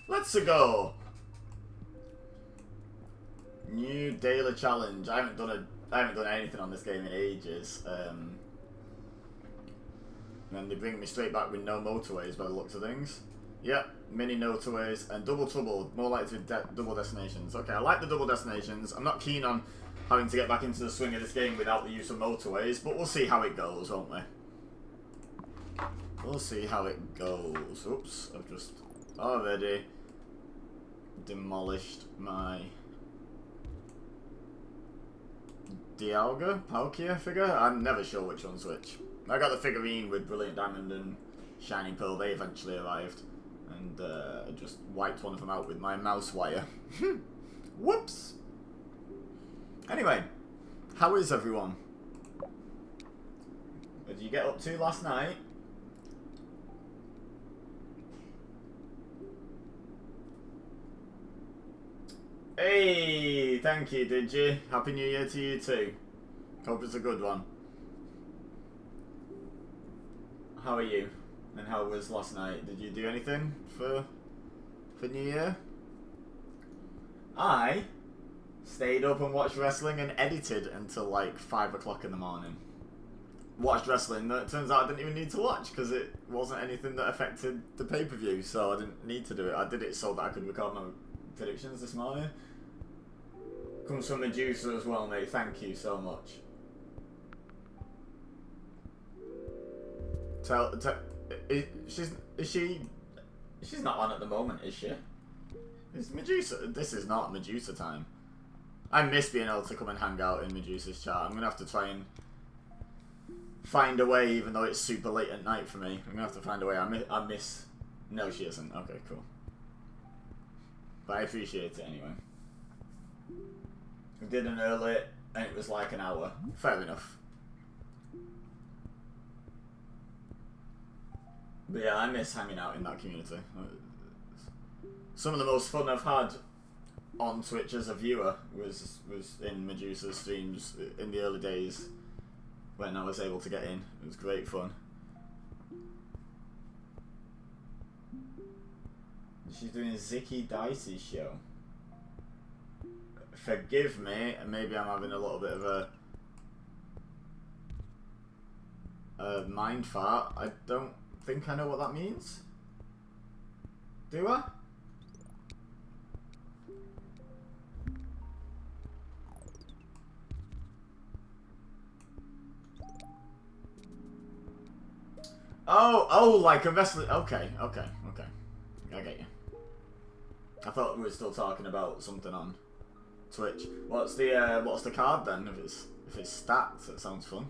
Let's go. New daily challenge. I haven't done anything on this game in ages. And they bring me straight back with no motorways by the looks of things. Yep, mini motorways and double trouble. More likely double destinations. Okay, I like the double destinations. I'm not keen on having to get back into the swing of this game without the use of motorways, but we'll see how it goes, won't we? We'll see how it goes. Oops, I've just already demolished my Dialga, Palkia figure. I'm never sure which one's which. I got the figurine with Brilliant Diamond and Shiny Pearl. They eventually arrived. And I just wiped one of them out with my mouse wire. Whoops! Anyway, how is everyone? What did you get up to last night? Hey, thank you, did you? Happy New Year to you too. Hope it's a good one. How are you? And how was last night? Did you do anything for New Year? I stayed up and watched wrestling and edited until like 5 o'clock in the morning. Watched wrestling that it turns out I didn't even need to watch because it wasn't anything that affected the pay-per-view, so I didn't need to do it. I did it so that I could record my predictions this morning. Comes from Medusa as well, mate. Thank you so much. She's not on at the moment, is she? Is Medusa? This is not Medusa time. I miss being able to come and hang out in Medusa's chat. I'm gonna have to try and find a way, even though it's super late at night for me. I'm gonna have to find a way. I miss. No, she isn't. Okay, cool. But I appreciate it anyway. We did an early, and it was like an hour. Fair enough. But yeah, I miss hanging out in that community. Some of the most fun I've had on Twitch as a viewer was in Medusa's streams in the early days when I was able to get in. It was great fun. She's doing Zicky Dicey's show. Forgive me, maybe I'm having a little bit of a mind fart. I don't think I know what that means. Do I? Oh, like a wrestler. Okay. I get you. I thought we were still talking about something on Twitch. What's the card then? If it's stacked, that sounds fun.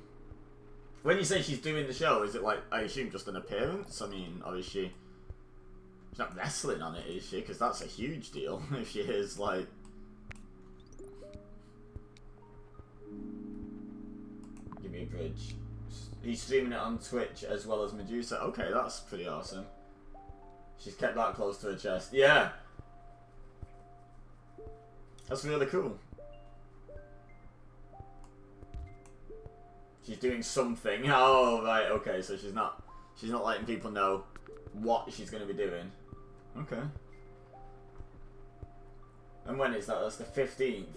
When you say she's doing the show, is it like, I assume, just an appearance? I mean, or is she's not wrestling on it, is she? Because that's a huge deal if she is, like... Give me a bridge. He's streaming it on Twitch as well as Medusa. Okay, that's pretty awesome. She's kept that close to her chest. Yeah! That's really cool. She's doing something. Oh, right, okay, so she's not letting people know what she's going to be doing. Okay. And when is that? That's the 15th.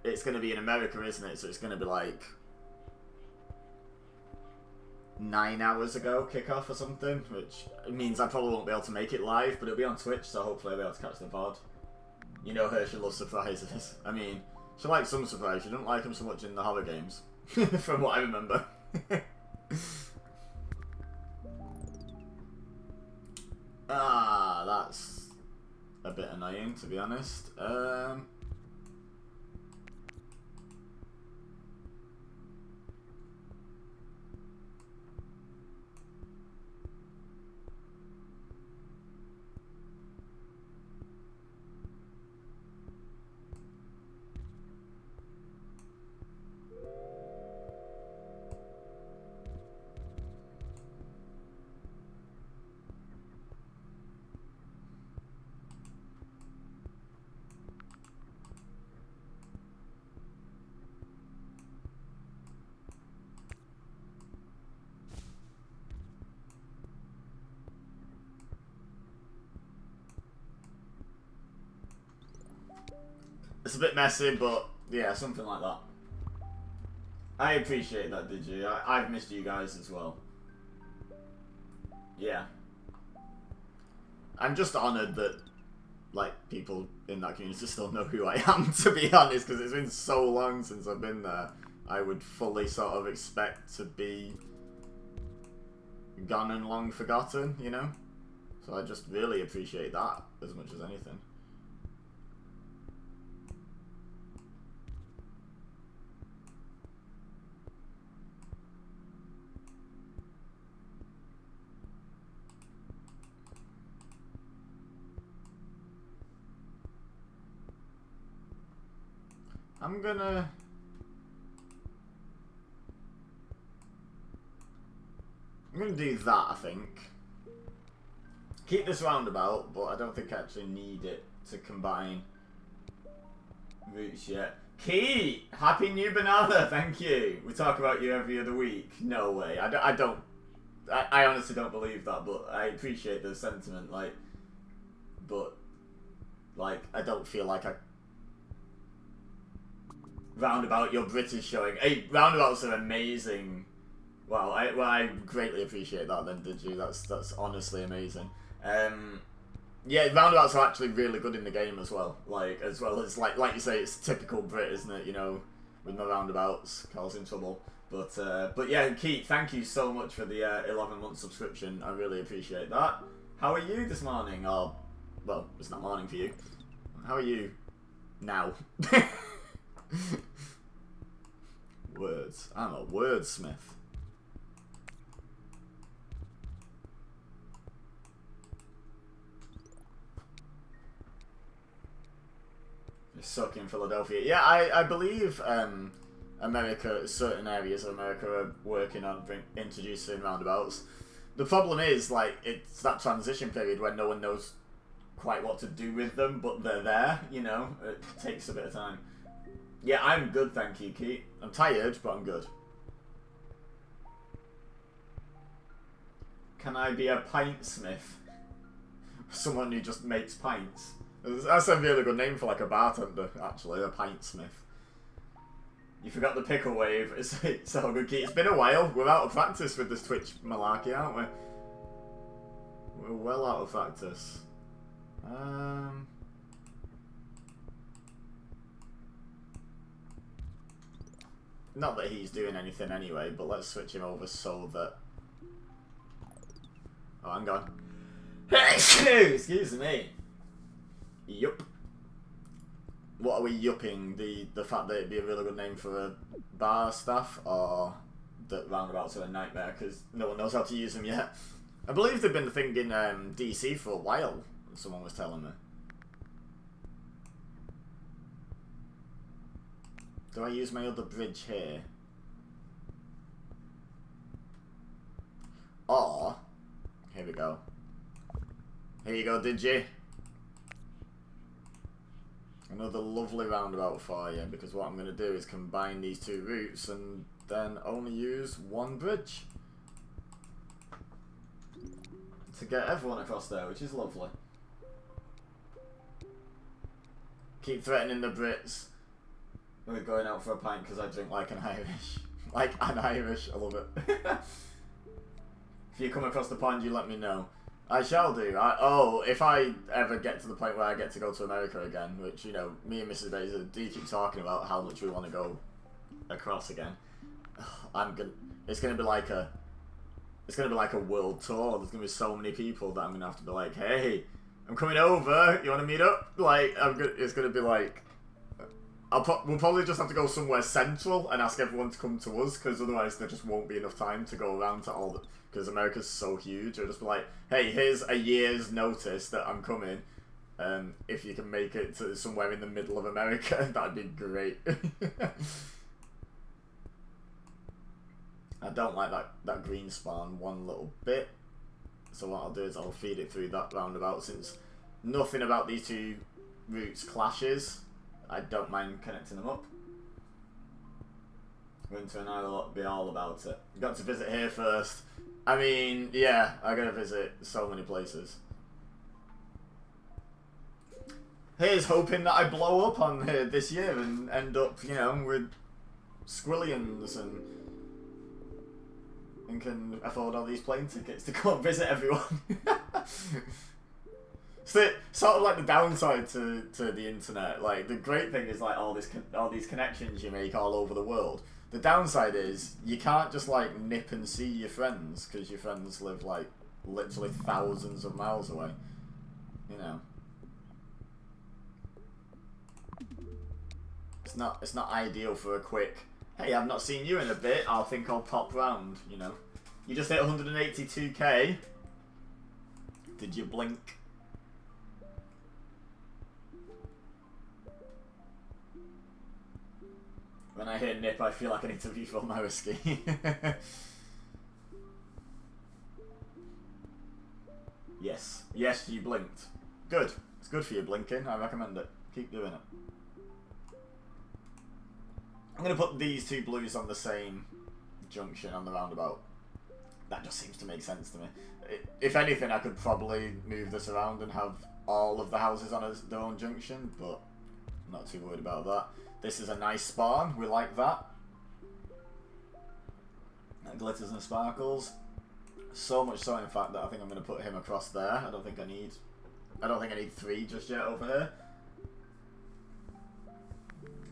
It's going to be in America, isn't it? So it's going to be like 9 hours ago kickoff or something, which means I probably won't be able to make it live, but it'll be on Twitch, so hopefully I'll be able to catch the VOD. You know her, she loves surprises. I mean, she likes some surprises. She doesn't like them so much in the horror games. From what I remember. That's a bit annoying, to be honest. It's a bit messy, but yeah, something like that. I appreciate that, Digi. I've missed you guys as well. Yeah. I'm just honoured that, like, people in that community still know who I am, to be honest, because it's been so long since I've been there. I would fully sort of expect to be gone and long forgotten, you know? So I just really appreciate that as much as anything. I'm gonna do that, I think. Keep this roundabout, but I don't think I actually need it to combine routes yet. Keith! Happy new banana, thank you! We talk about you every other week. No way. I honestly don't believe that, but I appreciate the sentiment, like, but, like, I don't feel like I... Roundabout, you're British showing. Hey, roundabouts are amazing. Wow, I greatly appreciate that then, did you? That's honestly amazing. Yeah, roundabouts are actually really good in the game as well. Like, as well as, like you say, it's typical Brit, isn't it? You know, with my roundabouts causing trouble. But yeah, Keith, thank you so much for the 11-month subscription. I really appreciate that. How are you this morning? Or, well, it's not morning for you. How are you now? Words. I'm a wordsmith. Suck in Philadelphia. Yeah, I believe America, certain areas of America are working on introducing roundabouts. The problem is, like, it's that transition period when no one knows quite what to do with them, but they're there, you know? It takes a bit of time. Yeah, I'm good, thank you, Keith. I'm tired, but I'm good. Can I be a pintsmith? Someone who just makes pints. That's a really good name for, like, a bartender, actually, a pintsmith. You forgot the pickle wave. It's so good, Keith. It's been a while. We're out of practice with this Twitch malarkey, aren't we? We're well out of practice. Not that he's doing anything anyway, but let's switch him over so that... Oh, hang on. Excuse me. Yup. What are we yupping? The fact that it'd be a really good name for a bar staff, or that roundabouts are a nightmare because no one knows how to use them yet? I believe they've been a thing in DC for a while, someone was telling me. Do I use my other bridge here? Or, here we go. Here you go, did you? Another lovely roundabout for you, because what I'm going to do is combine these two routes and then only use one bridge to get everyone across there, which is lovely. Keep threatening the Brits. We're going out for a pint because I drink like an Irish. Like an Irish, I love it. If you come across the pond, you let me know. I shall do. If I ever get to the point where I get to go to America again, which, you know, me and Mrs. Baser do keep talking about how much we want to go across again. It's gonna be like a world tour. There's gonna be so many people that I'm gonna have to be like, hey, I'm coming over. You want to meet up? Like, it's gonna be like, we'll probably just have to go somewhere central and ask everyone to come to us, because otherwise there just won't be enough time to go around to all the... Because America's so huge, it'll just be like, hey, here's a year's notice that I'm coming. If you can make it to somewhere in the middle of America, that'd be great. I don't like that green spawn one little bit. So what I'll do is I'll feed it through that roundabout. Since nothing about these two routes clashes, I don't mind connecting them up. Winter and I will be all about it. Got to visit here first. I mean, yeah, I gotta visit so many places. Here's hoping that I blow up on here this year and end up, you know, with squillions and can afford all these plane tickets to go and visit everyone. So, sort of like the downside to the internet. Like, the great thing is like all these connections you make all over the world. The downside is you can't just like nip and see your friends because your friends live like literally thousands of miles away. You know. It's not ideal for a quick, hey, I've not seen you in a bit, I think I'll pop round, you know. You just hit 182k. Did you blink? When I hear nip, I feel like I need to refill my whiskey. Yes. Yes, you blinked. Good. It's good for you blinking. I recommend it. Keep doing it. I'm going to put these two blues on the same junction on the roundabout. That just seems to make sense to me. If anything, I could probably move this around and have all of the houses on their own junction, but I'm not too worried about that. This is a nice spawn. We like that. That glitters and sparkles. So much so, in fact, that I think I'm going to put him across there. I don't think I need 3 just yet over here.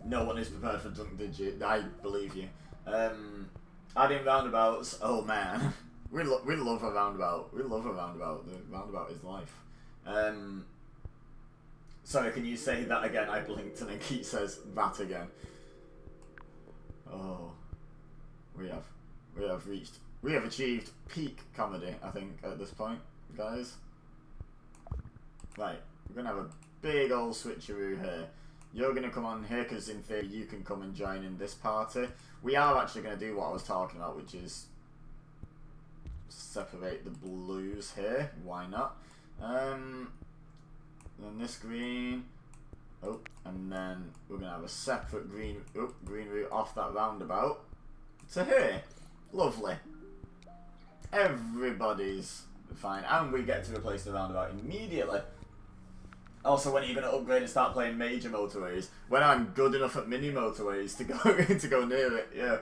No one is prepared for drunk digit. I believe you. Adding roundabouts. Oh man, we love a roundabout. We love a roundabout. The roundabout is life. Sorry, can you say that again? I blinked and then Keith says that again. Oh, we have achieved peak comedy, I think, at this point, guys. Right, we're gonna have a big old switcheroo here. You're going to come on here because in theory you can come and join in this party. We are actually going to do what I was talking about, which is separate the blues here. Why not? Then this green. Oh, and then we're going to have a separate green route off that roundabout to here. Lovely. Everybody's fine. And we get to replace the roundabout immediately. Also, when are you going to upgrade and start playing major motorways? When I'm good enough at mini motorways to go to go near it. Yeah,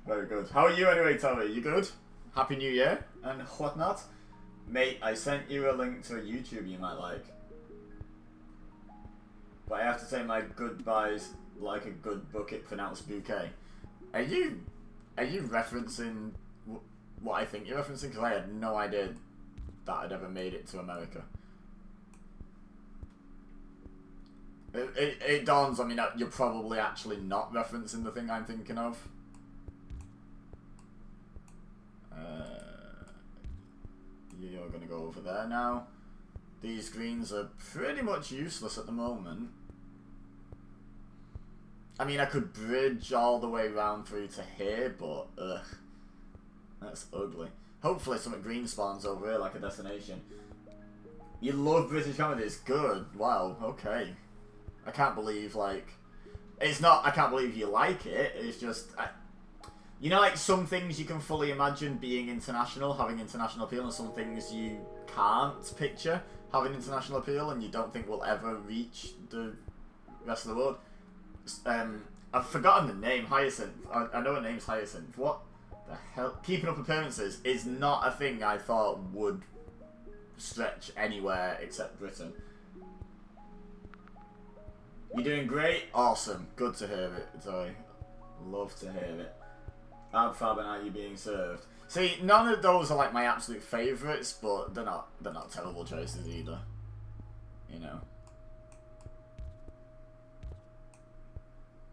very good. How are you anyway, Tommy? You good? Happy New Year and whatnot. Mate, I sent you a link to a YouTube you might like. But I have to say my goodbyes like a good bucket pronounced bouquet. Are you referencing what I think you're referencing? Because I had no idea that I'd ever made it to America. It dawns on me that you're probably actually not referencing the thing I'm thinking of. You're going to go over there now. These greens are pretty much useless at the moment. I mean, I could bridge all the way round through to here, but ugh. That's ugly. Hopefully some green spawns over here like a destination. You love British comedies? Good. Wow, okay. I can't believe, like... It's not, I can't believe you like it, it's just... you know, like, some things you can fully imagine being international, having international appeal, and some things you can't picture having international appeal, and you don't think will ever reach the rest of the world. I've forgotten the name, Hyacinth. I know her name's Hyacinth. What the hell? Keeping Up Appearances is not a thing I thought would stretch anywhere except Britain. You're doing great. Awesome. Good to hear it, Zoe. Love to hear it. Fab and are you being served? See, none of those are like my absolute favourites, but they're not terrible choices either. You know.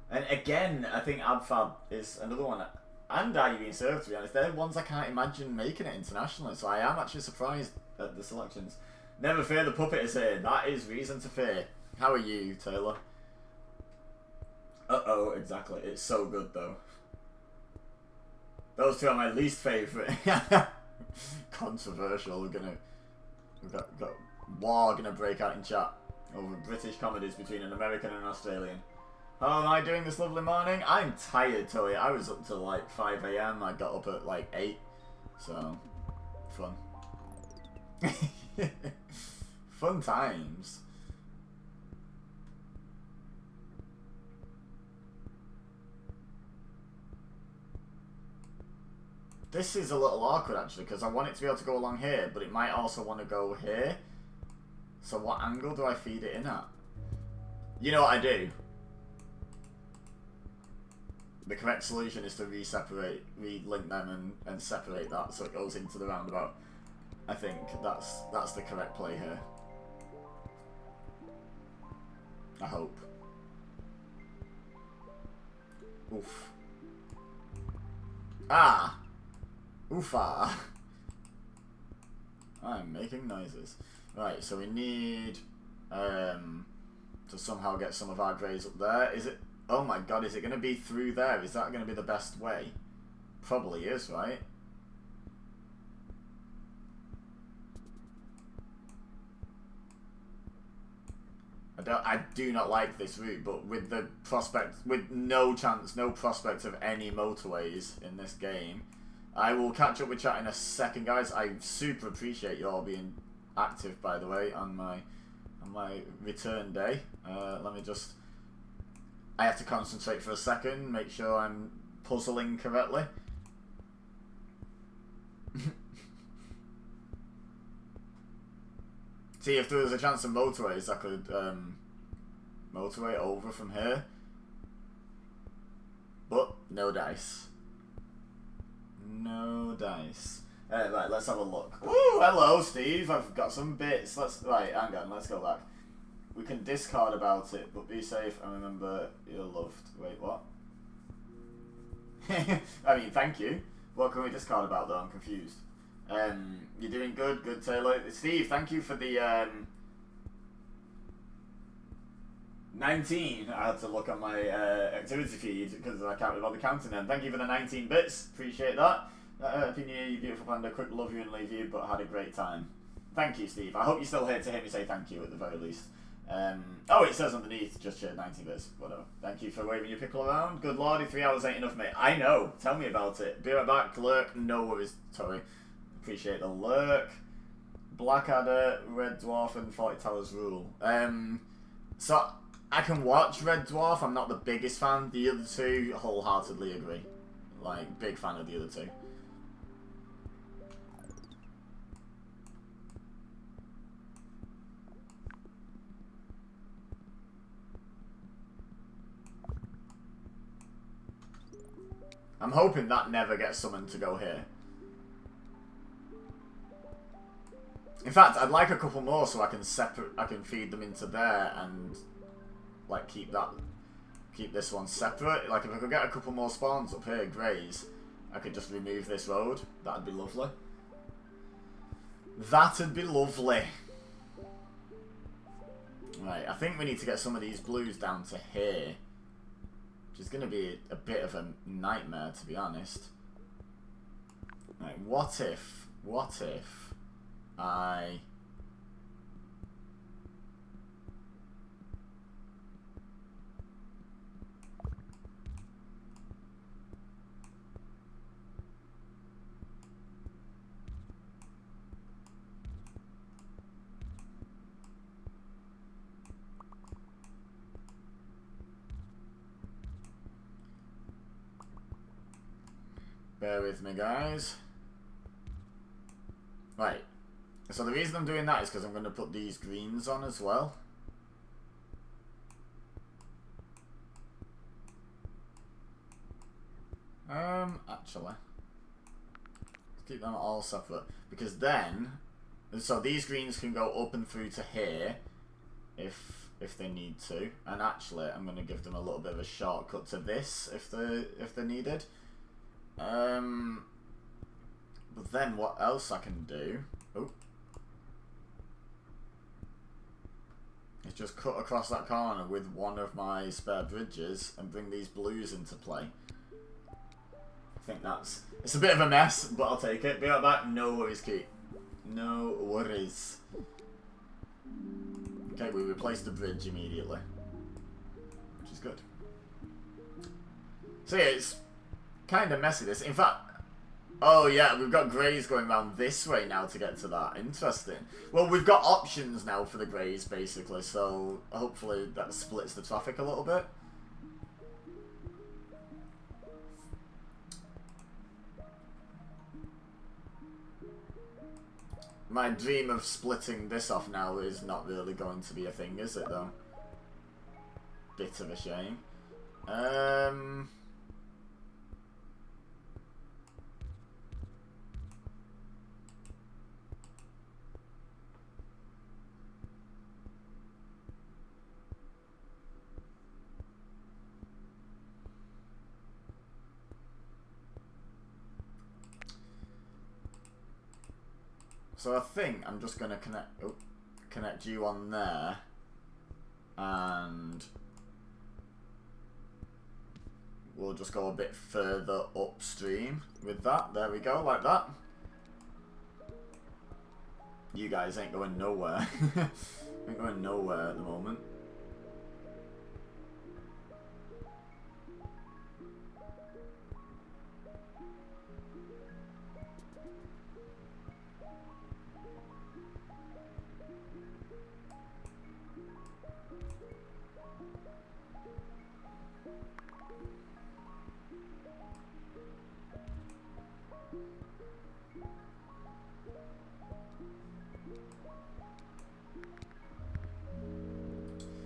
And again, I think Abfab is another one. And Are You Being Served, to be honest. They're ones I can't imagine making it internationally, so I am actually surprised at the selections. Never fear, the puppet is here. That is reason to fear. How are you, Taylor? Uh-oh, exactly. It's so good, though. Those two are my least favourite. Controversial. We've got war gonna break out in chat over British comedies between an American and an Australian. How am I doing this lovely morning? I'm tired, Tilly. I was up till like 5 AM. I got up at like 8. So, fun. Fun times. This is a little awkward actually, because I want it to be able to go along here, but it might also want to go here. So what angle do I feed it in at? You know what I do? The correct solution is to relink them and separate that so it goes into the roundabout. I think that's the correct play here. I hope. Oof. Ah! Oofa! I'm making noises. Right, so we need to somehow get some of our greys up there. Is it? Oh my god, is it going to be through there? Is that going to be the best way? Probably is, right? I do not like this route, but with the prospect, with no prospect of any motorways in this game, I will catch up with chat in a second, guys. I super appreciate you all being active, by the way, on my return day. Let me just... I have to concentrate for a second, make sure I'm puzzling correctly. See, if there was a chance of motorways, I could motorway over from here. But no dice. No dice. Right, let's have a look. Woo! Hello, Steve. I've got some bits. Right, hang on. Let's go back. We can discard about it, but be safe and remember you're loved. Wait, what? I mean, thank you. What can we discard about though? I'm confused. You're doing good, Taylor. Steve, thank you for the 19. I had to look on my activity feed because I can't remember the counting then. Thank you for the 19 bits. Appreciate that. Happy New Year, you beautiful panda. Quick love you and leave you, but had a great time. Thank you, Steve. I hope you're still here to hear me say thank you at the very least. Oh, it says underneath, just shared 19 bits. Whatever. Thank you for waving your pickle around. Good lordy, 3 hours ain't enough, mate. I know. Tell me about it. Be right back. Lurk. No worries, Tori. Appreciate the lurk. Blackadder, Red Dwarf, and 40 Towers rule. So I can watch Red Dwarf. I'm not the biggest fan. The other two, wholeheartedly agree. Like, big fan of the other two. I'm hoping that never gets summoned to go here. In fact, I'd like a couple more so I can feed them into there and like keep this one separate. Like if I could get a couple more spawns up here, greys, I could just remove this road. That'd be lovely. That'd be lovely. Right, I think we need to get some of these blues down to here. Which is going to be a bit of a nightmare, to be honest. Right, what if I... Bear with me, guys. Right. So the reason I'm doing that is because I'm going to put these greens on as well. Actually, let's keep them all separate because then, so these greens can go up and through to here if they need to, and actually I'm going to give them a little bit of a shortcut to this if they're needed. But then what else I can do? Oh. Is just cut across that corner with one of my spare bridges and bring these blues into play. I think it's a bit of a mess, but I'll take it. Be right back. No worries, Keith. No worries. Okay, we replaced the bridge immediately, which is good. So yeah, it's kind of messy this. In fact, oh yeah, we've got greys going around this way now to get to that. Interesting. Well, we've got options now for the greys, basically, so hopefully that splits the traffic a little bit. My dream of splitting this off now is not really going to be a thing, is it though? Bit of a shame. So I think I'm just gonna connect you on there, and we'll just go a bit further upstream with that. There we go, like that. You guys ain't going nowhere. Ain't going nowhere at the moment.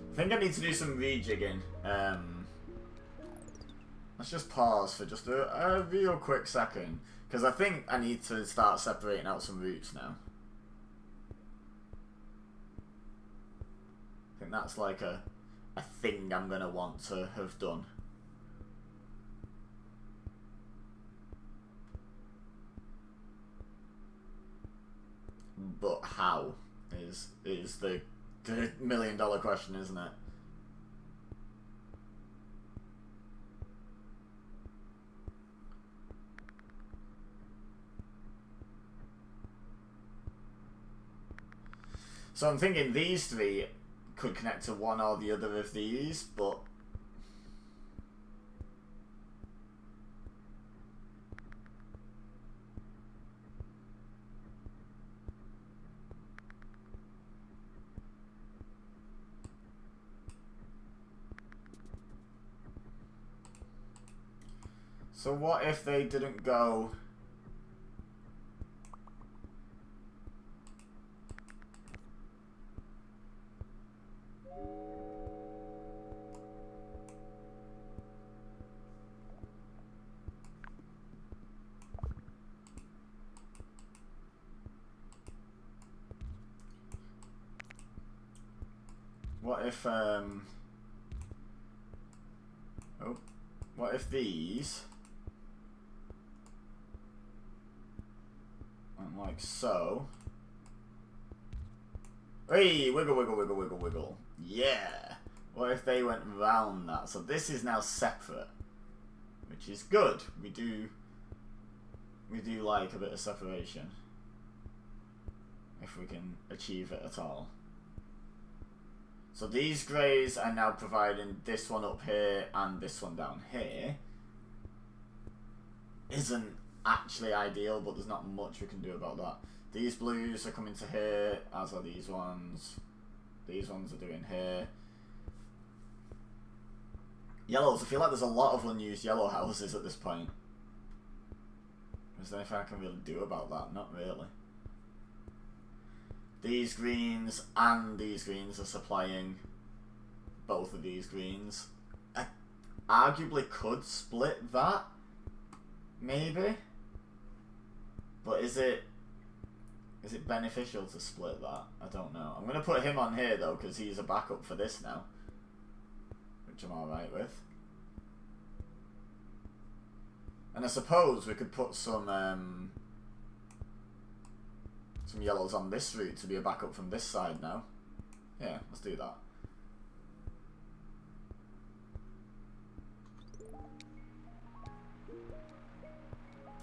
I think I need to do some rejigging. Let's just pause for just a real quick second, because I think I need to start separating out some routes now. I think that's like a thing I'm going to want to have done. But how is the million-dollar question, isn't it? So I'm thinking these three could connect to one or the other of these, but so what if they didn't go? What if what if these went like so? Hey, wiggle, wiggle, wiggle, wiggle, wiggle. Yeah. What if they went round that? So this is now separate, which is good. We do like a bit of separation, if we can achieve it at all. So these greys are now providing this one up here and this one down here. Isn't actually ideal, but there's not much we can do about that. These blues are coming to here, as are these ones. These ones are doing here. Yellows, I feel like there's a lot of unused yellow houses at this point. Is there anything I can really do about that? Not really. These greens and these greens are supplying both of these greens. I arguably could split that, maybe. But is it beneficial to split that? I don't know. I'm going to put him on here though, because he's a backup for this now, which I'm alright with. And I suppose we could put some yellows on this route to be a backup from this side now. Yeah, let's do that.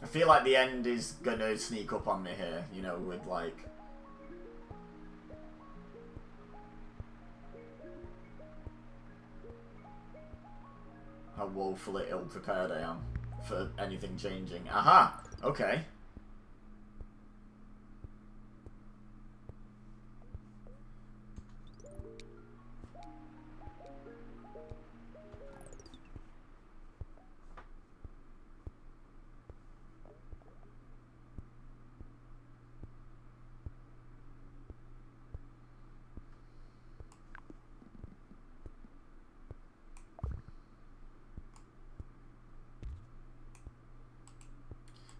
I feel like the end is gonna sneak up on me here, you know, with like how woefully ill-prepared I am for anything changing. Aha! Okay.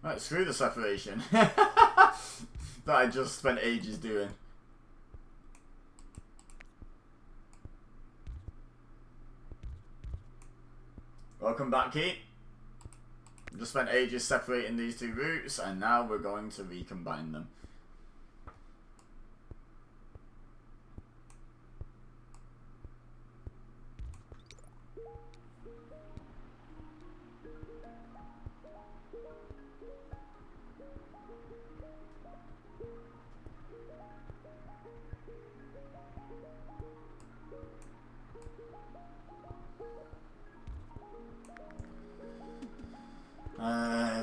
Right, screw the separation. That I just spent ages doing. Welcome back, Keith. Just spent ages separating these two routes, and now we're going to recombine them.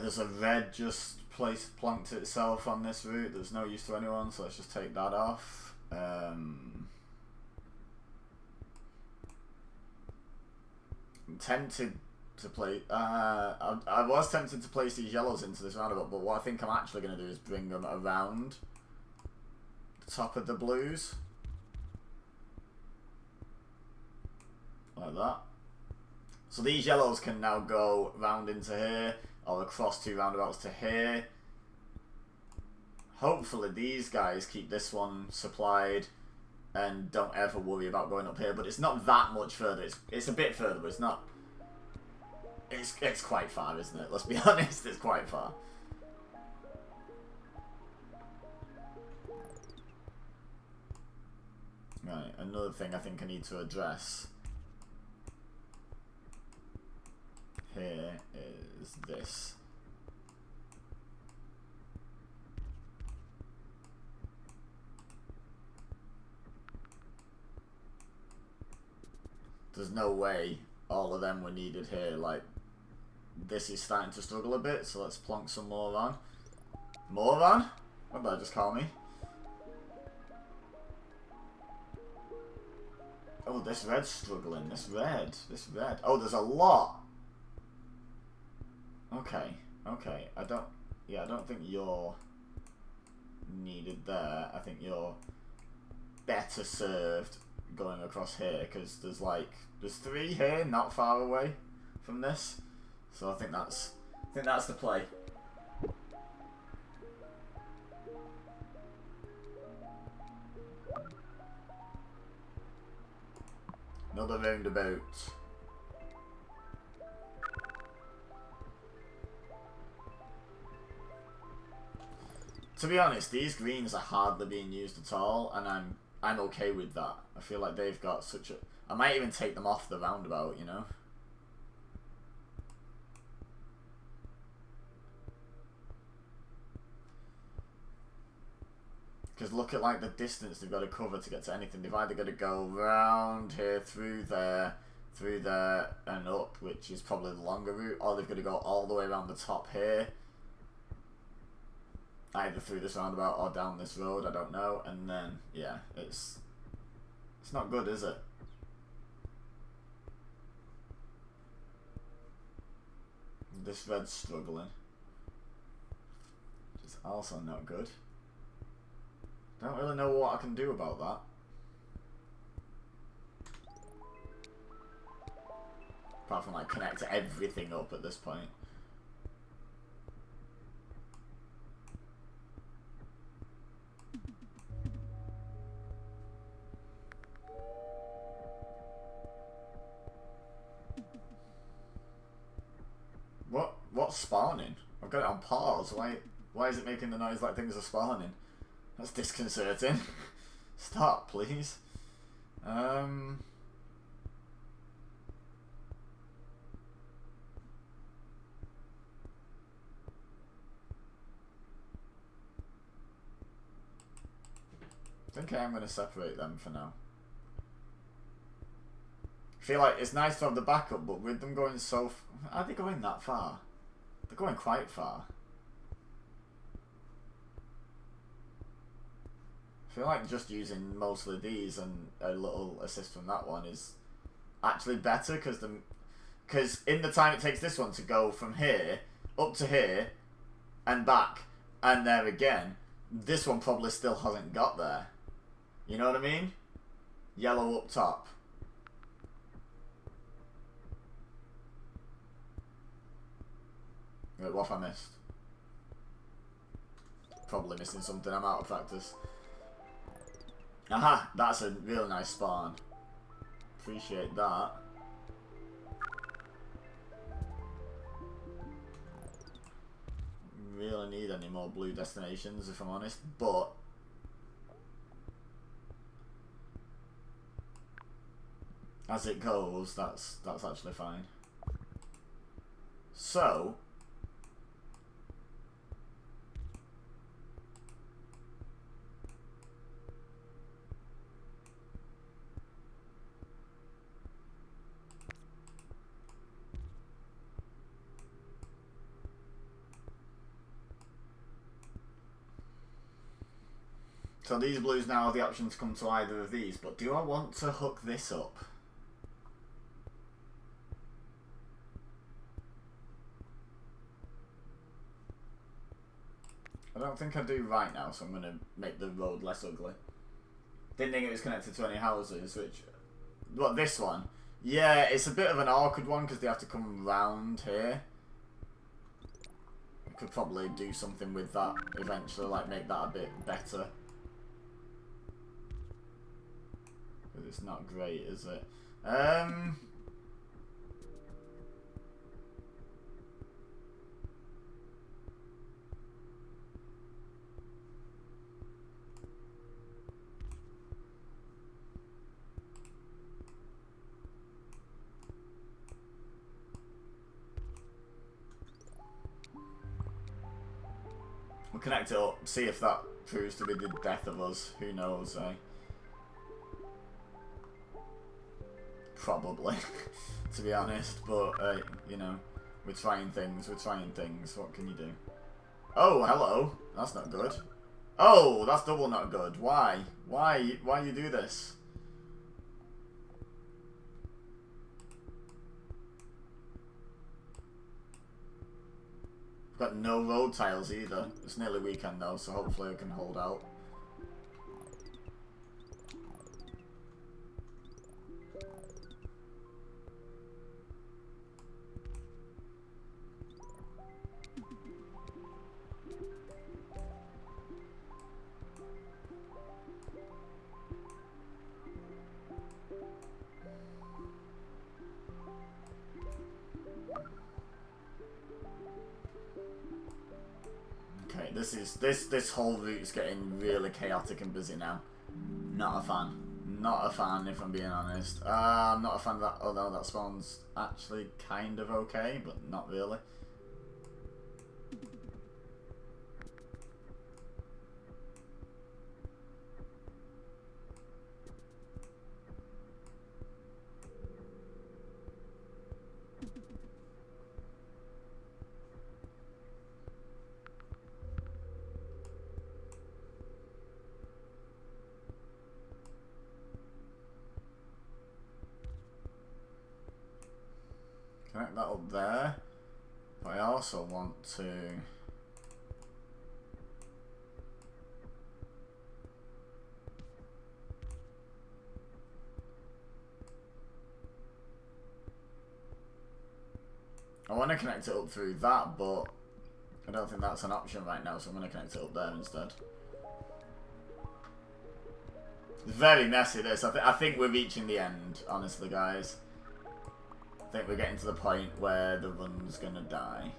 There's a red just planked itself on this route. There's no use to anyone, so let's just take that off. I'm tempted to play. I was tempted to place these yellows into this roundabout, but what I think I'm actually going to do is bring them around the top of the blues, like that. So these yellows can now go round into here, or across two roundabouts to here. Hopefully these guys keep this one supplied and don't ever worry about going up here. But it's not that much further. It's a bit further, but it's not. It's quite far, isn't it? Let's be honest, it's quite far. Right, another thing I think I need to address here is this. There's no way all of them were needed here. Like, this is starting to struggle a bit, so let's plonk some more on. More on? What did I just call me? Oh, this red's struggling. This red. Oh, there's a lot. Okay, I don't think you're needed there. I think you're better served going across here, because there's three here not far away from this. So I think that's the play. Another roundabout. To be honest, these greens are hardly being used at all, and I'm okay with that. I feel like they've got such a... I might even take them off the roundabout, you know? Because look at like the distance they've got to cover to get to anything. They've either got to go round here, through there, and up, which is probably the longer route, or they've got to go all the way around the top here. Either through this roundabout or down this road, I don't know. And then, yeah, it's not good, is it? This red's struggling. Which is also not good. Don't really know what I can do about that. Apart from like connect everything up at this point. What's spawning? I've got it on pause. Why is it making the noise like things are spawning? That's disconcerting. Stop, please. I think I am going to separate them for now. I feel like it's nice to have the backup, but with them going so... Are they going that far? They're going quite far. I feel like just using mostly these and a little assist from that one is actually better, because in the time it takes this one to go from here up to here and back and there again, this one probably still hasn't got there. You know what I mean? Yellow up top. Wait, what have I missed? probably missing something. I'm out of practice. Aha! That's a real nice spawn. Appreciate that. Really need any more blue destinations, if I'm honest, but as it goes, that's actually fine. So these blues now have the option to come to either of these, but do I want to hook this up? I don't think I do right now, so I'm going to make the road less ugly. Didn't think it was connected to any houses, which... What, this one? Yeah, it's a bit of an awkward one because they have to come round here. I could probably do something with that eventually, like make that a bit better. Because it's not great, is it? We'll connect it up, see if that proves to be the death of us. Who knows, eh? Probably, to be honest. But, you know, we're trying things, What can you do? Oh, hello. That's not good. Oh, that's double not good. Why? Why you do this? Got no road tiles either. It's nearly weekend though, so hopefully I can hold out. This whole route's getting really chaotic and busy now. Not a fan. Not a fan, if I'm being honest. I'm not a fan of that, although that spawn's actually kind of okay, but not really. Connect that up there, but I also want to connect it up through that, but I don't think that's an option right now, so I'm going to connect it up there instead. It's very messy this. I think we're reaching the end, honestly guys. I think we're getting to the point where the run's gonna die.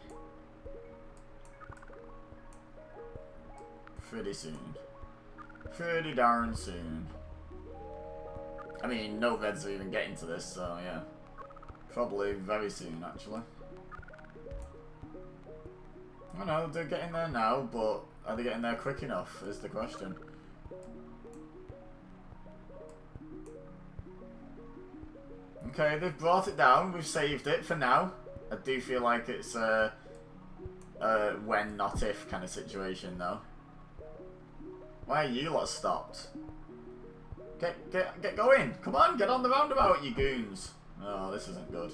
Pretty soon. Pretty darn soon. I mean, no reds are even getting to this, so yeah. Probably very soon, actually. I know, they're getting there now, but are they getting there quick enough, is the question. Okay, they've brought it down. We've saved it for now. I do feel like it's a when not if kind of situation though. Why are you lot stopped? Get going! Come on, get on the roundabout, you goons! Oh, this isn't good.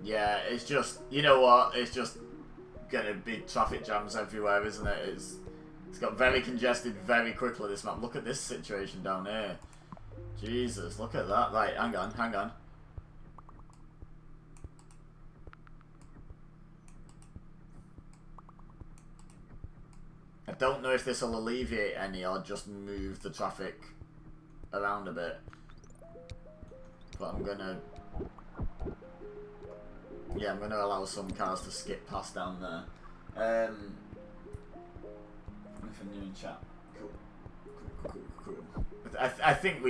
Yeah, it's just, you know what? It's just gonna be traffic jams everywhere, isn't it? It's got very congested very quickly, this map. Look at this situation down here. Jesus, look at that. Right, hang on. I don't know if this will alleviate any or just move the traffic around a bit. But I'm gonna... Yeah, I'm gonna allow some cars to skip past down there. Anything new in chat? Cool. I think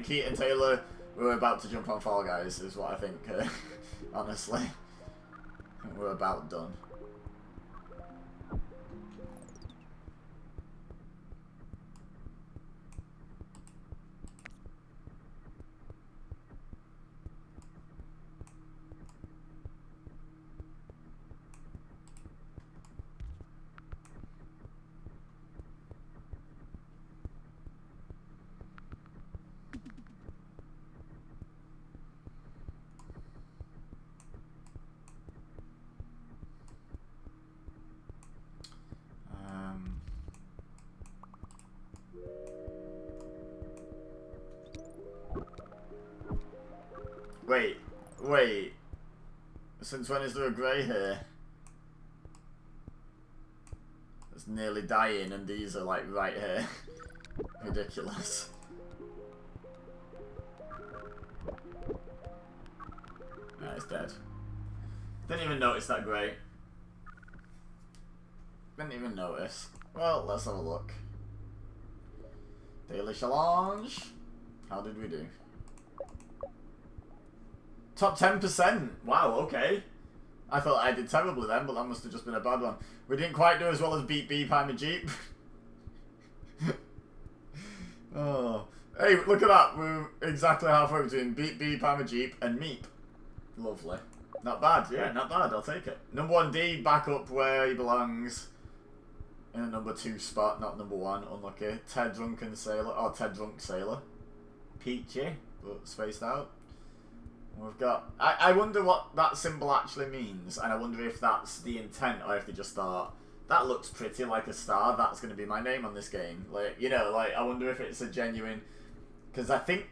Keith and Taylor were about to jump on Fall Guys, is what I think. Honestly, I think we're about done. Wait. Since when is there a grey here? It's nearly dying and these are like right here. Ridiculous. No, it's dead. Didn't even notice that grey. Didn't even notice. Well, let's have a look. Daily challenge. How did we do? Top 10%. Wow, okay. I thought I did terribly then, but that must have just been a bad one. We didn't quite do as well as Beep Beep, I'm a Jeep. Oh. Hey, look at that. We're exactly halfway between Beep Beep, I'm a Jeep, and Meep. Lovely. Not bad. Yeah, not bad. I'll take it. Number 1D, back up where he belongs. In a number 2 spot, not number 1. Unlucky. Ted Drunken Sailor. Oh, Ted Drunk Sailor. Peachy, but spaced out. We've got... I wonder what that symbol actually means, and I wonder if that's the intent, or if they just thought, that looks pretty like a star, that's going to be my name on this game. Like, you know, like, I wonder if it's a genuine... Because I think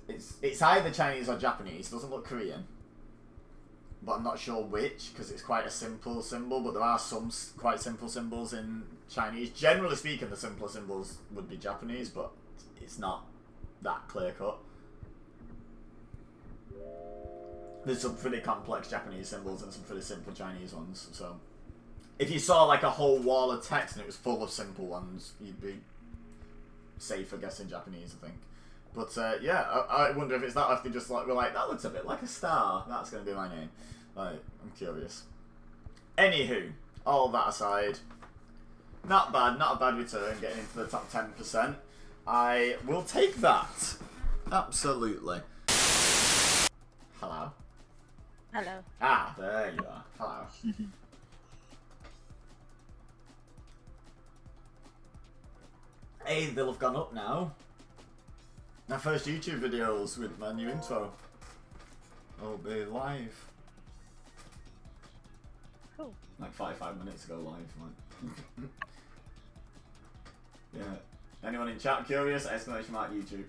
it's either Chinese or Japanese, it doesn't look Korean. But I'm not sure which, because it's quite a simple symbol, but there are some quite simple symbols in Chinese. Generally speaking, the simpler symbols would be Japanese, but it's not that clear-cut. There's some pretty complex Japanese symbols and some pretty simple Chinese ones, so... If you saw like a whole wall of text and it was full of simple ones, you'd be safer guessing Japanese, I think. But yeah, I wonder if it's that, or if they just like, we're like, that looks a bit like a star, that's going to be my name. Like, I'm curious. Anywho, all that aside, not a bad return getting into the top 10%. I will take that. Absolutely. Hello. Hello. Ah, there you are. Hello. Hey, they'll have gone up now. My first YouTube videos with my new intro. Will be live. Cool. Like 45 minutes ago live, like. Yeah. Anyone in chat curious? Exclamation mark YouTube.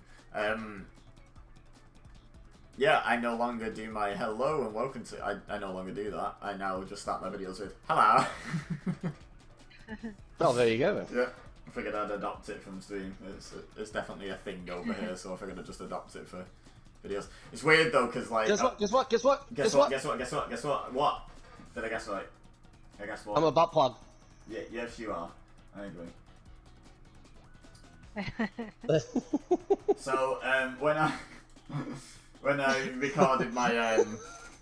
Yeah, I no longer do my hello and welcome to... I no longer do that. I now just start my videos with hello. Oh, there you go then. Yeah, I figured I'd adopt it from stream. It's definitely a thing over here, so I figured I'd just adopt it for videos. It's weird though, because like... Guess what? What? Did I guess right? I guess what? I'm a butt plug. Yeah, yes you are. I agree. So, when I recorded my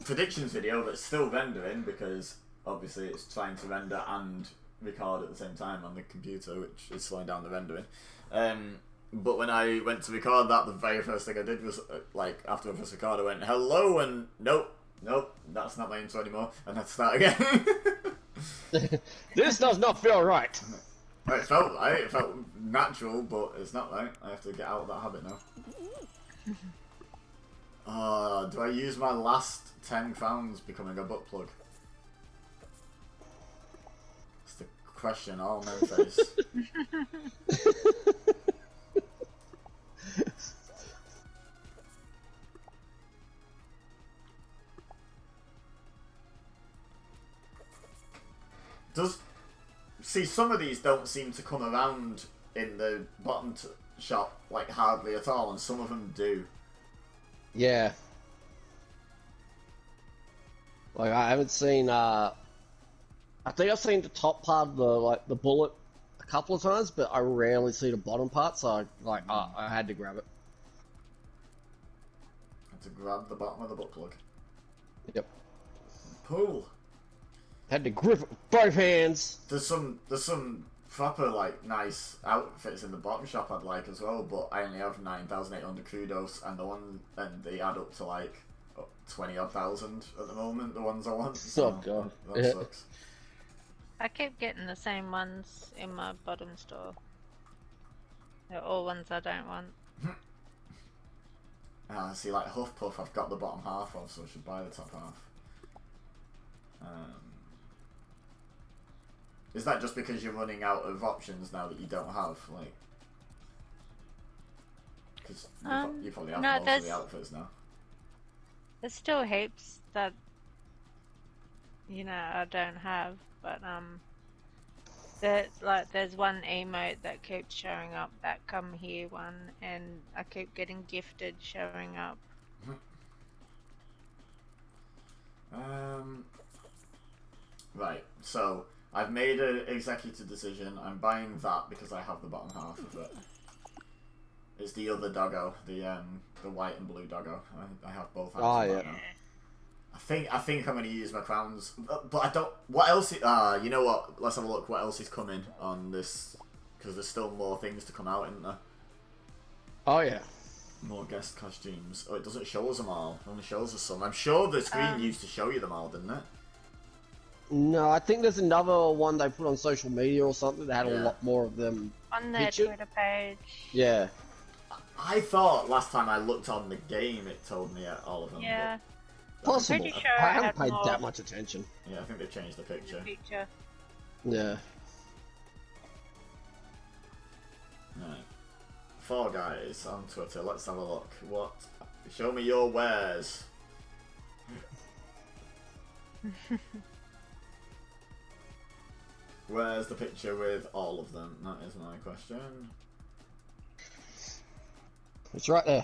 predictions video that's still rendering, because obviously it's trying to render and record at the same time on the computer, which is slowing down the rendering. But when I went to record that, the very first thing I did was, like, after I first recorded, I went, hello, and nope, that's not my intro anymore, and I had to start again. This does not feel right. It felt right, it felt natural, but it's not right. I have to get out of that habit now. Do I use my last 10 crowns becoming a butt plug? That's the question all men face. see, some of these don't seem to come around in the bottom shop like hardly at all, and some of them do. Yeah. Like I haven't seen. I think I've seen the top part of the bullet a couple of times, but I rarely see the bottom part. So I had to grab it. Had to grab the bottom of the butt plug. Yep. Cool. Had to grip it with both hands. There's some proper like nice outfits in the bottom shop I'd like as well, but I only have 9,800 kudos, and they add up to like 20 odd thousand at the moment. The ones I want. So Oh god. that sucks. I keep getting the same ones in my bottom store. They're all ones I don't want. See, like Huff Puff, I've got the bottom half of, so I should buy the top half. Is that just because you're running out of options now that you don't have, like? Because you probably have no, most of the outfits now. There's still heaps that I don't have, but there's one emote that keeps showing up, that come here one, and I keep getting gifted showing up. Right, so I've made an executive decision. I'm buying that because I have the bottom half of it. It's the other doggo, the white and blue doggo. I have both. Oh yeah. Now. I think I'm going to use my crowns, but I don't. What else? You know what? Let's have a look. What else is coming on this? Because there's still more things to come out, isn't there? Oh yeah. More guest costumes. Oh, it doesn't show us them all. It only shows us some. I'm sure the screen used to show you them all, didn't it? No, I think there's another one they put on social media or something that had a lot more of them. On their Twitter page. Yeah. I thought last time I looked on the game it told me all of them. Yeah. Possible. I'm pretty sure I I haven't had paid more that much attention. Yeah, I think they've changed the picture. Yeah. Right. Four guys on Twitter. Let's have a look. What? Show me your wares. Where's the picture with all of them? That is my question. It's right there.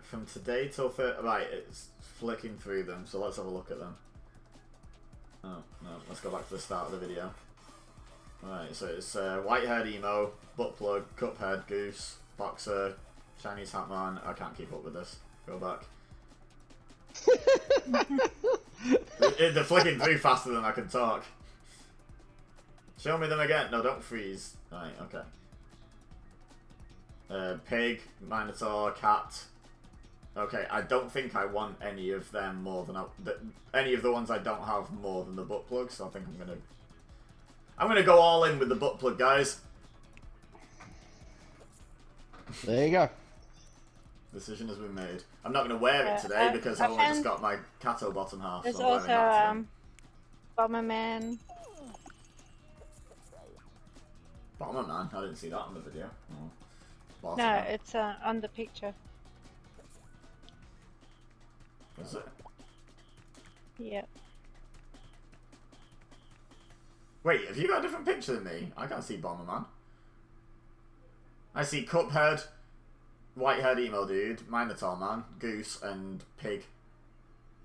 From today till right, it's flicking through them, so let's have a look at them. Oh, no, let's go back to the start of the video. Alright, so it's white-haired emo, butt plug, cuphead, goose, boxer, Chinese hat man. I can't keep up with this. Go back. They're flicking through faster than I can talk. Show me them again. No, don't freeze. Right, okay. Pig, minotaur, cat. Okay, I don't think I want any of them more than any of the ones I don't have more than the butt plug. So I think I'm gonna go all in with the butt plug, guys. There you go. Decision has been made. I'm not going to wear it today because I've only just got my Kato bottom half. There's so also Bomberman. Bomberman? I didn't see that on the video. Oh. No, it's on the picture. Is it? Yep. Wait, have you got a different picture than me? I can't see Bomberman. I see Cuphead, white-haired emo dude, Minotaur man, goose, and pig.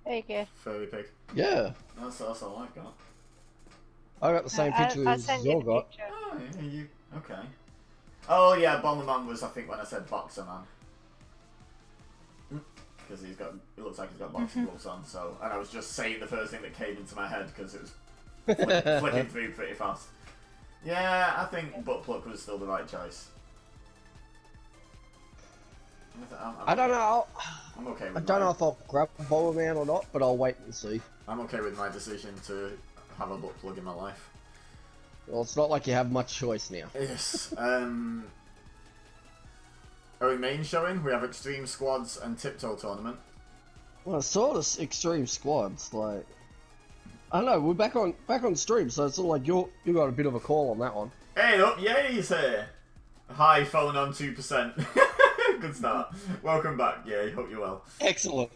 There you go. Furry pig. Yeah. That's all I've got. I got the same picture I'll as send you you the got. picture. Oh, yeah, you okay? Oh yeah, Bomberman was I think when I said boxer man. Because it looks like he's got boxing gloves on. So, and I was just saying the first thing that came into my head because it was flicking through pretty fast. Yeah, I think butt plug was still the right choice. I don't know. I'm okay with I don't know if I'll grab Bomberman or not, but I'll wait and see. I'm okay with my decision to have a butt plug in my life. Well, it's not like you have much choice now. Yes. Are we main showing? We have Extreme Squads and Tiptoe Tournament. Well, I saw this Extreme Squads, like... I don't know, we're back on stream, so it's sort of like you got a bit of a call on that one. Hey up, yeah, he's here. Hi, phone on 2%. Good start. Welcome back. Yeah, hope you're well. Excellent.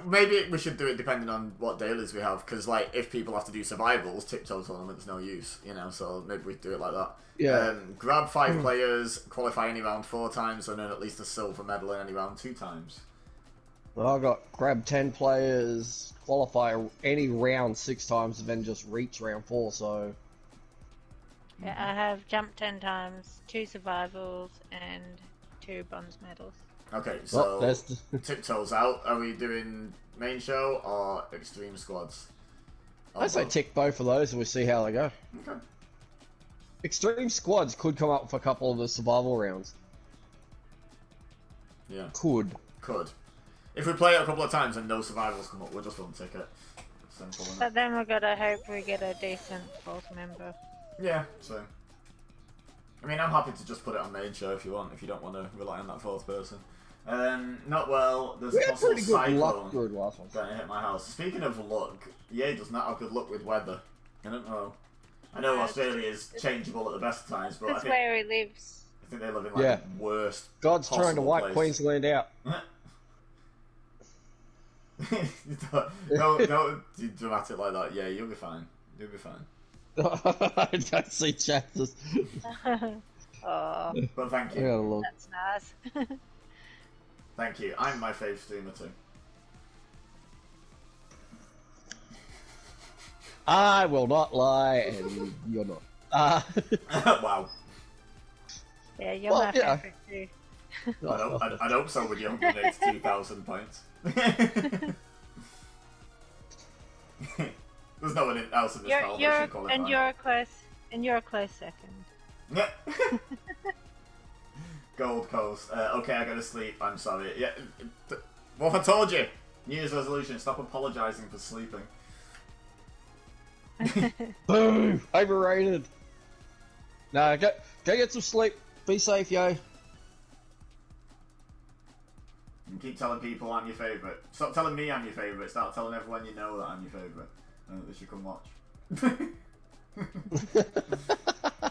Maybe we should do it depending on what dailies we have, because like if people have to do survivals, tiptoe tournament's no use, you know. So maybe we do it like that. Yeah. Grab 5 players, qualify any round 4 times, and earn at least a silver medal in any round 2 times. Well, I got grab 10 players, qualify any round 6 times, and then just reach round 4. So. Yeah, I have jumped 10 times, 2 survivals, and 2 bronze medals. Okay, so Well, tiptoes out. Are we doing main show or extreme squads? I say tick both of those and we see how they go. Okay. Extreme squads could come up for a couple of the survival rounds. Yeah. Could. If we play it a couple of times and no survivals come up, we'll just untick it. Simple, innit? But then we've got to hope we get a decent fourth member. Yeah, so. I mean, I'm happy to just put it on main show if you want, if you don't want to rely on that 4th person. Not well, there's We a had possible pretty good luck cyclone through the last one. going to hit my house. Speaking of luck, EA does not have good luck with weather. I don't know. I know Australia is changeable at the best times, but I That's think, where he lives. I think they live in like Yeah. the worst God's trying to possible wipe place. Queensland out. don't do dramatic like that. Yeah, you'll be fine. You'll be fine. I don't see chances. Oh, But thank I you. gotta look. that's nice. Thank you. I'm my fave streamer too. I will not lie, and you're not. Wow. Yeah, you're Well, my yeah. favourite too. I hope so with your 182,000 points. There's no one else in this panel that should qualify. You're a close second. Gold Coast. Okay, I gotta sleep. I'm sorry. Yeah. What if I told you? New Year's resolution: stop apologising for sleeping. Boo! Overrated. No, go get some sleep. Be safe, yo. And keep telling people I'm your favourite. Stop telling me I'm your favourite. Start telling everyone you know that I'm your favourite, and that they should come watch.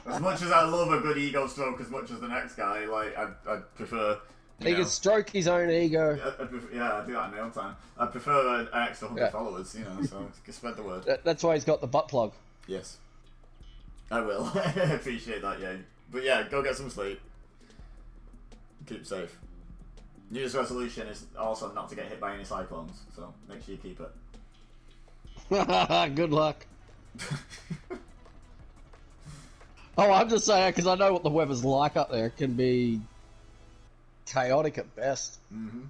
As much as I love a good ego stroke, as much as the next guy, like I prefer. He can stroke his own ego. I do that in my own time. I prefer an extra 100 Yeah. followers, you know, so spread the word. That's why he's got the butt plug. Yes. I will. I appreciate that, yeah. But yeah, go get some sleep. Keep safe. New Year's resolution is also not to get hit by any cyclones, so make sure you keep it. Good luck. Oh, I'm just saying because I know what the weather's like up there. It can be chaotic at best. Mm-hmm.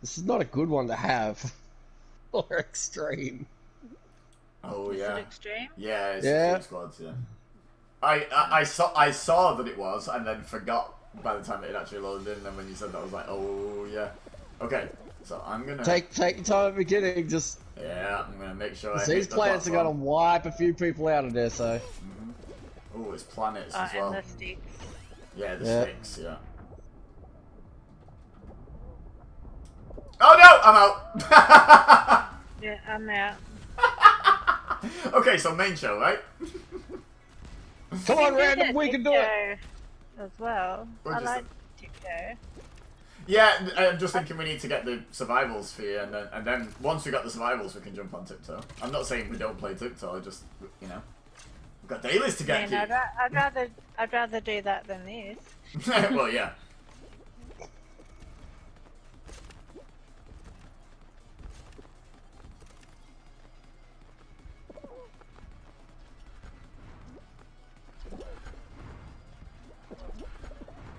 This is not a good one to have. Or extreme. Oh Is yeah. it extreme? Yeah, it's Yeah. Extreme Squads, yeah. I saw that it was, and then forgot by the time it had actually loaded in, and then when you said that, I was like, oh yeah. Okay, so I'm gonna... Take your time at the beginning, just... Yeah, I'm gonna make sure I These hit the planets are gonna platform. wipe a few people out of there, so... Oh, it's planets as well. And the sticks. Yeah, the Yeah. sticks, yeah. Oh no, I'm out! Yeah, I'm out. Okay, so main show, right? Come on, We did random, we can do it! Tiptoe As well. Or I just like tiptoe. Yeah, I'm just thinking we need to get the survivals for you, and then once we got the survivals, we can jump on tiptoe. I'm not saying we don't play tiptoe, just, you know, we've got dailies to get. Man, I'd rather do that than this. Well, yeah.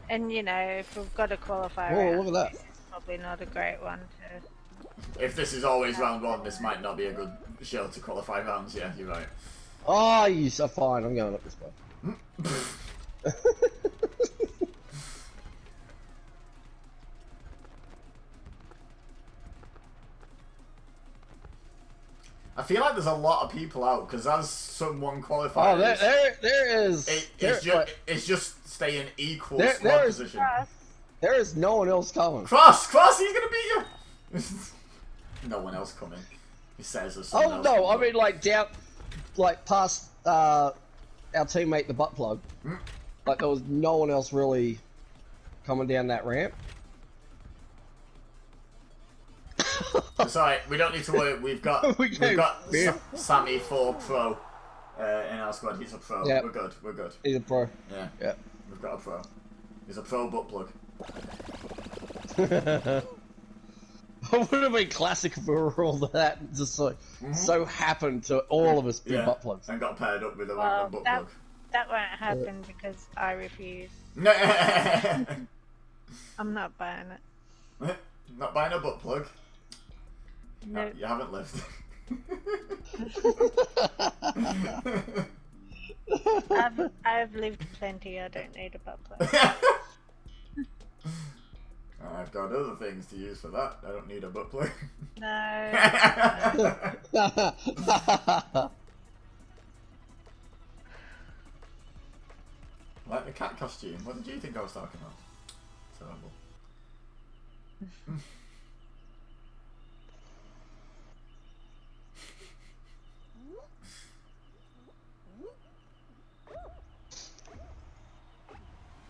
And you know, if we've got to qualify Oh, round, look at that. this is probably not a great one to. If this is always round one, this might not be a good show to qualify rounds. Yeah, you're right. Oh, you so fine, I'm going up this way. I feel like there's a lot of people out because as someone qualifies, Oh, there is... it's just staying equal There- squad there is- position. There is no one else coming. Cross, he's gonna beat you. No one else coming. He says there's someone Oh, else no, coming. I mean, like, down... Like, past, our teammate, the butt plug. Like, there was no one else really... coming down that ramp. It's alright, we don't need to worry. We've got Sammy 4 Pro in our squad. He's a pro. Yep. We're good. We're good. He's a pro. Yeah. Yep. We've got a pro. He's a pro butt plug. It would have been classic if we were all that. Just like so happened to all of us be butt plugs. And got paired up with a random butt plug. That won't happen because I refuse. I'm not buying it. Not buying a butt plug. No. You haven't lived. I've lived plenty. I don't need a butt plug. I've got other things to use for that. I don't need a butt plug. No. Like the cat costume. What did you think I was talking about? Terrible.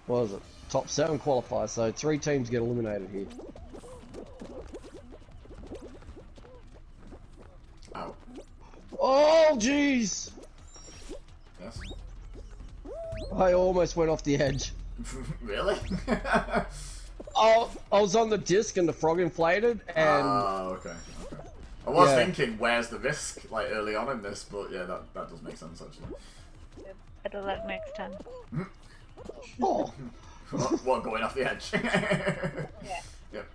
What was it? Top 7 qualifiers, so 3 teams get eliminated here. Ow. Oh, jeez! Yes. I almost went off the edge. Really? Oh, I was on the disc and the frog inflated, and... Oh, okay, okay. I was thinking, where's the risk, like, early on in this, but yeah, that does make sense, actually. Better luck next time. Oh. What, going off the edge? Yeah. Yep.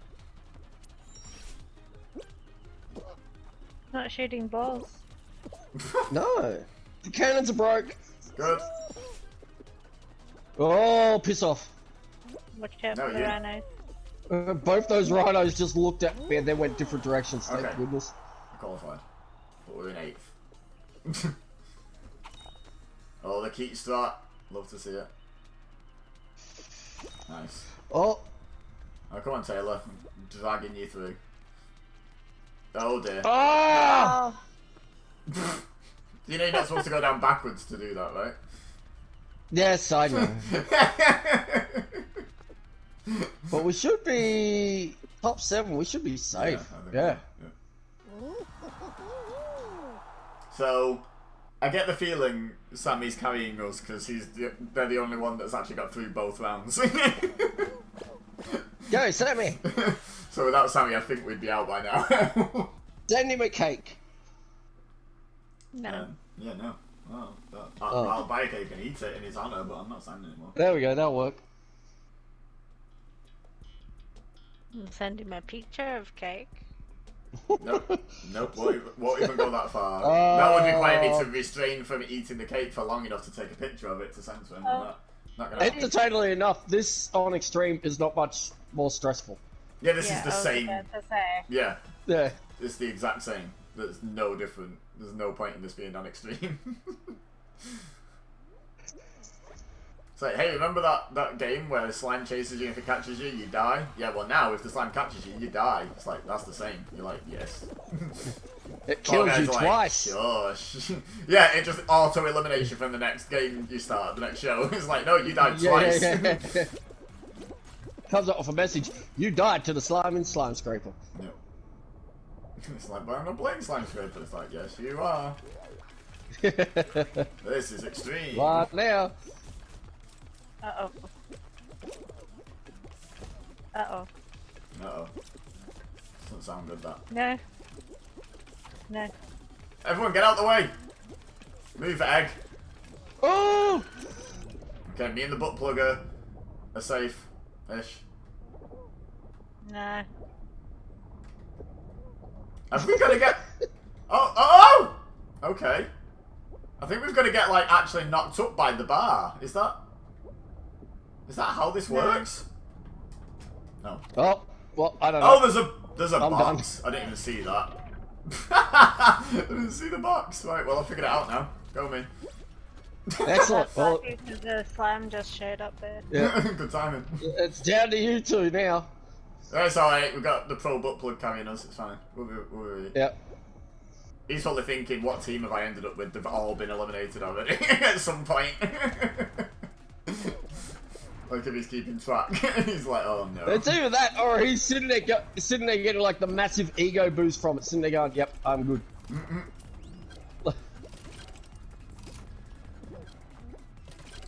Not shooting balls. No. The cannons are broke. Good. Oh, piss off. Watch out No, for the you- rhinos. Both those rhinos just looked at me and they went different directions, thank Okay. goodness. Qualified. But we're in 8th. Oh, the Keat strat. Love to see it. Nice. Oh, Oh, come on, Taylor. I'm dragging you through. Oh dear. ah! You know you're not supposed to go down backwards to do that, right? Yes, I know. But we should be top 7. We should be safe. I think Yeah. So, I get the feeling Sammy's carrying us because they're the only one that's actually got through both rounds. Go, Sammy. So without Sammy, I think we'd be out by now. Send him a cake. No. Yeah, no. Oh, I'll buy a cake and eat it in his honour, but I'm not signing anymore. There we go. That'll work. Send him a picture of cake. Nope. Nope. Won't even go that far. That would require me to restrain from eating the cake for long enough to take a picture of it to send to him. Not gonna happen. Entertainingly enough, this on Extreme is not much more stressful. Yeah, this is the same. To say. Yeah, Yeah. it's the exact same. There's no different. There's no point in this being on Extreme. It's like, hey, remember that game where the slime chases you and if it catches you, you die? Yeah, well now, if the slime catches you, you die. It's like, that's the same. You're like, yes. It kills you Like, twice. shush. Yeah, it just auto-elimination from the next game you start, the next show. It's like, no, you died twice. Yeah. Comes up with a message. You died to the slime and slime scraper. No. It's like, but I'm not playing Slime Scraper. It's like, yes, you are. This is extreme. Right now. Uh-oh. Uh-oh. Uh-oh. Doesn't sound good, that. No. No. Everyone, get out the way! Move, egg. Oh! Okay, me and the butt plugger are safe-ish. No. Have we got to get... Oh! Okay. I think we've got to get, like, actually knocked up by the bar. Is that how this works? No. Oh, well, I don't know. Oh, there's a I'm box. I didn't even see that. I didn't see the box. Right, well, I figured it out now. Go me. Excellent. Well, Because the slime just showed up there. yeah. Good timing. It's down to you two now. It's alright, we've got the pro butt plug carrying us, it's fine. We'll be... Yep. He's probably thinking, what team have I ended up with? They've all been eliminated already at some point. Like if he's keeping track. He's like, oh no. It's either that, or he's sitting there getting like the massive ego boost from it, sitting there going, "Yep, I'm good."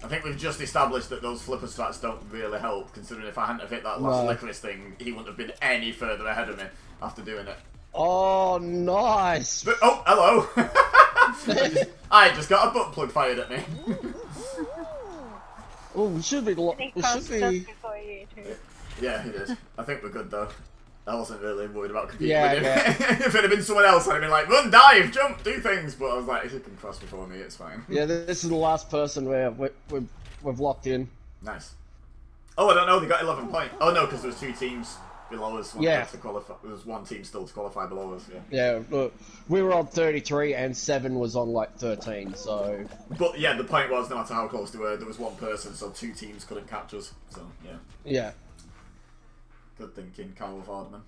I think we've just established that those flipper strats don't really help, considering if I hadn't have hit that last licorice thing, he wouldn't have been any further ahead of me after doing it. Oh, nice! But, oh, hello! I just got a butt plug fired at me. Oh, we should be. He We passed should us be. before you too. Yeah, he did. I think we're good though. I wasn't really worried about competing Yeah, with him. yeah. If it had been someone else, I'd have been like, run, dive, jump, do things. But I was like, if you can cross before me, it's fine. Yeah, this is the last person we've locked in. Nice. Oh, I don't know. They got 11 points. Oh no, because there was 2 teams below us. Yeah. To qualify. There was 1 team still to qualify below us. Yeah. Yeah, look, we were on 33 and 7 was on like 13. So. But yeah, the point was, no matter how close they were, there was 1 person, so 2 teams couldn't catch us. So yeah. Yeah. Good thinking, Carl Vardman.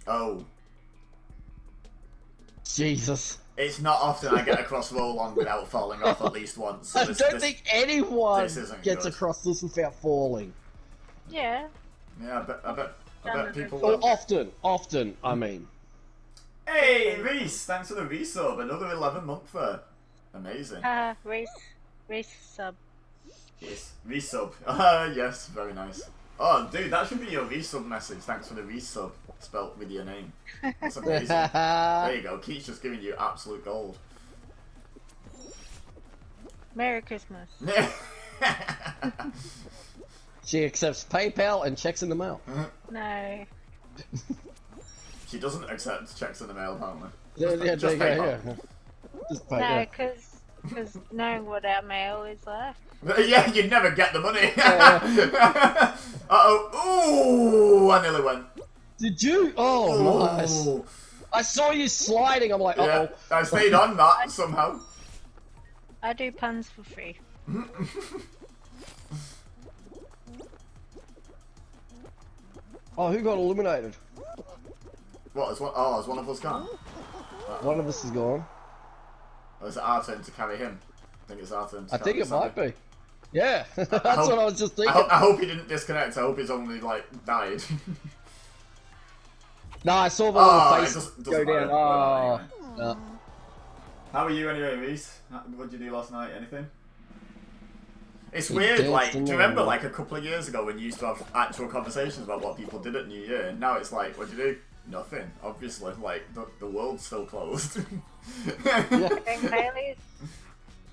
Oh. Jesus. It's not often I get across roll-on without falling off at least once. So I don't think anyone this isn't gets good. across this without falling. Yeah. Yeah, I bet people Or will. often, I mean. Hey, Reese! Thanks for the resub. Another 11-month there. Amazing. Race sub. Yes. Resub. Yes, very nice. Oh, dude, that should be your resub message. Thanks for the resub. Spelt with your name. That's amazing. There you go. Keith's just giving you absolute gold. Merry Christmas. She accepts PayPal and checks in the mail. No. She doesn't accept checks in the mail, apparently. Yeah, Just there you PayPal. go, yeah. Just pay, No, yeah. because knowing what our mail is like. Yeah, you'd never get the money. Uh-oh. Ooh, I nearly went. Did you? Oh, nice. Ooh. I saw you sliding. I'm like, uh-oh. Yeah, I stayed on that somehow. I do puns for free. Oh, who got eliminated? What, is one of us gone? One of us is gone. Or is it our turn to carry him? I think it's our turn to I carry think it Sandy. might be. Yeah, that's hope- what I was just thinking. I hope he didn't disconnect. I hope he's only, like, died. No, I saw the Oh, little it face doesn't go matter. down. Well, Oh, anyway. How are you anyway, Reese? What did you do last night? Anything? It's weird, danced like, do in you the remember, room. like, a couple of years ago when you used to have actual conversations about what people did at New Year? Now it's like, what'd you do? Nothing, obviously. Like, the world's still closed.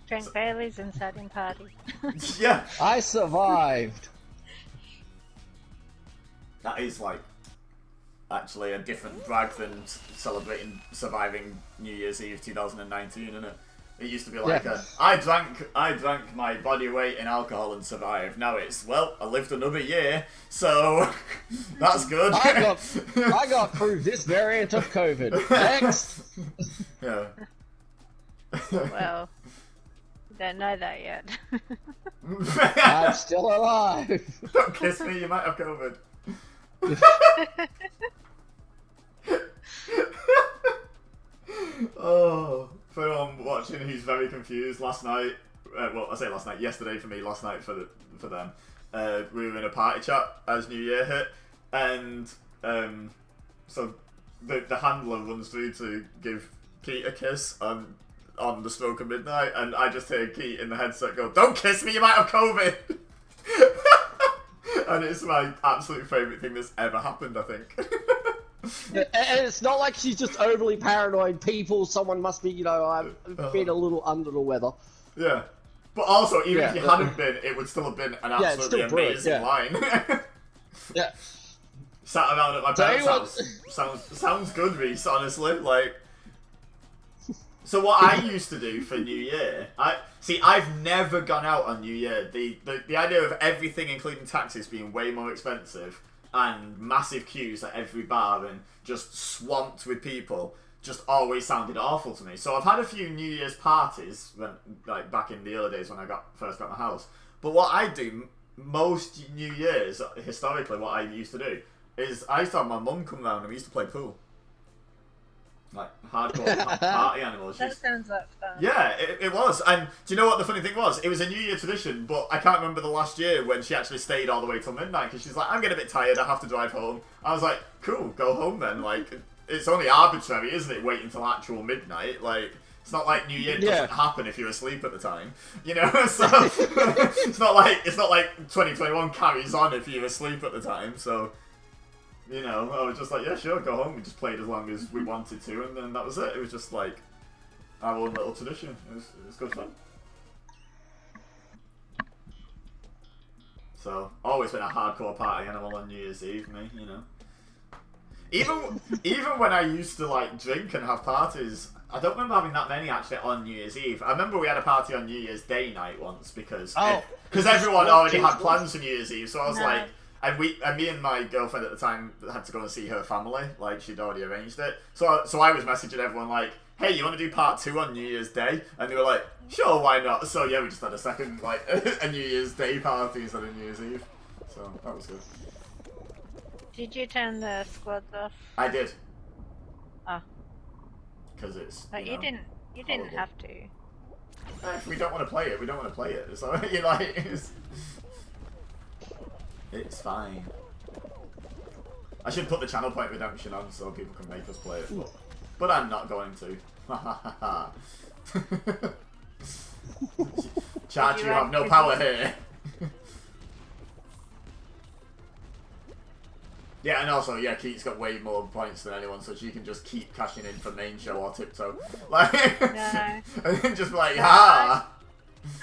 Drank Baileys and sat in party. Yeah, I survived. that is, like, actually a different brag than celebrating surviving New Year's Eve 2019, isn't it? It used to be like, Yeah. I drank my body weight in alcohol and survived. Now it's, well, I lived another year, so that's good. I got through this variant of COVID. Next. Yeah. Well, you don't know that yet. I'm still alive. Don't kiss me, you might have COVID. Oh, for anyone watching who's very confused, last night, well, I say last night, yesterday for me, last night for them, we were in a party chat as New Year hit, and so the handler runs through to give Keith a kiss on the stroke of midnight, and I just hear Keith in the headset go, "Don't kiss me, you might have COVID." And it's my absolute favourite thing that's ever happened, I think. And it's not like she's just overly paranoid. Someone must be, I'm feeling a little under the weather. Yeah. But also, even Yeah, if you but- hadn't been, it would still have been an Yeah, it's absolutely still brilliant, amazing yeah. line. Yeah. Sat around at my Tell parents' you house. Sounds good, Reese, honestly. Like, so what I used to do for New Year, I've never gone out on New Year. The idea of everything, including taxis, being way more expensive and massive queues at every bar and just swamped with people just always sounded awful to me. So I've had a few New Year's parties like back in the early days when I first got my house. But what I do most New Year's, historically, what I used to do, is I used to have my mum come round and we used to play pool. Like, hardcore party animals. That sounds like fun. Yeah, it was. And do you know what the funny thing was? It was a New Year tradition, but I can't remember the last year when she actually stayed all the way till midnight, because she's like, I'm getting a bit tired, I have to drive home. I was like, cool, go home then. Like, it's only arbitrary, isn't it, waiting till actual midnight? Like, it's not like New Year doesn't happen if you're asleep at the time, you know. So it's not like 2021 carries on if you're asleep at the time. So, you know, I was just like, yeah, sure, go home. We just played as long as we wanted to, and then that was it. It was just like our own little tradition. It was good fun. So always been a hardcore party animal on New Year's Eve, me, you know. Even when I used to like drink and have parties, I don't remember having that many actually on New Year's Eve. I remember we had a party on New Year's Day night once because everyone already had plans for New Year's Eve. So I was like, and me and my girlfriend at the time had to go and see her family. Like she'd already arranged it. So I was messaging everyone like, hey, you want to do part 2 on New Year's Day? And they were like, sure, why not? So yeah, we just had a second like a New Year's Day party instead of New Year's Eve. So that was good. Did you turn the squads off? I did. Oh. Because it's. But you didn't horrible. have to. If we don't want to play it, we don't want to play it. So you like, it's fine. I should put the channel point redemption on so people can make us play it, but I'm not going to. Charge, you have no power here. Yeah, and also, yeah, Keith's got way more points than anyone, so she can just keep cashing in for main show or tiptoe. Like, No. and then just like, ha!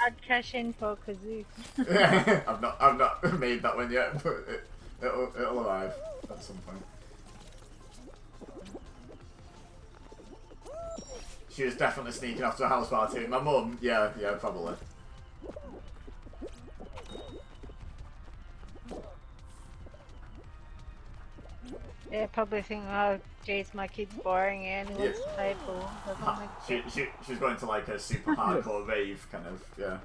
I'd cash in for Kazoo. Yeah, I've not made that one yet, but it'll arrive at some point. She was definitely sneaking off to a house party. My mum, yeah, probably. Yeah, probably think, oh, geez, my kid's boring and he wants to play pool. She's going to like a super hardcore rave, kind of, yeah.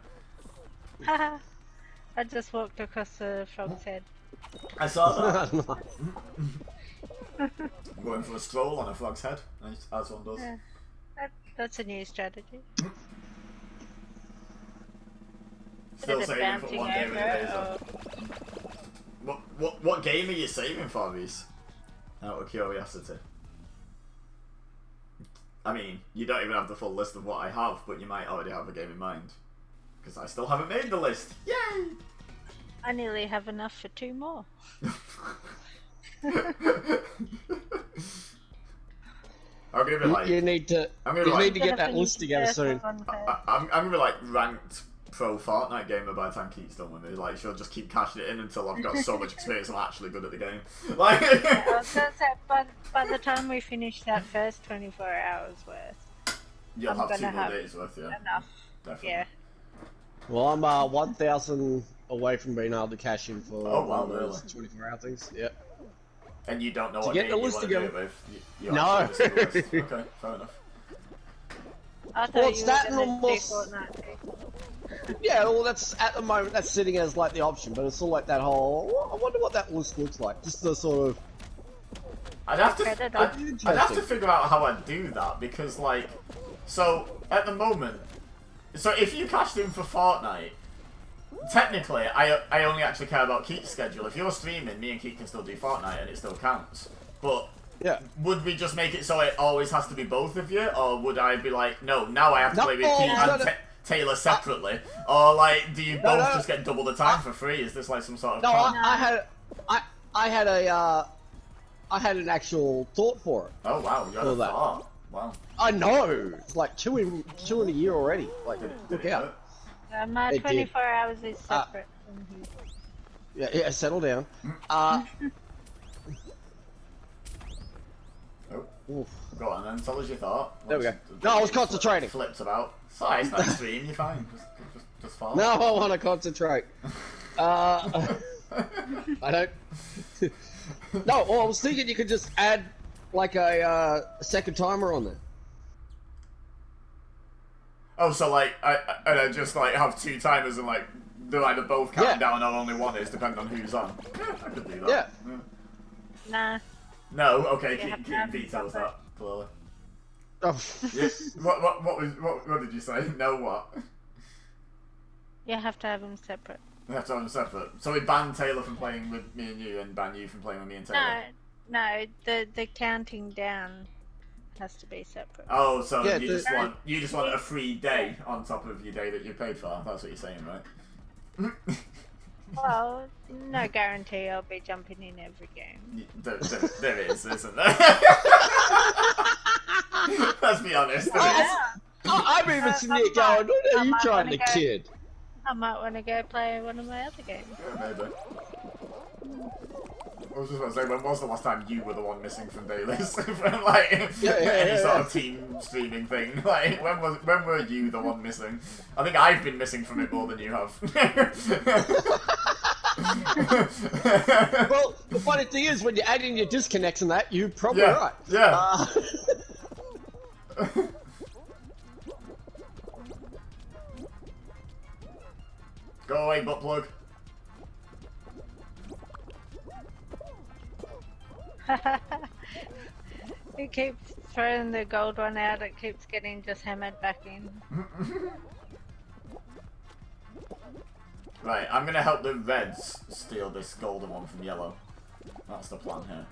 I just walked across the frog's head. I saw that. I'm going for a stroll on a frog's head, as one does. Yeah. That's a new strategy. Still Bit of saving for bouncing one game in a over, day. What game are you saving for, Reese? Out of curiosity. I mean, you don't even have the full list of what I have, but you might already have a game in mind. Because I still haven't made the list. Yay! I nearly have enough for 2 more. I'm gonna be like, you need to get that list together soon. I'm gonna be like ranked pro Fortnite gamer by the time Keith's done with me. Like, she'll just keep cashing it in until I've got so much experience I'm actually good at the game. Like, Yeah, I was gonna say, by the time we finish that first 24 hours worth, you'll I'm have 2 gonna more have days worth, yeah. enough. Definitely. Yeah. Well, I'm 1,000 away from being able to cash in for really? 24-hour things. Yep. And you don't know To what get game the you list want to do together. it with? You No. actually see the list. Okay, fair enough. I thought Well, you it's were that and gonna do almost- Fortnite too. Yeah, well, that's at the moment that's sitting as like the option, but it's sort of like that whole. I wonder what that list looks like. Just the sort of. I'd have to Interesting. I'd have to figure out how I'd do that, because like, so at the moment, so if you cashed in for Fortnite, technically I only actually care about Keith's schedule. If you're streaming, me and Keith can still do Fortnite and it still counts. But Yeah. would we just make it so it always has to be both of you, or would I be like, no, now I have to No, play with Keith and no. Taylor separately, or like, do you both no. just get double the time for free? Is this like some sort of? No, con? I had an actual thought for it. Oh wow, you got all a that. thought. Wow. I know. It's like two in a year already. Like, look out. My It did. 24 hours is separate from his. Yeah, settle down. Oof. Go on then, tell us your thought. There we go. No, I was concentrating. Flipped about. Sorry, it's not extreme, you're fine. Just follow. No, I want to concentrate. I don't. No, well, I was thinking you could just add like a second timer on there. Oh, so like, I just like have 2 timers and like, they're either both counting down or only one is, depending on who's on. Yeah, I could do that. Yeah. Nah. No. Okay. You have Keep to have details them that clearly. Oh. Yeah. What did you say? No what? You have to have them separate. We have to have them separate. So we ban Taylor from playing with me and you, and ban you from playing with me and Taylor. No. The counting down has to be separate. Oh, so Yeah, you just want a free day on top of your day that you paid for. That's what you're saying, right? Well, no guarantee I'll be jumping in every game. There is, isn't there? Let's be honest. There is. I'm even sitting here going, what are you trying to kid? I might want to go play one of my other games. Yeah, maybe. I was just about to say, when was the last time you were the one missing from dailies? From like any sort of team streaming thing? Like when were you the one missing? I think I've been missing from it more than you have. Well, the funny thing is, when you add in your disconnects and that, you're probably right. Yeah. Go away, butt plug. It keeps throwing the gold one out, it keeps getting just hammered back in. Right, I'm gonna help the reds steal this golden one from yellow. That's the plan here.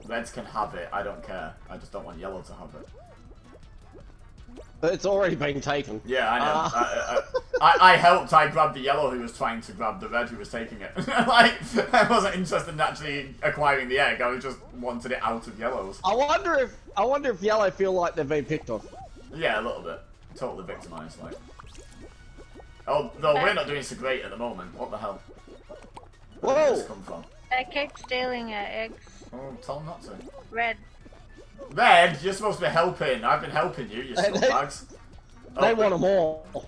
Reds can have it, I don't care. I just don't want yellow to have it. But it's already been taken. Yeah, I know. I helped. I grabbed the yellow who was trying to grab the red who was taking it. Like, I wasn't interested in actually acquiring the egg. I just wanted it out of yellows. I wonder if yellow feel like they've been picked off. Yeah, a little bit. Totally victimized, like. Oh, no, we're not doing so great at the moment. What the hell? Where did this come from? They keep stealing our eggs. Oh, tell them not to. Red. Red, you're supposed to be helping. I've been helping you, you scumbags. They want them all. Well,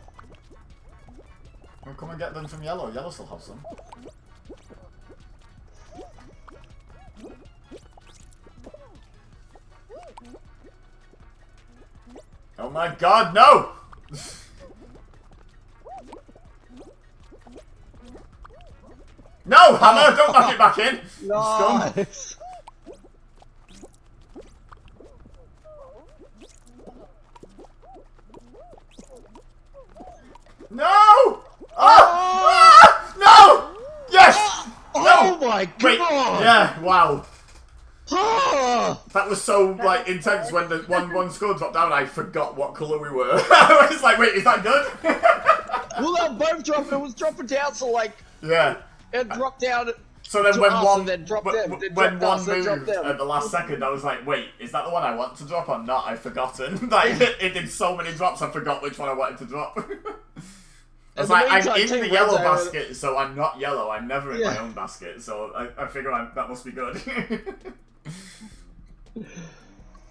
come and get them from yellow. Yellow still have some. Oh my god, no! No, Hammer, don't knock it back in! Scum! Nice. No! Oh! Ah! No! Yes! Oh No! my Wait, god! yeah, wow. Oh! That was so, like, intense when the one skull dropped down, I forgot what colour we were. I was like, wait, is that good? Well, they were both dropping, it was dropping down, so like, Yeah. it dropped down. So then to when us one, and then dropped them. It when dropped one us, then dropped moved them. at the last second, I was like, wait, is that the one I want to drop or not? I've forgotten. Like, it did so many drops, I forgot which one I wanted to drop. I was like, I'm in the yellow basket, so I'm not yellow. I'm never in my own basket, so I figure that must be good.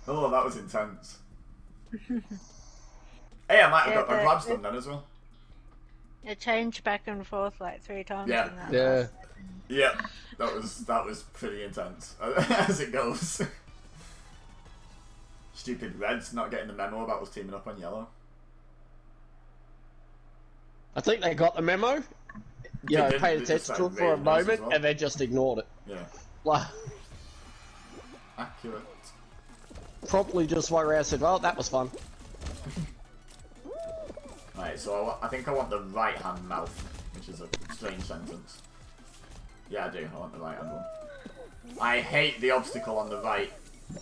Oh, that was intense. Hey, I might have got my grabs done then as well. It changed back and forth like 3 times. Yeah. In that Yeah. Yeah, that was pretty intense, as it goes. Stupid Reds not getting the memo about us teaming up on yellow. I think they got the memo. You know, paid attention to it for a moment, and then just ignored it. Yeah. Like, accurate. Promptly just went around and said, well, that was fun. Right, so I think I want the right hand mouth, which is a strange sentence. Yeah, I do. I want the right hand one. I hate the obstacle on the right,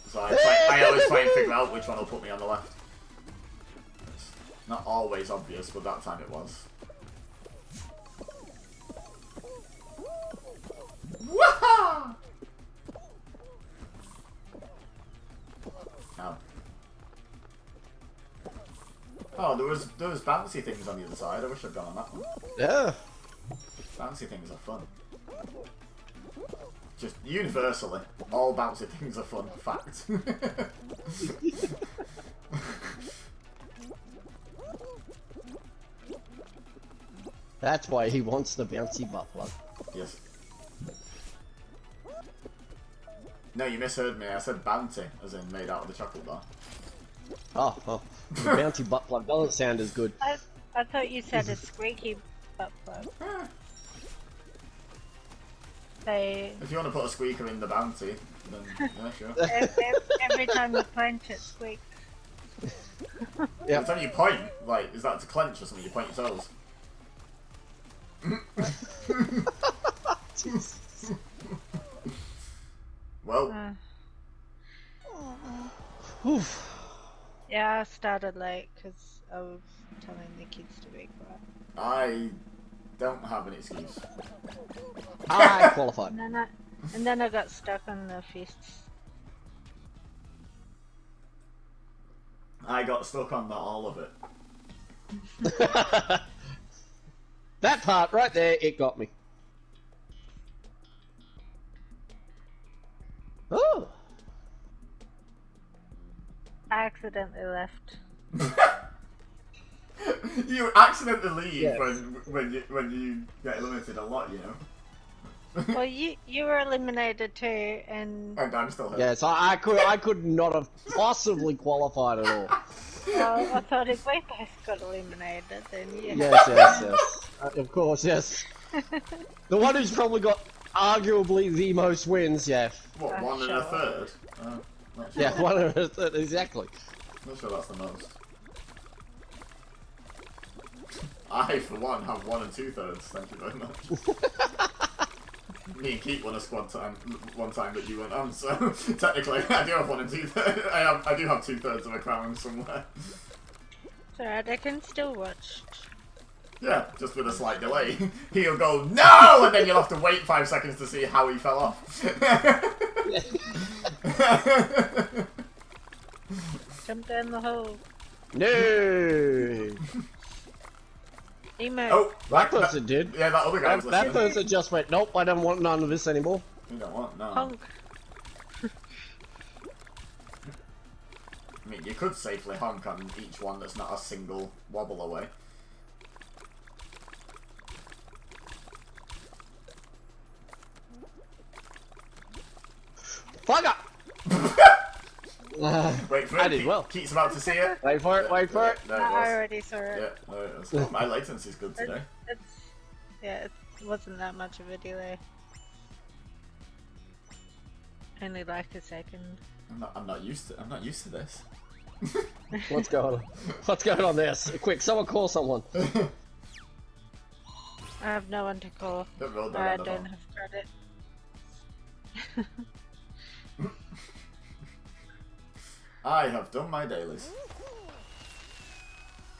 so I always try and figure out which one will put me on the left. It's not always obvious, but that time it was. Wah! Ow. Oh, there was bouncy things on the other side. I wish I'd gone on that one. Yeah. Bouncy things are fun. Just universally, all bouncy things are fun. Fact. That's why he wants the bouncy butt plug. Yes. No, you misheard me. I said bounty, as in made out of the chocolate bar. Oh. The bouncy butt plug doesn't sound as good. I thought you said a squeaky butt plug. say If you want to put a squeaker in the bounty, then yeah, sure. every time you clench it squeaks. Yeah. Every time you point, like, is that to clench or something? You point your toes. Well, Oof. yeah, I started late because I was telling the kids to be quiet. I don't have an excuse. I qualified. And then I got stuck on the fists. I got stuck on all of it. That part right there, it got me. Oh. I accidentally left. You accidentally leave Yes. when you get eliminated a lot, you know. Well, you were eliminated too, and And I'm still here. Yes, I could not have possibly qualified at all. well, I thought if we both got eliminated, then yeah. Yes. Of course, yes. The one who's probably got arguably the most wins, yeah. What, one and a third? Not sure. Yeah, one of it, exactly. Not sure that's the most. I, for one, have 1 2/3. Thank you very much. Me and Keith won a squad time one time that you went on, so technically I do have 1 2/3. I do have 2/3 of a crown somewhere. It's alright, I can still watch. Yeah, just with a slight delay. He'll go, no! And then you'll have to wait 5 seconds to see how he fell off. Jump down the hole. No! Emo. Oh, That person did. Yeah, that other guy was That listening. person just went, nope, I don't want none of this anymore. You don't want, no. Honk. I mean, you could safely honk on each one that's not a single wobble away. Fuck up! Wait for it. I did well. Keith's about to see it. Wait for it, wait for it. There it I was. already saw it. Yeah, there it was. Oh, my latency's good today. It wasn't that much of a delay. Only like a second. I'm not used to this. What's going on? What's going on there? Quick, someone call someone. I have no one to call. Don't roll I down don't have credit. I have done my dailies.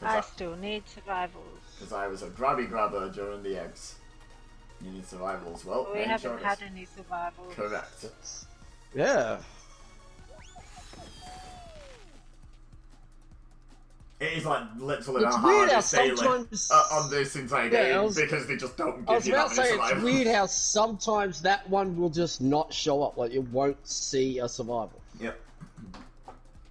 I still need survivals. Because I was a grabby grabber during the eggs. You need survivals. Well, We make haven't sure had it's any survivals. correct. Yeah. It is like literally It's the weird how hardest daily sometimes... on this entire Yeah, game because they just don't I give was you about that to many say, it's survivals. weird how sometimes that one will just not show up, like you won't see a survival. Yep.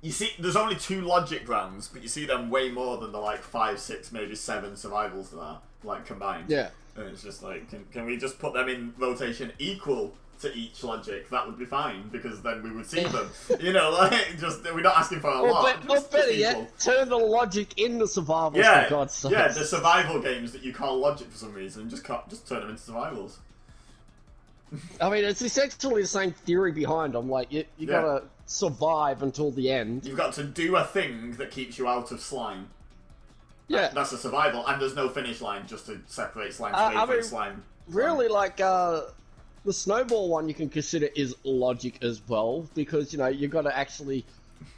You see, there's only 2 logic rounds, but you see them way more than the like 5, 6, maybe 7 survivals that are like combined. Yeah. And it's just like, can we just put them in rotation equal to each logic? That would be fine because then we would see them. You know, like just we're not asking for a lot. Or Just better equal. yet, turn the logic into survivals, Yeah, for God's sake. yeah, the survival games that you call logic for some reason, just turn them into survivals. I mean, it's essentially the same theory behind them. Like, you Yeah. gotta survive until the end. You've got to do a thing that keeps you out of slime. Yeah. That's a survival, and there's no finish line just to separate slime I away from mean, slime. Really, like, the snowball one you can consider is logic as well, because, you know, you've got to actually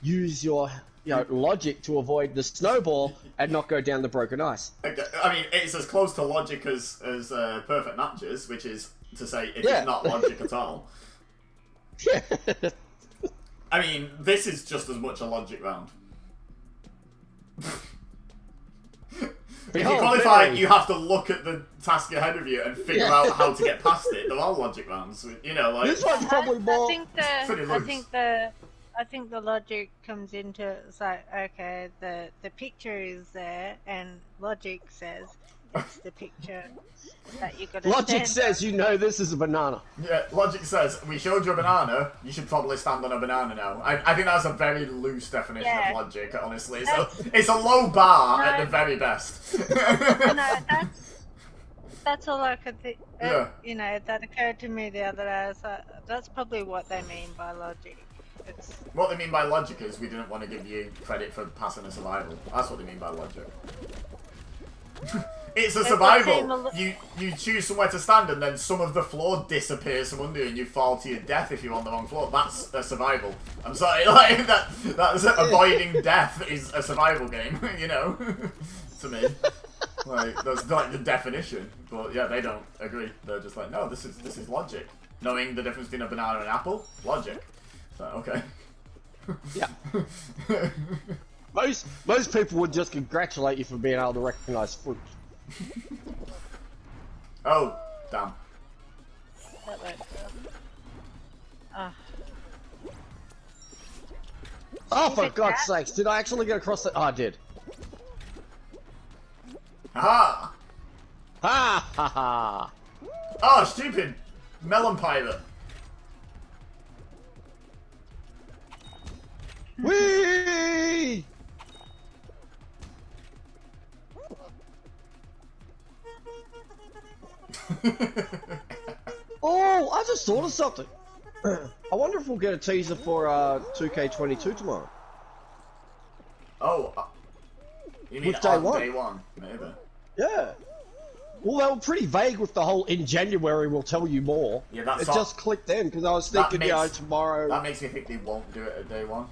use your, you know, logic to avoid the snowball and not go down the broken ice. I mean, it's as close to logic as perfect matches, which is to say it is Yeah. not logic at all. Yeah. I mean, this is just as much a logic round. If you Oh, qualify, very. you have to look at the task ahead of you and figure Yeah. out how to get past it. They're all logic rounds, you know. Like This one's probably more... Pretty loose. I think the logic comes into it's like, okay, the picture is there, and logic says it's the picture that you got to Logic says you know this is a banana. Yeah, logic says, we showed you a banana, you should probably stand on a banana now. I think that's a very loose definition Yeah. of logic, honestly. So it's a low bar No. at the very best. No, That's all I could think. Yeah. You know, that occurred to me the other day. I was like, that's probably what they mean by logic. It's What they mean by logic is we didn't want to give you credit for passing a survival. That's what they mean by logic. It's a survival. You choose somewhere to stand and then some of the floor disappears from under you and you fall to your death if you're on the wrong floor. That's a survival. I'm sorry, like that's avoiding death is a survival game, you know? To me. Like that's like the definition. But yeah, they don't agree. They're just like, no, this is logic. Knowing the difference between a banana and an apple, logic. So okay. Yeah. Most people would just congratulate you for being able to recognize fruit. Oh, damn. that works. Ah, Oh, for Look at God's that. sakes! Did I actually get across the? Oh, I did. Aha! Ha ha ha! Oh, stupid melon pirate. Whee! Oh, I just thought of something. I wonder if we'll get a teaser for 2K22 tomorrow. Oh, you mean With day on one. day one, maybe. Yeah. Well, they were pretty vague with the whole in January we'll tell you more. Yeah, that's it all- just clicked in because I was That thinking, makes- tomorrow. That makes me think they won't do it at day one.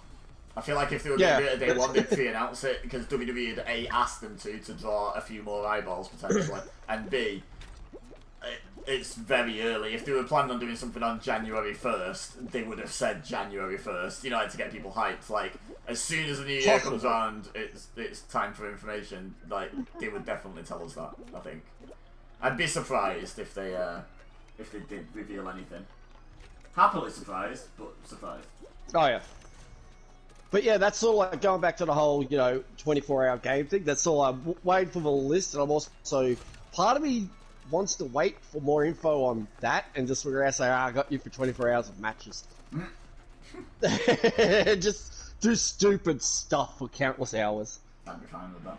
I feel like if they were Yeah. going to do it at day one, they'd pre-announce it because WWE had A, asked them to draw a few more eyeballs potentially, and B, it's very early. If they were planning on doing something on January 1st, they would have said January 1st, you know, like, to get people hyped. Like, as soon as the new year comes around, it's time for information. Like, they would definitely tell us that, I think. I'd be surprised if they did reveal anything. Happily surprised, but surprised. Oh yeah. But yeah, that's sort of like going back to the whole, 24-hour game thing. That's all I'm waiting for the list, and I'm also part of me wants to wait for more info on that and just figure out, say, I got you for 24 hours of matches. Just do stupid stuff for countless hours. I'd be fine with that.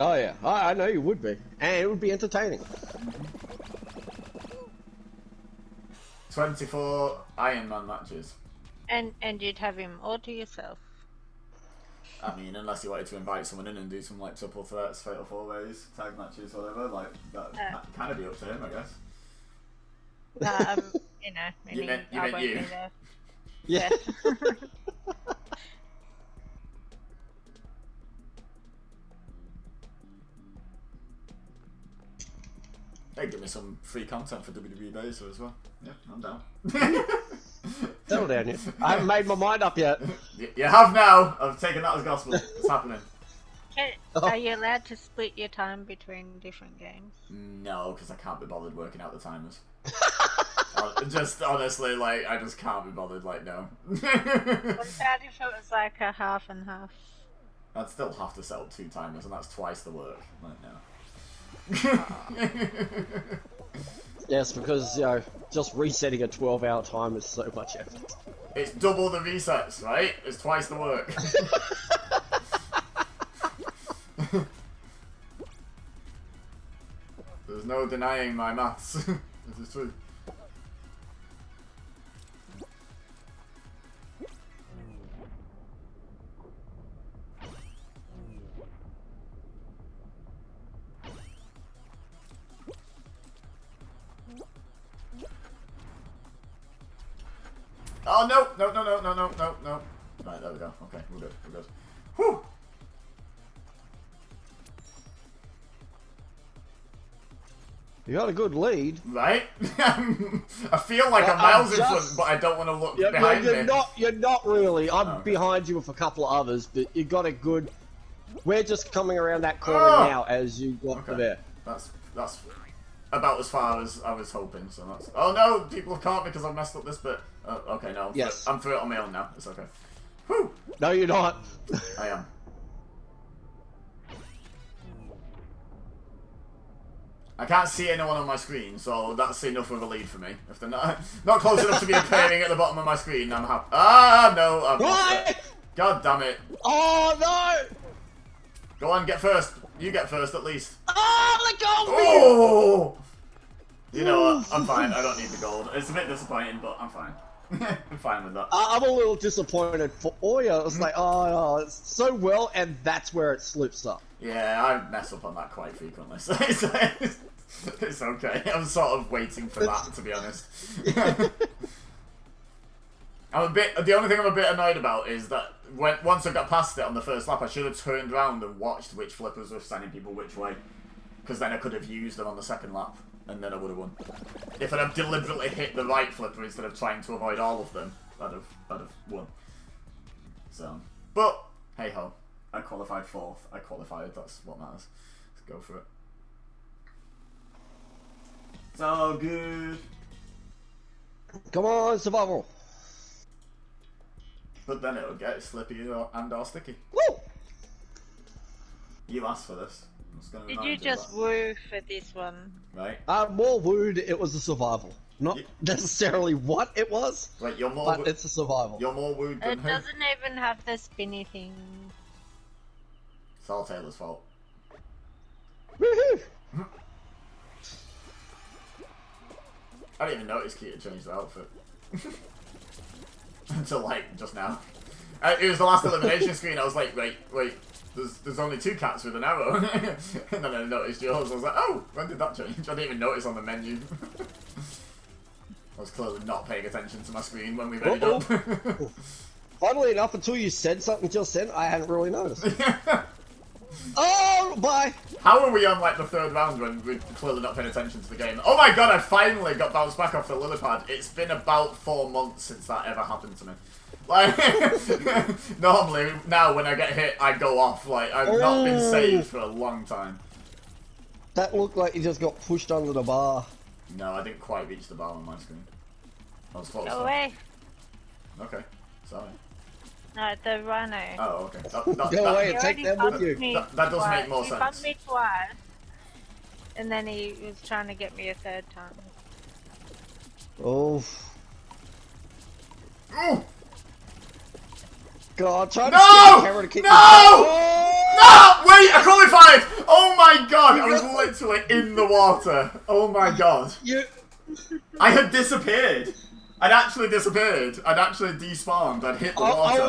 Oh yeah, I know you would be, and it would be entertaining. 24 Iron Man matches. and you'd have him all to yourself. I mean, unless you wanted to invite someone in and do some like triple threats, fatal four ways, tag matches, whatever, like that kind of be up to him, I guess. Maybe You meant I won't you. be there. Yeah. Hey, give me some free content for WWE Base as well. Yeah, I'm down. Settle down here. I haven't made my mind up yet. You have now. I've taken that as gospel. It's happening. Are you allowed to split your time between different games? No, because I can't be bothered working out the timers. Just honestly, like, I just can't be bothered. Like, no. What about if it was like a half and half? I'd still have to set up 2 timers, and that's twice the work. Like, no. Yes, because, just resetting a 12-hour time is so much effort. It's double the resets, right? It's twice the work. There's no denying my maths. This is true. Oh no! No. Right, there we go. Okay, we're good. Whew! You got a good lead. Right? I feel like I'm miles in front, but I don't want to look behind me. You're not really. I'm Okay. behind you with a couple of others, but you got a good... We're just coming around that corner now as you got to there. That's about as far as I was hoping, so that's... Oh no! People have caught me because I've messed up this bit. Okay, no. Yes. I'm through it on my own now. It's okay. Whew! No, you're not. I am. I can't see anyone on my screen, so that's enough of a lead for me. If they're not close enough to be appearing at the bottom of my screen, I'm happy. Ah, no, I've lost What? it. God damn it. Oh, no! Go on, get first. You get first, at least. Oh, let go of me! Oh! You know what? I'm fine. I don't need the gold. It's a bit disappointing, but I'm fine. I'm fine with that. I'm a little disappointed for Oya. It's like, oh, it's so well, and that's where it slips up. Yeah, I mess up on that quite frequently, so it's okay. I'm sort of waiting for that, to be honest. The only thing I'm a bit annoyed about is that once I got past it on the first lap, I should have turned around and watched which flippers were sending people which way, because then I could have used them on the second lap, and then I would have won. If I'd have deliberately hit the right flipper instead of trying to avoid all of them, I'd have won. So, but hey ho, I qualified 4th. I qualified. That's what matters. Let's go for it. It's all good. Come on, survival. But then it'll get slippy and/or sticky. Woo! You asked for this. Did you just woo for this one? Right. More wooed, it was a survival. Not necessarily what it was, Wait, you're more. but it's a survival. You're more wooed than It who? doesn't even have the spinny thing. It's all Taylor's fault. Woohoo! I didn't even notice Keita changed the outfit. Until like just now. It was the last elimination screen. I was like, wait. There's only 2 cats with an arrow. And then I noticed yours. I was like, oh, when did that change? I didn't even notice on the menu. I was clearly not paying attention to my screen when we made up. Funnily enough, until you said something just then, I hadn't really noticed. Oh, bye! How are we on like the 3rd round when we're clearly not paying attention to the game? Oh my god, I finally got bounced back off the lily pad. It's been about 4 months since that ever happened to me. Like, normally, now when I get hit, I go off. Like, I've not been saved for a long time. That looked like you just got pushed under the bar. No, I didn't quite reach the bar on my screen. I was close. Go away. Okay, sorry. No, the rhino. Oh, okay. Go away and take He them already with you. bumped me That does make twice. more He sense. bumped me twice. And then he was trying to get me a 3rd time. Oh. Ooh! God, try to No! steal the camera to keep No! Oh! No! Wait, I qualified! Oh my god, I was literally in the water. Oh my god. I had disappeared. I'd actually disappeared. I'd actually despawned. I'd hit the water.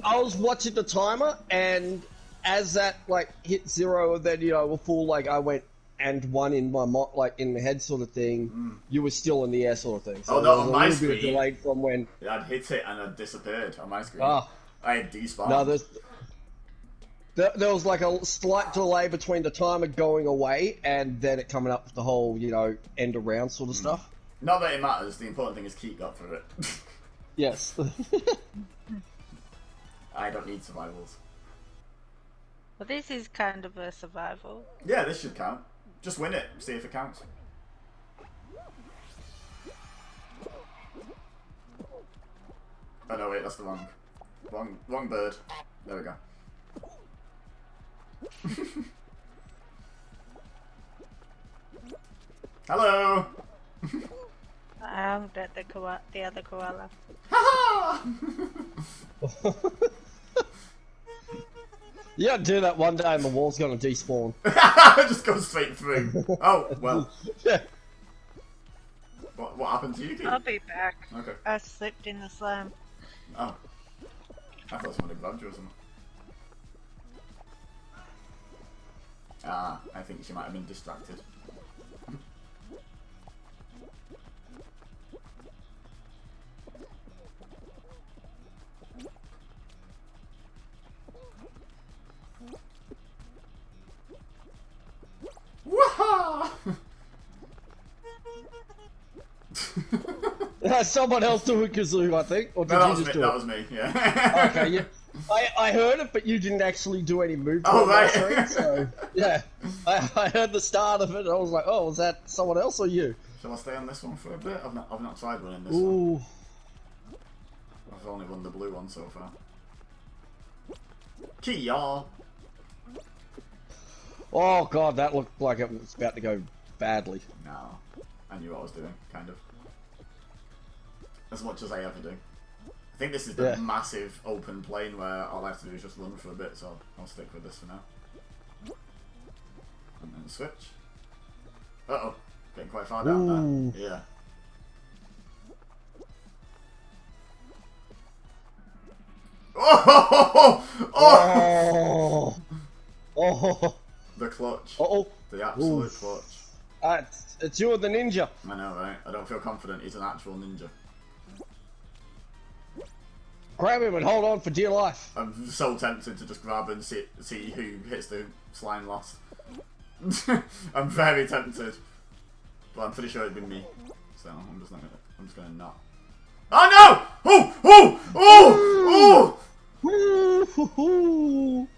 I was watching the timer, and as that like hit 0, and then a full like I went and 1 in my in the head sort of thing. You were still in the air sort of thing. So Oh no, on my screen. Bit delayed from when. Yeah, I'd hit it and I'd disappeared on my screen. Ah. I had despawned. No, there was like a slight delay between the timer going away and then it coming up with the whole, end of round sort of stuff. Not that it matters. The important thing is Keith got through it. Yes. I don't need survivals. Well, this is kind of a survival. Yeah, this should count. Just win it. See if it counts. Oh no, wait, that's the wrong bird. There we go. Hello! I honked at the other koala. Ha You gotta do that one day and the wall's gonna despawn. Just go straight through. Oh, well. Yeah. What happened to you, Keith? I'll be back. Okay. I slipped in the slam. Oh. I thought someone had grabbed you or something. Ah, I think she might have been distracted. Woohoo! Someone else doing kazoo, I think, or did No, you just do it? that was me, yeah. Okay, yeah. I heard it, but you didn't actually do any movement. Oh, on right. that screen, so yeah, I heard the start of it. And I was like, oh, was that someone else or you? Shall I stay on this one for a bit? I've not tried winning this one. Ooh. I've only won the blue one so far. Kia! Oh god, that looked like it was about to go badly. No, I knew what I was doing, kind of. As much as I ever do. I think this is the massive open plane where all I have to do is just run for a bit, so I'll stick with this for now. And then switch. Uh-oh. Getting quite far down there. Yeah. Oh! Oh! Oh! The clutch. Oh! The absolute clutch. It's you, the ninja. I know, right? I don't feel confident he's an actual ninja. Grab him and hold on for dear life. I'm so tempted to just grab and see who hits the slime last. I'm very tempted, but I'm pretty sure it'd been me. So I'm just gonna not. Oh no! Oh! Oh! Oh! Oh!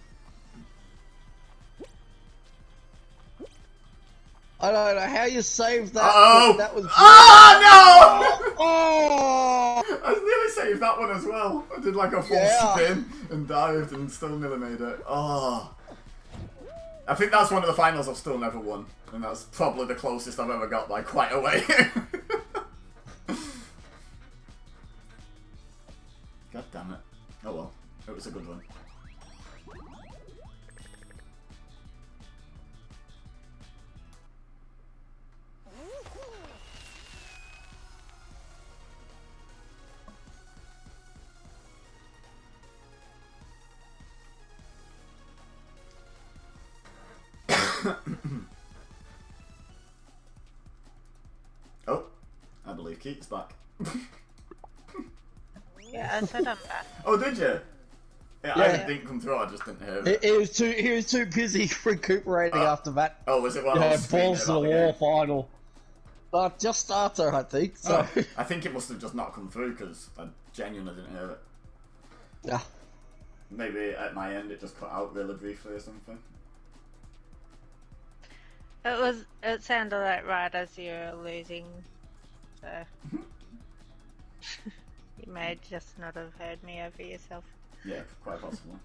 I don't know how you saved that. Uh-oh! That was. Oh no! Oh! I nearly saved that one as well. I did like a full spin and dived and still nearly made it. Oh. I think that's one of the finals I've still never won. And that's probably the closest I've ever got by quite a way. God damn it. Oh well. It was a good one. Oh, I believe Keith's back. Yeah, I said I'm back. Oh, did you? Yeah, I didn't come through. I just didn't hear it. He was too busy recuperating after that. Oh, was it one? Yeah, balls to the wall final. Just starter, I think. So. Oh, I think it must have just not come through because I genuinely didn't hear it. Yeah. Maybe at my end it just cut out really briefly or something. It sounded like right as you were losing, so you may just not have heard me over yourself. Yeah, quite possibly.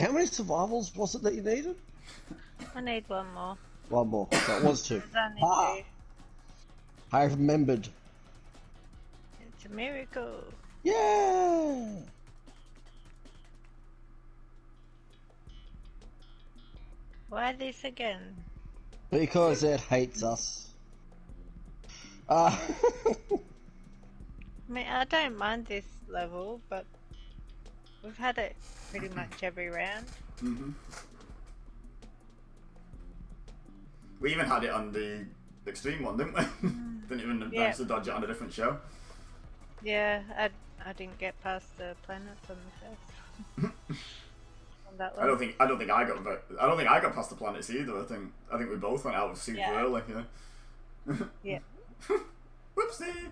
How many survivals was it that you needed? I need one more. One more. So it was 2. It's only 2. I remembered. It's a miracle. Yeah. Why this again? Because it hates us. I mean, I don't mind this level, but we've had it pretty much every round. Mm-hmm. We even had it on the extreme one, didn't we? Didn't even manage to dodge it on a different show. Yeah, I didn't get past the planets on the first. On that I don't think I got past the planets either. I think we both went out super early. Yeah. Yeah. Whoopsie.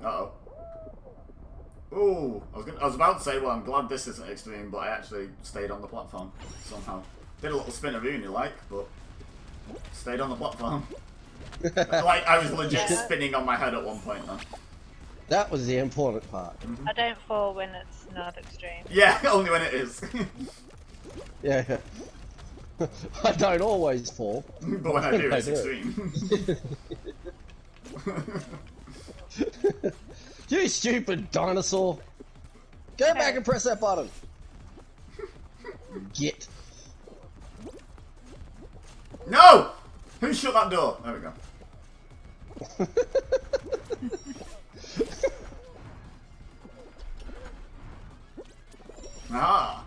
Uh-oh. Ooh, I was about to say, well, I'm glad this isn't extreme, but I actually stayed on the platform somehow. Did a little spinneroonie like, but stayed on the platform. Like, I was legit spinning on my head at one point then. That was the important part. Mm-hmm. I don't fall when it's not extreme. Yeah, only when it is. Yeah. I don't always fall. But when I do, it's extreme. You stupid dinosaur! Go back and press that button! Get. No! Who shut that door? There we go. Ah.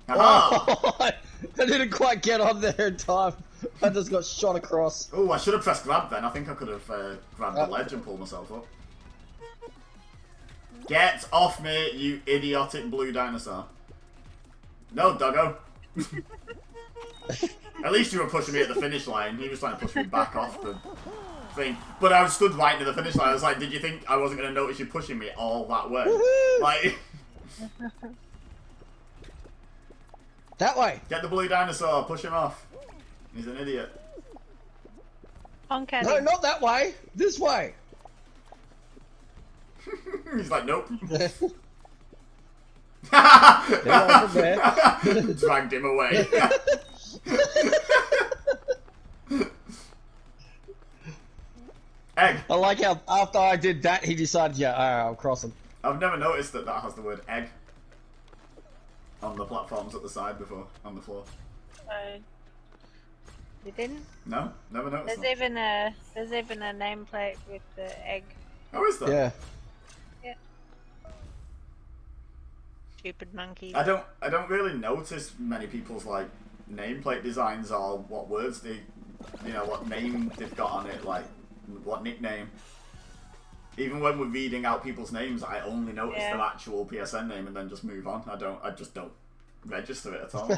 Oh, I didn't quite get on there in time. I just got shot across. Oh, I should have pressed grab then. I think I could have grabbed the ledge and pulled myself up. Get off me, you idiotic blue dinosaur. No, doggo. At least you were pushing me at the finish line. He was trying to push me back off the thing. But I was stood right near the finish line. I was like, did you think I wasn't going to notice you pushing me all that way? Like... That way. Get the blue dinosaur. Push him off. He's an idiot. Honk at No, him. not that way. This way. He's like, nope. Get off of there. Dragged him away. Egg. I like how after I did that, he decided, yeah, alright, I'll cross him. I've never noticed that has the word egg on the platforms at the side before, on the floor. You didn't? No, never noticed There's that. even a nameplate with the egg. Oh, is there? Yeah. Yeah. Stupid monkey. I don't really notice many people's like nameplate designs or what words they, what name they've got on it, like what nickname. Even when we're reading out people's names, I only notice their actual PSN name and then just move on. I just don't register it at all.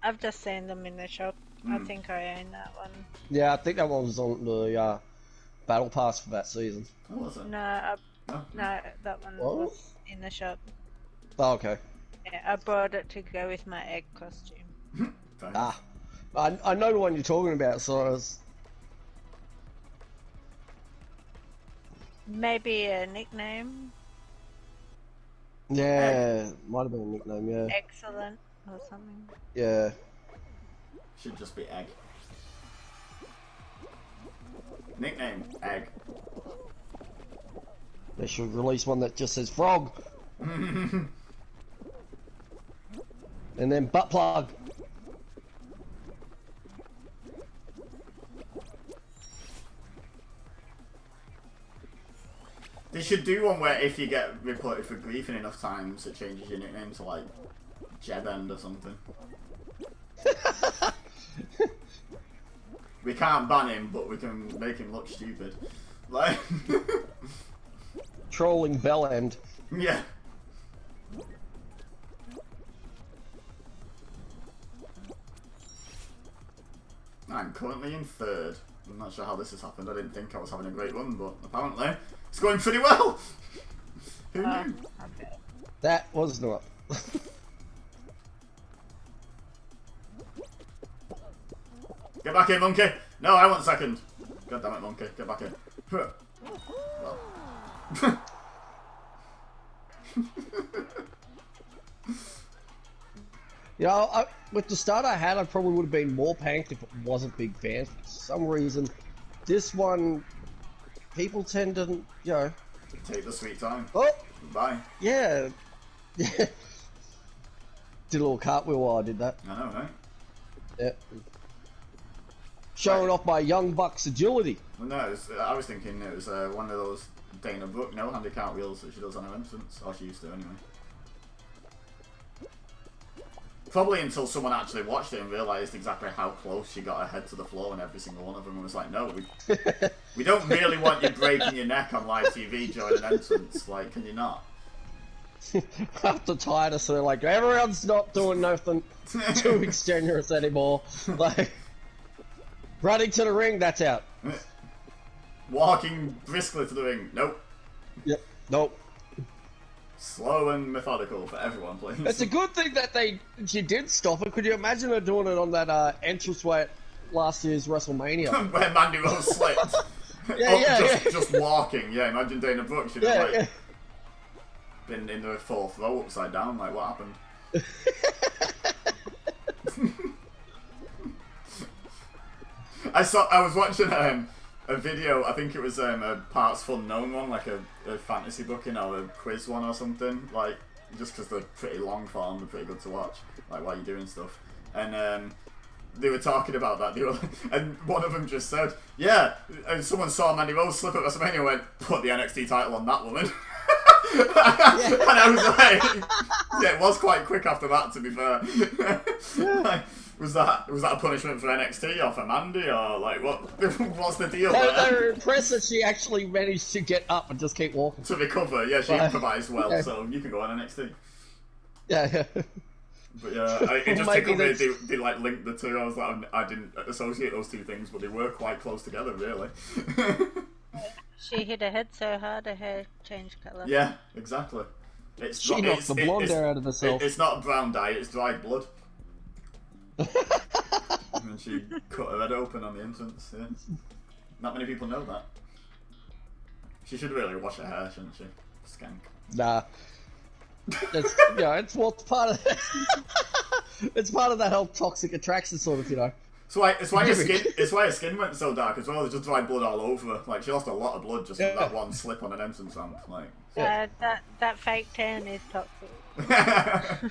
I've just seen them in the shop. I think I own that one. Yeah, I think that one was on the battle pass for that season. Oh, was it? No, No? no, that one was in the shop. Oh, okay. Yeah, I bought it to go with my egg costume. Fair enough. I know the one you're talking about, so I was... Maybe a nickname. Yeah, might have been a nickname, yeah. Excellent or something. Yeah. Should just be egg. Nickname, egg. They should release one that just says frog. And then butt plug. They should do one where if you get reported for griefing enough times, it changes your nickname to like Jebend or something. We can't ban him, but we can make him look stupid. Like, Trolling bell end. yeah. I'm currently in third. I'm not sure how this has happened. I didn't think I was having a great run, but apparently it's going pretty well. Who knew? Okay. That was not. Get back in, monkey! No, I want second. God damn it, monkey. Get back in. Well. With the start I had, I probably would have been more panicked if it wasn't big fans. For some reason, this one, people tend to, Take the sweet time. Oh, Bye. yeah. Did a little cartwheel while I did that. I know, right? Yeah. Showing off my young buck's agility. Well, no, I was thinking it was one of those Dana Brooke no-handed cartwheels that she does on her entrance. Or she used to, anyway. Probably until someone actually watched it and realised exactly how close she got her head to the floor in every single one of them and was like, no, we don't really want you breaking your neck on live TV during an entrance. Like, can you not? After Titus, so they're like, everyone's not doing nothing too extenuous anymore. Like, running to the ring, that's out. Walking briskly to the ring. Nope. Yep. Nope. Slow and methodical for everyone, please. It's a good thing that she did stop it. Could you imagine her doing it on that entranceway at last year's WrestleMania? Where Mandy Rose slipped. Just walking. Yeah, imagine Dana Brooke. She'd have been in the fourth row upside down. Like, what happened? I was watching a video, I think it was a Parts Fun Known one, like a fantasy booking or a quiz one or something, like, just because they're pretty long form, they're pretty good to watch, like, while you're doing stuff. And they were talking about that, and one of them just said, yeah, and someone saw Mandy Rose slip at WrestleMania and went, put the NXT title on that woman. And I was like, yeah, it was quite quick after that, to be fair. Like, was that a punishment for NXT or for Mandy or like what's the deal there? They were impressed that she actually managed to get up and just keep walking. To recover, yeah, she improvised well, so you can go on NXT. Yeah. But yeah, it just tickled me. They like linked the two. I was like, I didn't associate those two things, but they were quite close together, really. She hit her head so hard her hair changed colour. Yeah, exactly. It's She knocked the blonde hair out of herself. It's not brown dye, it's dried blood. And she cut her head open on the entrance, yeah. Not many people know that. She should really wash her hair, shouldn't she? Skank. Nah. It's, you know, it's what's part of it's part of that whole toxic attraction sort of, you know. It's why her skin went so dark as well. There's just dried blood all over her. Like, she lost a lot of blood just from that one slip on an entrance ramp. Like, that fake tan is toxic. I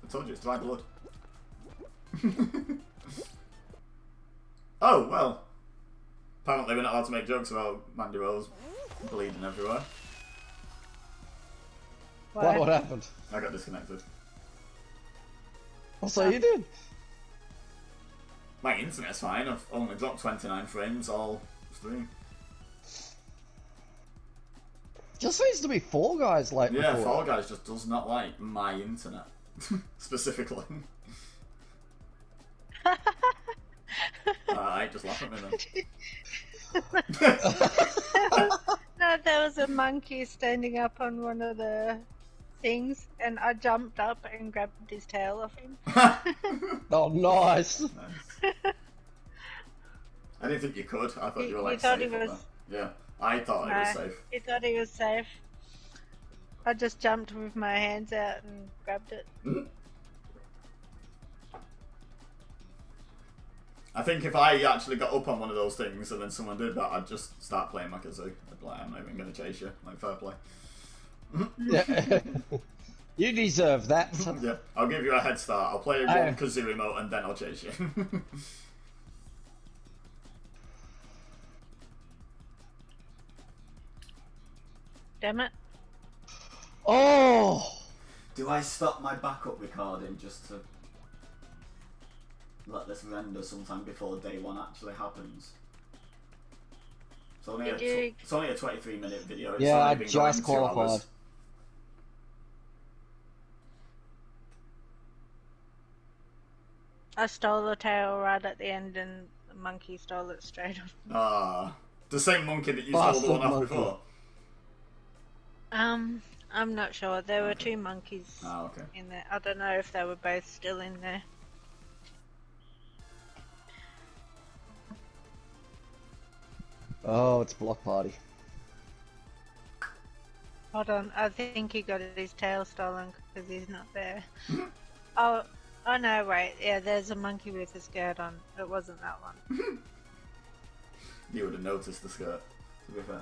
told you, it's dried blood. Oh, well. Apparently we're not allowed to make jokes about Mandy Rose bleeding everywhere. What happened? I got disconnected. Oh, so you did? My internet's fine, I've only dropped 29 frames all stream. Just seems to be Fall Guys like Yeah, before. Fall Guys just does not like my internet. Specifically. Alright, just laugh at me then. No, there was a monkey standing up on one of the things, and I jumped up and grabbed his tail off him. Oh, nice. Nice. I didn't think you could. I thought you were like thought safe. he was... Yeah, I thought it was safe. He thought he was safe. I just jumped with my hands out and grabbed it. I think if I actually got up on one of those things and then someone did that, I'd just start playing like a zoo. I'd be like, I'm not even going to chase you. Like, fair play. Yeah. You deserve that. Yeah, I'll give you a head start. I'll play one kazoo remote and then I'll chase you. Damn it. Oh! Do I stop my backup recording just to let this render sometime before day one actually happens? It's only, it's only a 23-minute video. It's yeah, only I been going just 2 hours. qualified. I stole the tail right at the end and the monkey stole it straight off. Ah, the same monkey that you stole the one off before? I'm not sure. There were 2 monkeys okay. in there. I don't know if they were both still in there. Oh, it's Block Party. Hold on, I think he got his tail stolen because he's not there. Oh no, wait. Yeah, there's a monkey with a skirt on. It wasn't that one. You would have noticed the skirt, to be fair.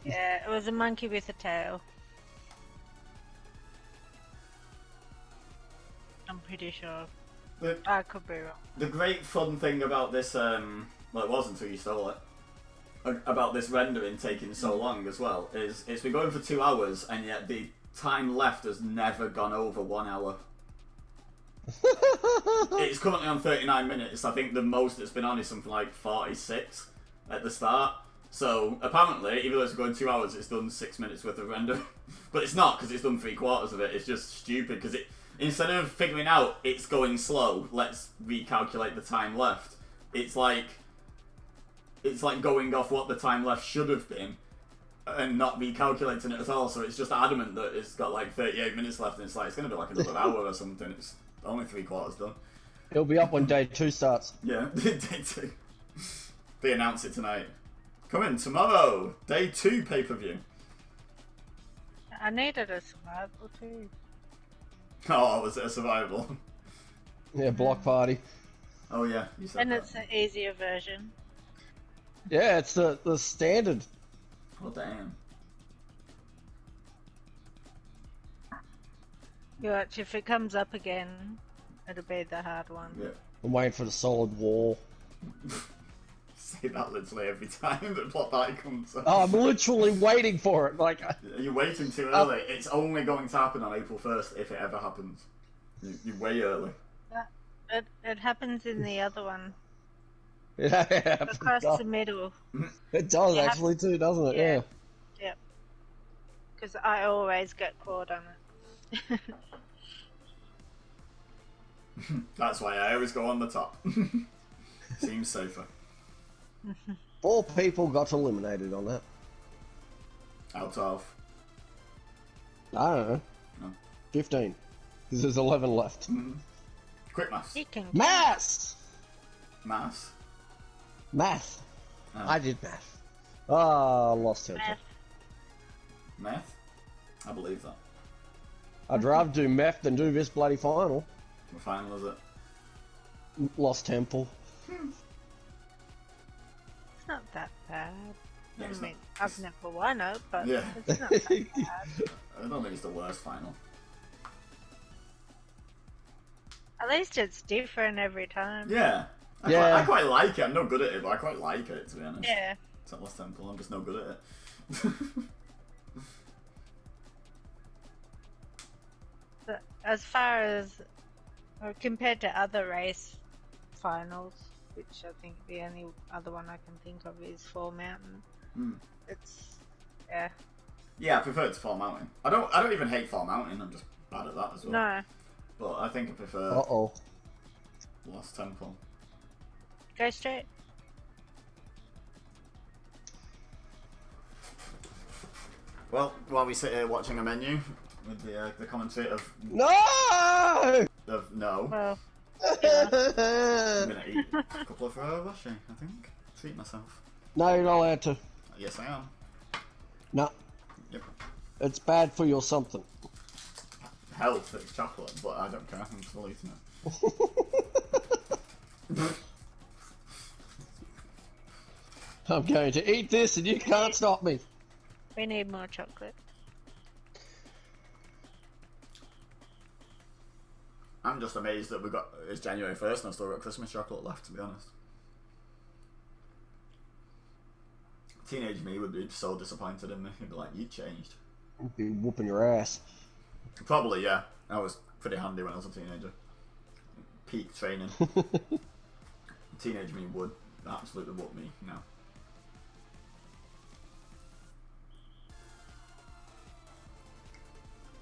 Yeah, it was a monkey with a tail. I'm pretty sure. I could be wrong. The great fun thing about this, well, it was until you stole it, about this rendering taking so long as well, is it's been going for 2 hours and yet the time left has never gone over 1 hour. It's currently on 39 minutes. I think the most it's been on is something like 46 at the start. So apparently, even though it's going 2 hours, it's done 6 minutes worth of render. But it's not, because it's done 3/4 of it. It's just stupid, because it, instead of figuring out it's going slow, let's recalculate the time left. It's like going off what the time left should have been and not recalculating it at all. So it's just adamant that it's got like 38 minutes left, and it's like it's going to be like another hour or something. It's only 3/4 done. It'll be up when day 2 starts. Yeah, day 2. They announce it tonight. Coming tomorrow, day 2 pay-per-view. I needed a survival too. Oh, was it a survival? Yeah, Block Party. Oh yeah, you said And that. it's the easier version. Yeah, it's the standard. Oh damn. You watch, if it comes up again, it'll be the hard one. Yeah. I'm waiting for the solid wall. Say that literally every time the plot party comes up. Oh, I'm literally waiting for it. Like, You're waiting too early. It's only going to happen on April 1st if it ever happens. You're way early. It happens in the other one. yeah, Across the middle. it does actually too, doesn't it? Yeah. Yep. Because I always get caught on it. That's why I always go on the top. Seems safer. 4 people got eliminated on that. Out of I don't know. No. 15. Because there's 11 left. Quick maths. You can. Maths! Maths. Math. Oh. I did math. Ah, lost temper. Math. Meth? I believe that. I'd rather do math than do this bloody final. What final is it? Lost temple. It's not that bad. Yeah, I it's mean, I've never won it, but Yeah. it's not that bad. I don't think it's the worst final. At least it's different every time. Yeah. Yeah. I quite like it. I'm not good at it, but I quite like it, to be honest. Yeah. It's not Lost Temple, I'm just no good at it. But as far as compared to other race finals, which I think the only other one I can think of is Fall Mountain. It's Yeah, I prefer it to Fall Mountain. I don't even hate Fall Mountain, I'm just bad at that as well. no. But I think I prefer Uh-oh. Lost Temple. Go straight. Well, while we sit here watching a menu with the commentary of No! no, Well, I'm gonna eat a couple of Ferrero-Rocher, I think. Treat myself. No, you're not allowed to. Yes, I am. No. Yep. It's bad for your something. Health, it's chocolate, but I don't care. I'm still eating it. I'm going to eat this and you can't stop me. we need more chocolate. I'm just amazed that it's January 1st and I've still got Christmas chocolate left, to be honest. Teenage me would be so disappointed in me. He'd be like, you changed. I'd be whooping your ass. Probably, yeah. I was pretty handy when I was a teenager. Peak training. Teenage me would absolutely whoop me now.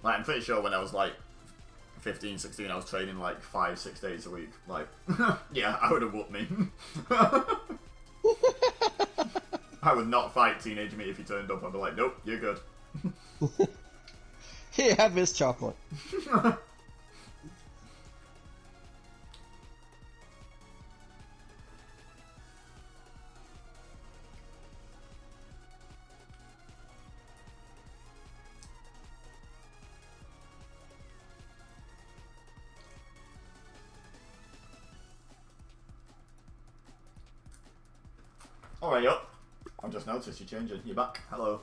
Like, I'm pretty sure when I was like 15, 16, I was training like 5-6 days a week. Like, yeah, I would have whooped me. I would not fight teenage me if he turned up. I'd be like, nope, you're good. Here, have this chocolate. Alright, up. I've just noticed you're changing. You're back. Hello.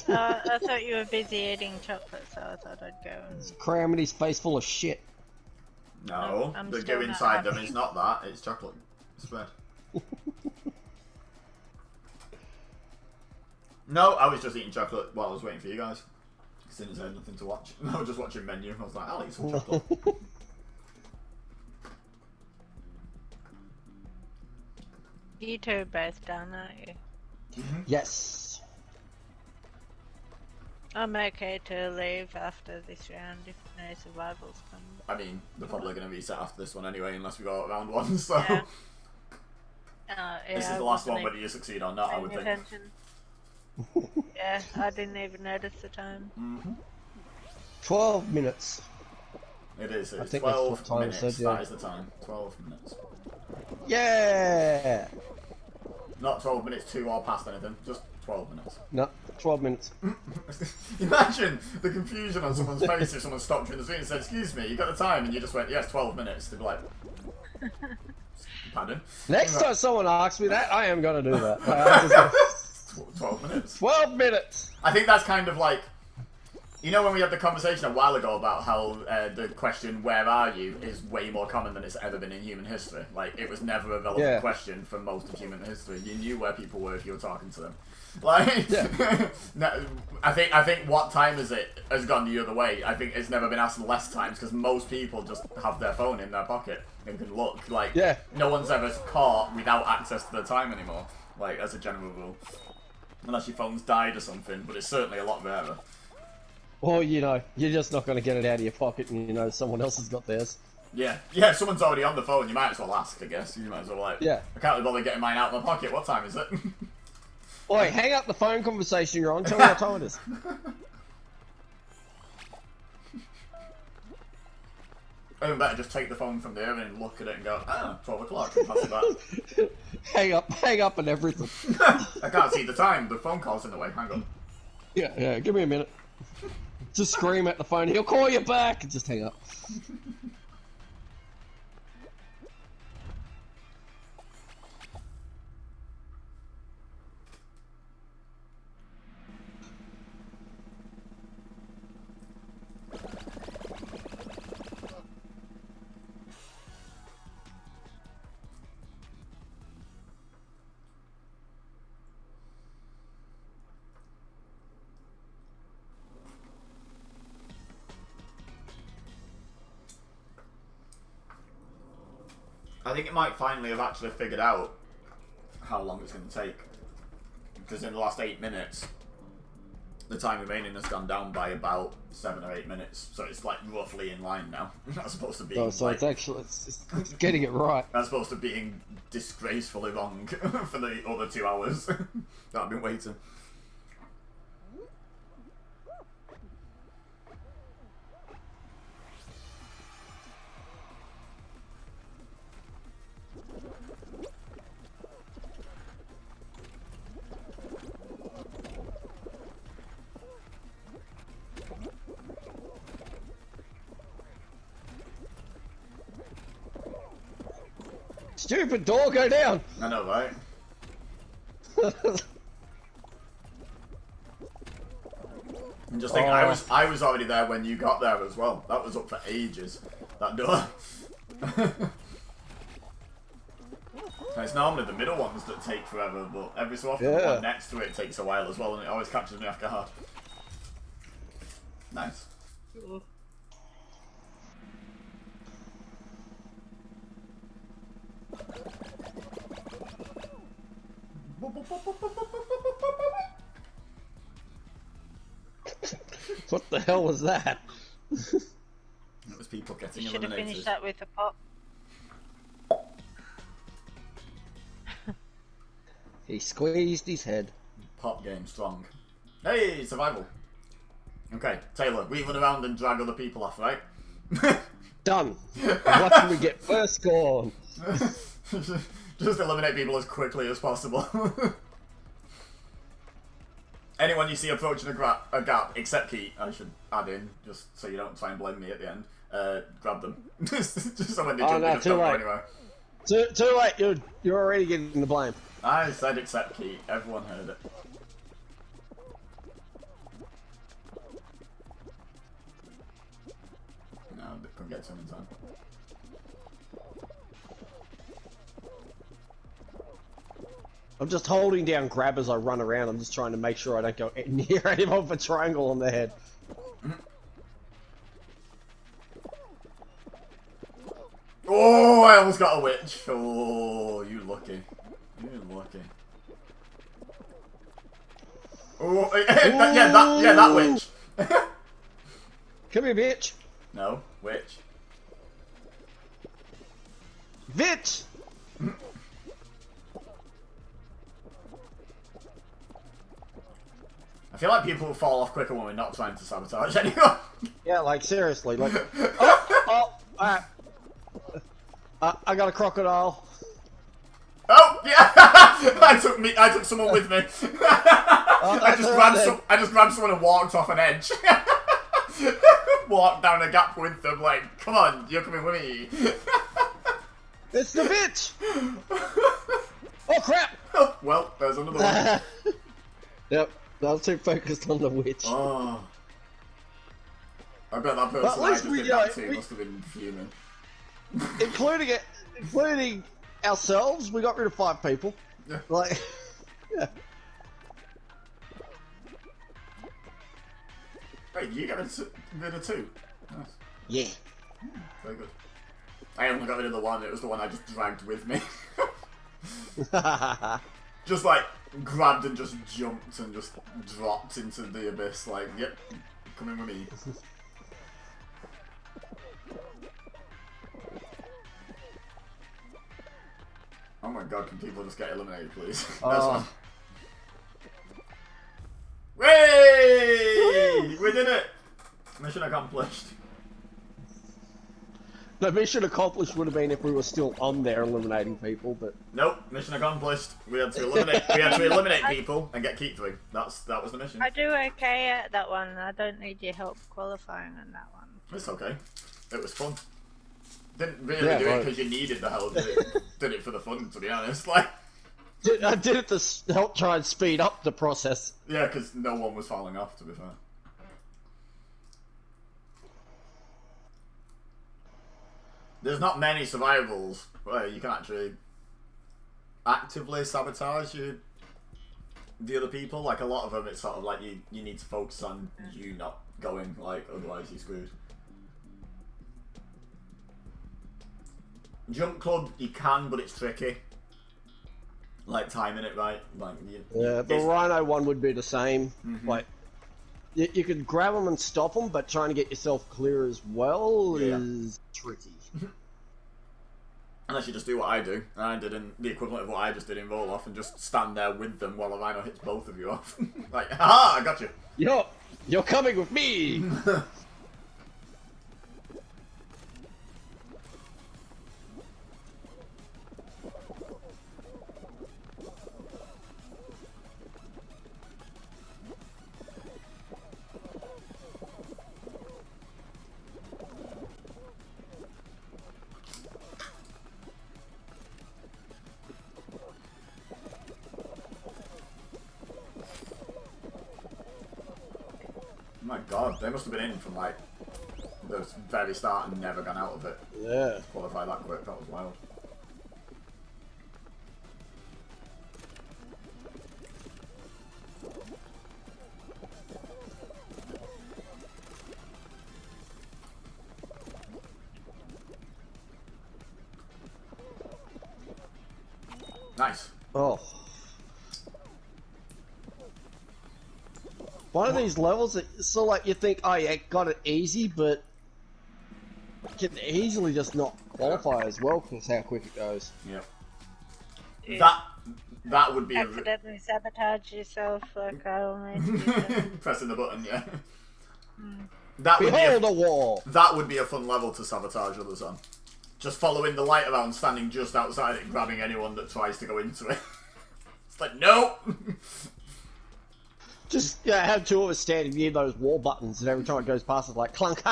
I thought you were busy eating chocolate, so I thought I'd go. And... Cramming his face full of shit. No, I'm the still goo not inside them happy. is not that. It's chocolate spread. No, I was just eating chocolate while I was waiting for you guys. Since I had nothing to watch. I was just watching menu. I was like, I'll eat some chocolate. You two are both done, aren't you? Yes. I'm okay to leave after this round if no survivals come. I mean, they're probably going to reset after this one anyway, unless we go out round one, so... Yeah. This is I the last wasn't one, whether you succeed or not, I would paying think. attention. Yeah, I didn't even notice the time. 12 minutes. It is. I It's think that's 12 what time it minutes. said, yeah. That is the time. 12 minutes. Yeah! Not 12 minutes to or past anything. Just 12 minutes. No, 12 minutes. Imagine the confusion on someone's face if someone stopped you in the street and said, "Excuse me, you got the time?" and you just went, "Yes, 12 minutes." They'd be like, "Pardon?" Next time someone asks me that, I am going to do that. 12 minutes. 12 minutes! I think that's kind of like, you know, when we had the conversation a while ago about how the question "Where are you?" is way more common than it's ever been in human history. Like, it was never a relevant question for most of human history. You knew where people were if you were talking to them. Like, no, I think what time is it has gone the other way. I think it's never been asked less times because most people just have their phone in their pocket and can look. Like, no one's ever caught without access to the time anymore. Like, as a general rule, unless your phone's died or something. But it's certainly a lot rarer. Or, you know, you're just not going to get it out of your pocket and you know someone else has got theirs. Yeah, if someone's already on the phone, you might as well ask, I guess. You might as well, like, I can't be bothered getting mine out of my pocket. What time is it? Oi, hang up the phone conversation you're on. Tell me what time it is. Even better, just take the phone from there and look at it and go, 12 o'clock, and pass it back. hang up and everything. I can't see the time, the phone call's in the way, hang on. Yeah, give me a minute. Just scream at the phone, he'll call you back, and just hang up. I think it might finally have actually figured out how long it's going to take. Because in the last 8 minutes, the time remaining has gone down by about 7 or 8 minutes. So it's like roughly in line now. That's supposed to be. Oh, so like, it's actually it's getting it right. That's supposed to being disgracefully wrong for the other 2 hours that I've been waiting. Stupid door, go down! I know, right? And just think, I was already there when you got there as well. That was up for ages. That door. It's normally the middle ones that take forever, but every so often the one next to it takes a while as well, and it always catches me off guard. Nice. What the hell was that? It was people getting You should have eliminated. finished that with a pop. He squeezed his head. Pop game strong. Hey, survival. Okay, Taylor, we run around and drag other people off, right? Done. What can we get first score on? Just eliminate people as quickly as possible. Anyone you see approaching a gap, except Keith, I should add in, just so you don't try and blame me at the end, grab them. just so when they jump, they just don't go anywhere. Too late, you're already getting the blame. I said except Keith, everyone heard it. No, they couldn't get to him in time. I'm just holding down grab as I run around. I'm just trying to make sure I don't go near anyone with a triangle on their head. Oh, I almost got a witch. Oh, you lucky. You lucky. Oh, that witch. Come here, bitch. No, witch. Bitch! I feel like people will fall off quicker when we're not trying to sabotage anyone. Yeah, like seriously, like. I got a crocodile. Oh yeah! I took someone with me. I just grabbed someone and walked off an edge. Walked down a gap with them, like, come on, you're coming with me. It's the bitch! Oh crap! Well, there's another one. Yep, I was too focused on the witch. Oh. I bet that person I just did that to must have been fuming. Including ourselves, we got rid of 5 people. Yeah. Like, yeah. Wait, you got rid of 2? Nice. Yeah. Very good. I only got rid of the one, it was the one I just dragged with me. Just like, grabbed and just jumped and just dropped into the abyss, like, yep, come in with me. Oh my god, can people just get eliminated, please? Oh. We did it! Mission accomplished. The mission accomplished would have been if we were still on there eliminating people, but Nope, mission accomplished. We had to eliminate people and get keep 3. That was the mission. I do okay at that one. I don't need your help qualifying on that one. It's okay. It was fun. Didn't really do it because you needed the help. Did it for the fun, to be honest. Like, I did it to help try and speed up the process. yeah, because no one was falling off, to be fair. There's not many survivals where you can actually actively sabotage the other people. Like, a lot of them, it's sort of like you need to focus on you not going, like, otherwise you're screwed. Jump Club, you can, but it's tricky. Like, timing it right. Like, yeah, the Rhino one would be the same. Like, you could grab them and stop them, but trying to get yourself clear as well is tricky. Unless you just do what I do. I did the equivalent of what I just did in Roll Off and just stand there with them while a Rhino hits both of you off. Like, aha, I got you. You're coming with me! My god, they must have been in from like the very start and never gone out of it. Yeah. Qualify that quick, that was wild. Nice. Oh. One of these levels that so like you think, oh yeah, got it easy, but you can easily just not qualify as well because how quick it goes. Yep. Yeah. That would be accidentally sabotage yourself like I almost did. pressing the button, yeah. That would Behold a wall. That would be a fun level to sabotage others on. Just following the light around, standing just outside it, grabbing anyone that tries to go into it. It's like, nope. Just have two of us standing near those wall buttons, and every time it goes past, it's like clunk.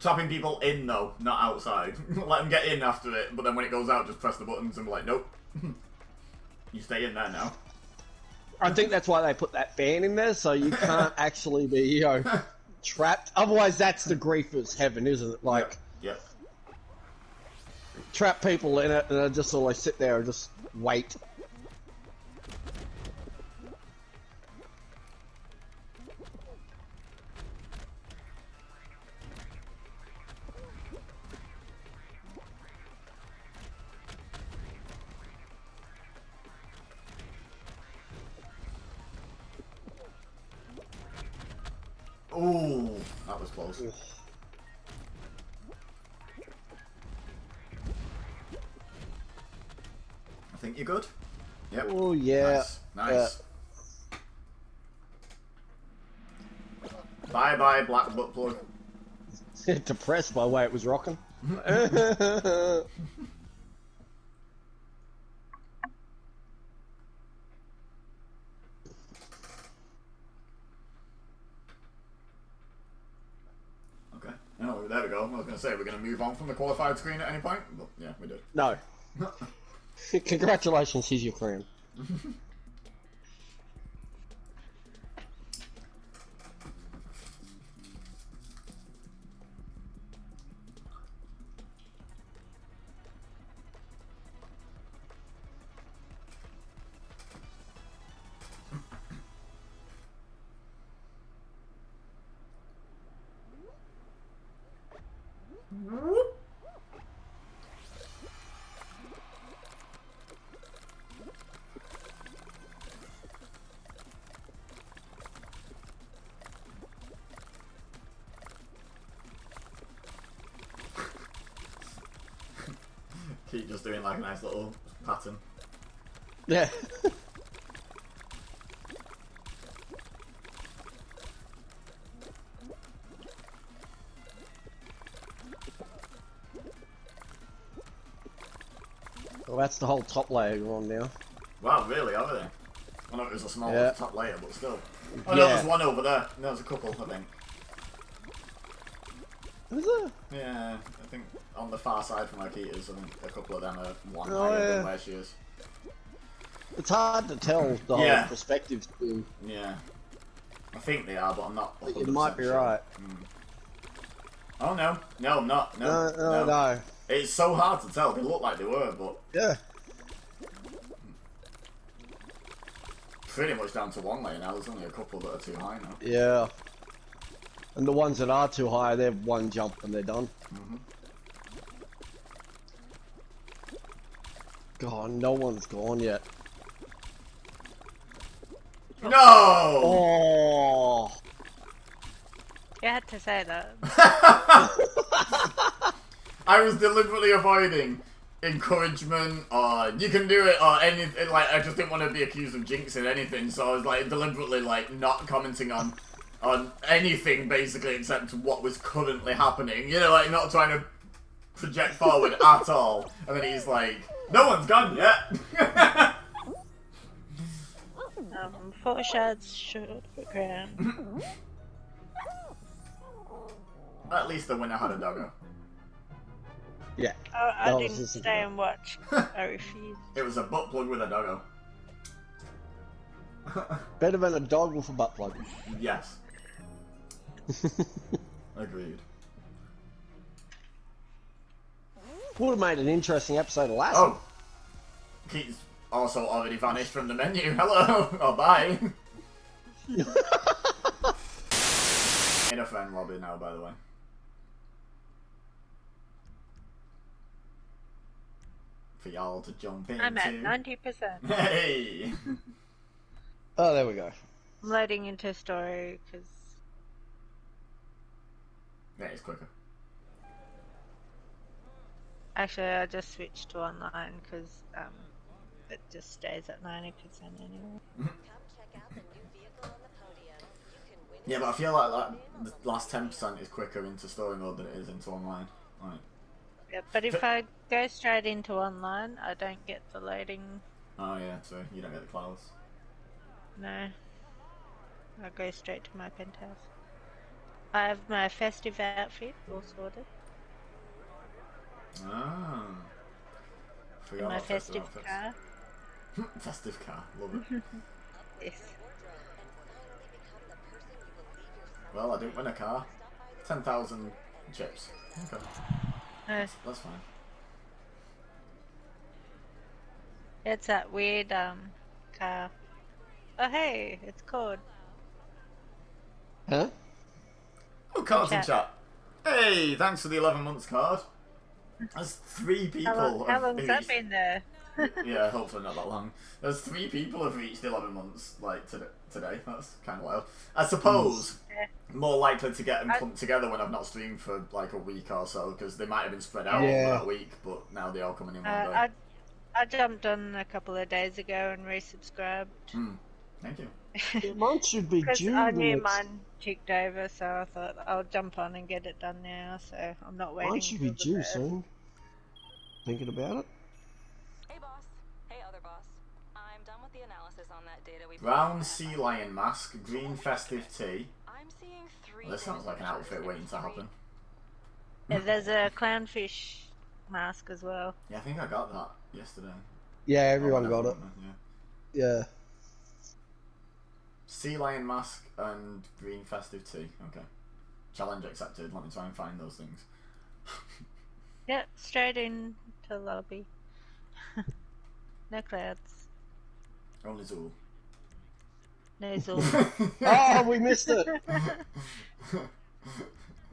Trapping people in though, not outside. Let them get in after it, but then when it goes out, just press the buttons and be like, nope. You stay in there now. I think that's why they put that fan in there, so you can't actually be, trapped. Otherwise, that's the griefer's heaven, isn't it? Like, yep. Trap people in it, and they just always sit there and just wait. Ooh, that was close. I think you're good. Yep. Oh yeah. Nice. Bye bye, black butt plug. Depressed by the way it was rocking. Oh, there we go. I was going to say, we're going to move on from the qualified screen at any point? But yeah, we did. No. Congratulations, here's your crown. Keep just doing like a nice little pattern. Yeah. Well, that's the whole top layer gone now. Wow, really? Are they? I know it was a small Yeah. top layer, but still. Oh no, Yeah. there's one over there. No, there's a couple, I think. Is there? Yeah, I think on the far side from Akita's, I think a couple of them are one Oh, higher yeah. than where she is. It's hard to tell the whole Yeah. perspective thing. Yeah. I think they are, but I'm not 100% You might be sure. right. Oh no. No, I'm not. No. No. It's so hard to tell. They look like they were, but Yeah. pretty much down to one layer now. There's only a couple that are too high now. Yeah. And the ones that are too high, they're one jump and they're done. God, no one's gone yet. No! Oh! You had to say that. I was deliberately avoiding encouragement or you can do it or anything. Like, I just didn't want to be accused of jinxing anything, so I was like deliberately like not commenting on anything basically except what was currently happening. You know, like not trying to project forward at all. And then he's like, "No one's gone yet." 4 shots short for ground. At least the winner had a doggo. Yeah. Oh, I That was didn't just a stay good and watch. I refused. It was a butt plug with a doggo. Better than a dog with a butt plug. Yes. Agreed. Would have made an interesting episode of last. Oh! He's also already vanished from the menu. Hello! Oh, bye! In a friend lobby now, by the way. For y'all to jump into. I'm at 90%. Hey! Oh, there we go. I'm loading into story because Yeah, it's quicker. actually I just switched to online because it just stays at 90% anyway. Yeah, but I feel like the last 10% is quicker into story mode than it is into online. Right. Yeah, but if I go straight into online, I don't get the loading. Oh yeah, so you don't get the clouds. No, I go straight to my penthouse. I have my festive outfit all sorted. Ah. Forgot My about festive outfits. car. Festive car, love it. Yes. Well, I didn't win a car. 10,000 chips. Okay, that's fine. It's that weird car. Oh hey, it's called. Huh? Oh, cards in Chat. chat. Hey, thanks for the 11 months card. There's 3 people. How long's that been there? Yeah, hopefully not that long. There's 3 people have reached 11 months, like, today. That's kind of wild. I suppose Yeah. more likely to get them clumped together when I've not streamed for, like, a week or so, because they might have been spread out Yeah. over that week, but now they're all coming in one day. I jumped on a couple of days ago and resubscribed. Thank you. Mine should be Because due I the knew next... mine ticked over, so I thought I'll jump on and get it done now. So I'm not waiting. Mine should be till the due first. soon. Thinking about it. Hey boss. Hey other boss. I'm done with the analysis on that data we Brown sea lion mask, green festive tea. I'm seeing 3. Well, this sounds like an outfit waiting to happen. Yeah, there's a clownfish mask as well. Yeah, I think I got that yesterday. Yeah, everyone Oh, got it. everyone, yeah. Yeah. Sea lion mask and green festive tea. Okay. Challenge accepted. Let me try and find those things. Yep, straight into lobby. No clouds. Only Zool. No Zoom. Oh, we missed it!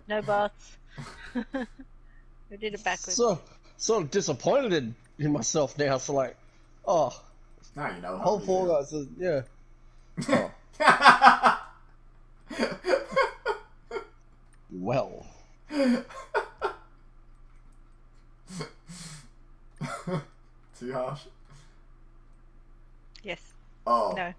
No bots. We did it backwards. So, sort of disappointed in myself now, so like, oh, Now you know how whole we Fall feel. Guys, yeah. Oh, well. Too harsh? Yes. Oh. No.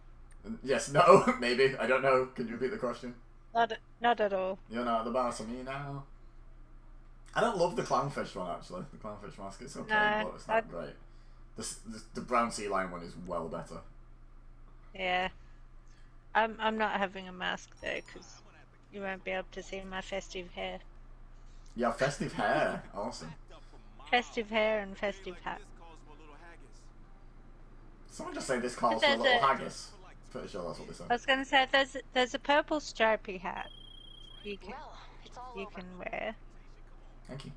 Yes, no, maybe. I don't know. Can you repeat the question? Not at all. You're not the boss of me now. I don't love the clownfish one, actually. The clownfish mask is okay, No, but it's not great. The brown sea lion one is well better. Yeah. I'm not having a mask though, because you won't be able to see my festive hair. You have festive hair. Awesome. Festive hair and festive hat. Someone just say this calls for a There's little a- haggis. Pretty sure that's what they said. I was going to say there's a purple stripy hat you Well, it's all over. can wear. Thank you.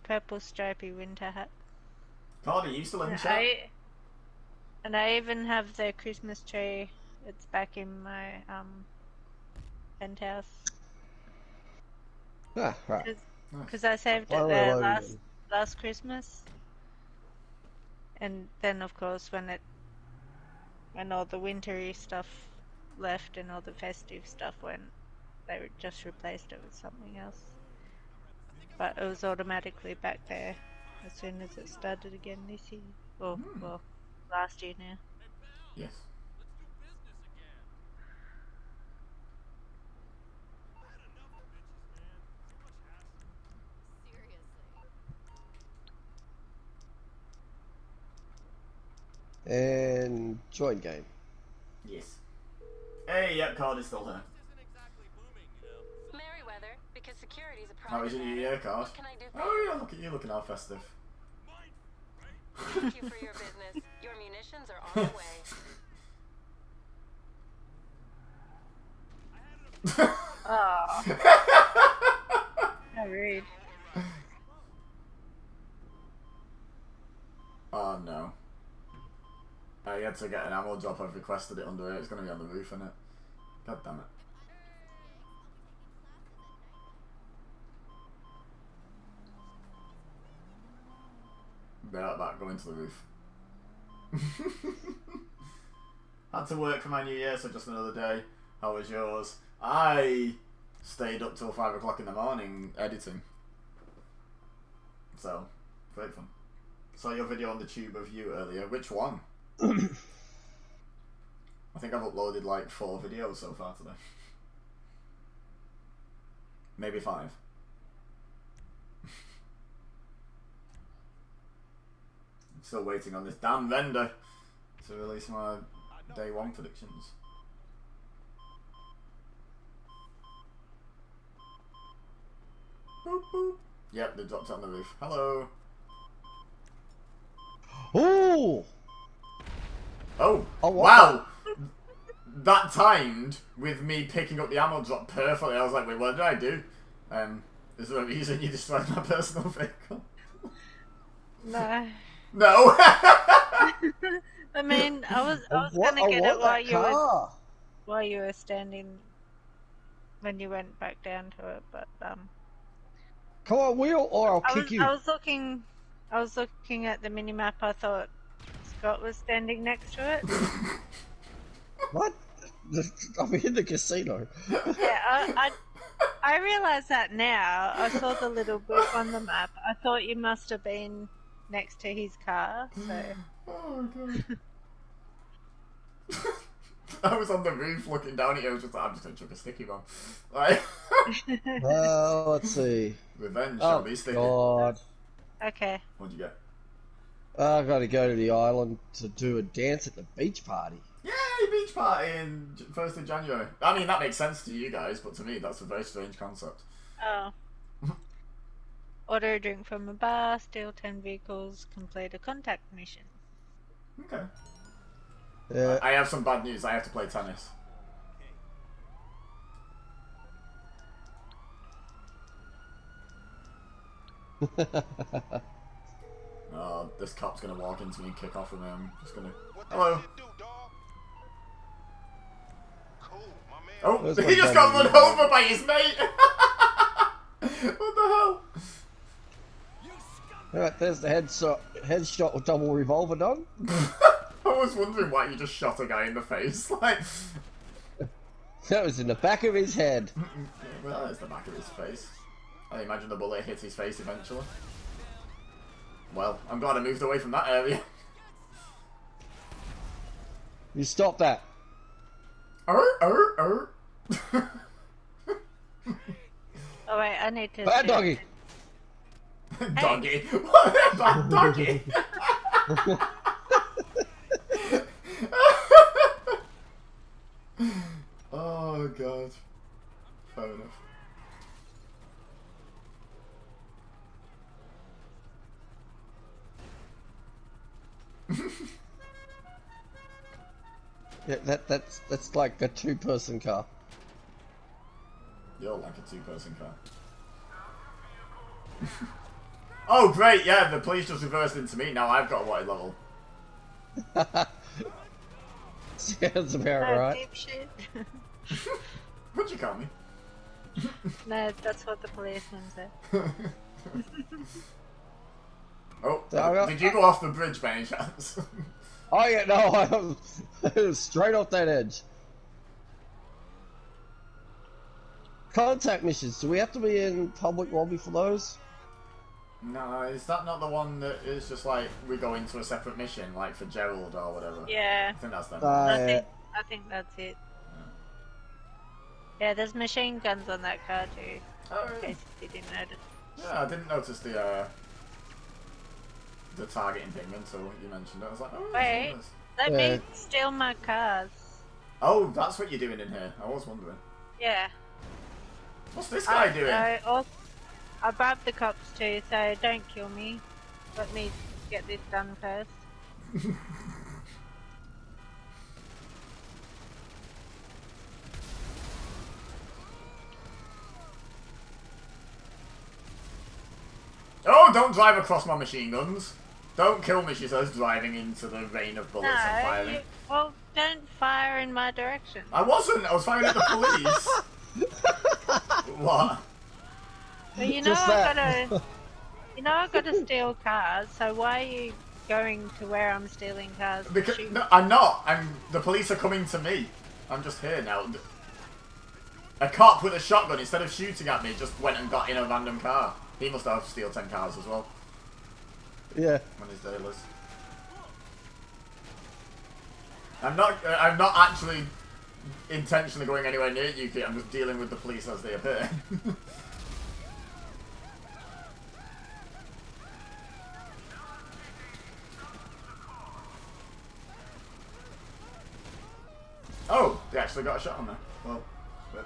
Purple stripy winter hat. Cardi, you still in And chat? I even have the Christmas tree. It's back in my penthouse Ah, right. because I saved it Finally there loaded. last Christmas. And then of course when all the wintry stuff left and all the festive stuff went, they just replaced it with something else. But it was automatically back there as soon as it started again this year. Well, last year now. Yes. And join game. Yes. Hey, yep, Cardi's still here. Merryweather, because security's a How was private your New matter. Year, Card? What can I do for Oh you? yeah, look at you looking all festive. Thank you for your business. Your munitions are on the way. Oh, how rude. Oh no. I had to get an ammo drop, I've requested it under it, it's gonna be on the roof, innit? God damn it. Be right back, going to the roof. Had to work for my New Year, so just another day. How was yours? I stayed up till 5 o'clock in the morning editing. So, great fun. Saw your video on the tube of you earlier. Which one? I think I've uploaded like 4 videos so far today. Maybe 5. Still waiting on this damn vendor to release my day 1 predictions. Boop, boop. Yep, they dropped it on the roof. Hello. Ooh! Oh, Oh, what wow! That timed with me picking up the ammo drop perfectly. I was like, wait, what did I do? Is there a reason you destroyed my personal vehicle? No. No! I mean, I was What? gonna I get want it that car. while you were standing when you went back down to it, but Come on, wheel, or I'll I kick was you. I was looking at the minimap. I thought Scott was standing next to it. What? I'm in the casino. Yeah, I realize that now. I saw the little book on the map. I thought you must have been next to his car. So Oh god. I was on the roof looking down at you. I was just like, I'm just gonna chuck a sticky bomb. Like, Let's see. revenge Oh, shall be sticky. God. okay. What'd you get? I gotta go to the island to do a dance at the beach party. Yay, beach party in 1st of January. I mean, that makes sense to you guys, but to me, that's a very strange concept. Oh. Order a drink from a bar, steal 10 vehicles, complete a contact mission. Okay. Yeah. I have some bad news. I have to play tennis. Oh, this cop's gonna walk into me and kick off with me. I'm just gonna. Hello. Oh, Where's he my just got buddy? run over by his mate. What the hell? Alright, there's the headshot with double revolver done. I was wondering why you just shot a guy in the face. Like, That was in the back of his head. well, it's the back of his face. I imagine the bullet hit his face eventually. Well, I'm glad I moved away from that area. You stop that. Oh wait, I need to. Bad doggy. Doggy. What about doggy? Oh god. Fair enough. Yeah, that's like a two-person car. You're like a two-person car. Oh great, yeah, the police just reversed into me. Now I've got a white level. Sounds about No, right. dipshit. What'd you call me? No, that's what the policeman said. Oh, No, did you go off the bridge by any chance? Oh yeah, no, I'm straight off that edge. Contact missions. Do we have to be in public lobby for those? No, is that not the one that is just like we go into a separate mission, like for Gerald or whatever? Yeah, I think that's them. Yeah. I think that's it. Yeah, there's machine guns on that car too. Oh, In really? case you didn't notice. Yeah, I didn't notice the targeting thing until you mentioned it. I was like, oh, Wait. nice. Let Yeah. me steal my cars. Oh, that's what you're doing in here. I was wondering. Yeah. What's this guy doing? I bribed the cops too, so don't kill me. Let me get this done first. Oh, don't drive across my machine guns. Don't kill me, she says, driving into the rain of bullets and firing. Well, don't fire in my direction. I wasn't. I was firing at the police. What? But you know Just I that. gotta steal cars. So why are you going to where I'm stealing cars? to Because shoot? no, I'm not. The police are coming to me. I'm just here now. A cop with a shotgun, instead of shooting at me, just went and got in a random car. He must have steal 10 cars as well. Yeah. On his dealers. I'm not actually intentionally going anywhere near you, Kit. I'm just dealing with the police as they appear. Oh, they actually got a shot on there. Well, but...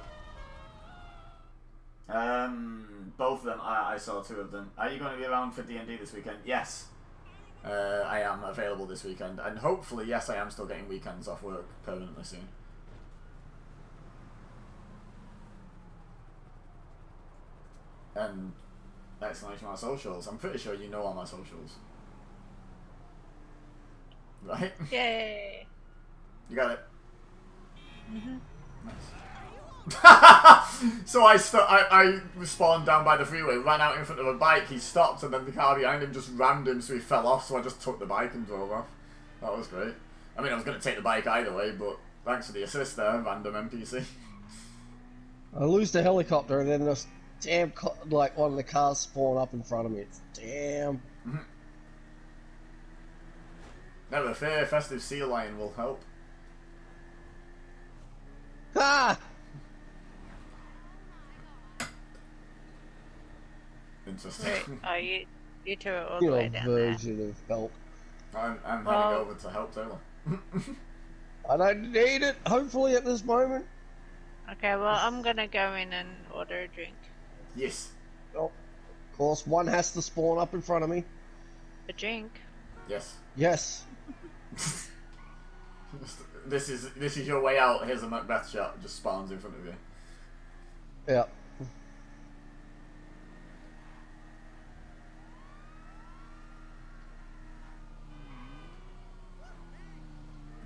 both of them. I saw two of them. Are you going to be around for D&D this weekend? Yes. I am available this weekend, and hopefully, yes, I am still getting weekends off work permanently soon. And exclamation mark socials. I'm pretty sure you know all my socials, right? Yay! You got it. Mhm. Nice. So I spawned down by the freeway, ran out in front of a bike, he stopped, and then the car behind him just rammed him, so he fell off, so I just took the bike and drove off. That was great. I mean, I was going to take the bike either way, but thanks for the assist there, random NPC. I lose the helicopter and then this damn like one of the cars spawn up in front of me. It's damn. Never fear, festive sea lion will help. Ah! Interesting. Wait, oh, you two are all the Your way down there. version of help. I'm heading Well- over to help Taylor. I don't need it. Hopefully at this moment. Okay, well, I'm gonna go in and order a drink. Yes. Oh, of course, one has to spawn up in front of me. A drink? Yes. Yes. This is your way out. Here's a Macbeth shot. Just spawns in front of you. Yeah.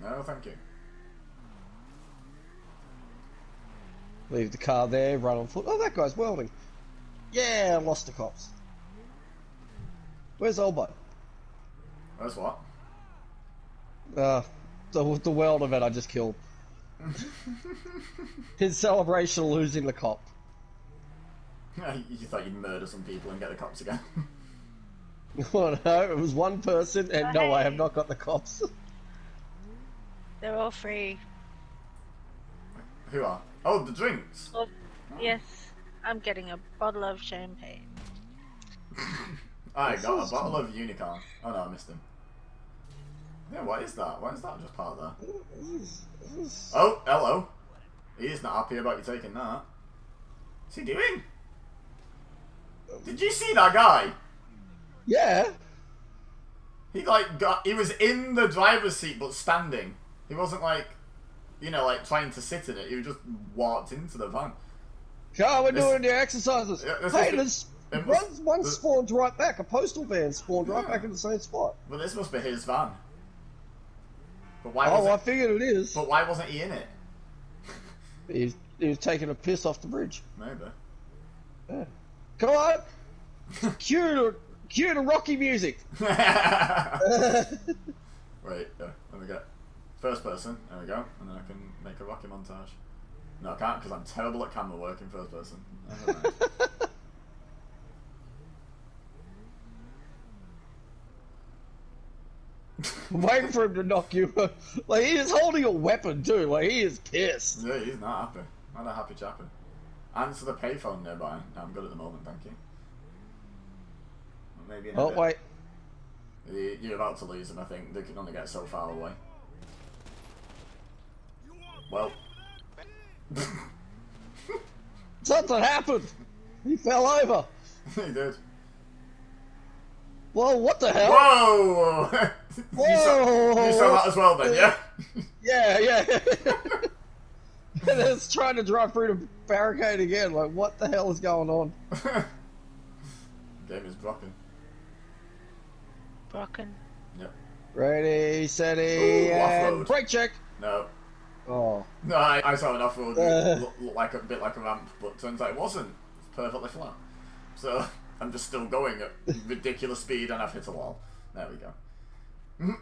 No, thank you. Leave the car there, run on foot. Oh, that guy's welding. Yeah, I lost the cops. Where's Elbow? That's what? The welder that I just killed. His celebration of losing the cop. You thought you'd murder some people and get the cops again. Oh no, it was one person, and no, I have Hey. not got the cops. They're all free. Who are? Oh, the drinks. Oh, yes, I'm getting a bottle of champagne. I got a bottle of unicorn. Oh no, I missed him. Yeah, what is that? Why is that just part there? Oh, hello. He's not happy about you taking that. What's he doing? Did you see that guy? Yeah. He he was in the driver's seat but standing. He wasn't like, you know, like trying to sit in it. He just walked into the van. Come, we're doing the exercises. Yeah, Hey, one spawned right back. A postal van spawned right back in the same spot. Well, this must be his van. But why? I figured it is. But why wasn't he in it? He was taking a piss off the bridge. Maybe. Yeah. Come on. Cue the Rocky music. Wait, let me get first person. There we go, and then I can make a Rocky montage. No, I can't because I'm terrible at camera work in first person. I'm waiting for him to knock you. Like, he is holding a weapon too. Like, he is pissed. Yeah, he's not happy. Not a happy chappy. Answer the payphone nearby. No, I'm good at the moment, thank you. Maybe in a bit. Wait. You're about to lose him, I think. They can only get so far away. Well. Something happened. He fell over. He did. Whoa, what the hell? Whoa! Whoa! You saw that as well then, yeah? Yeah. And it's trying to drive through the barricade again. Like, what the hell is going on? Game is broken. Broken. Yep. Ready, steady, Ooh, and off-road. brake check. No. Oh. No, I saw an off-road look like a bit like a ramp, but turns out it wasn't. It's perfectly flat. So, I'm just still going at ridiculous speed and I've hit a wall. There we go.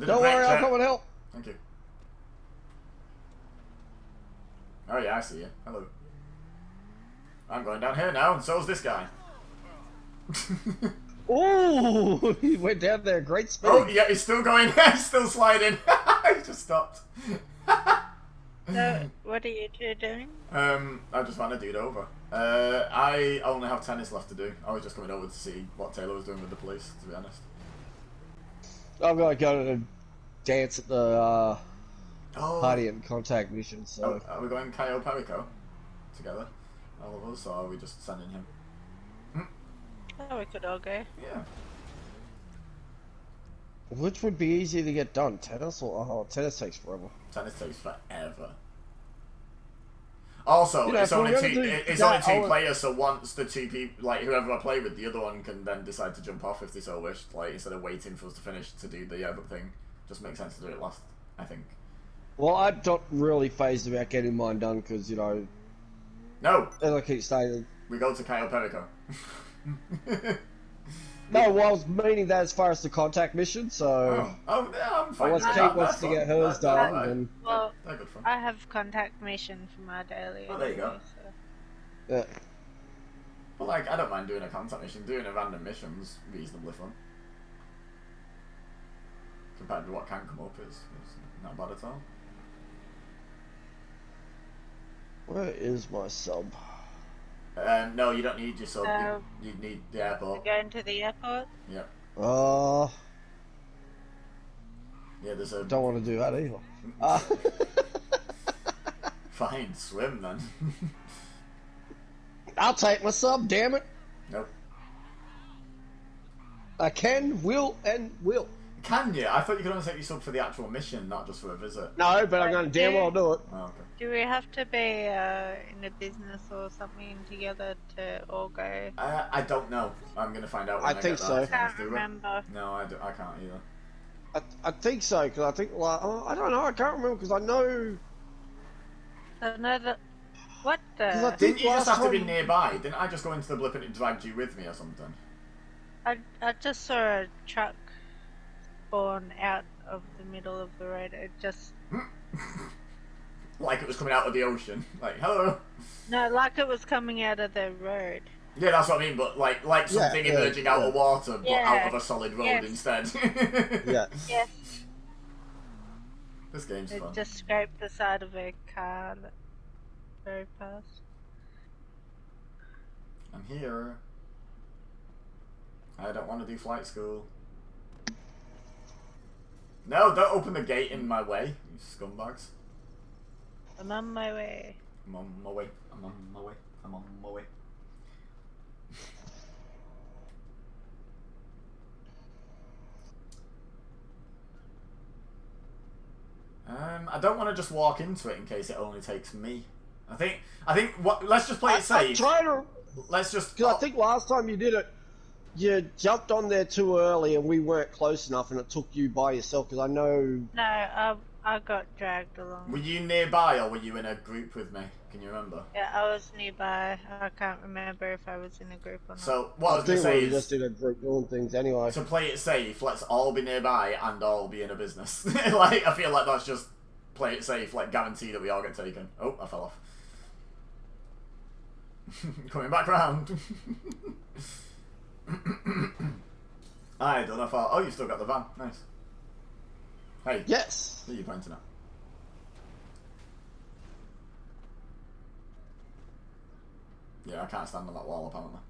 Don't worry, I'll come and help. Thank you. Oh yeah, I see you. Hello. I'm going down here now, and so's this guy. Ooh, he went down there, great speed. Oh yeah, he's still going. He's still sliding. He just stopped. So, what are you two doing? I just ran a dude over. I only have tennis left to do. I was just coming over to see what Taylor was doing with the police, to be honest. I'm gonna go to dance at the party and contact mission. So are we going Cayo Perico together, all of us, or are we just sending him? Oh, we could all go. Yeah. which would be easier to get done, tennis or tennis takes forever. Tennis takes forever. Also, You know, it's if only we're two. gonna do It's that, only two players, so once the two people, like whoever I play with, the other one can then decide to jump off if they so wish. Like instead of waiting for us to finish to do the other thing, just makes sense to do it last. I think. Well, I'm not really phased about getting mine done because, you know, No, as I keep saying. we go to Cayo Perico. No, well, I was meaning that as far as the contact mission, so. Yeah, I'm fine. Unless with Kate that. wants They're to get fun. hers They're done, alright. then. Well, They're good fun. I have contact mission for my daily. Oh, there you go. anyway, so. Yeah. But like, I don't mind doing a contact mission. Doing a random mission's reasonably fun. Compared to what can come up is not bad at all. Where is my sub? No, you don't need your sub. No. You need the We're airport. going to the airport. Yep. Yeah, there's a. Don't want to do that either. Fine, swim then. I'll take my sub, damn it. Nope. I can, will, and will. Can you? I thought you could only take your sub for the actual mission, not just for a visit. No, but I'm going to damn well do it. Oh, okay. Do we have to be in a business or something together to all go? I don't know. I'm gonna find out when I I think get so. there. I can't Do it. remember. No, I can't either. I think so, because I think, like, I don't know, I can't remember, because I know. I know that. What I the? think Didn't you just last have to be time- nearby? Didn't I just go into the blip and it dragged you with me or something? I just saw a truck spawn out of the middle of the road. It just. Like it was coming out of the ocean. Like, hello. No, like it was coming out of the road. Yeah, that's what I mean, but like something yeah, emerging out of water, but Yeah. out of a solid road Yes. instead. Yeah. Yes. This game's It fun. just scraped the side of a car that drove past. I'm here. I don't want to do flight school. No, don't open the gate in my way, you scumbags. I'm on my way. I'm on my way. I'm on my way. I'm on my way. I don't want to just walk into it in case it only takes me. I think what. Let's just play it safe. I'm trying to. Let's just. Because I think last time you did it, you jumped on there too early and we weren't close enough, and it took you by yourself. Because I know. No, I got dragged along. Were you nearby or were you in a group with me? Can you remember? Yeah, I was nearby. I can't remember if I was in a group or not. So what I was going to say we is, just did a group doing things anyway. to play it safe, let's all be nearby and all be in a business. Like, I feel like that's just play it safe, like guarantee that we all get taken. Oh, I fell off. Coming back round. I don't know if oh, you still got the van. Nice. Hey. Yes. Who are you pointing at? Yeah, I can't stand on that wall apparently.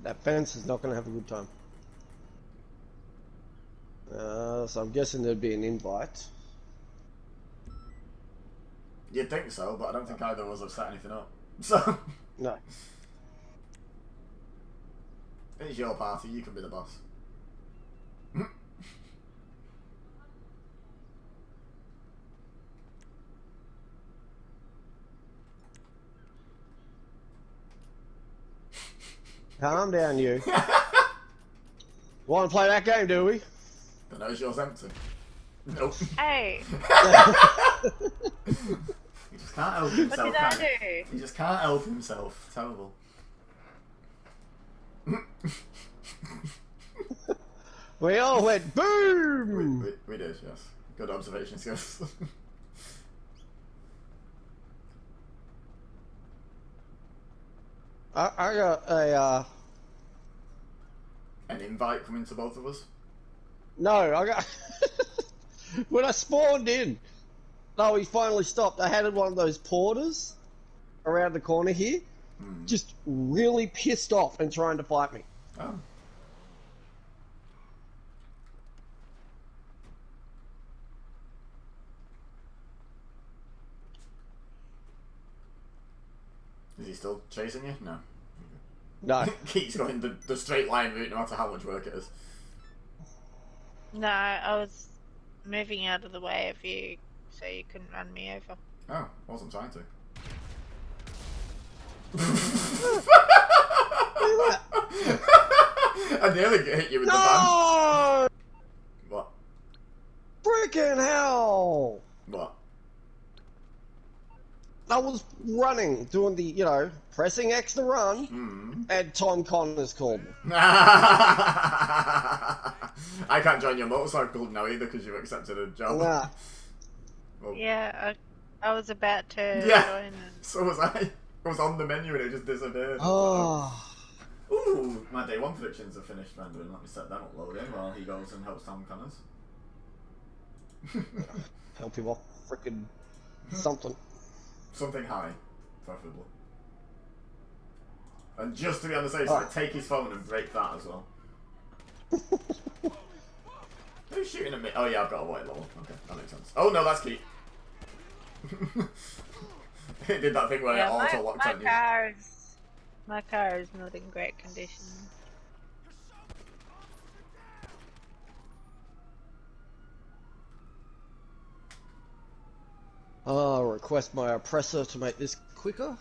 That fence is not going to have a good time. So I'm guessing there'd be an invite. You'd think so, but I don't think either of us have set anything up. So No. it's your party, you can be the boss. Calm down, you. Want to play that game, do we? But no, yours empty. Nope. Hey, He just can't help what himself. did I can he? do? He just can't help himself. Terrible. We all went boom! We did, yes. Good observation skills. I got a, An invite coming to both of us? no, I got, when I spawned in, no, he finally stopped. I had one of those porters around the corner here, just really pissed off and trying to fight me. Oh. Is he still chasing you? No. No. Keeps going the straight line route no matter how much work it is. No, I was moving out of the way of you so you couldn't run me over. Oh, wasn't trying to. I nearly hit you with the van. No! What? Freaking hell! What? I was running, doing the, pressing X to run, and Tom Connors called me. I can't join your motorcycle now either because you've accepted a job. Nah. Well, Yeah, I was about to Yeah. join and... so was I. I was on the menu and it just disappeared. Oh. Ooh, my day one predictions are finished rendering. Let me set them up loading while he goes and helps Tom Connors. Help him off freaking something. Something high, preferably. And just to be on the safe side, take his phone and break that as well. Who's shooting at me? Oh yeah, I've got a white level. Okay, that makes sense. Oh no, that's Keith. It did that thing where it auto locked on you. My car is not in great condition. I'll request my oppressor to make this quicker.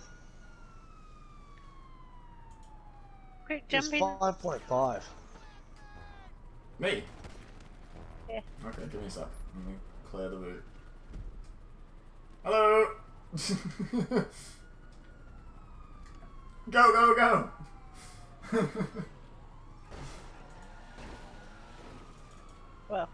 Quick, It's jump in. 5.5. Me? Yeah. Okay, give me a sec. Let me clear the route. Hello! Go, go, go! Well.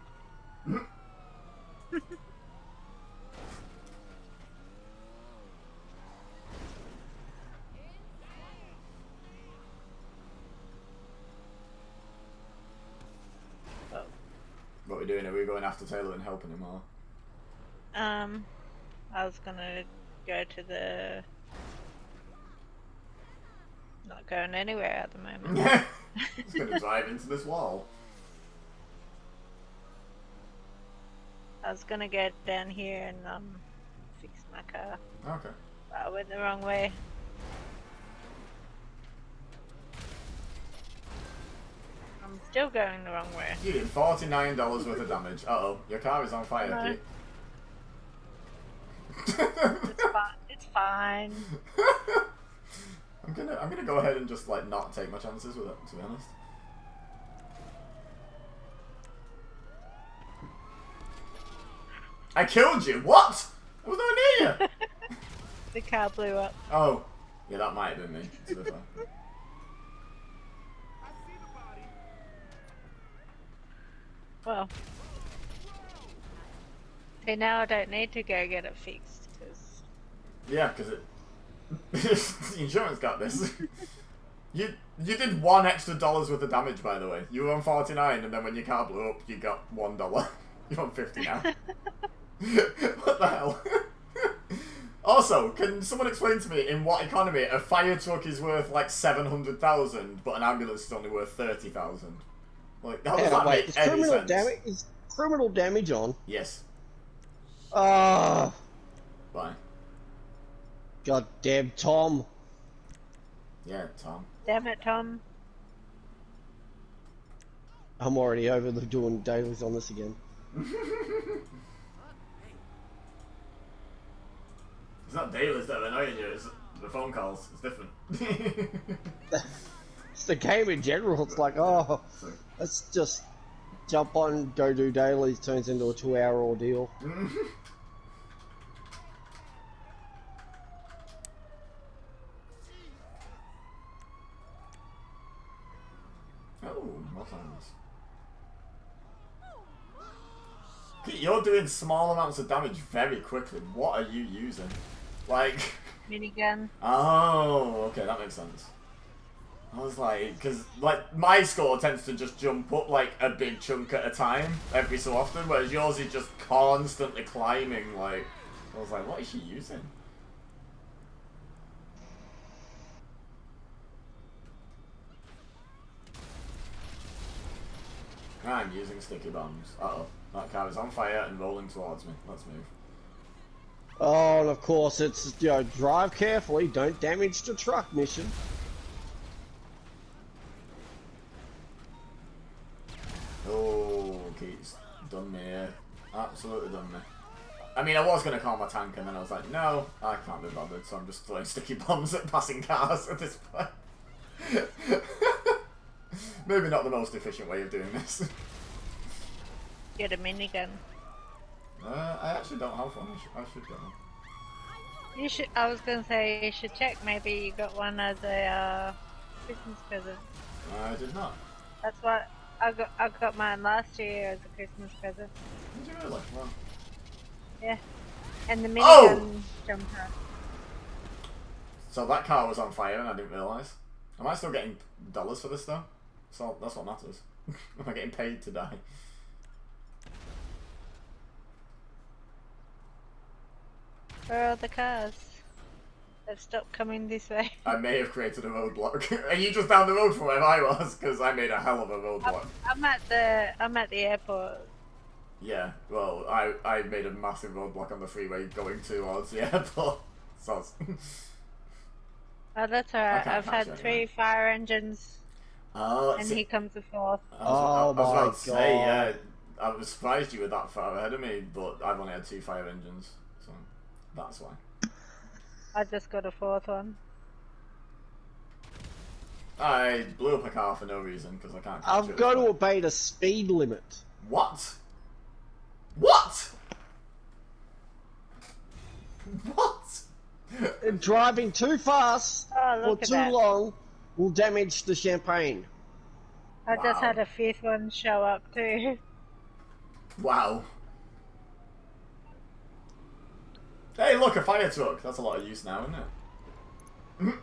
What are we doing? Are we going after Taylor and helping him or? I was gonna go to the... Not going anywhere at the moment. It's gonna drive into this wall. I was gonna get down here and fix my car. Okay. But I went the wrong way. I'm still going the wrong way. You did $49 worth of damage. Uh-oh, your car is on fire, No. Pete. It's fine. It's fine. I'm gonna go ahead and just like not take my chances with it, to be honest. I killed you. What? I was nowhere near you. The car blew up. Oh, yeah, that might have been me. To be fair. Well. See, now I don't need to go get it fixed, because... Yeah, because it. The insurance got this. You did $1 extra worth of damage, by the way. You were on 49, and then when your car blew up, you got $1. You're on 50 now. What the hell? Also, can someone explain to me in what economy a fire truck is worth like 700,000, but an ambulance is only worth 30,000? Like, how does that make any sense? Is criminal damage on? Yes. Ah, Bye. goddamn Tom. Yeah, Tom. Damn it, Tom. I'm already over the doing dailies on this again. It's not dailies that are annoying you, it's the phone calls. It's different. It's the game in general. It's like, oh, let's just jump on, go do dailies, turns into a 2-hour ordeal. Oh, more times. You're doing small amounts of damage very quickly. What are you using? Like... Minigun. Oh, okay, that makes sense. I was like, because like my score tends to just jump up like a big chunk at a time every so often, whereas yours is just constantly climbing. Like, I was like, what is she using? I'm using sticky bombs. Uh-oh, that car is on fire and rolling towards me. Let's move. Oh, and of course, it's, you know, drive carefully, don't damage the truck mission. Oh, Keith's done me here. Absolutely done me. I mean, I was going to call my tank, and then I was like, no, I can't be bothered, so I'm just throwing sticky bombs at passing cars at this point. Maybe not the most efficient way of doing this. Get a minigun. I actually don't have one. I should get one. You should. I was gonna say you should check. Maybe you got one as a Christmas present. I did not. That's what I got. I got mine last year as a Christmas present. Did you really? Well, Yeah, and the minigun Oh! jumper. so that car was on fire and I didn't realise. Am I still getting dollars for this though? So that's what matters. Am I getting paid to die? Where are the cars? They've stopped coming this way. I may have created a roadblock. Are you just down the road from where I was? Because I made a hell of a roadblock. I'm at the airport. Yeah, well, I made a massive roadblock on the freeway going towards the airport. So, Oh, that's I alright. can't I've catch had it, 3 fire engines, oh, and see, here comes the 4th. I was Oh about to my say, God. yeah, I was surprised you were that far ahead of me, but I've only had 2 fire engines, so that's why. I just got a 4th one. I blew up a car for no reason because I can't. I've got to obey the speed limit. What? What? What? And driving too fast Oh, or look at too that. long will damage the champagne. I just Wow. had a 5th one show up too. Wow. Hey, look, a fire truck. That's a lot of use now, isn't it?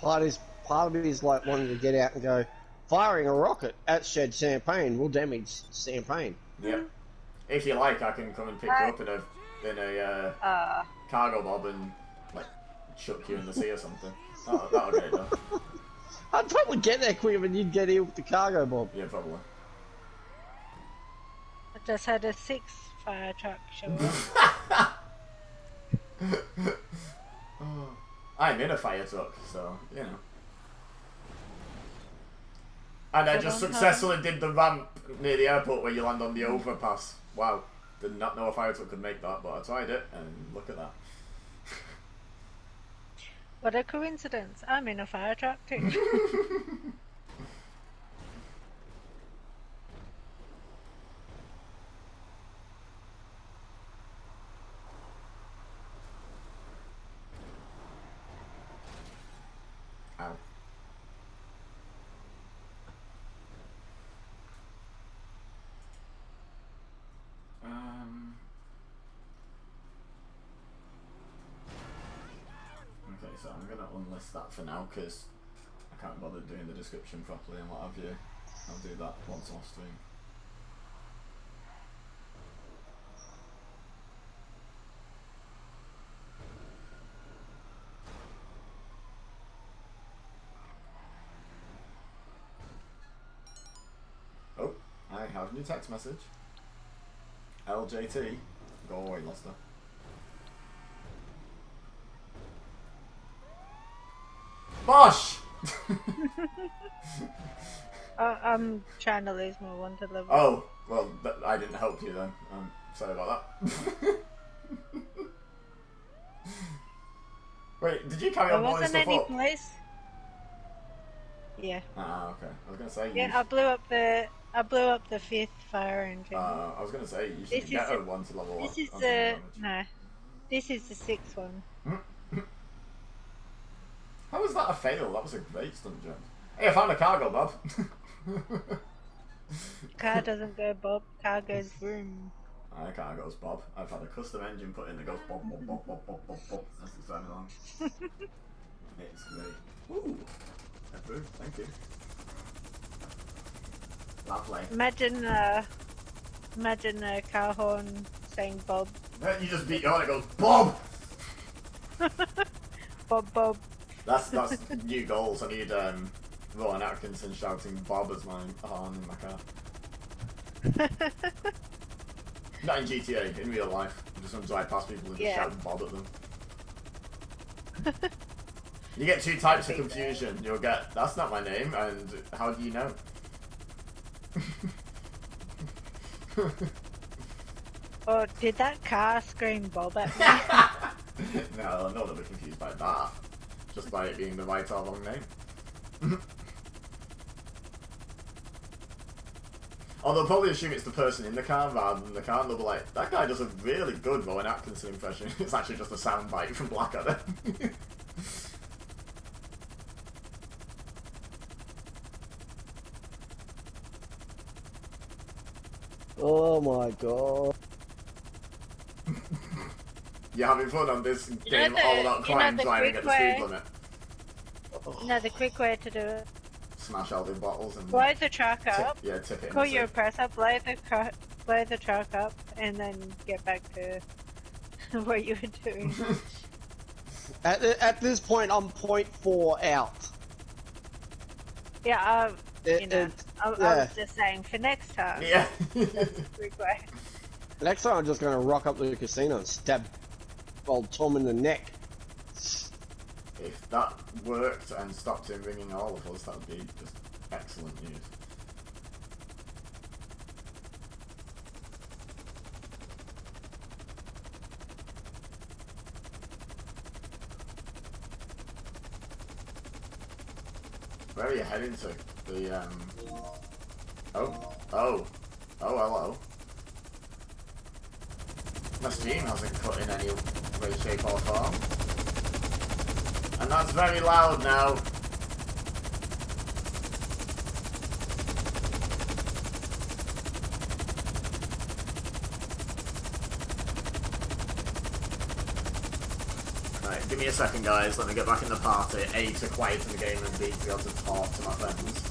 Part of me is like wanting to get out and go, firing a rocket at shed champagne will damage champagne. Yeah. If you like, I can come and pick you up in a in a cargo bob and like chuck you in the sea or something. That'll get it done. I'd probably get there quicker than you'd get here with the cargo bomb. Yeah, probably. I just had a 6 fire truck show up. I'm in a fire truck, so you know. And I just successfully did the ramp near the airport where you land on the overpass. Wow, did not know a fire truck could make that, but I tried it, and look at that. What a coincidence! I'm in a fire truck too. Ow. Okay, so I'm gonna unlist that for now because I can't bother doing the description properly and what have you. I'll do that once off stream. Oh, I have a new text message. LJT, go away, Luster. Bosh! I'm trying to lose my wanted level. Oh, well, I didn't help you then. Sorry about that. Wait, did you carry on blowing wasn't stuff any up? place. Yeah. Ah, okay. I was gonna say. Yeah, I blew up the 5th fire engine. I was gonna say you should get a one to level up. This is on the some damage. This is the 6th one. How was that a fail? That was a great stunt jump. Hey, I found a cargo, Bob. Car doesn't go bob, car goes vroom. My car goes Bob. I've had a custom engine put in that goes bob, bob, bob, bob, bob, bob, bob. That's the time along. It's great. Ooh, approved. Thank you. Lovely. Imagine a car horn saying Bob. You just beat your horn. It goes Bob. Bob, Bob. That's new goals. I need Rowan Atkinson shouting Bob as my horn in my car. Not in GTA, in real life. I'm just gonna drive past people and just shout Bob at them. You get two types of confusion. You'll get, that's not my name, and how do you know? Oh, did that car scream Bob at me? No, I'm not a bit confused by that. Just by it being the right or wrong name. Although probably assume it's the person in the car rather than the car, and they'll be like, that guy does a really good Rowan Atkinson impression. It's actually just a soundbite from Blackadder. Oh my god. You're having fun on this game all about crime driving at the speed limit. No, the quick way to do it. Smash all the bottles and Blow the truck up. tip it Pull in the your sea. press up, blow the truck up, and then get back to what you were doing. At this point, I'm 0.4 out. Yeah, I Yeah. was just saying for next time. Yeah. That's the quick way. Next time, I'm just gonna rock up to the casino and stab old Tom in the neck. If that worked and stopped him ringing all of us, that would be just excellent news. Where are you heading to? The, Oh, hello. My stream hasn't cut in any way, shape or form. And that's very loud now. Right, give me a second guys, let me get back in the party. A, to quieten the game, and B, to be able to talk to my friends.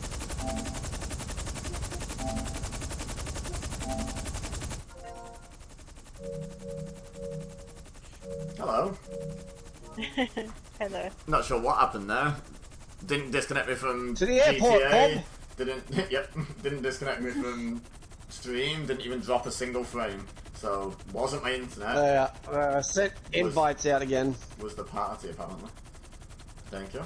Hello. Not sure what happened there. Didn't disconnect me from To the airport, GTA. Bob. Didn't disconnect me from stream. Didn't even drop a single frame. So wasn't my internet. Sent invites out again. Was the party apparently? Thank you.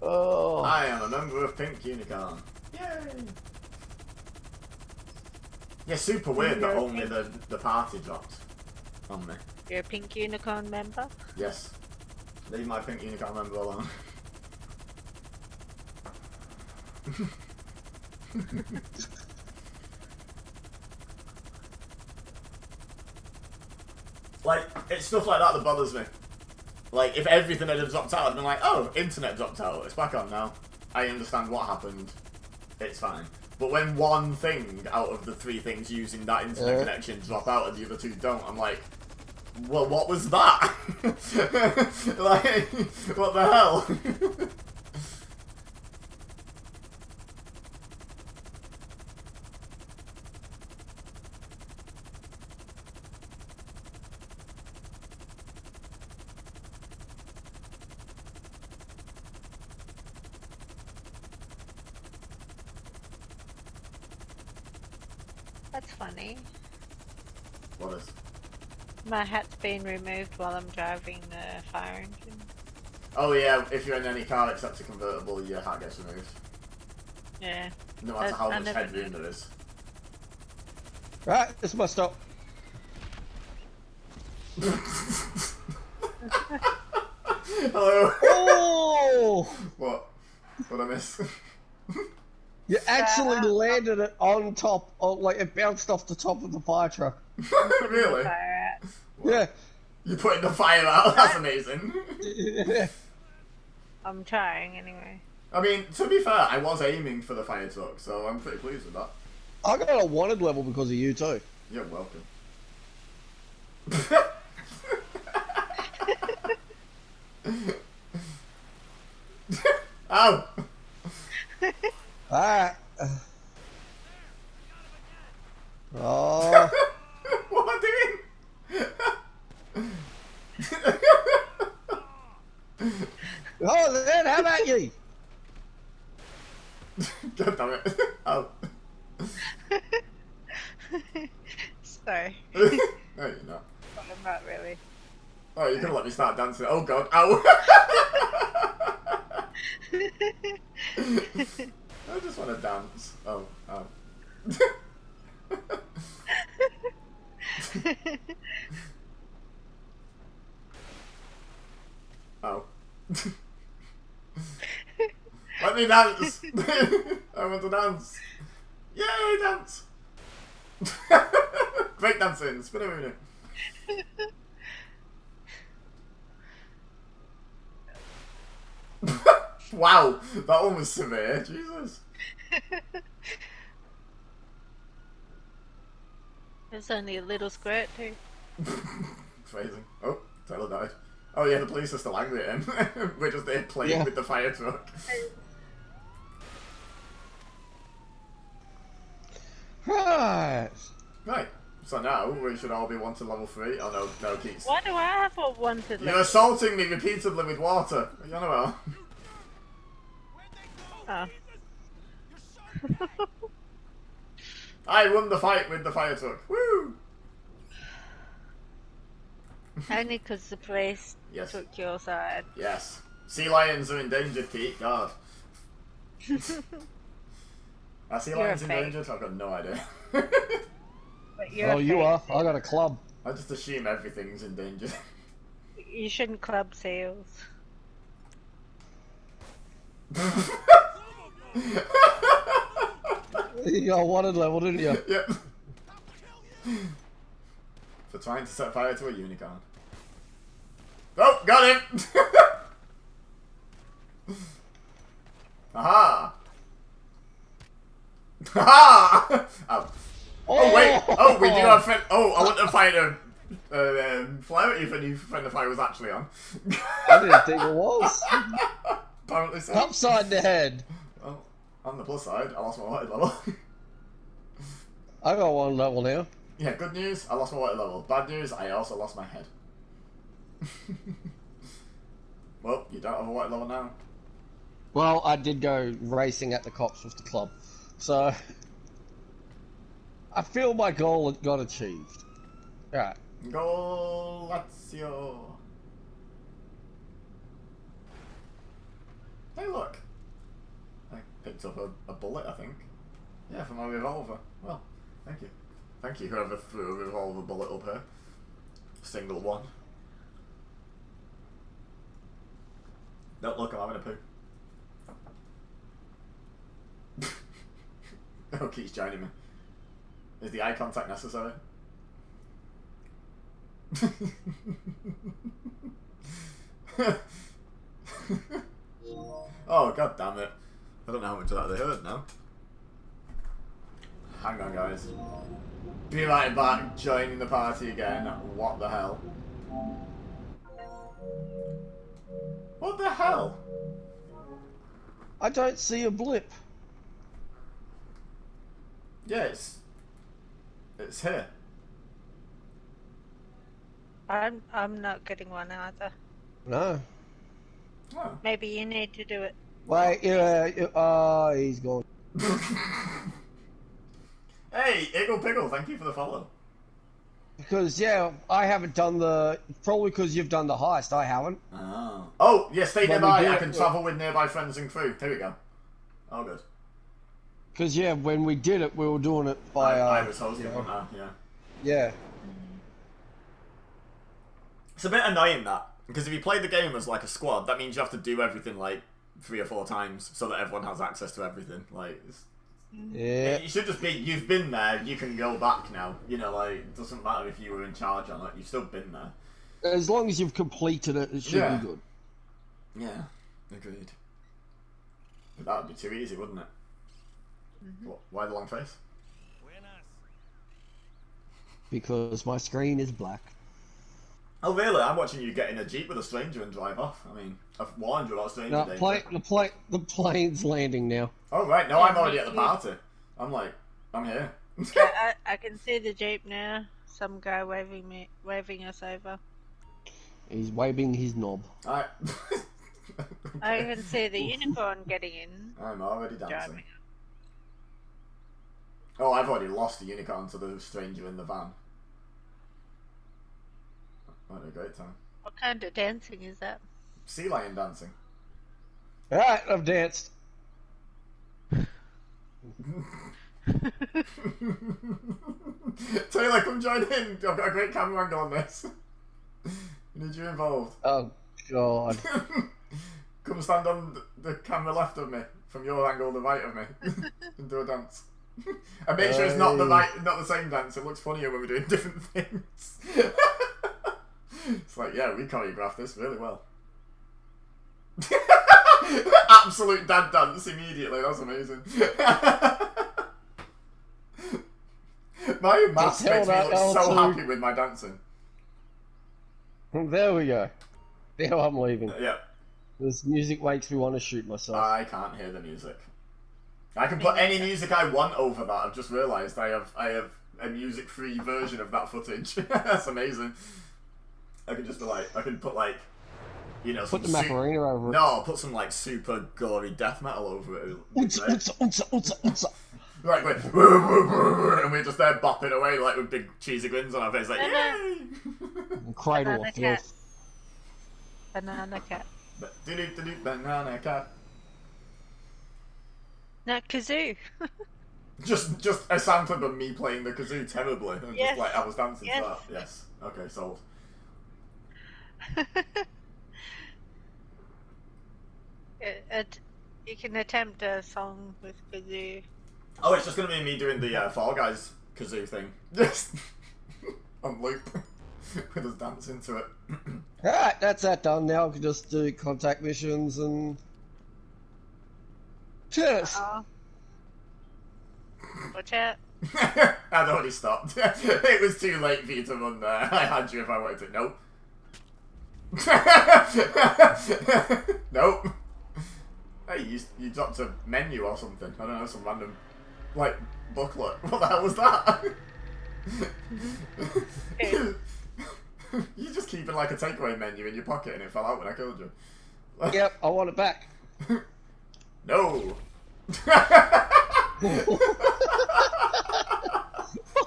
Oh. I am a member of Pink Unicorn. Yay! Yeah, super weird that only the party dropped on me. You're a Pink Unicorn member? Yes. Leave my Pink Unicorn member alone. Like, it's stuff like that that bothers me. Like, if everything had dropped out, I'd been like, oh, internet dropped out, it's back on now. I understand what happened. It's fine. But when one thing out of the 3 things using that internet connection drop out and the other 2 don't, I'm like, well, what was that? Like, what the hell? That's funny. What is? My hat's been removed while I'm driving the fire engine. Oh yeah, if you're in any car except a convertible, your hat gets removed. Yeah. No matter how I much never headroom knew. there is. Right, this is my stop. Hello. Oh! What? What I miss? You actually landed it on top, like it bounced off the top of the fire truck. Really? Fire out. Yeah. You putting the fire out? That's amazing. I'm trying anyway. I mean, to be fair, I was aiming for the fire truck, so I'm pretty pleased with that. I got a wanted level because of you too. You're welcome. Ow! Alright. Oh. What am I doing? Oh, then how about you? God damn it. Oh. Sorry. No, you're not. But I'm not really. Oh, you could let me start dancing. Oh god. Ow! I just want to dance. Oh, oh. Oh. Let me dance! I want to dance! Yay, dance! Break dancing, spin a minute. Wow, that one was severe, Jesus. There's only a little squirt too. Phrasing. Oh, Taylor died. Oh yeah, the police are still angry at him. We're just there playing with the fire truck. Right. Right, so now we should all be wanted level 3. Oh no, no, Keats. Why do I have a wanted You're level? assaulting me repeatedly with water. You know what? Oh. I won the fight with the fire truck. Woo! Only because the police Yes. took your side. Yes. Sea lions are endangered, Pete. God. Are sea You're lions a fake. endangered? I've got no idea. But you're Oh, a you fake are. seal. I got a club. I just assume everything's endangered. You shouldn't club seals. You got a wanted level, didn't you? Yep. For trying to set fire to a unicorn. Oh, got him! Aha! Aha! Oh. Oh wait! Oh, we do have friend. Oh, I want to find a flare if any friend the fire was actually on. I didn't think it was. Apparently so. Upside the head. Well, on the plus side, I lost my water level. I got one level now. Yeah, good news, I lost my water level. Bad news, I also lost my head. Well, you don't have a white level now. Well, I did go racing at the cops with the club, so I feel my goal got achieved. Alright. Go Lazio. Hey, look. I picked up a bullet, I think. Yeah, for my revolver. Well, thank you. Thank you, whoever threw a revolver bullet up here. Single one. Don't look, I'm having a poo. Oh, keeps joining me. Is the eye contact necessary? Oh, god damn it. I don't know how much of that they heard now. Hang on, guys. Be right back, joining the party again. What the hell? What the hell? I don't see a blip. Yeah, it's here. I'm not getting one either. No. Oh. Maybe you need to do it. Wait, he's gone. Hey, Iggle Piggle, thank you for the follow. Because, yeah, I haven't done probably because you've done the heist, I haven't. Oh. Oh, yeah, stay When nearby. we do I it, can travel with nearby friends and crew. Here we go. Oh, good. Because, yeah, when we did it, we were doing it by... I was hosting one now, yeah. Yeah. It's a bit annoying, that. Because if you play the game as, like, a squad, that means you have to do everything, like, 3 or 4 times so that everyone has access to everything. Like, Yeah. it should just be, you've been there, you can go back now. You know, like, it doesn't matter if you were in charge on it, you've still been there. As long as you've completed it, it should be good. Yeah, agreed. But that would be too easy, wouldn't it? What, why the long face? Because my screen is black. Oh really? I'm watching you get in a jeep with a stranger and drive off. I mean, I've warned you about stranger No, danger. the plane's landing now. Oh right, no, I'm already at the party. I'm like, I'm here. I can see the jeep now. Some guy waving us over. He's waving his knob. I can see the unicorn getting in. I'm already dancing. Driving. Oh, I've already lost the unicorn to the stranger in the van. What a great time. What kind of dancing is that? Sea lion dancing. Alright, I've danced. Taylor, come join in. I've got a great camera angle on this. We need you involved. Oh, God. Come stand on the camera left of me, from your angle, the right of me, and do a dance. And make sure it's not the same dance. It looks funnier when we're doing different things. It's like, yeah, we choreographed this really well. Absolute dad dance immediately. That's amazing. My mask makes me look so happy with my dancing. There we go. Now I'm leaving. Yeah. This music makes me want to shoot myself. I can't hear the music. I can put any music I want over that. I've just realised I have a music-free version of that footage. That's amazing. I can just be like, I can put like, you know, put the Macarena over it. No, put some like super gory death metal over it. Unsa. Right, wait, and we're just there bopping away like with big cheesy grins on our face, like yay! Cradle Banana of cat. filth. Banana cat. Banana cat. No, kazoo. Just a sound clip of me playing the kazoo terribly. And Yes. just like I was dancing Yes. to that. Yes. Okay, sold. You can attempt a song with kazoo. Oh, it's just gonna be me doing the Fall Guys kazoo thing. Just on loop. With us dancing to it. Alright, that's that done. Now I can just do contact missions and... Cheers! Watch out. I'd already stopped. It was too late for you to run there. I had you if I wanted to. Nope. Nope. Hey, you dropped a menu or something. I don't know, some random, like, booklet. What the hell was that? You just keeping like a takeaway menu in your pocket and it fell out when I killed you. Yep, I want it back. No.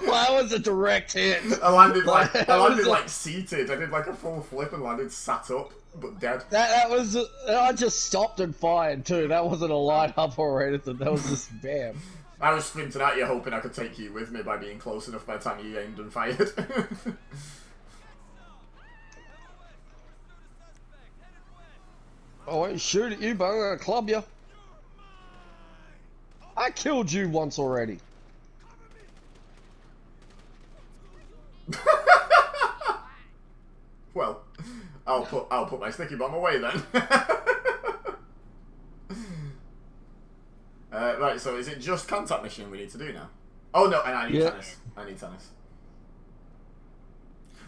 That was a direct hit. I landed like seated. I did like a full flip and landed sat up, but dead. That was. I just stopped and fired too. That wasn't a line up or anything. That was just bam. I was sprinting at you, hoping I could take you with me by being close enough by the time you aimed and fired. I won't shoot at you, but I'm gonna club you. I killed you once already. Well, I'll put my sticky bomb away then. Right, so is it just contact mission we need to do now? Oh no, and I need tennis. I need tennis.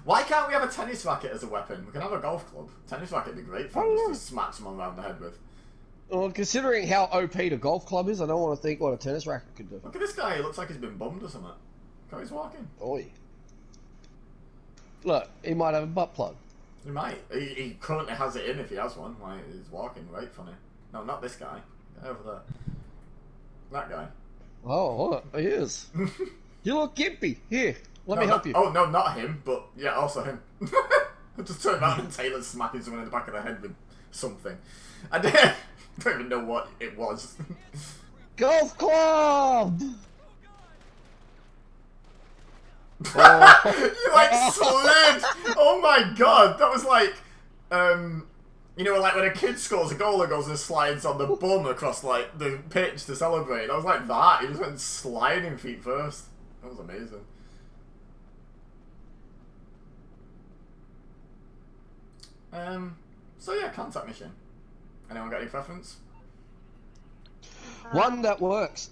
Why can't we have a tennis racket as a weapon? We can have a golf club. Tennis racket would be great fun just to smack someone around the head with. Well, considering how OP the golf club is, I don't want to think what a tennis racket could do. Look at this guy, he looks like he's been bummed or something. Look how he's walking. Oi. Look, he might have a butt plug. He might. He currently has it in if he has one. Like, he's walking right funny. No, not this guy. Get over there. That guy. Oh, what? He is. You look gimpy. Here, let me help you. Oh, no, not him, but yeah, also him. I just turned around and Taylor's smacking someone in the back of the head with something. I don't even know what it was. Golf club! You like slid! Oh my god, that was like, you know, like when a kid scores a goal and goes and slides on the bum across like the pitch to celebrate. I was like that. He just went sliding feet first. That was amazing. So yeah, contact mission. Anyone got any preference? One that works.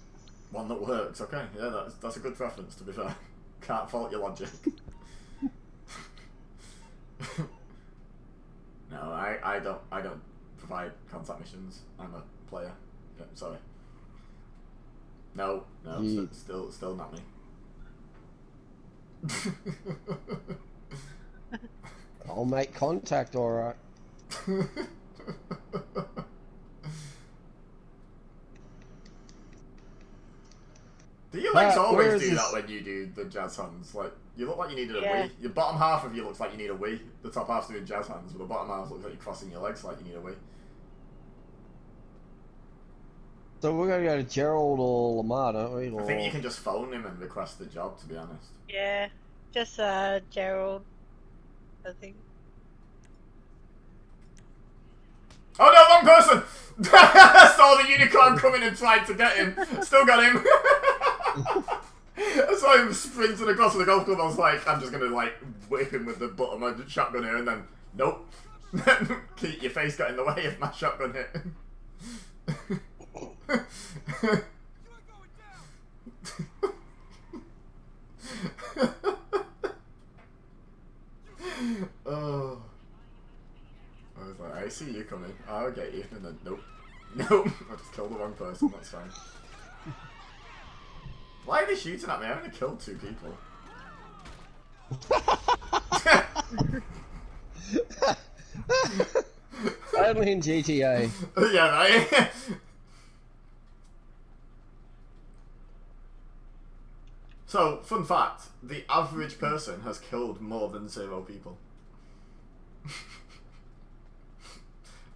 One that works. Okay, yeah, that's a good preference. To be fair, can't fault your logic. No, I don't provide contact missions. I'm a player. Yeah, sorry. No, still not me. I'll make contact, alright. Do your legs always do that when you do the jazz hands? Like, you look like you needed a wee. Your bottom half of you looks like you need a wee. The top half's doing jazz hands, but the bottom half looks like you're crossing your legs like you need a wee. So we're gonna go to Gerald or Lamar, don't we? Or... I think you can just phone him and request the job, to be honest. Yeah, just Gerald, I think. Oh no, wrong person! I saw the unicorn coming and tried to get him. Still got him. I saw him sprinting across the golf club. I was like, I'm just gonna like whip him with the butt of my shotgun here, and then nope. Keep your face got in the way of my shotgun hit. Oh. I was like, I see you coming. I'll get you. And then, nope. Nope. I just killed the wrong person. That's fine. Why are they shooting at me? I only killed 2 people. Only in GTA. Yeah, right? So, fun fact. The average person has killed more than 0 people.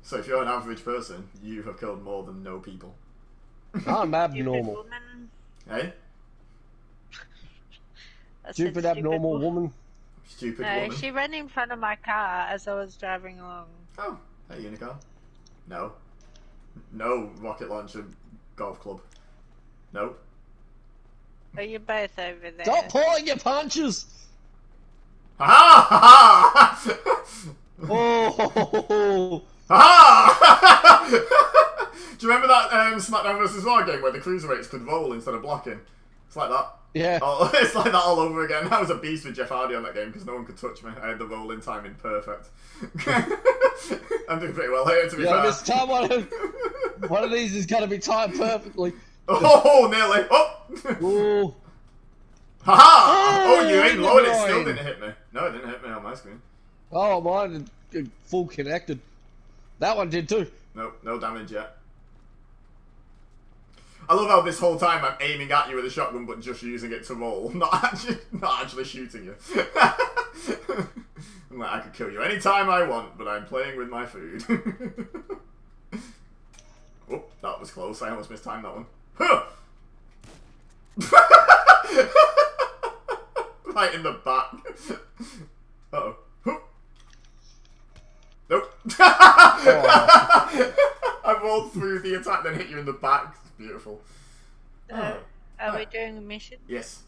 So if you're an average person, you have killed more than no people. I'm abnormal. Hey? Stupid abnormal woman. Stupid no, woman. she ran in front of my car as I was driving along. Oh, hey, unicorn. No. No rocket launcher golf club. No. Oh, you're both over there. Stop pulling your punches! Ha ha! Oh! Ha! Do you remember that SmackDown vs. Raw game where the cruiserweights could roll instead of blocking? It's like that. Yeah. Oh, it's like that all over again. I was a beast with Jeff Hardy on that game because no one could touch me. I had the rolling timing perfect. I'm doing pretty well here, to be fair. This time one of these is going to be timed perfectly. Oh, nearly. Oh! Ooh. Haha! Oh, you aimed low and it Lloyd. still didn't hit me. No, it didn't hit me on my screen. Oh, mine full connected. That one did too. Nope, no damage yet. I love how this whole time I'm aiming at you with a shotgun, but just using it to roll, not actually shooting you. I'm like, I could kill you anytime I want, but I'm playing with my food. Oh, that was close. I almost mistimed that one. Right in the back. Uh oh. Nope. I rolled through the attack, then hit you in the back. It's beautiful. Are we doing a mission? Yes.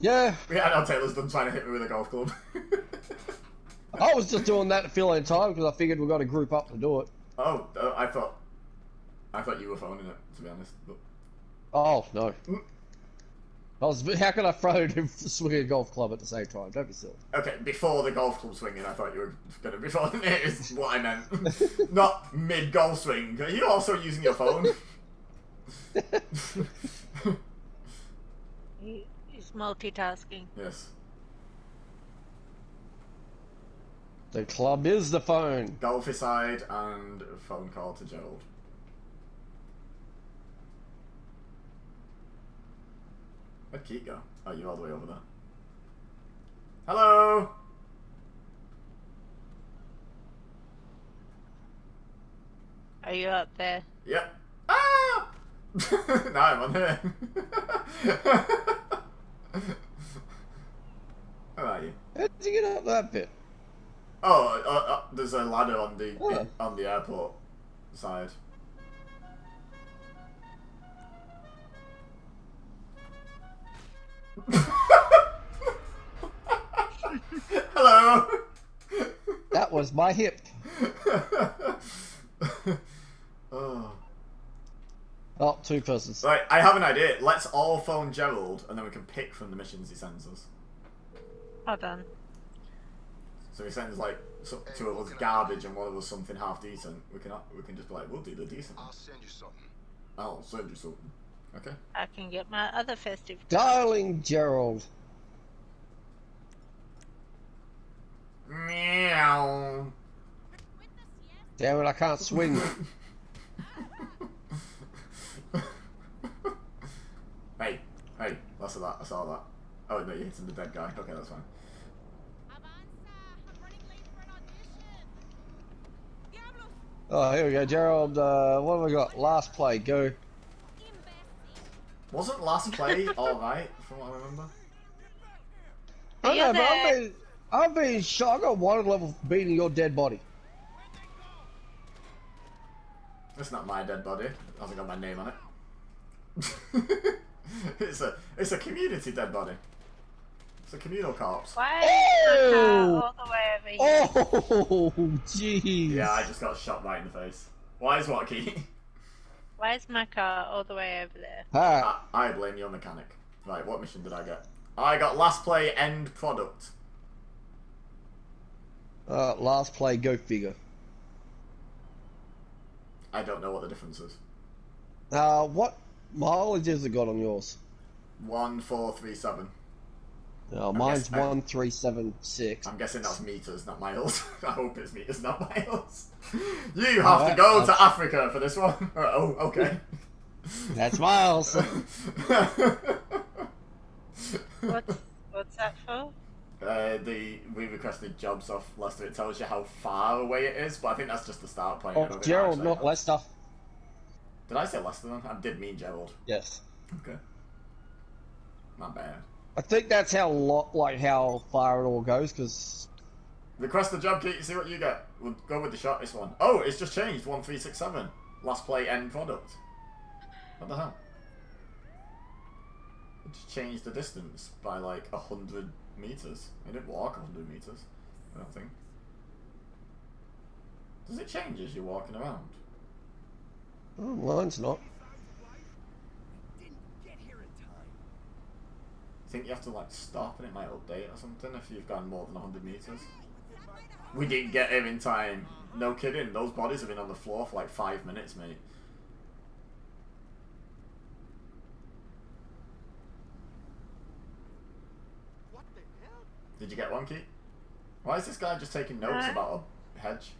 Yeah. Yeah, now Taylor's done trying to hit me with a golf club. I was just doing that to fill in time because I figured we got to group up to do it. Oh, I thought you were phoning it, to be honest. But... Oh no. How can I throw and swing a golf club at the same time? Don't be silly. Okay, before the golf club swinging, I thought you were going to be phoning it, is what I meant. Not mid-golf swing. Are you also using your phone? He's multitasking. Yes. The club is the phone. Golficide and a phone call to Gerald. Where'd Keith go? Oh, you're all the way over there. Hello! Are you up there? Yep. Ah! Now I'm on here. Where are you? How did you get up that bit? Oh, there's a ladder on Oh. the airport side. Hello. That was my hip. Oh. Oh, two persons. Right, I have an idea. Let's all phone Gerald, and then we can pick from the missions he sends us. Hold on. So he sends like two of us garbage and one of us something half decent. We can just be like, we'll do the decent. I'll send you something. I'll send you something. Okay. I can get my other festive. Darling Gerald. Meow. Damn it, I can't swing. Hey, less of that. I saw that. Oh no, you're hitting the dead guy. Okay, that's fine. Oh, here we go, Gerald. What have we got? Last play, go. Wasn't last play alright, from what I remember? I Yeah, know, but I've been shot. I got one level for beating your dead body. It's not my dead body. It hasn't got my name on it. It's a community dead body. It's a communal corpse. Why is my car all the way over here? Oh, jeez. Yeah, I just got shot right in the face. Why is what, Key? Why is my car all the way over there? Alright. I blame your mechanic. Right, what mission did I get? I got last play end product. Last play, go figure. I don't know what the difference is. What mileage has it got on yours? 1437. Mine's guessing- 1376. I'm guessing that's meters, not miles. I hope it's meters, not miles. You have to go to Africa for this one. Oh, okay. That's miles. What's that for? We requested jobs off Leicester. It tells you how far away it is, but I think that's just the start point. I Oh, don't think Gerald, actually- not Leicester. Did I say Leicester then? I did mean Gerald. Yes. Okay. Not bad. I think that's how far it all goes, because... Request the job, Kate. See what you get. We'll go with the shortest one. Oh, it's just changed. 1367. Last play end product. What the hell? It just changed the distance by like 100 meters. It didn't walk 100 meters. I don't think. Does it change as you're walking around? Oh, mine's not. I think you have to like stop and it might update or something if you've gone more than 100 meters. We didn't get here in time. No kidding. Those bodies have been on the floor for like 5 minutes, mate. What the hell? Did you get one, Keith? Why is this guy just taking notes about a hedge?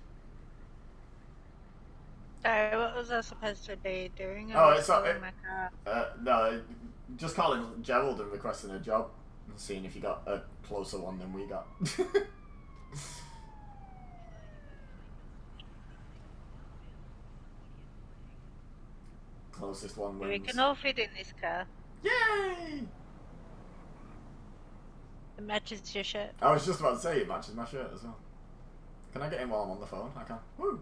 So what was I supposed to be doing? Oh, it's not. My car. No, just calling Gerald and requesting a job and seeing if you got a closer one than we got. Closest one wins. We can all fit in this car. Yay! It matches your shirt. I was just about to say it matches my shirt as well. Can I get in while I'm on the phone? I can. Woo!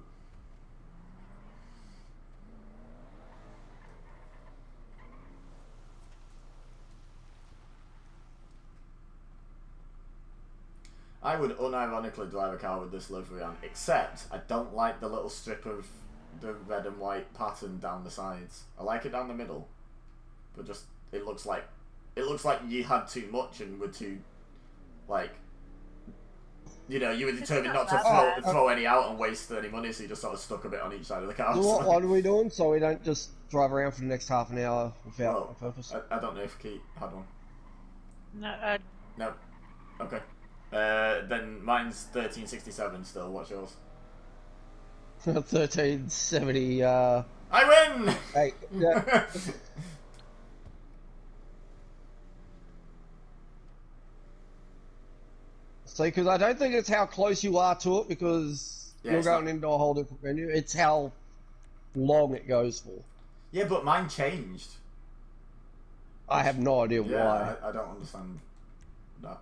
I would unironically drive a car with this livery on, except I don't like the little strip of the red and white pattern down the sides. I like it down the middle, but just it looks like you had too much and were too, like, you know, you were determined not to throw any out and waste any money, so you just sort of stuck a bit on each side of the car. So what are we doing so we don't just drive around for the next half an hour without a purpose? I don't know if Keith had one. No. No. Okay. Then mine's 1367 still. What's yours? 1370. I win! Hey, yeah. See, because I don't think it's how close you are to it, because you're going into a whole different menu. It's how long it goes for. Yeah, but mine changed. I have no idea why. I don't understand that.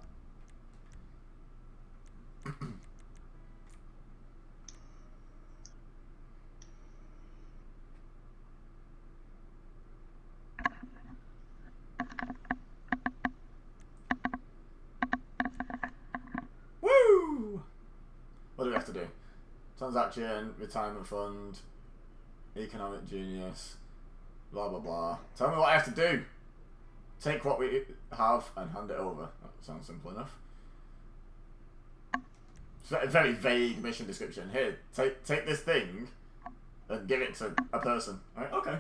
Woo! What do we have to do? Transaction, retirement fund, economic genius, blah blah blah. Tell me what I have to do. Take what we have and hand it over. That sounds simple enough. It's a very vague mission description. Here, take this thing and give it to a person. Right, okay.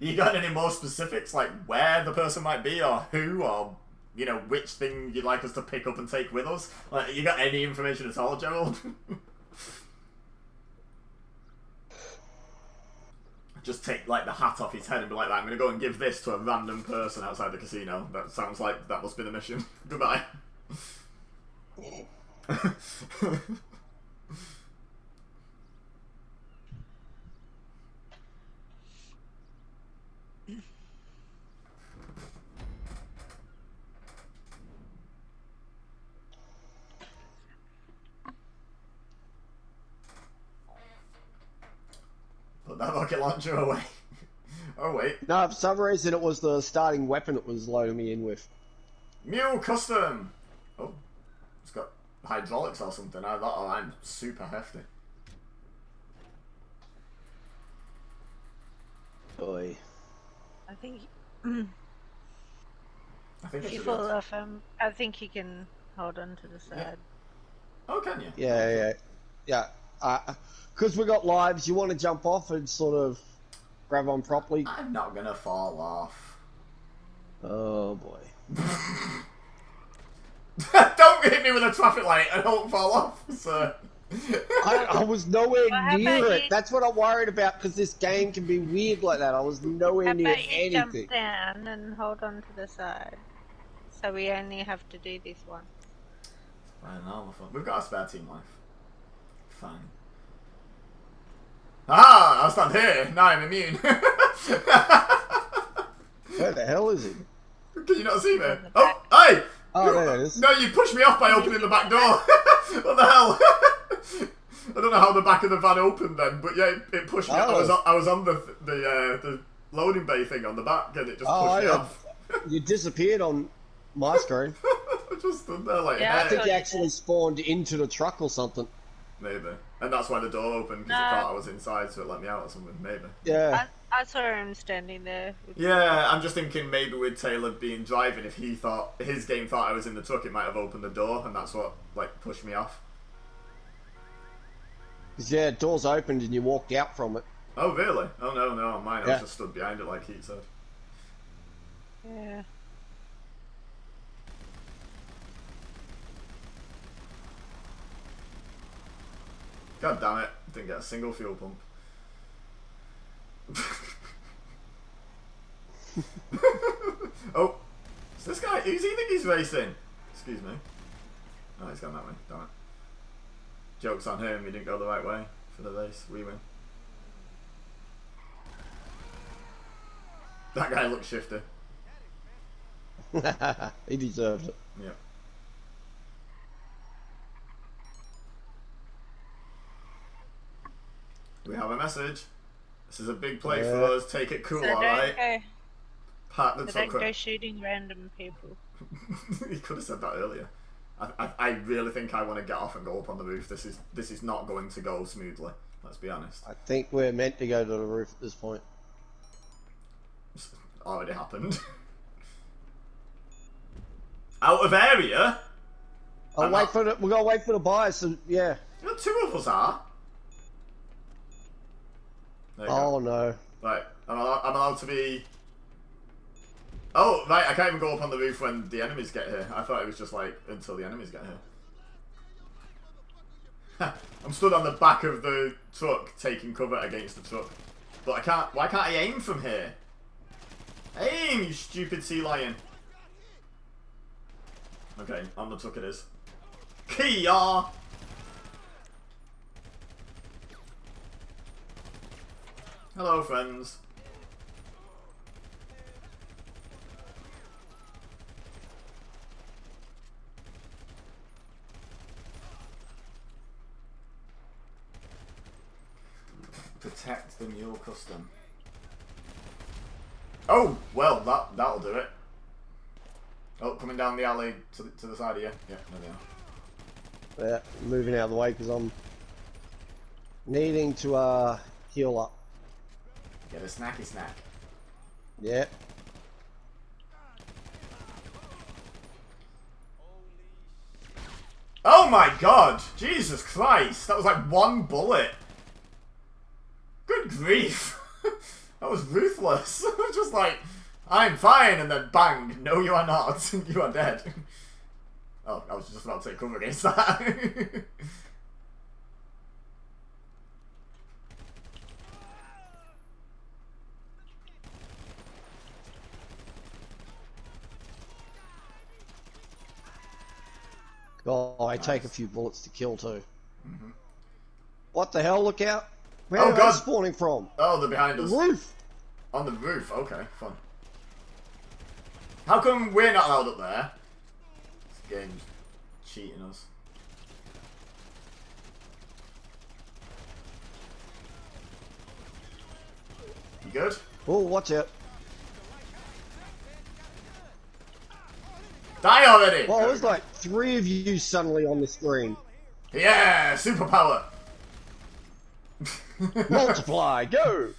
You got any more specifics, like where the person might be, or who, or you know, which thing you'd like us to pick up and take with us? Like, you got any information at all, Gerald? Just take like the hat off his head and be like, I'm gonna go and give this to a random person outside the casino. That sounds like that must be the mission. Goodbye. Put that rocket launcher away. Oh wait. No, for some reason it was the starting weapon it was loading me in with. Mule custom. Oh, it's got hydraulics or something. I thought, oh, I'm super hefty. Boy. I think I think if you fall off, I think you can hold on to the side. Yeah. Oh, can you? Yeah. Because we got lives, you want to jump off and sort of grab on properly. I'm not gonna fall off. Oh boy. Don't hit me with a traffic light and don't fall off, sir. I was nowhere Well, near it. you... That's what I'm worried about, because this game can be weird like that. I was nowhere near anything. Jump down and hold on to the side. So we only have to do this once. Fine, we've got a spare team life. Fine. Ah! I'll stand here. Now I'm immune. Where the hell is he? Can you not see me? Oh, hey! Oh, there it is. No, you pushed me off by opening the back door. What the hell? I don't know how the back of the van opened then, but yeah, it pushed me. Oh. I was on the loading bay thing on the back, and it just pushed me off. You disappeared on my screen. I just stood there like, Yeah, I think you actually spawned into the truck or something. Maybe. And that's why the door opened, because it thought I was inside, so it let me out or something. Maybe. Yeah. I saw him standing there. Yeah, I'm just thinking maybe with Taylor being driving, if he thought his game thought I was in the truck, it might have opened the door, and that's what like pushed me off. Yeah, doors opened and you walked out from it. Oh really? Oh no, on mine I was just stood behind it like he said. Yeah. God damn it. Didn't get a single fuel pump. Oh. Is this guy... Who's he think he's racing? Excuse me. Oh, he's gone that way. Damn it. Joke's on him. He didn't go the right way for the race. We win. That guy looks shifty. He deserved it. Yeah. We have a message. This is a big play for us. Take it cool, So alright? Park the don't truck. go shooting random people. He could have said that earlier. I really think I want to get off and go up on the roof. This is not going to go smoothly. Let's be honest. I think we're meant to go to the roof at this point. It's already happened. Out of area? We're gonna wait for the buy, so yeah. You know, 2 of us are. There you Oh go. no. Right, I'm allowed to be... Oh, right, I can't even go up on the roof when the enemies get here. I thought it was just like, until the enemies get here. I'm stood on the back of the truck, taking cover against the truck. But I can't... Why can't I aim from here? Aim, you stupid sea lion. Okay, on the truck it is. Kia! Hello, friends. Protect the mule custom. Oh, well, that'll do it. Oh, coming down the alley to the side of you. Yeah, there they are. Yeah, moving out of the way because I'm needing to heal up. Get a snacky snack. Yeah. Oh my god! Jesus Christ! That was like 1 bullet! Good grief! That was ruthless. I was just like, I'm fine, and then bang! No, you are not. You are dead. Oh, I was just about to take cover against that. Oh, I take a few bullets to kill too. What the hell? Look out! Where Oh, are God. they spawning from? Oh, they're behind The us. roof! On the roof, okay, fun. How come we're not allowed up there? This game's cheating us. You good? Oh, watch out. Die already! Well, there's like 3 of you suddenly on the screen. Yeah, superpower! Multiply, go!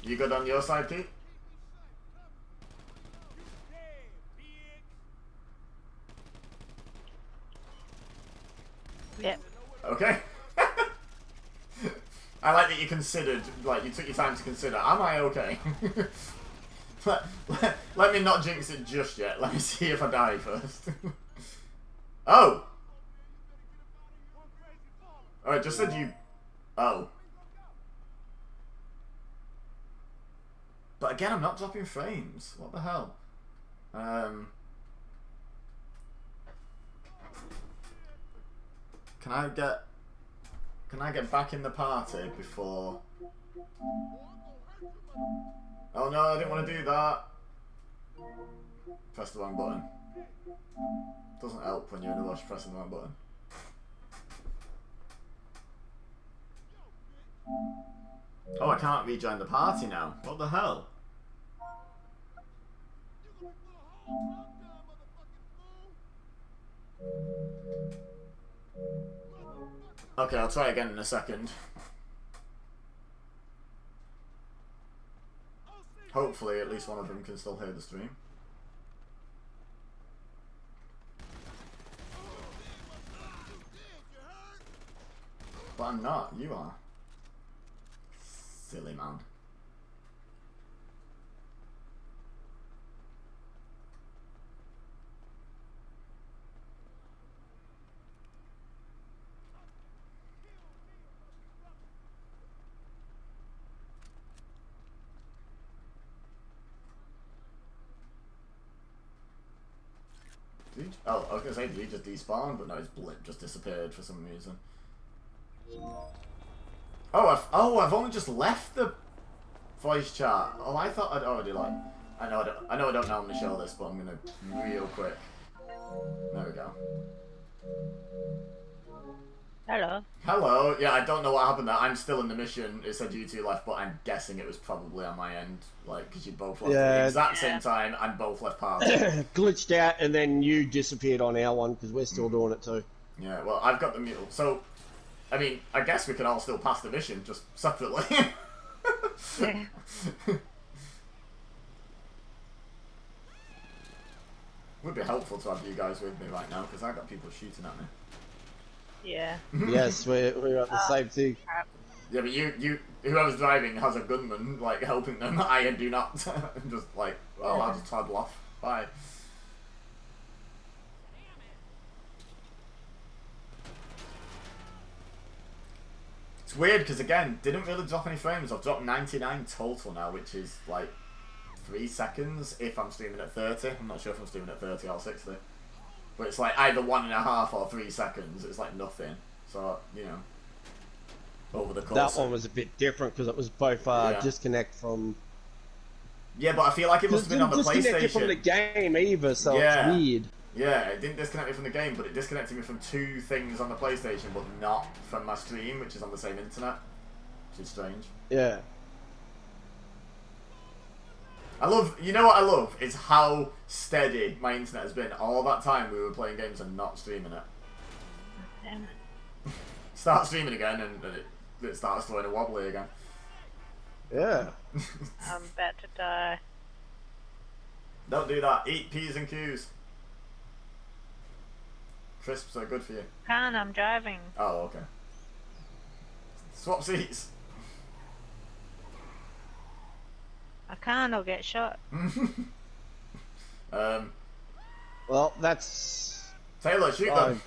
You good on your side, Pete? Yep. Okay. I like that you considered, like, you took your time to consider, am I okay? let me not jinx it just yet. Let me see if I die first. Oh! Oh, I just said you... Oh. But again, I'm not dropping frames. What the hell? Can I get back in the party before... Oh no, I didn't want to do that. Press the wrong button. Doesn't help when you're in a rush pressing the wrong button. Oh, I can't rejoin the party now. What the hell? Okay, I'll try again in a second. Hopefully at least one of them can still hear the stream. But I'm not, you are. Silly man. Oh, I was gonna say, did he just despawn? But no, his blip just disappeared for some reason. Oh, I've only just left the voice chat. Oh, I thought I'd already like. I know I don't normally show this, but I'm gonna real quick. There we go. Hello. Hello. Yeah, I don't know what happened there. I'm still in the mission. It said you two left, but I'm guessing it was probably on my end, like because you both left at the exact same time and both left party. Glitched out, and then you disappeared on our one because we're still doing it too. Yeah. Well, I've got the mule, so I mean, I guess we can all still pass the mission just separately. Yeah. Would be helpful to have you guys with me right now because I got people shooting at me. Yeah. Yes, we're at the same thing. Yeah, but whoever's driving has a gunman like helping them. I do not. I'm just like, well, I'll just toddle off. Bye. It's weird because again, didn't really drop any frames. I've dropped 99 total now, which is like 3 seconds if I'm streaming at 30. I'm not sure if I'm streaming at 30 or 60. But it's like either 1.5 or 3 seconds. It's like nothing. So, you know, over the course. That one was a bit different because it was both disconnect from. Yeah, but I feel like it must have been on the PlayStation. Disconnected from the game either, so it's weird. Yeah, it didn't disconnect me from the game, but it disconnected me from 2 things on the PlayStation, but not from my stream, which is on the same internet. Which is strange. Yeah. You know what I love? Is how steady my internet has been. All that time we were playing games and not streaming it. Damn it. Start streaming again and it starts throwing a wobbly again. Yeah. I'm about to die. Don't do that. Eat P's and Q's. Crisps are good for you. Can't, I'm driving. Oh, okay. Swap seats. I can't, I'll get shot. Well, that's. Taylor, shoot them.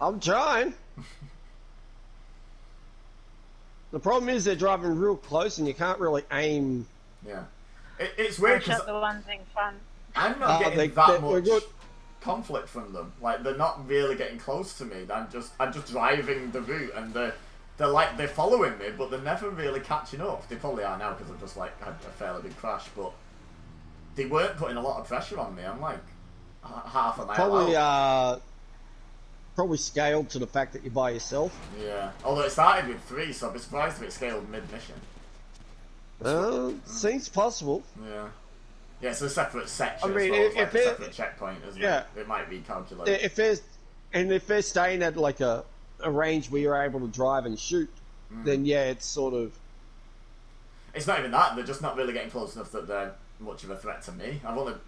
I'm trying. The problem is they're driving real close and you can't really aim. Yeah. It's weird because the ones in front. I'm not getting that much conflict from them. Like, they're not really getting close to me. I'm just driving the route and they're following me, but they're never really catching up. They probably are now because I've just like had a fairly big crash, but they weren't putting a lot of pressure on me. I'm like half a mile out. Probably scaled to the fact that you're by yourself. Yeah. Although it started with 3, so I'd be surprised if it scaled mid-mission. Seems possible. Yeah. Yeah, it's a separate section. I mean, as well. It's like a separate checkpoint, isn't it? It might be calculated. If they're staying at like a range where you're able to drive and shoot, then yeah, it's sort of. It's not even that. They're just not really getting close enough that they're much of a threat to me.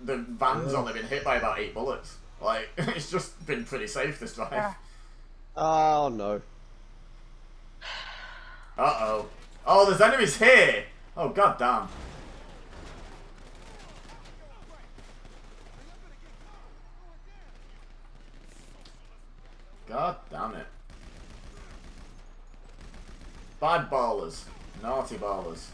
The van's only been hit by about 8 bullets. Like, it's just been pretty safe this drive. Yeah. Oh no. Uh-oh. Oh, there's enemies here! Oh, god damn. God damn it. Bad ballers. Naughty ballers.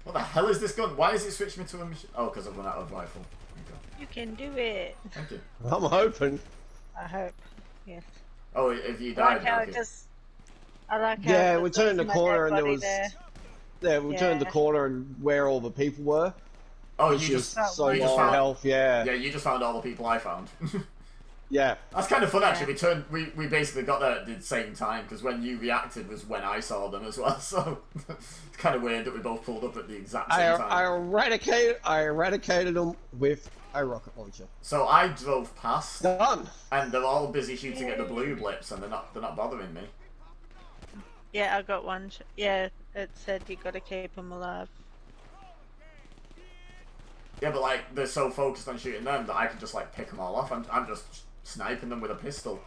What the hell is this gun? Why has it switched me to a machine? Oh, because I've run out of rifle. Okay. You can do it. Thank you. I'm hoping. I hope. Yes. Oh, if you I died, like how okay. it just. I like how. Yeah, it we just turned the leaves my corner dead and there body was. there. Yeah, we turned the corner and where all the people were. Oh, Which you is just so you low just on found health. Yeah. Yeah, you just found all the people I found. Yeah. That's kind of fun actually. We basically got there at the same time because when you reacted was when I saw them as well. So it's kind of weird that we both pulled up at the exact same time. I eradicated them with a rocket launcher. So I drove past, Done. and they're all busy shooting at the blue blips, and they're not bothering me. Yeah, I got one. Yeah, it said you gotta keep them alive. Yeah, but like they're so focused on shooting them that I can just like pick them all off. I'm just sniping them with a pistol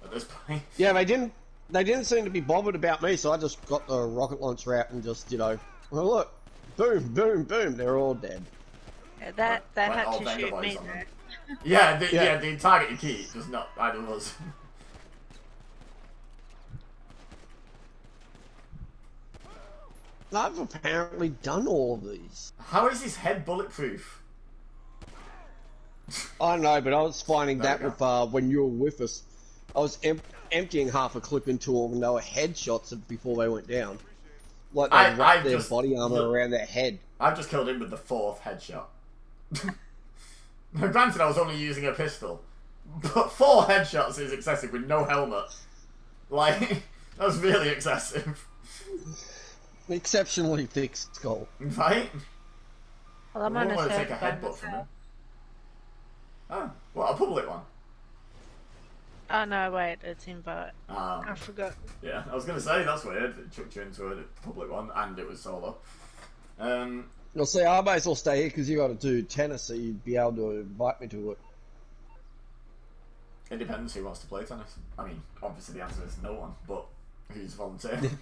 at this point. Yeah, they didn't seem to be bothered about me, so I just got the rocket launcher out and just, well, look, boom, boom, boom, they're all dead. Yeah, that had all to Venga shoot boys me on though. them. Yeah, the target key does not either of us. I've apparently done all of these. How is his head bulletproof? I know, but I was finding There that we with when you were with us. I was emptying half a clip into them, and they were headshots before they went down. Like they wrapped their body armor around their head. I've just killed him with the 4th headshot. Now, granted, I was only using a pistol, but 4 headshots is excessive with no helmet. Like, that's really excessive. Exceptionally thick skull. Right? Well, I'm I on don't a want to take a server by headbutt from him. myself. Oh, what, a public one? Oh no, wait, it's invite. Ah, I forgot. yeah, I was going to say, that's weird. It chucked you into a public one, and it was solo. You'll see, I may as well stay here because you got to do tennis, so you'd be able to invite me to it. It depends who wants to play tennis. I mean, obviously the answer is no one, but who's volunteering?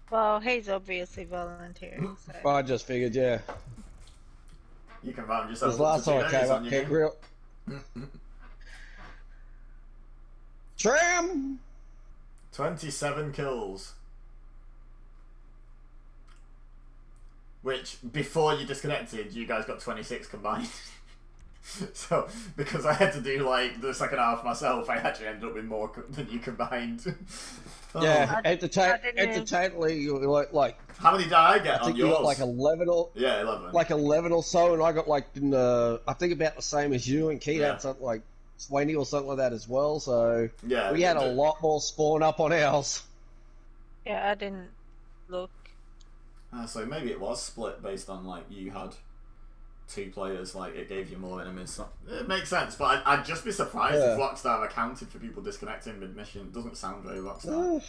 Well, he's obviously volunteering, so. I just figured, yeah. You can round yourself Because last time I came up, your can't game. real. Tram! 27 kills. Which, before you disconnected, you guys got 26 combined. So, because I had to do, like, the second half myself, I actually ended up with more than you combined. Oh. Yeah, I didn't entertainingly, like How many did I get I on think yours? you got like 11 or Yeah, 11. like 11 or so, and I got like I think about the same as you, and Keith Yeah. had something like 20 or something like that as well. So Yeah, we had a lot more spawn up on ours. Yeah, I didn't look. So maybe it was split based on, like, you had 2 players, like, it gave you more enemies. So it makes sense, but I'd just be surprised if Rockstar accounted for people disconnecting mid-mission. It doesn't sound very Rockstar.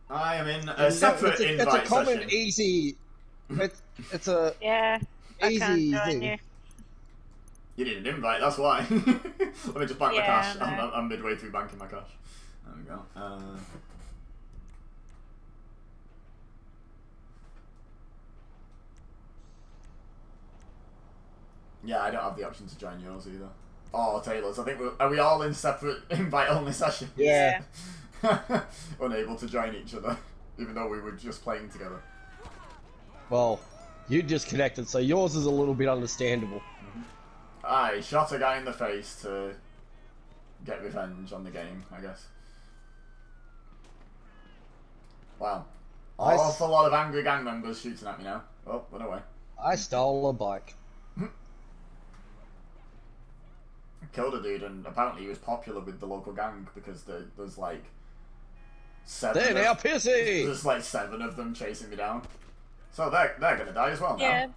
I am in a separate invite it's a common, session. easy. It's a Yeah, I can't easy join thing. you. You need an invite, that's why. Let me just bank my Yeah, cash. I know. I'm midway through banking my cash. There we go. Yeah, I don't have the option to join yours either. Oh, Taylor's. I think are we all in separate invite-only sessions? Yeah. Unable to join each other, even though we were just playing together. Well, you disconnected, so yours is a little bit understandable. I shot a guy in the face to get revenge on the game, I guess. Wow. I Awful lot of angry gang members shooting at me now. Oh, run away. I stole a bike. Killed a dude, and apparently he was popular with the local gang because there's like 7. They're now pissy. There's like 7 of them chasing me down. So they're gonna die as well now. Yeah.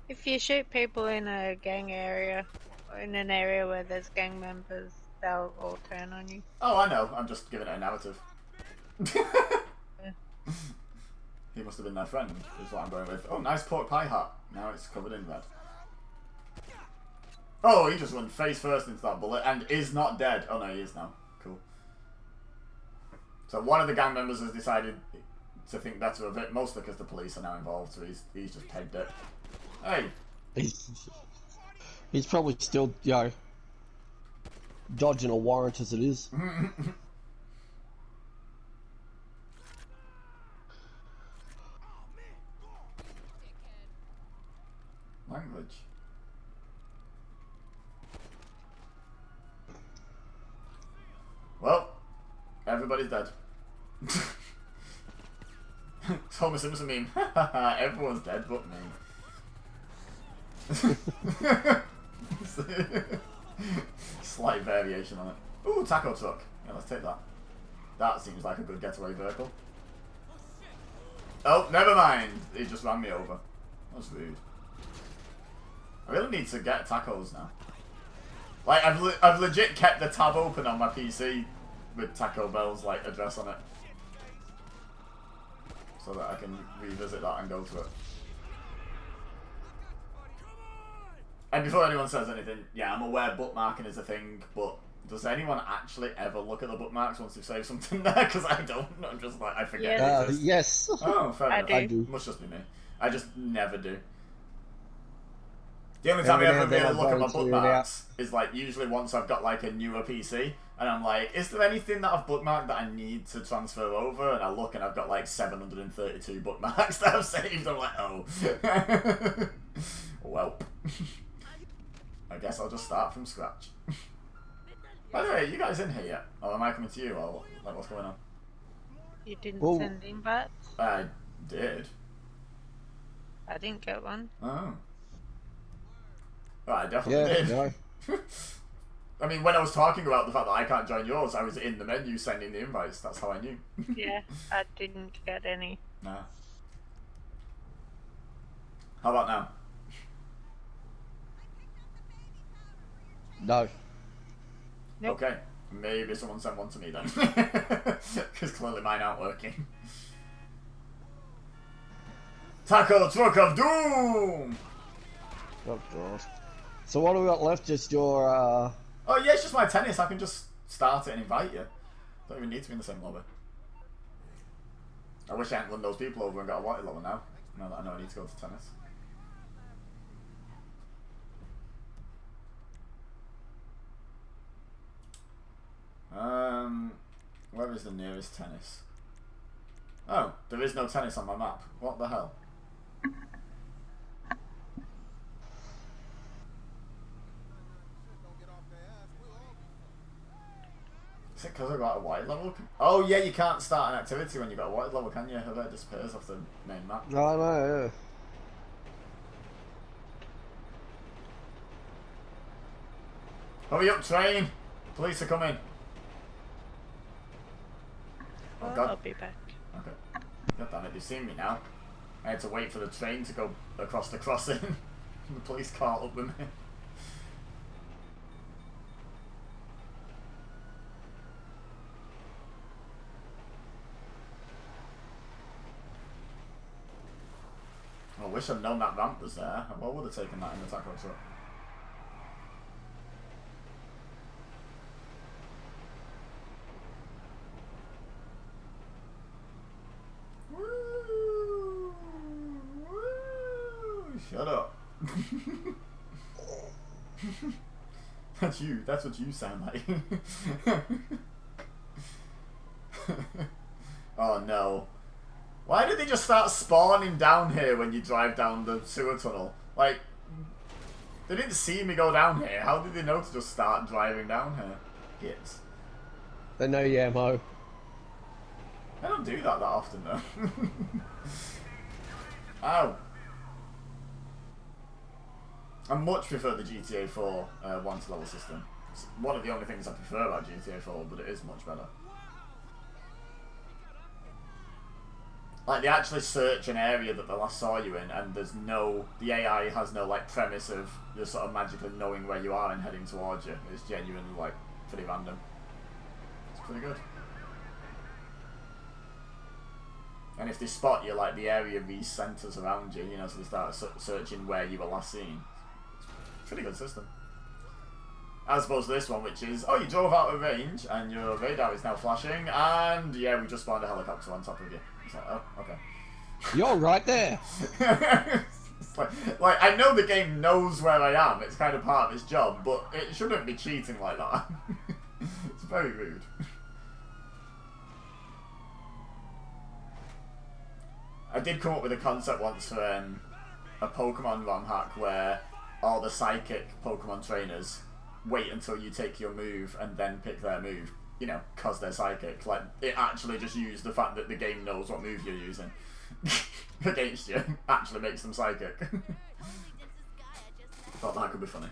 If you shoot people in a gang area, or in an area where there's gang members, they'll all turn on you. Oh, I know. I'm just giving it a narrative. He must have been their friend, is what I'm going with. Oh, nice pork pie hat. Now it's covered in red. Oh, he just went face first into that bullet and is not dead. Oh no, he is now. Cool. So one of the gang members has decided to think better of it, mostly because the police are now involved, so he's just pegged it. Hey! He's probably still, dodging a warrant as it is. Language. Well, everybody's dead. It's Homer Simpson meme. Everyone's dead but me. Slight variation on it. Ooh, taco truck. Yeah, let's take that. That seems like a good getaway vehicle. Oh, never mind. He just ran me over. That's rude. I really need to get tacos now. Like, I've legit kept the tab open on my PC with Taco Bell's, like, address on it. So that I can revisit that and go to it. And before anyone says anything, yeah, I'm aware bookmarking is a thing, but does anyone actually ever look at the bookmarks once they've saved something there? Because I don't. I'm just like, I forget it exists. Yes. Oh, fair enough. I do. Must just be me. I just never do. The only time I Every now ever and then really I look at go my and tune it bookmarks is like usually once I've got like a newer PC, and I'm like, is there anything that I've bookmarked that I need to transfer over? And I look and I've got like 732 bookmarks that I've saved. I'm like, oh, well, I guess I'll just start from scratch. By the way, are you guys in here yet? Or am I coming to you? Or like, what's going on? You didn't Well- send invites? I did. I didn't get one. Oh. Right, I definitely did. no. I mean, when I was talking about the fact that I can't join yours, I was in the menu sending the invites. That's how I knew. Yeah, I didn't get any. Nah. How about now? No. Nope. Okay. Maybe someone sent one to me then. Because clearly mine aren't working. Taco Truck of Doom! Oh god. So what do we got left? Just your Oh yeah, it's just my tennis. I can just start it and invite you. Don't even need to be in the same lobby. I wish I hadn't won those people over and got a white level now. Now that I know I need to go to tennis. Where is the nearest tennis? Oh, there is no tennis on my map. What the hell? Is it because I got a white level? Oh yeah, you can't start an activity when you got a white level, can you? It disappears off the main map. no, no, yeah. Hurry up, train! Police are coming. Oh Well, god. I'll be back. Okay. God damn it, they've seen me now. I had to wait for the train to go across the crossing. The police caught up with me. I wish I'd known that ramp was there. I would have taken that in the taco truck. Woo! Woo! Shut up. That's you. That's what you sound like. Oh no. Why did they just start spawning down here when you drive down the sewer tunnel? Like, they didn't see me go down here. How did they know to just start driving down here? Kids. They know your ammo. I don't do that often though. Ow. I much prefer the GTA 4 one-to level system. It's one of the only things I prefer about GTA 4, but it is much better. Like, they actually search an area that they last saw you in, and there's no... The AI has no, like, premise of just sort of magically knowing where you are and heading towards you. It's genuinely, like, pretty random. It's pretty good. And if they spot you, like, the area re-centers around you, you know, so they start searching where you were last seen. It's a pretty good system. As opposed to this one, which is, oh, you drove out of range, and your radar is now flashing, and, yeah, we just spawned a helicopter on top of you. It's like, oh, okay. You're right there. It's like, I know the game knows where I am, it's kind of part of its job, but it shouldn't be cheating like that. It's very rude. I did come up with a concept once for a Pokemon ROM hack where all the psychic Pokemon trainers wait until you take your move and then pick their move. You know, because they're psychic. Like, it actually just used the fact that the game knows what move you're using against you. Actually makes them psychic. Thought that could be funny.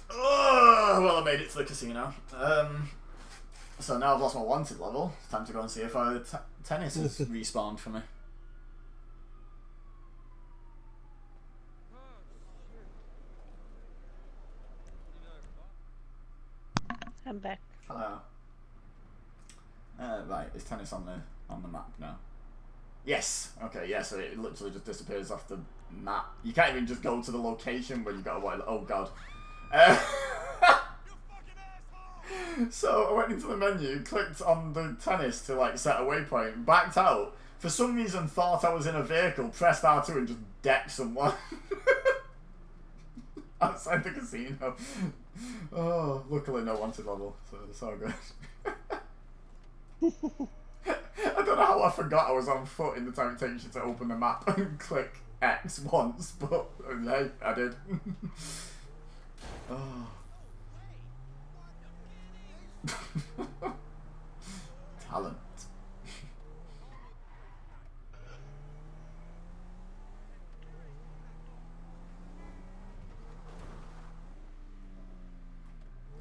Oh, well, I made it to the casino. So now I've lost my wanted level. It's time to go and see if tennis has respawned for me. I'm back. Hello. Right, is tennis on the map now? Yes. Okay. Yeah. So it literally just disappears off the map. You can't even just go to the location where you got a white. Oh god. So I went into the menu, clicked on the tennis to like set a waypoint, backed out, for some reason thought I was in a vehicle, pressed R2 and just decked someone. Outside the casino. Oh, luckily no wanted level, so it's all good. I don't know how I forgot I was on foot in the time it takes you to open the map and click X once, but hey, I did. Oh. Talent.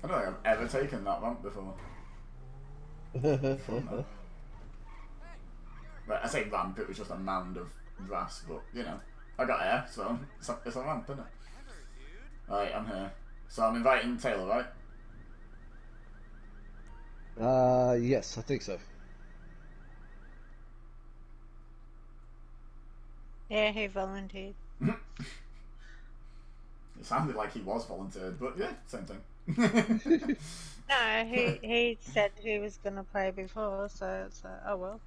I don't think I've ever taken that ramp before. Right, I say ramp, it was just a mound of grass, but you know, I got air, so it's a ramp, isn't it? Alright, I'm here. So I'm inviting Taylor, right? Yes, I think so. Yeah, he volunteered. It sounded like he was volunteered, but yeah, same thing. No, he said he was gonna play before, so it's like, oh well.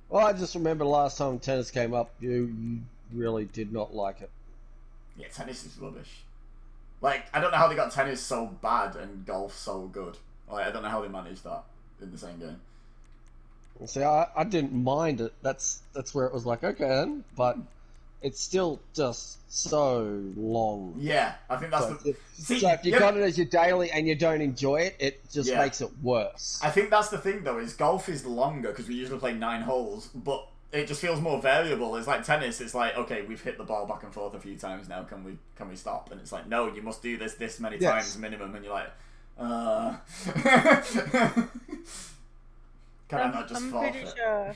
Well, I just remember last time tennis came up, you really did not like it. Yeah, tennis is rubbish. Like, I don't know how they got tennis so bad and golf so good. Like, I don't know how they managed that in the same game. See, I didn't mind it. That's where it was like, okay then, but it's still just so long. Yeah, I think that's the... So if you got it as your daily and you don't enjoy it, it just makes it worse. I think that's the thing, though, is golf is longer, because we usually play 9 holes, but it just feels more variable. It's like tennis, it's like, okay, we've hit the ball back and forth a few times now, can we stop? And it's like, no, you must do this many times minimum, and you're like, Can I not just forfeit? I'm pretty sure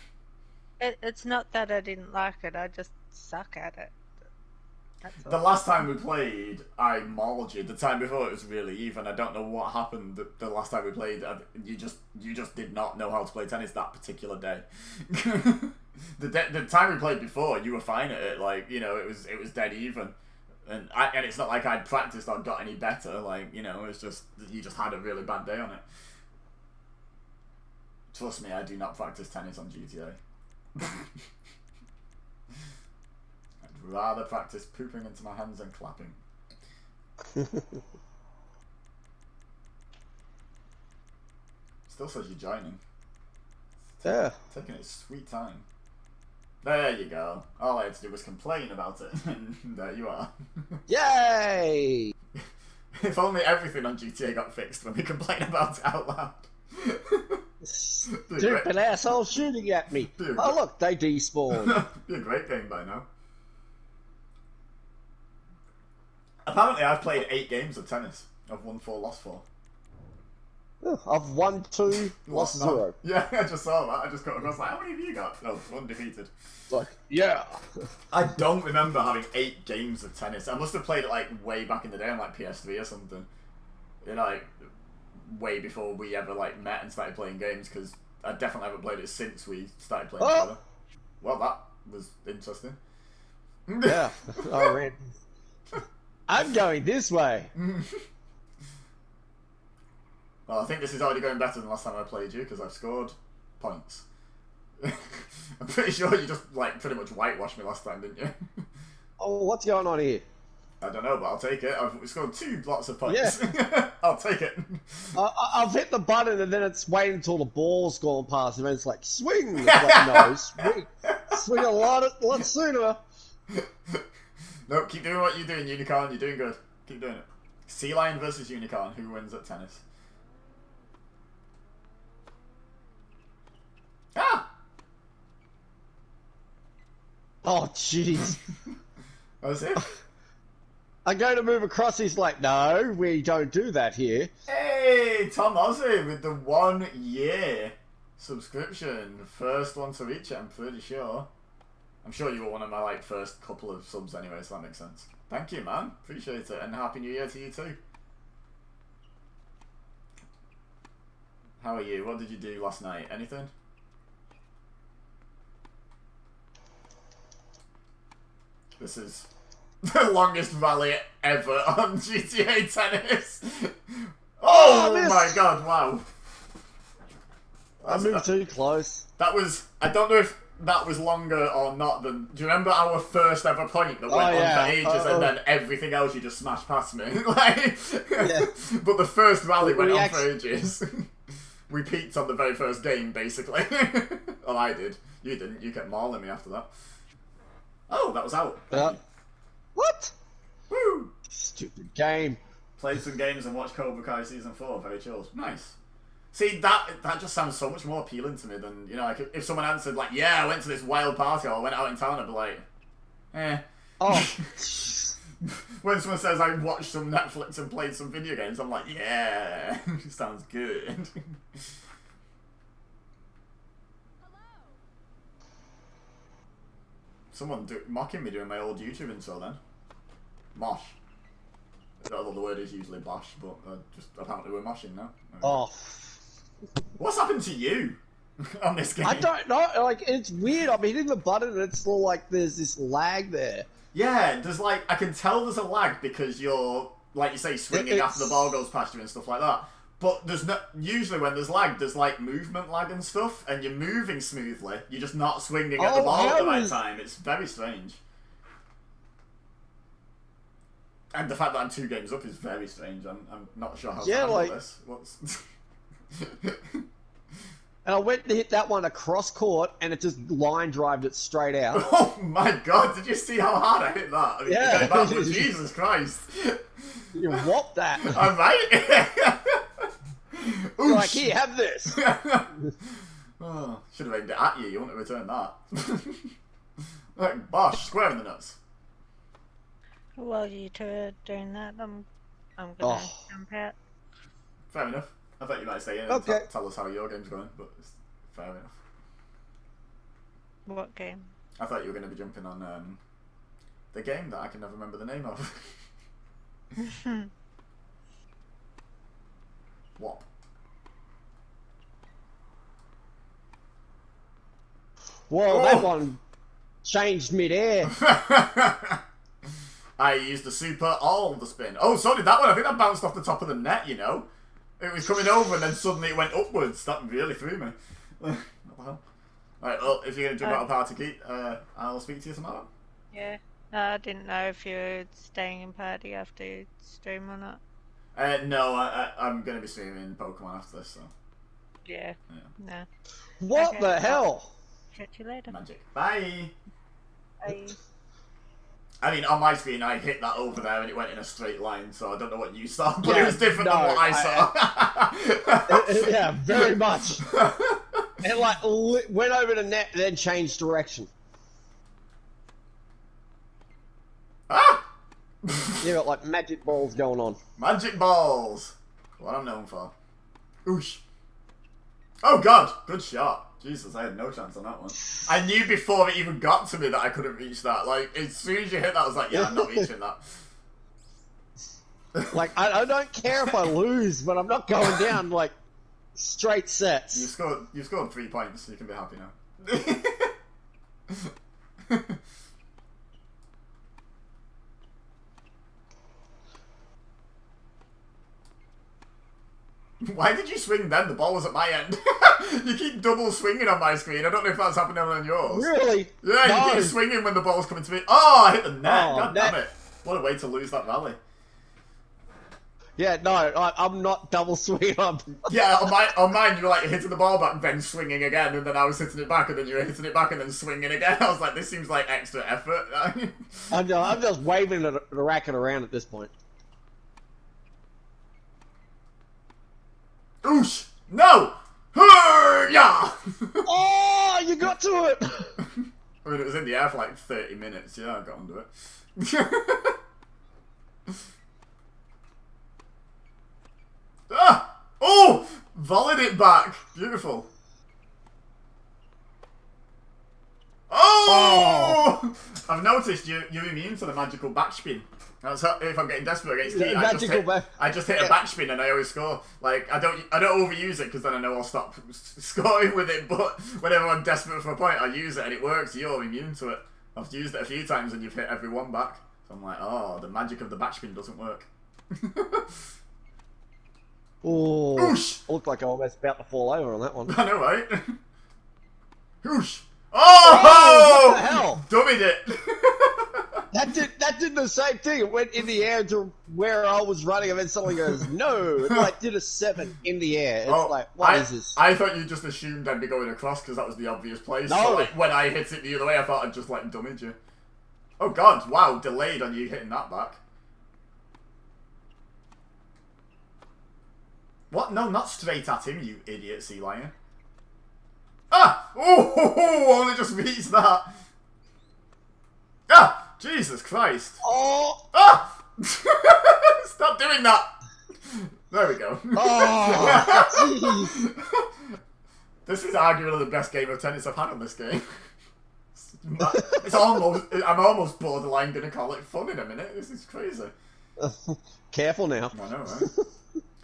it's not that I didn't like it, I just suck at it. That's all. The last time we played, I mauled you. The time before, it was really even. I don't know what happened the last time we played. You just did not know how to play tennis that particular day. The time we played before, you were fine at it. Like, you know, it was dead even. And it's not like I'd practiced or got any better. Like, you know, it's just you just had a really bad day on it. Trust me, I do not practice tennis on GTA. I'd rather practice pooping into my hands and clapping. Still says you're joining. Yeah. Taking its sweet time. There you go. All I had to do was complain about it, and there you are. Yay! If only everything on GTA got fixed when we complain about it out loud. Stupid asshole shooting at me. Oh look, they despawned. Be a great game by now. Apparently I've played 8 games of tennis. I've won 4, lost 4. I've won 2, lost 0. Yeah, I just saw that. I just got across like, how many have you got? Oh, undefeated. Like, yeah. I don't remember having 8 games of tennis. I must have played it like way back in the day on like PS3 or something. You know, like way before we ever like met and started playing games, because I definitely haven't played it since we started playing together. Well, that was interesting. Yeah. I ran. I'm going this way. Well, I think this is already going better than last time I played you, because I've scored points. I'm pretty sure you just like pretty much whitewashed me last time, didn't you? Oh, what's going on here? I don't know, but I'll take it. I've scored 2 lots of points. Yeah. I'll take it. I've hit the button and then it's waiting until the ball's gone past and then it's like, swing! It's like, no, swing. Swing a lot sooner. No, keep doing what you're doing, Unicorn. You're doing good. Keep doing it. Sea Lion versus Unicorn. Who wins at tennis? Ah! Oh, jeez. That's it. I'm going to move across. He's like, no, we don't do that here. Hey, Tom Ozzy with the 1 year subscription. First one to reach it, I'm pretty sure. I'm sure you were one of my like first couple of subs anyway, so that makes sense. Thank you, man. Appreciate it, and Happy New Year to you too. How are you? What did you do last night? Anything? This is the longest rally ever on GTA Tennis. Oh my god, wow. I moved too close. That was... I don't know if that was longer or not than... Do you remember our first ever point that went on for ages and then everything else you just smashed past me? Like, but the first rally went on for ages. We peaked on the very first game, basically. Oh, I did. You didn't. You kept mauling me after that. Oh, that was out. What? Woo! Stupid game. Played some games and watched Cobra Kai Season 4. Very chilled. Nice. See, that just sounds so much more appealing to me than, you know, like if someone answered, like, yeah, I went to this wild party or I went out in town, I'd be like, eh. Oh. When someone says I watched some Netflix and played some video games, I'm like, yeah, sounds good. Someone mocking me doing my old YouTube intro then. Mosh. I don't know the word is usually bosh, but just apparently we're moshing now. Oh. What's happened to you on this game? I don't know. Like, it's weird. I'm hitting the button and it's still like there's this lag there. Yeah, there's like, I can tell there's a lag because you're, like you say, swinging after the ball goes past you and stuff like that. But there's no, usually when there's lag, there's like movement lag and stuff, and you're moving smoothly. You're just not swinging at the ball at the right time. It's very strange. And the fact that I'm 2 games up is very strange. I'm not sure how to handle this. What's... And I went to hit that one across court, and it just line drived it straight out. Oh my god, did you see how hard I hit that? I mean, yeah. Jesus Christ. You whopped that. I'm right. You're like, here, have this. Oh, should have aimed it at you. You wouldn't have returned that. Like, bosh, square in the nuts. While you two are doing that, I'm gonna jump out. Fair enough. I thought you might stay in and tell us how your game's going, but it's fair enough. What game? I thought you were going to be jumping on the game that I can never remember the name of. What? Whoa, that one changed mid-air. I used the super all the spin. Oh, so did that one. I think that bounced off the top of the net, you know. It was coming over and then suddenly it went upwards. That really threw me. What the hell? Alright, well, if you're going to jump out of party, Keith, I'll speak to you tomorrow. Yeah. No, I didn't know if you were staying in party after you stream or not. No, I'm going to be streaming Pokemon after this, so. Yeah. No. What the hell? Catch you later. Magic. Bye! Bye. I mean, on my screen, I hit that over there and it went in a straight line, so I don't know what you saw, but it was different than what I saw. Yeah, very much. It like went over the net and then changed direction. Ah! You got like magic balls going on. Magic balls! What I'm known for. Oosh. Oh god! Good shot. Jesus, I had no chance on that one. I knew before it even got to me that I couldn't reach that. Like, as soon as you hit that, I was like, yeah, I'm not reaching that. Like, I don't care if I lose, but I'm not going down, like, straight sets. You scored 3 points, so you can be happy now. Why did you swing then? The ball was at my end. You keep double swinging on my screen. I don't know if that's happening on yours. Really? Yeah, no. You keep swinging when the ball's coming to me. Oh, I hit the net. Oh, God damn it. What a way to lose that rally. Yeah, no, I'm not double swinging up. Yeah, on mine, you were like hitting the ball back, then swinging again, and then I was hitting it back, and then you were hitting it back, and then swinging again. I was like, this seems like extra effort. I'm just waving the racket around at this point. Oosh! No! Yeah! Oh, you got to it! I mean, it was in the air for like 30 minutes. Yeah, I got under it. Ah! Oh! Volleyed it back. Beautiful. Oh! I've noticed you're immune to the magical backspin. That's how, if I'm getting desperate against Keith, I just hit a backspin and I always score. Like I don't overuse it because then I know I'll stop scoring with it. But whenever I'm desperate for a point, I use it and it works. You're immune to it. I've used it a few times and you've hit every one back. So I'm like, oh, the magic of the backspin doesn't work. Oh, Oosh! I looked like I was almost about to fall over on that one. I know, right? Whoosh! Oh! What the hell? Dummied it! That did the same thing. It went in the air to where I was running, and then suddenly goes, no. It like did a 7 in the air. It's like, what is this? I thought you just assumed I'd be going across because that was the obvious place. No. So, like, when I hit it the other way, I thought I'd just, like, dummied you. Oh, God. Wow. Delayed on you hitting that back. What? No, not straight at him, you idiot sea lion. Ah! Oh, only just meets that. Ah! Jesus Christ. Oh! Ah! Stop doing that! There we go. Oh, jeez. This is arguably the best game of tennis I've had on this game. It's almost, I'm almost borderline gonna call it fun in a minute. This is crazy. Careful now. I know, right?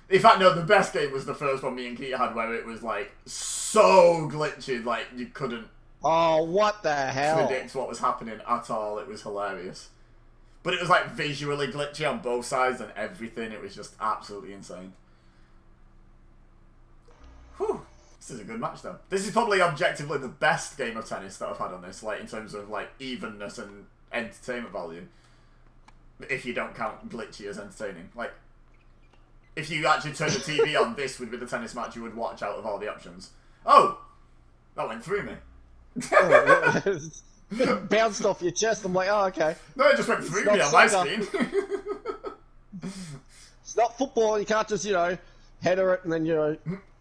In fact, no, the best game was the first one me and Keita had where it was like so glitchy, like you couldn't Oh, what the hell? predict what was happening at all. It was hilarious. But it was like visually glitchy on both sides and everything. It was just absolutely insane. Whew. This is a good match though. This is probably objectively the best game of tennis that I've had on this, like in terms of like evenness and entertainment value. If you don't count glitchy as entertaining. Like, if you actually turn the TV on, this would be the tennis match you would watch out of all the options. Oh! That went through me. Bounced off your chest. I'm like, oh, okay. No, it just went through It's me not on my soccer. screen. It's not football. You can't just, header it and then,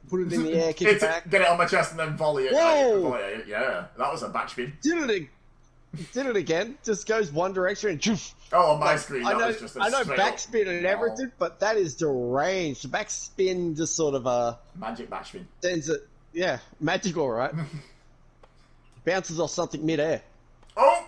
put it in the air, kick it back. Get it on my chest and then volley it. Whoa! Like, volley it. Yeah, that was a backspin. Did it again. Just goes one direction and choof. Oh, on my screen, that was just a I know straight up backspin and wall. everything, but that is deranged. The backspin just sort of Magic backspin. sends it, magical, right? Bounces off something mid-air. Oh!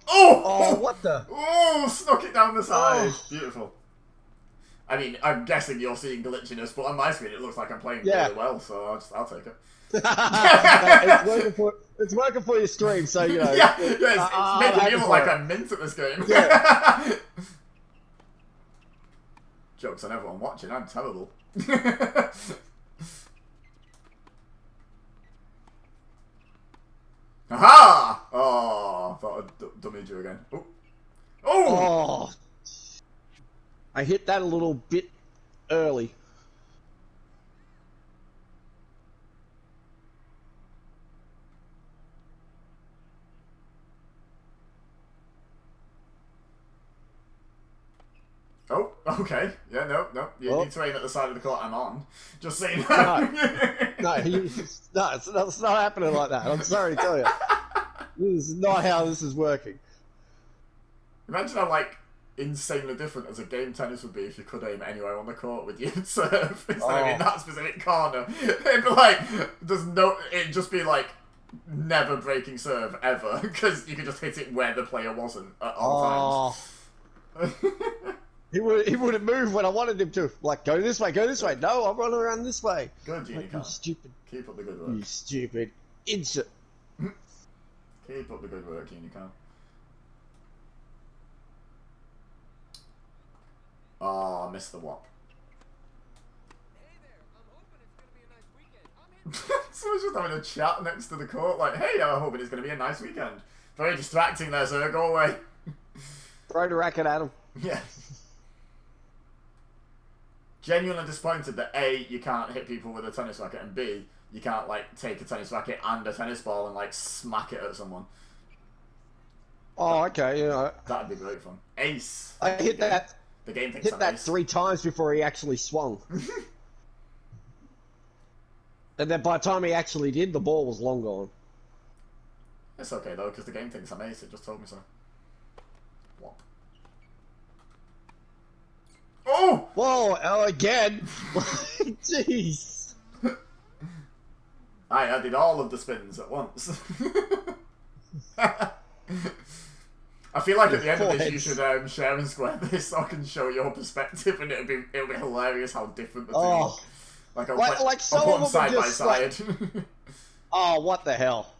Oh, what the? Oh, snuck it down the side. Oh. Beautiful. I mean, I'm guessing you're seeing glitchiness, but on my screen it looks like I'm playing Yeah. really well, so I'll take it. It's working for your stream, so Yeah, it's making me look like I'm mint at this game. Yeah. Jokes on everyone watching, I'm terrible. Aha! Oh, I thought I'd dummied you again. Oh! Oh! Oh, I hit that a little bit early. Oh, okay. Yeah, no. You Oh. need to aim at the side of the court I'm on. Just saying that. No, it's not happening like that. I'm sorry to tell you. This is not how this is working. Imagine how, like, insanely different as a game tennis would be if you could aim anywhere on the court with your serve instead of in that specific corner. It'd be like, it'd just be like, never breaking serve ever, because you could just hit it where the player wasn't at all times. He wouldn't move when I wanted him to. Like, go this way. No, I'm running around this way. Good, Like, Unicorn. you stupid, Keep up the good work. you stupid idiot. Keep up the good work, Unicorn. Oh, I missed the whop. Hey there, I'm hoping it's gonna be a nice weekend. I'm Someone's just having a chat next to the court, like, hey, I'm hoping it's going to be a nice weekend. Very distracting there, sir. Go away. Throw the racket at him. Yeah. Genuinely disappointed that A, you can't hit people with a tennis racket, and B, you can't, like, take a tennis racket and a tennis ball and, like, smack it at someone. Oh, okay. That'd be great fun. Ace. I hit that. The game thinks Hit I'm that ace. 3 times before he actually swung. And then by the time he actually did, the ball was long gone. It's okay, though, because the game thinks I'm ace. It just told me so. Whop. Oh! Whoa, again? Jeez. I did all of the spins at once. I feel like at the end of this you should share and square this so I can show your perspective, and it'll be hilarious how different the two look. Like I'll some put of them them side are by just side. Oh, what the hell?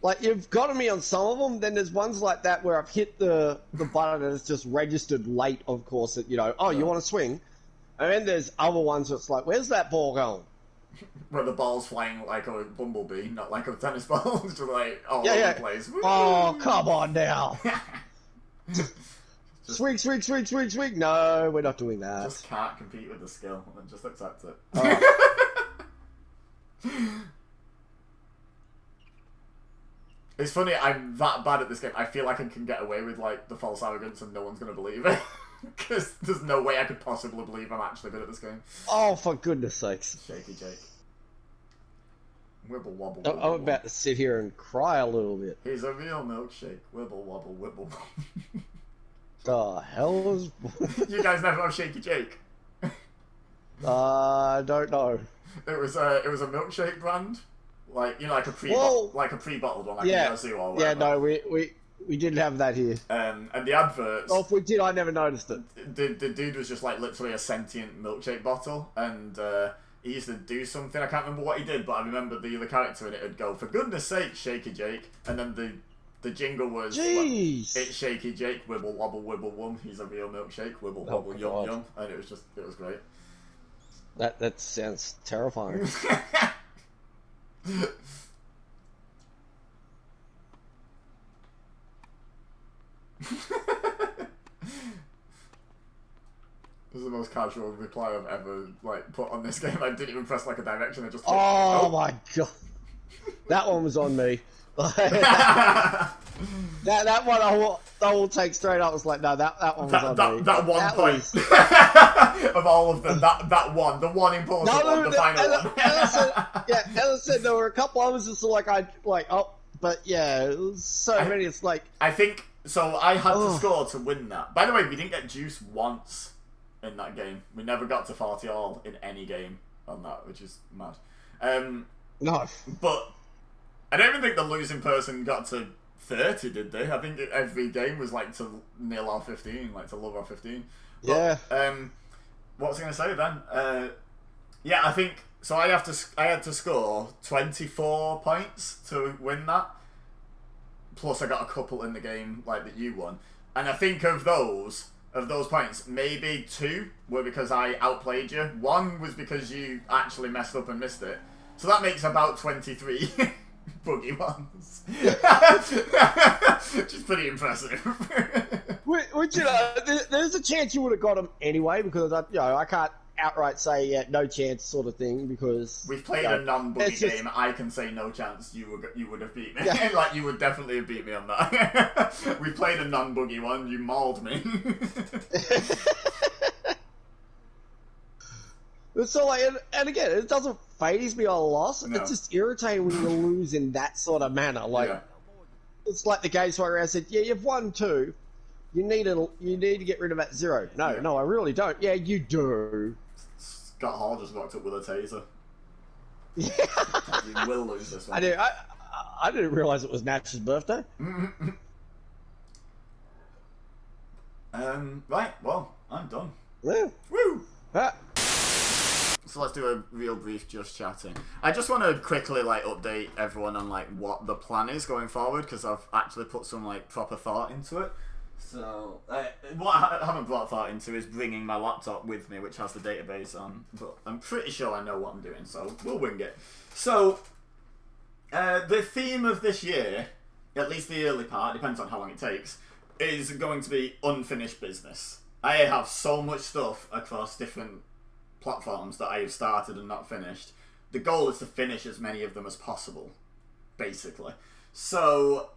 Like, you've gotten me on some of them, then there's ones like that where I've hit the button and it's just registered late, of course, that, you know, oh, you want to swing? And then there's other ones that's like, where's that ball going? Where the ball's flying like a bumblebee, not like a tennis ball. It's just like all over the place. Oh, come on now. Swing. No, we're not doing that. Just can't compete with the skill, and just accept it. It's funny, I'm that bad at this game. I feel like I can get away with like the false arrogance and no one's going to believe it. Because there's no way I could possibly believe I'm actually good at this game. Oh, for goodness sakes. Shaky Jake. Wibble wobble. I'm about to sit here and cry a little bit. He's a real milkshake. Wibble wobble, wibble wobble. The hell is... You guys never have Shaky Jake? I don't know. It was a milkshake brand. Like, you know, like a pre-bottled one, like a Yazoo or whatever. Yeah, no, we didn't have that here. And the adverts... Oh, if we did, I never noticed it. The dude was just like literally a sentient milkshake bottle, and he used to do something, I can't remember what he did, but I remember the character in it would go, for goodness sake, Shaky Jake, and then the jingle was, jeez, it's Shaky Jake, wibble wobble wibble wum, he's a real milkshake, wibble wobble yum yum, and it was great. That sounds terrifying. This is the most casual reply I've ever put on this game. I didn't even press a direction. I just oh my god, that one was on me. that one I will take straight up. I was like, no, that one was on me. That one point of all of them. That one, the one important one, the final one. Ella said there were a couple others just but yeah, it was so many. It's like I think so. I had to score to win that. By the way, we didn't get juice once in that game. We never got to 40 all in any game on that, which is mad. No, but I don't even think the losing person got to 30, did they? I think every game was to nil or 15, to love or 15. But, yeah. What was I going to say then? Yeah, I think so. I had to score 24 points to win that. Plus, I got a couple in the game that you won, and I think of those points, maybe 2 were because I outplayed you. 1 was because you actually messed up and missed it. So that makes about 23 buggy ones. Which is pretty impressive. Which there's a chance you would have got them anyway, because I can't outright say no chance sort of thing, because we've played a non-buggy game. I can say no chance you would have beat me. Yeah. You would definitely have beat me on that. We played a non-buggy one. You mauled me. So and again, it doesn't faze me or loss. No. It's just irritating when you lose in that sort of manner. It's like the games where I said, yeah, you've won 2. You need to get rid of that 0. No, I really don't. Yeah, you do. Scott Hall just walked up with a taser. Yeah. You will lose this one. I didn't realise it was Natch's birthday. Right, well, I'm done. Yeah. Woo! Ah. So let's do a real brief just chatting. I just want to quickly update everyone on what the plan is going forward, because I've actually put some proper thought into it. So what I haven't brought thought into is bringing my laptop with me, which has the database on. But I'm pretty sure I know what I'm doing, so we'll wing it. So the theme of this year, at least the early part, depends on how long it takes, is going to be unfinished business. I have so much stuff across different platforms that I have started and not finished. The goal is to finish as many of them as possible, basically. So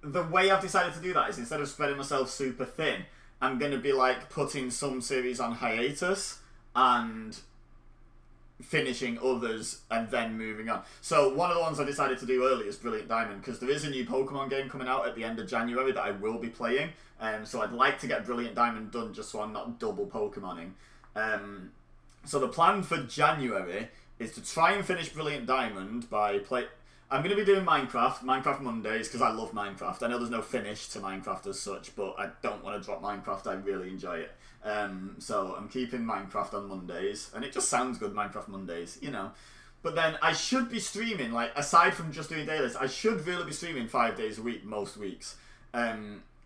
the way I've decided to do that is, instead of spreading myself super thin, I'm going to be putting some series on hiatus and finishing others and then moving on. So one of the ones I decided to do early is Brilliant Diamond, because there is a new Pokemon game coming out at the end of January that I will be playing. So I'd like to get Brilliant Diamond done just so I'm not double Pokemoning. So the plan for January is to try and finish Brilliant Diamond by I'm going to be doing Minecraft Mondays, because I love Minecraft. I know there's no finish to Minecraft as such, but I don't want to drop Minecraft. I really enjoy it. So I'm keeping Minecraft on Mondays, and it just sounds good, Minecraft Mondays, you know. But then I should be streaming, like, aside from just doing dailies, I should really be streaming 5 days a week most weeks.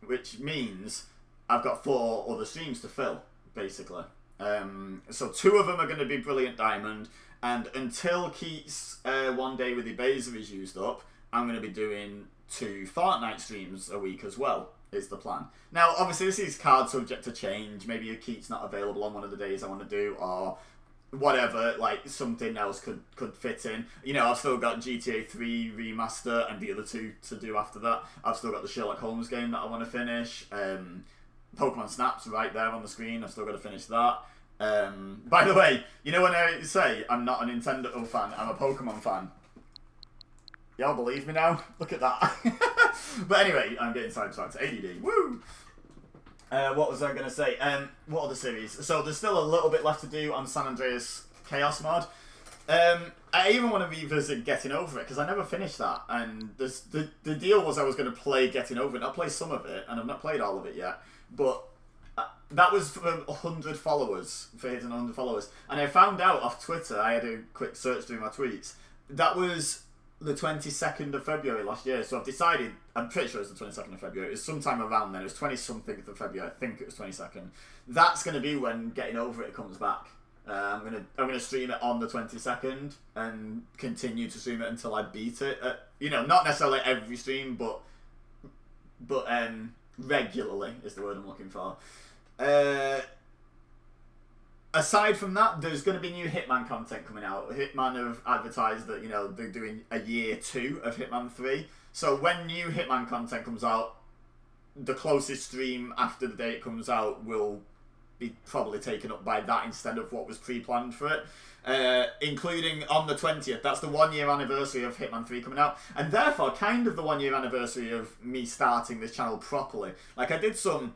Which means I've got 4 other streams to fill, basically. So 2 of them are going to be Brilliant Diamond, and until Keith's One Day with Ibeza is used up, I'm going to be doing 2 Fortnite streams a week as well, is the plan. Now, obviously, this is card subject to change. Maybe Keith's not available on one of the days I want to do, or whatever, like, something else could fit in. You know, I've still got GTA 3 Remaster and the other 2 to do after that. I've still got the Sherlock Holmes game that I want to finish. Pokemon Snap's right there on the screen. I've still got to finish that. By the way, you know when I say I'm not a Nintendo fan, I'm a Pokemon fan? Y'all believe me now? Look at that. But anyway, I'm getting sidetracked. ADD. Woo! What was I going to say? What other series? So there's still a little bit left to do on San Andreas Chaos Mod. I even want to revisit Getting Over It, because I never finished that. And the deal was I was going to play Getting Over It. I'll play some of it, and I've not played all of it yet. But that was for 100 followers, for hitting 100 followers. And I found out off Twitter, I had a quick search through my tweets, that was the 22nd of February last year. So I've decided, I'm pretty sure it's the 22nd of February, it was sometime around then, it was 20-something of February, I think it was 22nd. That's going to be when Getting Over It comes back. I'm gonna stream it on the 22nd and continue to stream it until I beat it. You know, not necessarily every stream, but regularly is the word I'm looking for. Aside from that, there's going to be new Hitman content coming out. Hitman have advertised that, you know, they're doing a year 2 of Hitman 3. So when new Hitman content comes out, the closest stream after the day it comes out will be probably taken up by that instead of what was pre-planned for it. Including on the 20th, that's the 1 year anniversary of Hitman 3 coming out, and therefore kind of the 1 year anniversary of me starting this channel properly. Like, I did some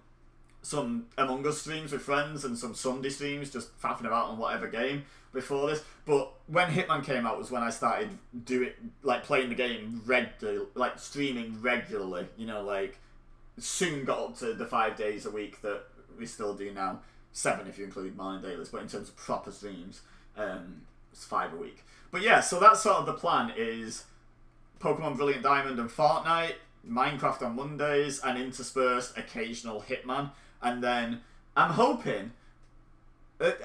Among Us streams with friends and some Sunday streams just faffing about on whatever game before this, but when Hitman came out was when I started playing the game regularly, like streaming regularly, you know, like soon got up to the 5 days a week that we still do now, 7 if you include morning dailies, but in terms of proper streams, it's 5 a week. But yeah, so that's sort of the plan, is Pokemon Brilliant Diamond and Fortnite, Minecraft on Mondays, and interspersed occasional Hitman. And then I'm hoping,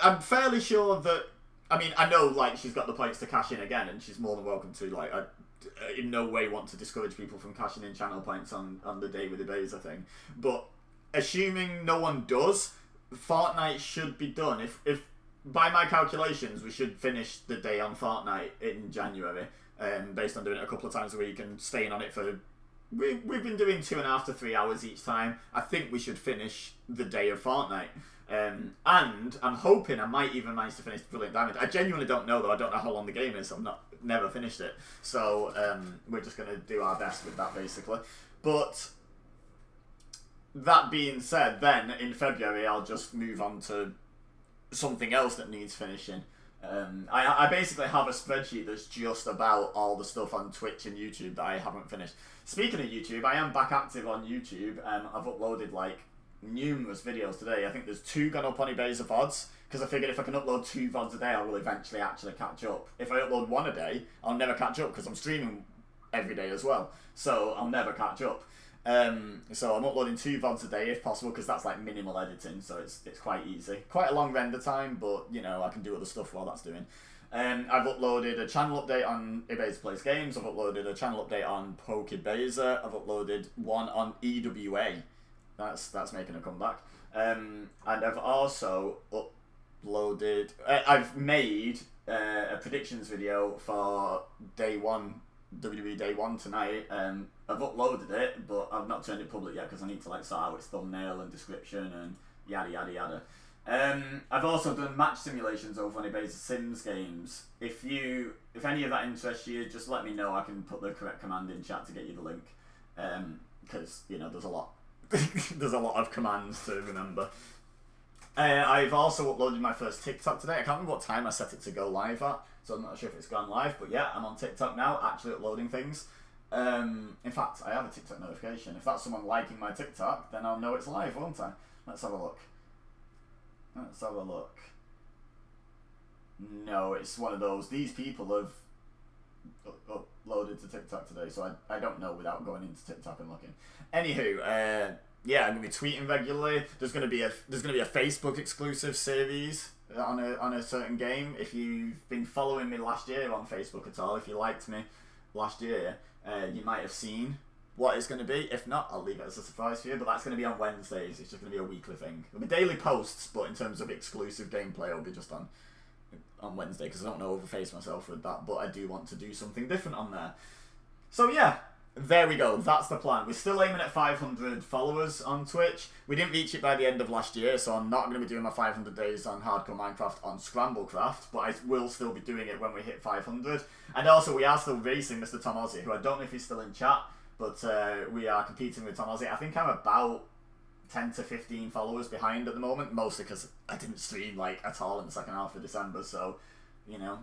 I'm fairly sure that, I mean, I know, like, she's got the points to cash in again, and she's more than welcome to. Like, I in no way want to discourage people from cashing in channel points on the day with the Beza thing. But assuming no one does, Fortnite should be done. If by my calculations, we should finish the day on Fortnite in January, based on doing it a couple of times a week and staying on it for... We've been doing 2.5 to 3 hours each time. I think we should finish the day of Fortnite. And I'm hoping I might even manage to finish Brilliant Diamond. I genuinely don't know, though. I don't know how long the game is. I've never finished it. So we're just going to do our best with that, basically. But that being said, then in February I'll just move on to something else that needs finishing. I basically have a spreadsheet that's just about all the stuff on Twitch and YouTube that I haven't finished. Speaking of YouTube, I am back active on YouTube. I've uploaded like numerous videos today. I think there's 2 gone up on Ibeza VODs, because I figured if I can upload 2 VODs a day, I will eventually actually catch up. If I upload 1 a day, I'll never catch up, because I'm streaming every day as well, so I'll never catch up. So I'm uploading 2 VODs a day if possible, because that's like minimal editing, so it's quite easy. Quite a long render time, but you know, I can do other stuff while that's doing. I've uploaded a channel update on Ibeza Plays Games. I've uploaded a channel update on Pokebeza. I've uploaded one on EWA. That's making a comeback. And I've also uploaded... I've made a predictions video for Day 1, WWE Day 1 tonight. I've uploaded it, but I've not turned it public yet because I need to like sort out its thumbnail and description and yada yada yada. I've also done match simulations over on Ibeza Sims games. If any of that interests you, just let me know. I can put the correct command in chat to get you the link. Because you know there's a lot. There's a lot of commands to remember. I've also uploaded my first TikTok today. I can't remember what time I set it to go live at, so I'm not sure if it's gone live. But yeah, I'm on TikTok now, actually uploading things. In fact, I have a TikTok notification. If that's someone liking my TikTok, then I'll know it's live, won't I? Let's have a look. No, it's one of those. These people have uploaded to TikTok today, so I don't know without going into TikTok and looking. Anywho, yeah, I'm gonna be tweeting regularly. There's gonna be a Facebook exclusive series on a certain game. If you've been following me last year on Facebook at all, if you liked me last year, you might have seen what it's going to be. If not, I'll leave it as a surprise for you, but that's going to be on Wednesdays. It's just going to be a weekly thing. It'll be daily posts, but in terms of exclusive gameplay, it'll be just on Wednesday, because I don't want to overface myself with that, but I do want to do something different on there. So yeah, there we go. That's the plan. We're still aiming at 500 followers on Twitch. We didn't reach it by the end of last year, so I'm not going to be doing my 500 days on Hardcore Minecraft on Scramblecraft, but I will still be doing it when we hit 500. And also, we are still racing Mr. Tom Aussie, who I don't know if he's still in chat, but we are competing with Tom Aussie. I think I'm about 10 to 15 followers behind at the moment, mostly because I didn't stream like at all in the second half of December, so, you know,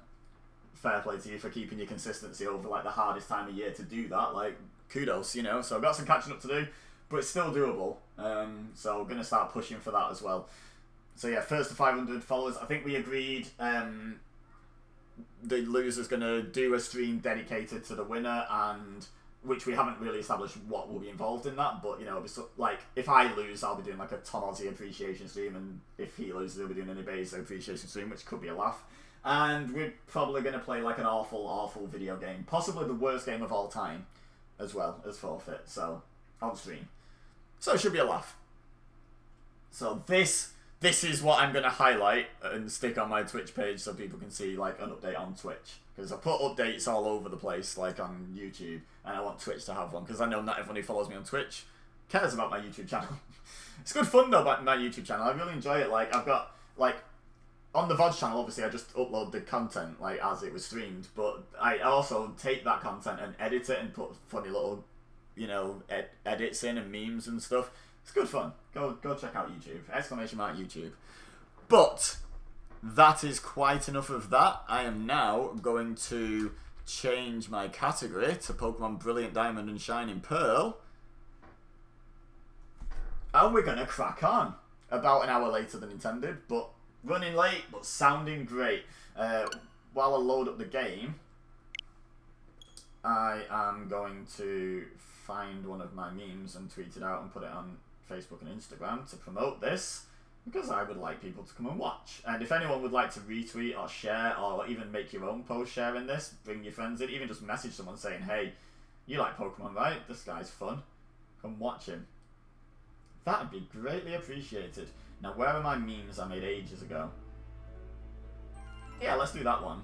fair play to you for keeping your consistency over like the hardest time of year to do that. Like, kudos, you know. So I've got some catching up to do, but it's still doable. So I'm gonna start pushing for that as well. So yeah, first to 500 followers. I think we agreed the loser's gonna do a stream dedicated to the winner, and which we haven't really established what will be involved in that. But you know, like if I lose, I'll be doing like a Tom Aussie appreciation stream, and if he loses, he'll be doing an Ibeza appreciation stream, which could be a laugh. And we're probably going to play like an awful video game. Possibly the worst game of all time as well as Forfeit. So, on stream. So it should be a laugh. So this is what I'm going to highlight and stick on my Twitch page so people can see like an update on Twitch. Because I put updates all over the place like on YouTube. And I want Twitch to have one. Because I know not everyone who follows me on Twitch cares about my YouTube channel. It's good fun though about my YouTube channel. I really enjoy it. Like I've got like... On the VOD channel, obviously, I just upload the content like as it was streamed, but I also take that content and edit it and put funny little, you know, edits in and memes and stuff. It's good fun. Go check out YouTube. !YouTube. But that is quite enough of that. I am now going to change my category to Pokemon Brilliant Diamond and Shining Pearl. And we're going to crack on. About an hour later than intended, but... running late, but sounding great. While I load up the game, I am going to find one of my memes and tweet it out and put it on Facebook and Instagram to promote this, because I would like people to come and watch. And if anyone would like to retweet or share or even make your own post sharing this, bring your friends in, even just message someone saying, hey, you like Pokemon, right? This guy's fun. Come watch him. That would be greatly appreciated. Now, where are my memes I made ages ago? Yeah, let's do that one.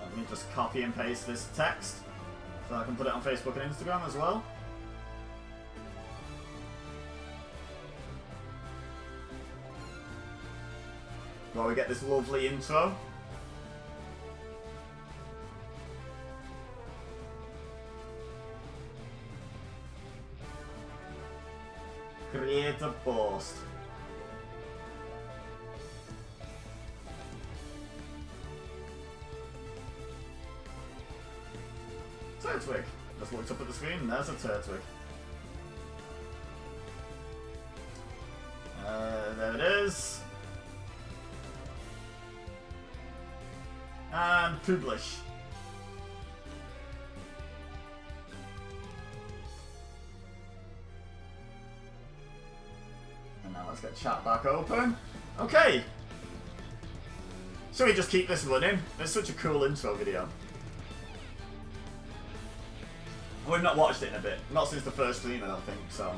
Let me just copy and paste this text so I can put it on Facebook and Instagram as well. While we get this lovely intro. Create a post. Turtwig. Just looked up at the screen and there's a Turtwig. There it is. And publish. And now let's get chat back open. Okay. Shall we just keep this running? It's such a cool intro video. We've not watched it in a bit. Not since the first stream, I don't think, so...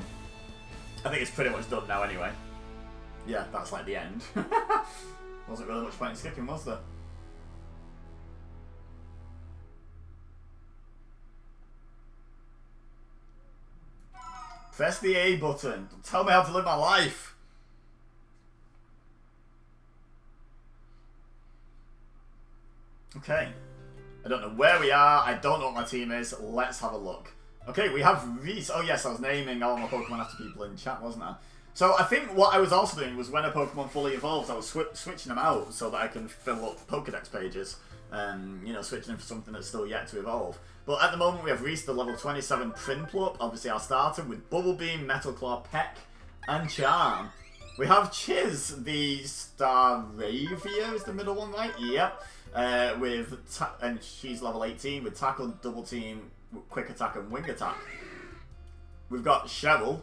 I think it's pretty much done now anyway. Yeah, that's like the end. Wasn't really much point in skipping, was there? Press the A button. Tell me how to live my life. Okay. I don't know where we are. I don't know what my team is. Let's have a look. Okay, we have Reese. Oh yes, I was naming all my Pokemon after people in chat, wasn't I? So I think what I was also doing was when a Pokemon fully evolves, I was switching them out so that I can fill up Pokedex pages. You know, switching them for something that's still yet to evolve. But at the moment we have reached the level 27 Prinplup, obviously our starter, with Bubble Beam, Metal Claw, Peck, and Charm. We have Chiz, the Staravia is the middle one, right? Yep. And she's level 18 with Tackle, Double Team, Quick Attack, and Wing Attack. We've got Cheryl.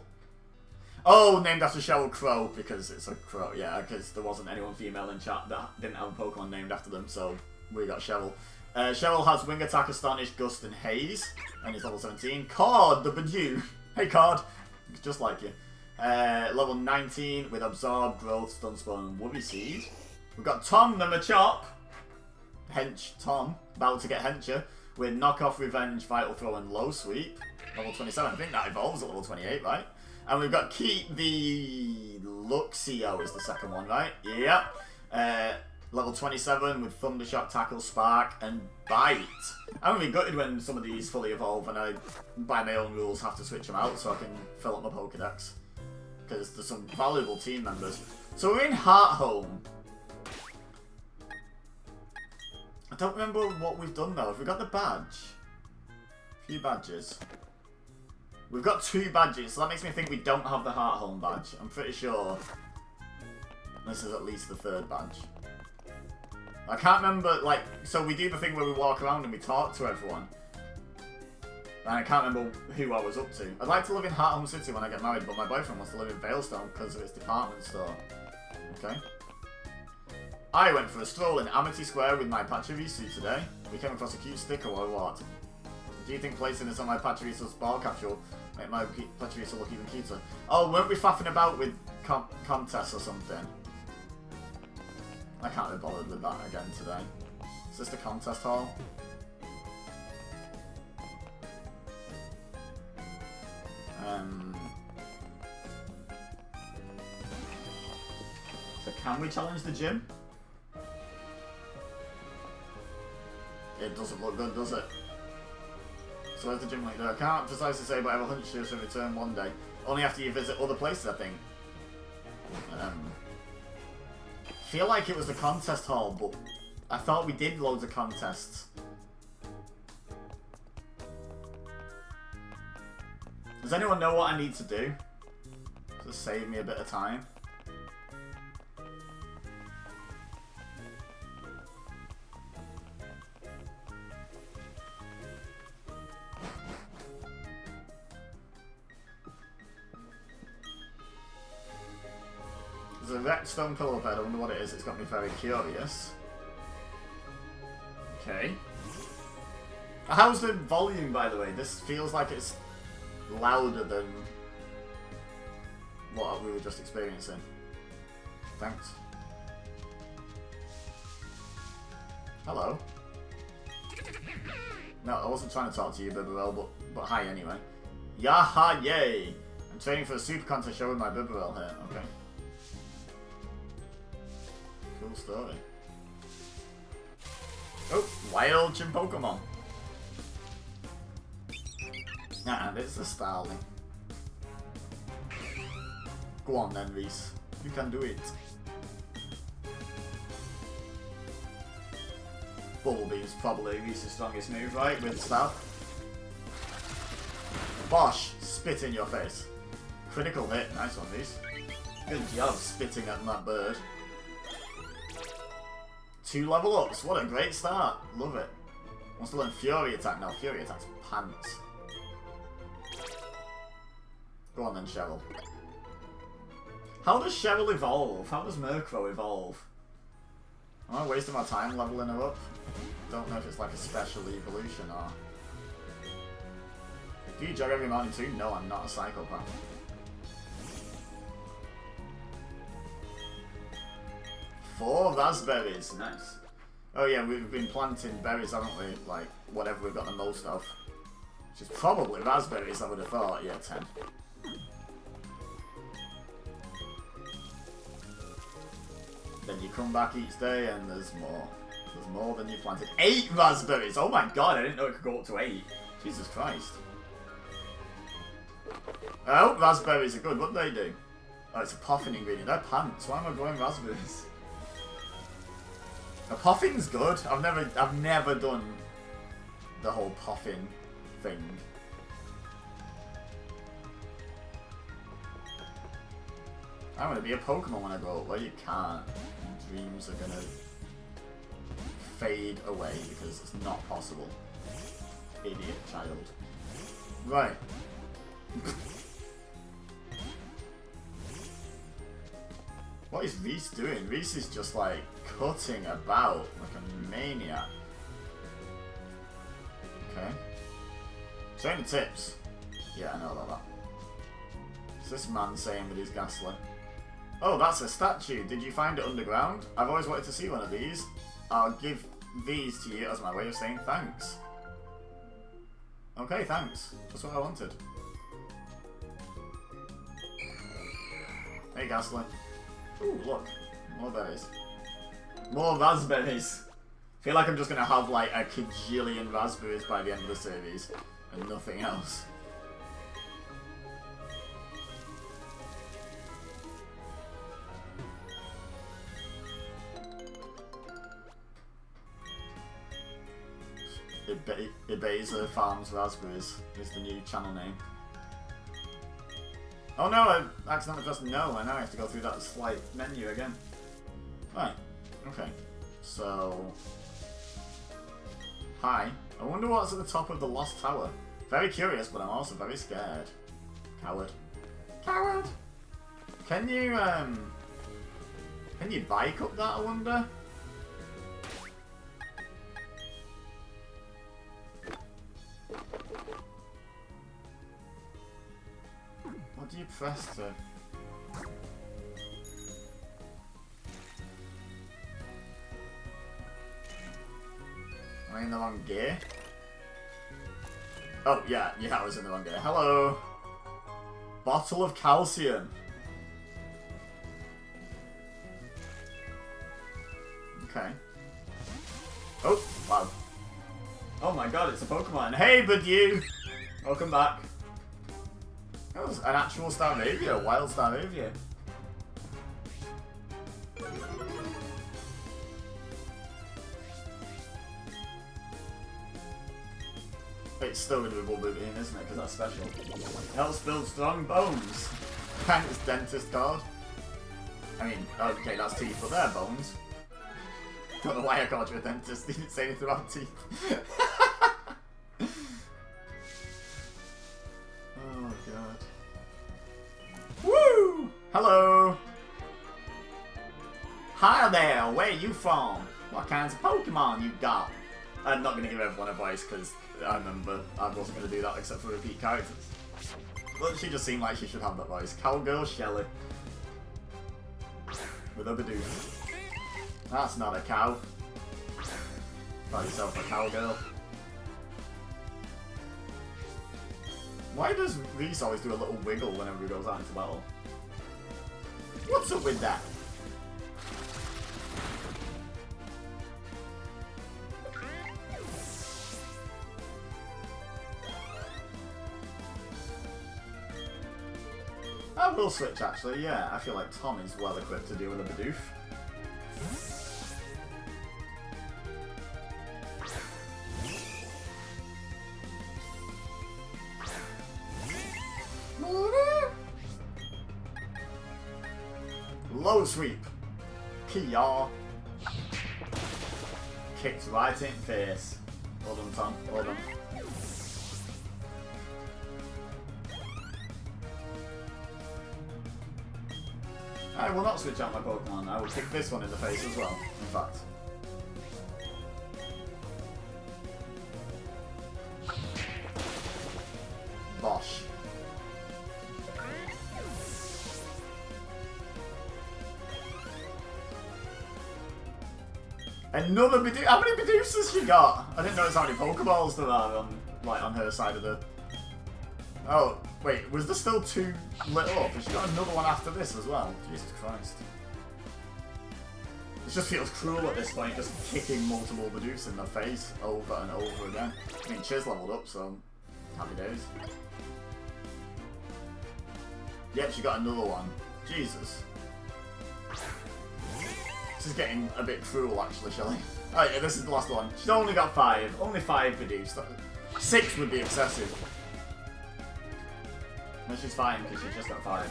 Oh, named after Cheryl Crow, because it's a crow. Yeah, because there wasn't anyone female in chat that didn't have a Pokemon named after them, so we got Cheryl. Cheryl has Wing Attack, Astonish, Gust, and Haze, and he's level 17. Cord, the Badoo. Hey, Cord. Just like you. Level 19 with Absorb, Growth, Stun Spawn, and Worry Seed. We've got Tom the Machop. Hench Tom, about to get Hencher, with Knockoff, Revenge, Vital Throw, and Low Sweep. Level 27. I think that evolves at level 28, right? And we've got Keep the Luxio is the second one, right? Yep. Level 27 with Thundershock, Tackle, Spark, and Bite. I'm going to be gutted when some of these fully evolve and I, by my own rules, have to switch them out so I can fill up my Pokedex. Because there's some valuable team members. So we're in Hearthome. I don't remember what we've done though. Have we got the badge? A few badges. We've got 2 badges, so that makes me think we don't have the Hearthome badge. I'm pretty sure this is at least the 3rd badge. I can't remember, like, so we do the thing where we walk around and we talk to everyone. And I can't remember who I was up to. I'd like to live in Hearthome City when I get married, but my boyfriend wants to live in Veilstone because of its department store. Okay. I went for a stroll in Amity Square with my Pachirisu today. We came across a cute sticker or what? Do you think placing this on my Pachirisu's ball capsule make my Pachirisu look even cuter? Oh, weren't we faffing about with contests or something? I can't be bothered with that again today. Is this the contest hall? So can we challenge the gym? It doesn't look good, does it? So where's the gym link there? I can't precisely say, but I have a hunch she'll return one day. Only after you visit other places, I think. Feel like it was the contest hall, but I thought we did loads of contests. Does anyone know what I need to do to save me a bit of time? There's a wrecked stone pillow bed. I wonder what it is. It's got me very curious. Okay. How's the volume, by the way? This feels like it's louder than what we were just experiencing. Thanks. Hello. No, I wasn't trying to talk to you, Bibarel, but hi anyway. Yaha yay! I'm training for a super contest show with my Bibarel here. Okay. Cool story. Oh, wild gym Pokemon. Nah, it's a Starling. Go on then, Reese. You can do it. Bubble Beam's probably Reese's strongest move, right? With Stab. Bosh! Spit in your face. Critical hit. Nice one, Reese. Good job spitting at that bird. 2 level ups. What a great start. Love it. Wants to learn Fury Attack now. Fury Attack's pants. Go on then, Cheryl. How does Cheryl evolve? How does Murkrow evolve? Am I wasting my time leveling her up? Don't know if it's like a special evolution or... Do you jog every morning too? No, I'm not a psychopath. Four raspberries, nice. Oh yeah, we've been planting berries, haven't we? Like, whatever we've got the most of. Which is probably raspberries, I would have thought. Yeah, 10. Then you come back each day and there's more. There's more than you planted. 8 raspberries! Oh my god, I didn't know it could go up to 8. Jesus Christ. I hope raspberries are good. What do they do? Oh, it's a puffin ingredient. They're pants. Why am I growing raspberries? A puffin's good. I've never done the whole puffin thing. I want to be a Pokemon when I grow up. Well, you can't. Dreams are gonna fade away because it's not possible. Idiot child. Right. What is Reese doing? Reese is just like cutting about like a maniac. Okay. Trainer tips. Yeah, I know about that. What's this man saying with his Ghastly? Oh, that's a statue. Did you find it underground? I've always wanted to see one of these. I'll give these to you as my way of saying thanks. Okay, thanks. That's what I wanted. Hey, Ghastly. Ooh, look. More berries. More raspberries. I feel like I'm just going to have like a kajillion raspberries by the end of the series. And nothing else. Ibeza Farms Raspberries is the new channel name. Oh no, I accidentally pressed no, and now I have to go through that slight menu again. Right, okay. So... Hi. I wonder what's at the top of the Lost Tower. Very curious, but I'm also very scared. Coward. Coward! Can you bike up that, I wonder? What do you press to? Am I in the wrong gear? Oh, yeah, I was in the wrong gear. Hello! Bottle of calcium. Okay. Oh, wow. Oh my god, it's a Pokemon. Hey, bud you! Welcome back. That was an actual Staravia, a wild Staravia. It's still going to be Bulbabean, isn't it? Because that's special. Helps build strong bones. And it's dentist card. I mean, okay, that's teeth, but they're bones. Don't know why I called you a dentist. He didn't say anything about teeth. Oh god. Woo! Hello! Hi there, where you from? What kinds of Pokemon you got? I'm not going to give everyone a voice because I remember I wasn't going to do that except for repeat characters. But she just seemed like she should have that voice. Cowgirl Shelly. With a Bidoof. That's not a cow. Find yourself a cowgirl. Why does Reese always do a little wiggle whenever he goes out into battle? What's up with that? I will switch actually, yeah. I feel like Tom is well equipped to deal with a Bidoof. Low sweep. PR. Kicked right in face. Well done, Tom. Well done. I will not switch out my Pokemon. I will kick this one in the face as well, in fact. Bosh. Another Bidoof. How many Bidoofs has she got? I didn't notice how many Pokeballs there are on her side of the... Oh, wait, was there still two lit up? Has she got another one after this as well? Jesus Christ. It just feels cruel at this point, just kicking multiple Bidoofs in the face over and over again. I mean, Chiz leveled up, so happy days. Yep, she got another one. Jesus. This is getting a bit cruel, actually, shall I? Oh yeah, this is the last one. She's only got 5. Only 5 Bidoof. 6 would be excessive. No, she's fine, because she's just got 5.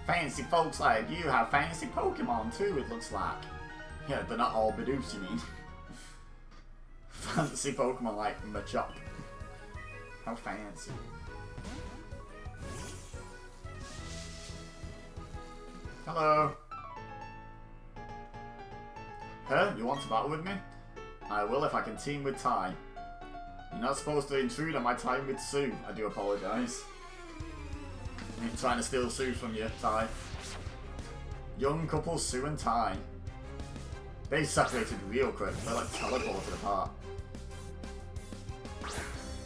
Fancy folks like you have fancy Pokemon too, it looks like. Yeah, they're not all Bidoofs, you mean. Fancy Pokemon like Machop. How fancy. Hello. Huh? You want to battle with me? I will if I can team with Ty. You're not supposed to intrude on my time with Sue. I do apologise. I'm trying to steal Sue from you, Ty. Young couple Sue and Ty. They separated real quick. They're like teleported apart.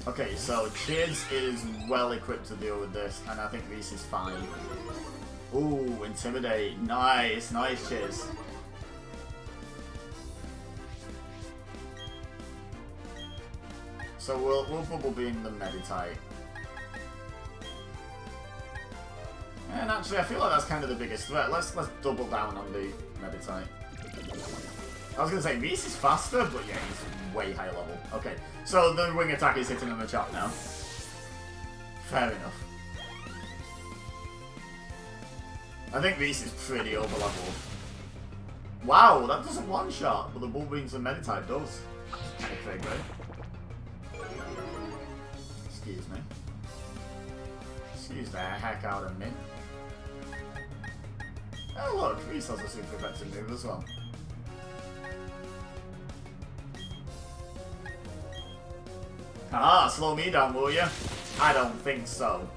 Okay, so Chiz is well equipped to deal with this, and I think Reese is fine. Ooh, Intimidate. Nice, nice Chiz. So we'll Bubble Beam the Meditite. And actually, I feel like that's kind of the biggest threat. Let's double down on the Meditite. I was gonna say Reese is faster, but yeah, he's way higher level. Okay, so the wing attack is hitting on the chop now. Fair enough. I think Reese is pretty over leveled. Wow, that doesn't one shot, but the Bubble Beams and Meditite does. Kind of fake, right? Excuse me. Excuse the heck out of me. Oh look, Reese has a super effective move as well. Haha, slow me down, will ya? I don't think so.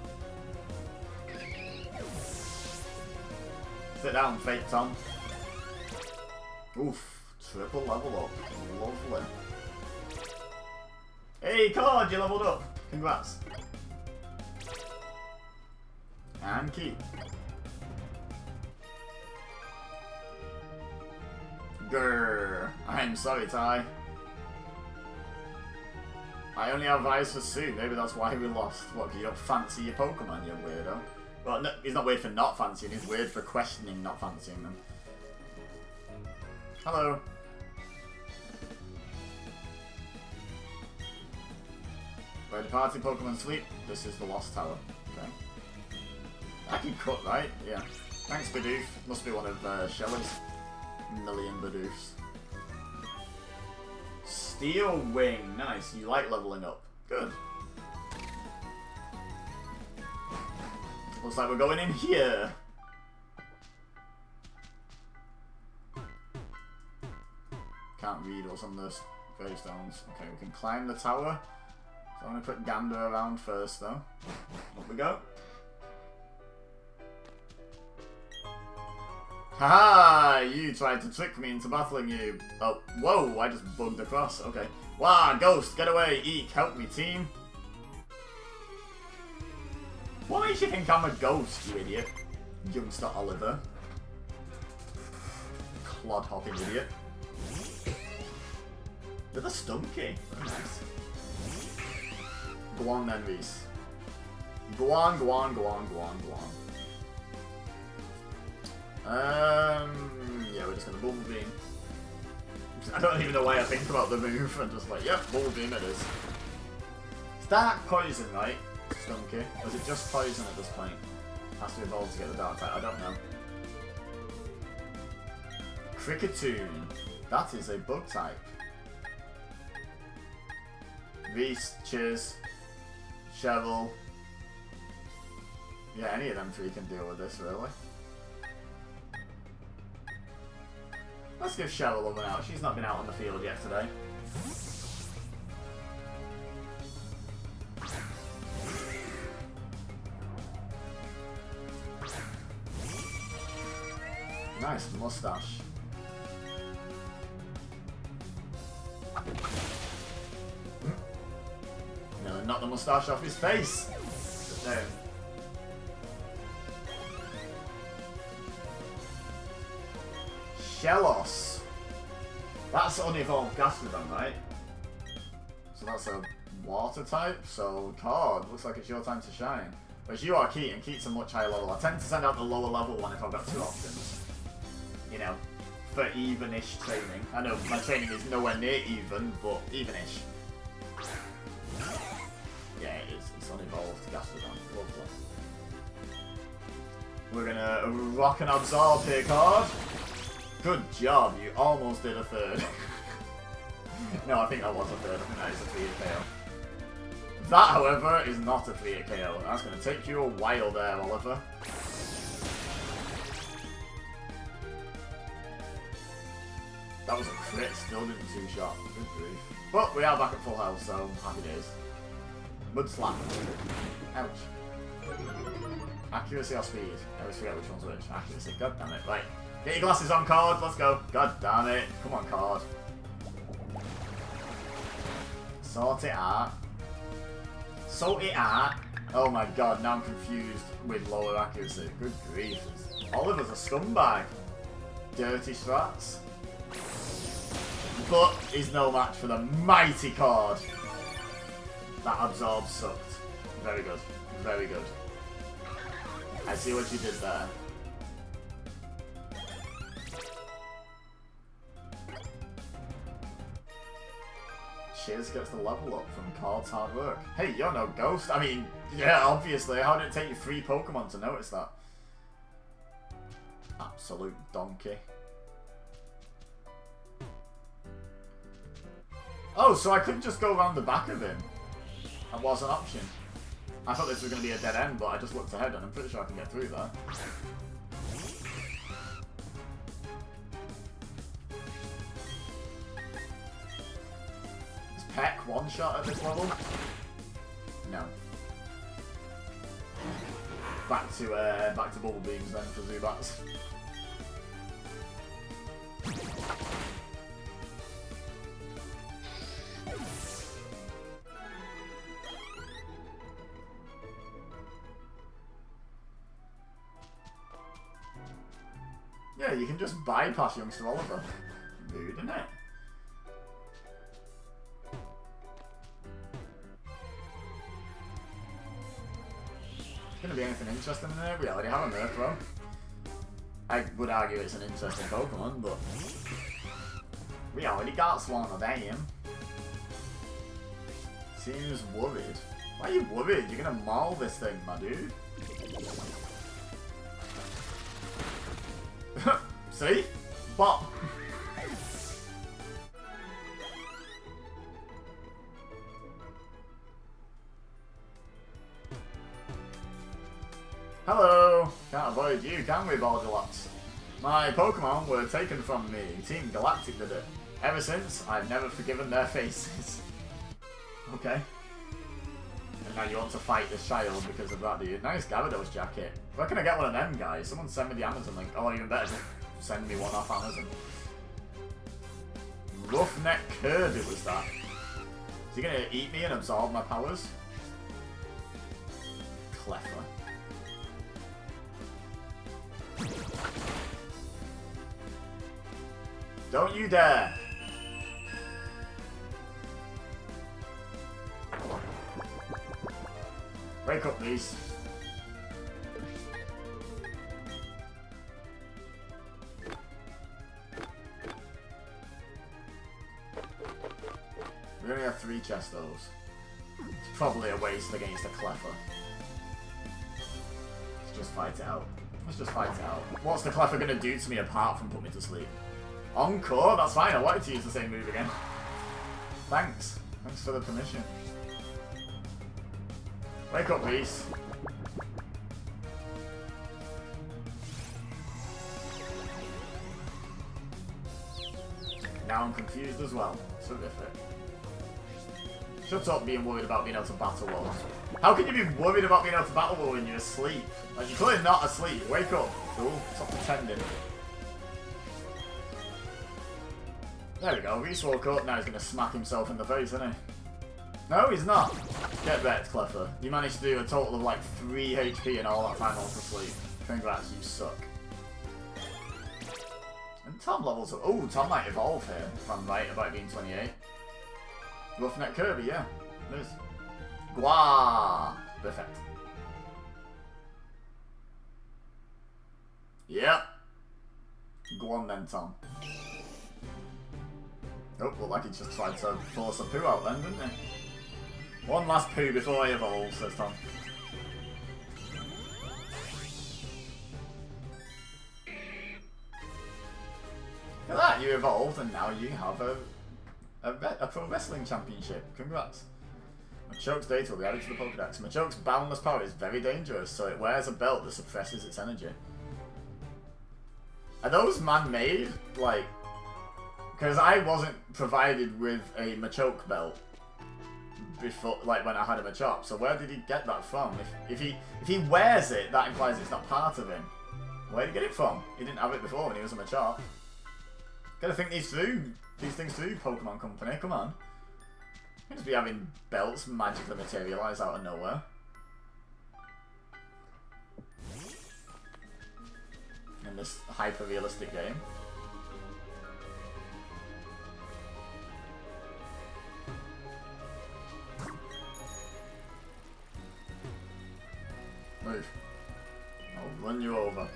Sit down, Fake Tom. Oof, triple level up. Lovely. Hey, Cord, you leveled up. Congrats. And keep. Grrr. I'm sorry, Ty. I only have eyes for Sue. Maybe that's why we lost. What, because you don't fancy your Pokemon, you weirdo? Well, no, he's not weird for not fancying, he's weird for questioning not fancying them. Hello. Where departing Pokemon sleep, this is the Lost Tower. Okay. I can cut, right? Yeah. Thanks, Bidoof. Must be one of Shelly's million Bidoofs. Steel Wing. Nice. You like leveling up. Good. Looks like we're going in here. Can't read what's on the gravestones. Okay, we can climb the tower. So I'm going to put Gander around first, though. Up we go. Haha! You tried to trick me into battling you. Oh, whoa! I just bugged across. Okay. Wow, Ghost, get away! Eek, help me, team. What makes you think I'm a ghost, you idiot? Youngster Oliver. Clod-hopping idiot. With a stunky. Very nice. Go on then, Reese. Go on, go on, go on, go on, go on. Yeah, we're just gonna Bubble Beam. I don't even know why I think about the move. I'm just like, yep, Bubble Beam it is. It's dark poison, right? Stunky. Or is it just poison at this point? Has to evolve to get the dark type. I don't know. Cricketune. That is a bug type. Reese, Chiz, Cheryl. Yeah, any of them three can deal with this, really. Let's give Cheryl a run out. She's not been out on the field yet today. Nice mustache. No, knock the mustache off his face. Sit down. Shellos. That's unevolved Gastrodon, right? So that's a water type, so card, looks like it's your time to shine. Whereas you are Keat, and Keat's a much higher level. I tend to send out the lower level one if I've got two options. You know, for even-ish training. I know my training is nowhere near even, but even-ish. Yeah, it is. It's unevolved Gastrodon. Lovely. We're gonna rock and absorb here, card. Good job, you almost did a third. No, I think that was a third. I think that is a 3-hit KO. That, however, is not a 3-hit KO. That's going to take you a while there, Oliver. That was a crit, still didn't two-shot. Good grief. But we are back at full health, so happy days. Mud slap. Ouch. Accuracy or speed? I always forget which one's which. Accuracy, god damn it. Right. Get your glasses on, card. Let's go. God damn it. Come on, card. Sort it out. Sort it out. Oh my god, now I'm confused with lower accuracy. Good grief. Oliver's a scumbag. Dirty strats. But he's no match for the mighty card. That absorb sucked. Very good. Very good. I see what you did there. Shiz gets the level up from Card's hard work. Hey, you're no ghost. I mean, yeah, obviously. How did it take you 3 Pokemon to notice that? Absolute donkey. Oh, so I couldn't just go around the back of him. That was an option. I thought this was going to be a dead end, but I just looked ahead and I'm pretty sure I can get through there. Is Peck one shot at this level? No. Back to bubble beams then for Zubats. Yeah, you can just bypass youngster Oliver. Rude, isn't it? Gonna be anything interesting in there? We already have a Murkrow. I would argue it's an interesting Pokemon, but we already got one of them. Seems worried. Why are you worried? You're gonna maul this thing, my dude. See? Bop. Hello! Can't avoid you, can we, Borderlots? My Pokemon were taken from me. Team Galactic did it. Ever since, I've never forgiven their faces. Okay. And now you want to fight this child because of that, do you? Nice Gyarados jacket. Where can I get one of them, guys? Someone send me the Amazon link. Oh, even better, just send me one off Amazon. Roughneck Kirby was that. Is he gonna eat me and absorb my powers? Clever. Don't you dare! Wake up, please. We only have 3 Chestos. It's probably a waste against a Cleffa. Let's just fight it out. Let's just fight it out. What's the Cleffa gonna do to me apart from put me to sleep? Encore? That's fine, I wanted to use the same move again. Thanks. Thanks for the permission. Wake up, Reese. Now I'm confused as well. Terrific. Shut up being worried about being able to battle walls. How can you be worried about being able to battle wall when you're asleep? Like, you're clearly not asleep. Wake up. Cool. Stop pretending. There we go. Reese woke up. Now he's going to smack himself in the face, isn't he? No, he's not. Get wrecked, Cleffa. You managed to do a total of like 3 HP and all that time off to sleep. Congrats, you suck. And Tom levels up. Oh, Tom might evolve here, if I'm right about being 28. Roughneck Kirby, yeah. It is. Gua! Perfect. Yep. Go on then, Tom. Oh, looked like he just tried to force a poo out then, didn't he? One last poo before I evolve, says Tom. Look at that, you evolved and now you have a pro wrestling championship. Congrats. Machoke's data will be added to the Pokédex. Machoke's boundless power is very dangerous, so it wears a belt that suppresses its energy. Are those man-made? Like, because I wasn't provided with a Machoke belt before, like when I had a Machop. So where did he get that from? If he wears it, that implies it's not part of him. Where did he get it from? He didn't have it before when he was a Machop. Gotta think these things through, Pokemon Company. Come on. You just be having belts magically materialise out of nowhere. In this hyper-realistic game. Move. I'll run you over.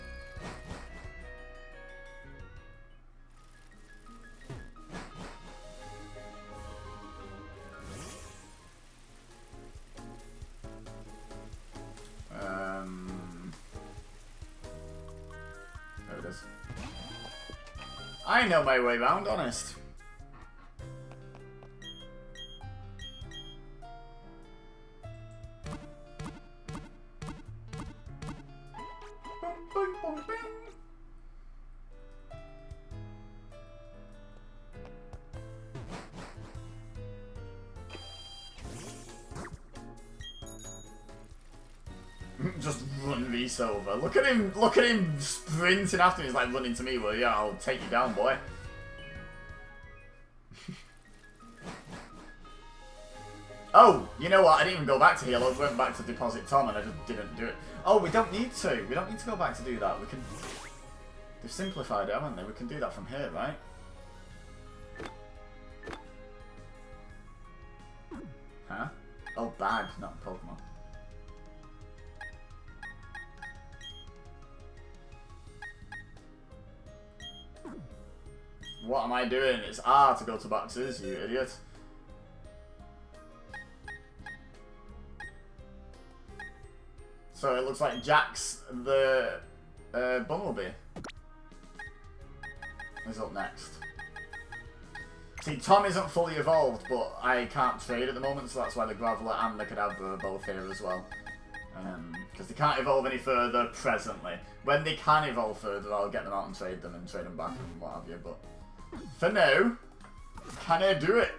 There it is. I know my way around, honest. Just run Reese over. Look at him sprinting after me. He's like running to me. Well, yeah, I'll take you down, boy. Oh, you know what? I didn't even go back to heal. I went back to deposit Tom and I just didn't do it. Oh, we don't need to. We don't need to go back to do that. We can... They've simplified it, haven't they? We can do that from here, right? Huh? Oh, bag, not Pokemon. What am I doing? It's R to go to boxes, you idiot. So it looks like Jax the Bumblebee is up next. See, Tom isn't fully evolved, but I can't trade at the moment, so that's why the Graveler and the Kadabra are both here as well. Because they can't evolve any further presently. When they can evolve further, I'll get them out and trade them back and what have you, but for now, can I do it?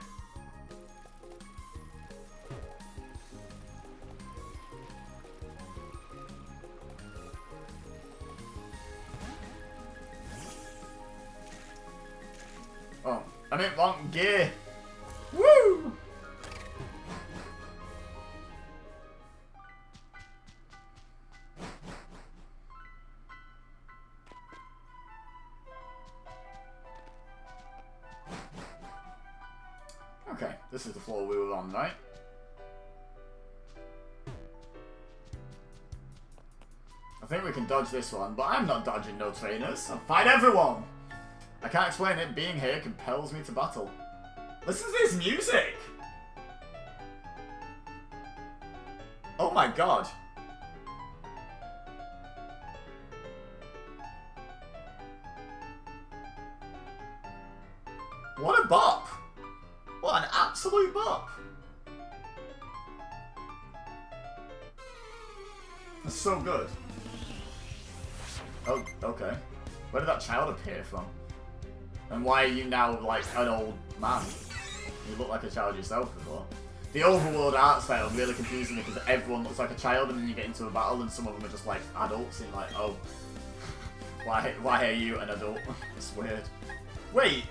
Oh, I'm in wrong gear. Woo! Okay, this is the floor we were on, right? I think we can dodge this one, but I'm not dodging no trainers. I'll fight everyone! I can't explain it, being here compels me to battle. Listen to this music! Oh my god. What a bop! What an absolute bop! That's so good. Oh, okay. Where did that child appear from? And why are you now, like, an old man? You look like a child yourself before. The overworld art style really confusing me because everyone looks like a child and then you get into a battle and some of them are just like adults and like, oh, why are you an adult? It's weird. Wait,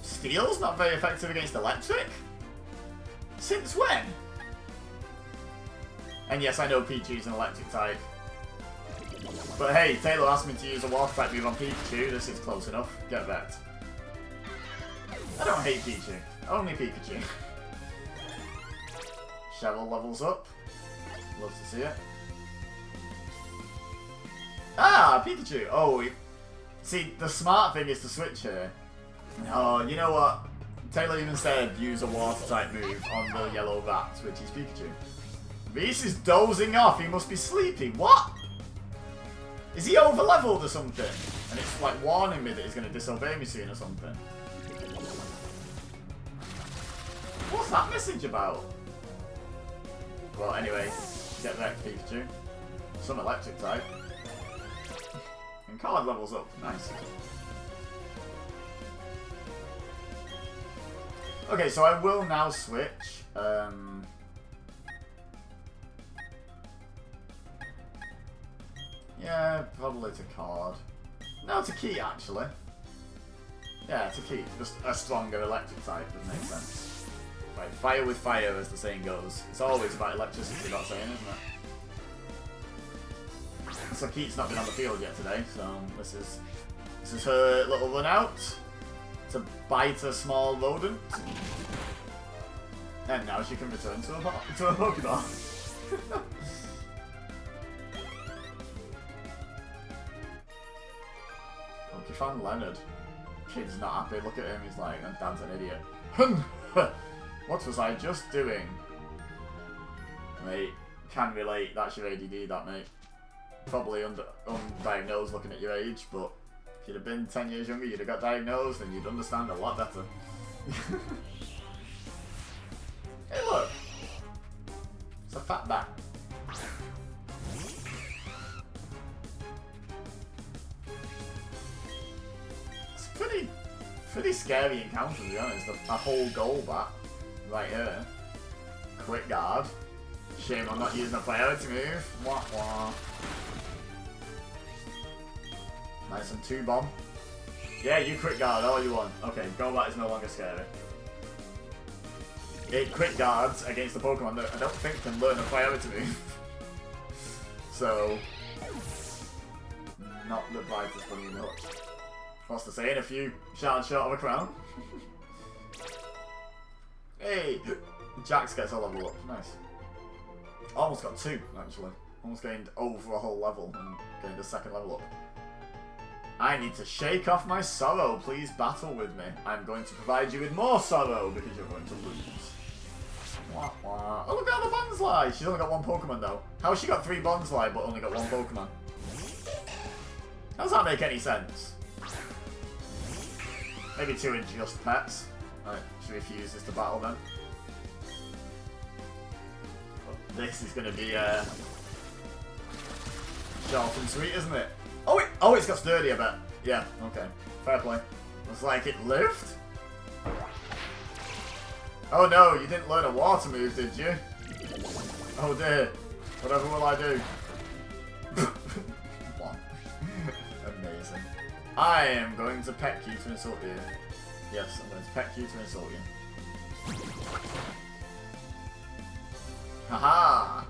Steel's not very effective against electric? Since when? And yes, I know Pichu's an electric type. But hey, Taylor asked me to use a water type move on Pikachu. This is close enough. Get wrecked. I don't hate Pichu. Only Pikachu. Cheryl levels up. Love to see it. Ah, Pikachu! Oh, see, the smart thing is to switch here. Oh, you know what? Taylor even said use a water-type move on the yellow rat, which is Pikachu. Reese is dozing off. He must be sleepy. What? Is he over-leveled or something? And it's like warning me that he's going to disobey me soon or something. What's that message about? Well, anyway, get wrecked, Pikachu. Some electric type. And card levels up. Nice. Okay, so I will now switch. Yeah, probably to card. No, to key, actually. Yeah, to key. Just a stronger electric type would make sense. Right, fire with fire, as the saying goes. It's always about electricity, that saying, isn't it? So Keith's not been on the field yet today, so this is her little run out to bite a small rodent. And now she can return to a Pokemon. Pokefan Leonard. Kid's not happy. Look at him. He's like, oh, Dad's an idiot. What was I just doing? Mate, can relate. That's your ADD, that, mate. Probably undiagnosed looking at your age, but if you'd have been 10 years younger, you'd have got diagnosed and you'd understand a lot better. Hey, look! It's a fat bat. It's pretty scary encounter, to be honest. A whole goal bat right here. Quick guard. Shame I'm not using a priority move. Wah wah. Nice and 2-bomb. Yeah, you quick guard all you want. Okay, Golbat is no longer scary. It quick guards against the Pokemon that I don't think can learn a priority move. So, not the brightest funny enough. What's the saying? A few shards short of a crown. Hey! Jax gets a level up. Nice. Almost got 2, actually. Almost gained over a whole level and gained a second level up. I need to shake off my sorrow. Please battle with me. I'm going to provide you with more sorrow because you're going to lose. Wah, wah. Oh, look at all the Bonsly. She's only got 1 Pokemon, though. How has she got 3 Bonsly but only got 1 Pokemon? How does that make any sense? Maybe 2 are just pets. Alright, she refuses to battle then. This is going to be short and sweet, isn't it? Oh, it's got sturdy, I bet. Yeah, okay. Fair play. Looks like it lived. Oh no, you didn't learn a water move, did you? Oh dear. Whatever will I do? What? Amazing. I am going to peck you to insult you. Yes, I'm going to peck you to insult you. Haha!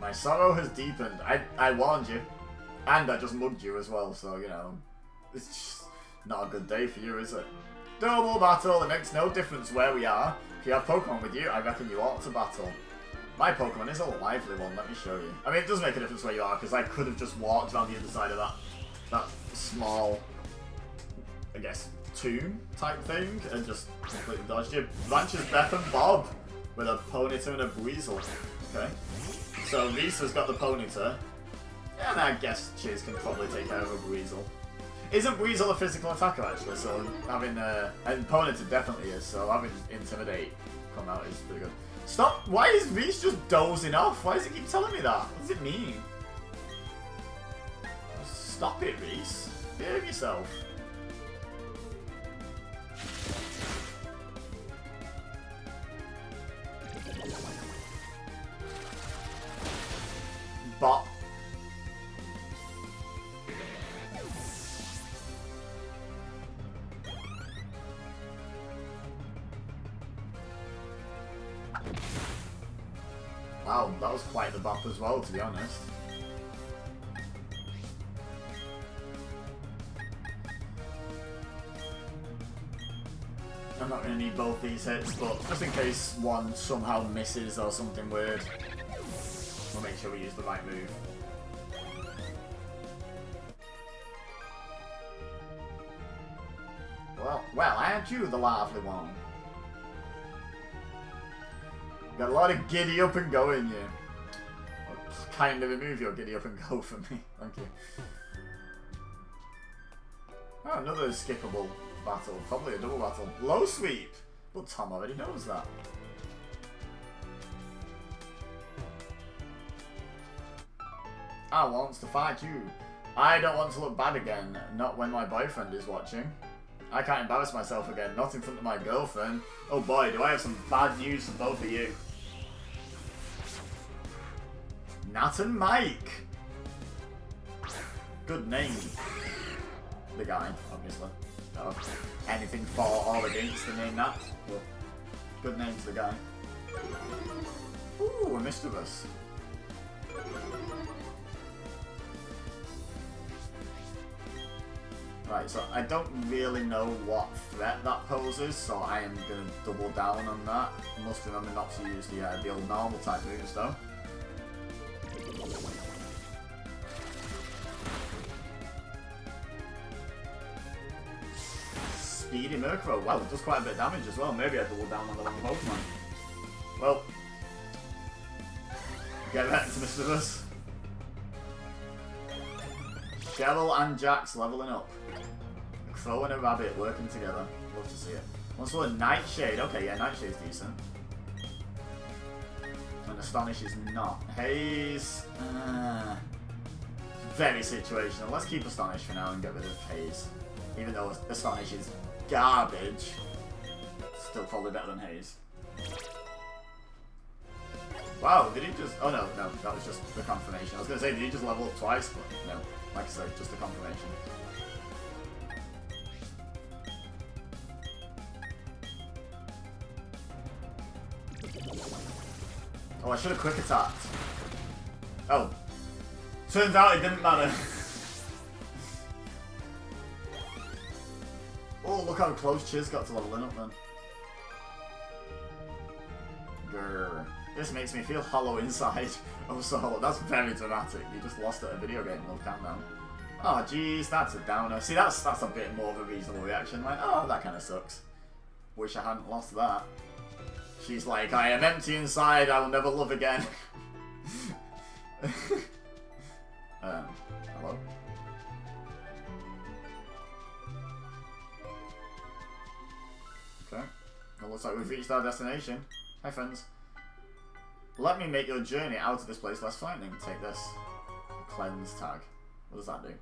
My sorrow has deepened. I warned you. And I just mugged you as well, so, you know. It's just not a good day for you, is it? Double battle, it makes no difference where we are. If you have Pokemon with you, I reckon you ought to battle. My Pokemon is a lively one, let me show you. I mean, it does make a difference where you are, because I could have just walked around the other side of that small, I guess, tomb type thing, and just completely dodged you. Ranches Beth and Bob, with a Ponyta and a Breezel. Okay. So Reese has got the Ponyta, and I guess Chiz can probably take care of a Breezel. Isn't Breezel a physical attacker actually? So having and Ponyta definitely is. So having Intimidate come out is pretty good. Stop! Why is Reese just dozing off? Why does it keep telling me that? What does it mean? Stop it, Reese. Behave yourself. Bop. That was quite the bop as well, to be honest. I'm not going to need both these hits, but just in case one somehow misses or something weird, we'll make sure we use the right move. Well, aren't you the lively one? Got a lot of giddy up and go in you. What kind of a move your giddy up and go for me? Thank you. Oh, another skippable battle. Probably a double battle. Low sweep! But Tom already knows that. I wants to fight you. I don't want to look bad again. Not when my boyfriend is watching. I can't embarrass myself again. Not in front of my girlfriend. Oh boy, do I have some bad news for both of you. Nat and Mike. Good name. The guy, obviously. No, anything for or against the name Nat. But good name to the guy. Ooh, a mischievous. Right, so I don't really know what threat that poses, so I am going to double down on that. Must remember not to use the old normal type moves though. Speedy Murkrow. Well, it does quite a bit of damage as well. Maybe I double down on the wrong Pokemon. Well, get back to Mischievous. Cheryl and Jax leveling up. Crow and a rabbit working together. Love to see it. Also a Nightshade. Okay, yeah, Nightshade's decent. And Astonish is not. Haze. Very situational. Let's keep Astonish for now and get rid of Haze. Even though Astonish is garbage, still probably better than Haze. Wow, did he just... Oh no, that was just the confirmation. I was going to say, did he just level up twice? But no, like I said, just a confirmation. Oh, I should have quick attacked. Oh. Turns out it didn't matter. Oh, look how close Chiz got to leveling up then. Grr. This makes me feel hollow inside. Oh, so hollow. That's very dramatic. You just lost at a video game, love countdown. Oh, jeez, that's a downer. See, that's a bit more of a reasonable reaction. Like, oh, that kind of sucks. Wish I hadn't lost that. She's like, I am empty inside, I will never love again. Hello? Okay. It looks like we've reached our destination. Hi, friends. Let me make your journey out of this place less frightening. Take this. Cleanse tag. What does that do?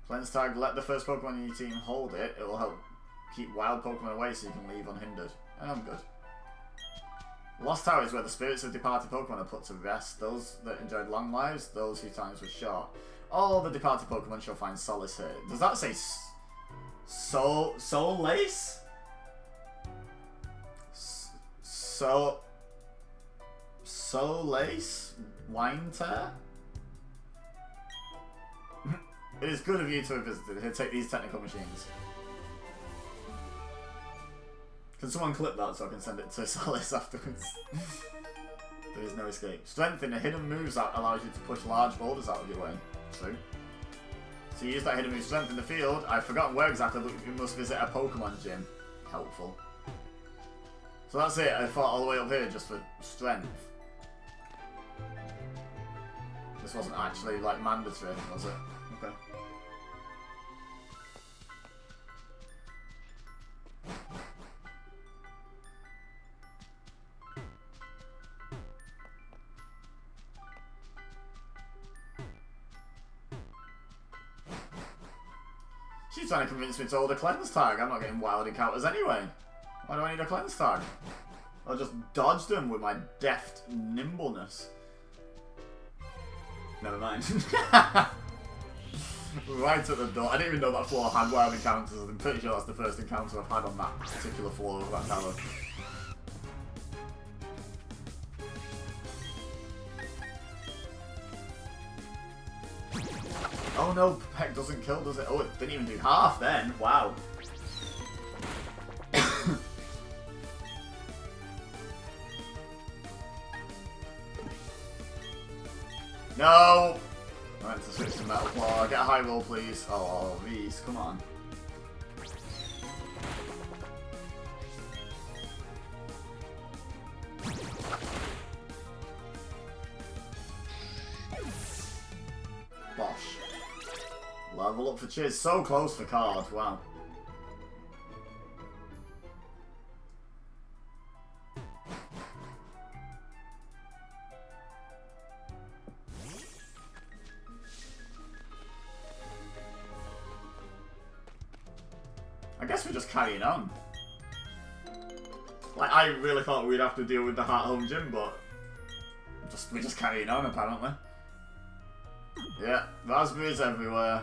Cleanse tag, let the first Pokemon in your team hold it. It will help keep wild Pokemon away so you can leave unhindered. I'm good. Lost Tower is where the spirits of departed Pokemon are put to rest. Those that enjoyed long lives, those whose times were short. All the departed Pokemon shall find solace here. Does that say Soul Lace? Soul Lace? Wine Tear? It is good of you to have visited. Here, take these technical machines. Can someone clip that so I can send it to Solace afterwards? There is no escape. Strength in a hidden moves that allows you to push large boulders out of your way. True. So you use that hidden move strength in the field. I've forgotten where exactly, but you must visit a Pokemon gym. Helpful. So that's it. I fought all the way up here just for strength. This wasn't actually like mandatory, was it? Okay. She's trying to convince me to hold a cleanse tag. I'm not getting wild encounters anyway. Why do I need a cleanse tag? I'll just dodge them with my deft nimbleness. Never mind. Right at the door. I didn't even know that floor had wild encounters. I'm pretty sure that's the first encounter I've had on that particular floor of that tower. no, Peck doesn't kill, does it? Oh, it didn't even do half then. Wow. No! I meant to switch to Metal Claw. Get a high roll, please. Oh, these, come on. Bosh. Level up for Chiz. So close for card. Wow. I guess we're just carrying on. Like, I really thought we'd have to deal with the Heart Home Gym, but we're just carrying on, apparently. Yeah, raspberries everywhere.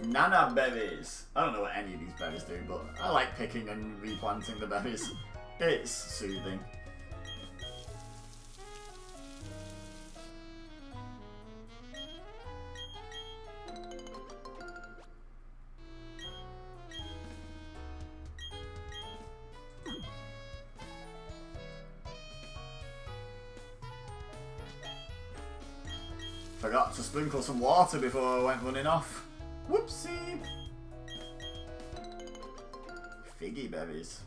Nana berries. I don't know what any of these berries do, but I like picking and replanting the berries. It's soothing. Forgot to sprinkle some water before I went running off. Whoopsie! Figgy berries.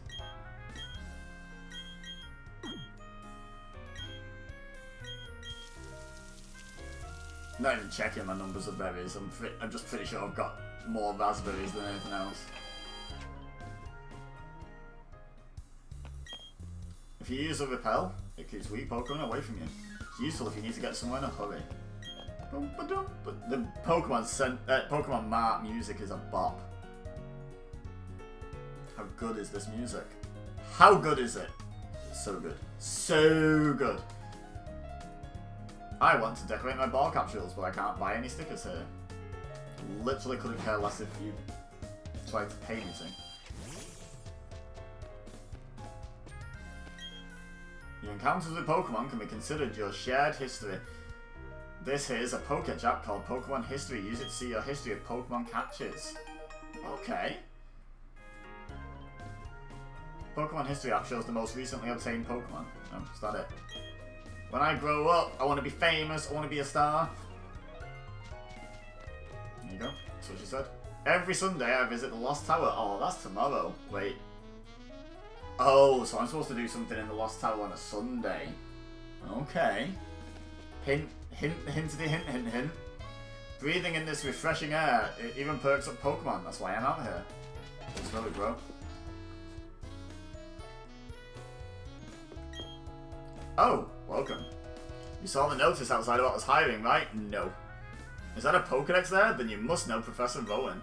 Not even checking my numbers of berries. I'm just pretty sure I've got more raspberries than anything else. If you use a repel, it keeps weak Pokemon away from you. It's useful if you need to get somewhere in a hurry. But the Pokemon Mart music is a bop. How good is this music? How good is it? So good. So good. I want to decorate my ball capsules, but I can't buy any stickers here. Literally couldn't care less if you tried to pay me to. Your encounters with Pokemon can be considered your shared history. This is a Pokédex app called Pokemon History. Use it to see your history of Pokemon catches. Okay. Pokemon History app shows the most recently obtained Pokemon. Oh, is that it? When I grow up, I want to be famous, I want to be a star. There you go. That's what she said. Every Sunday I visit the Lost Tower. Oh, that's tomorrow. Wait. Oh, so I'm supposed to do something in the Lost Tower on a Sunday. Okay. Hint, hintity hint, hint, hint. Breathing in this refreshing air, it even perks up Pokemon. That's why I'm out here. Smell it, bro. Oh, welcome. You saw the notice outside about us hiring, right? No. Is that a Pokédex there? Then you must know Professor Rowan.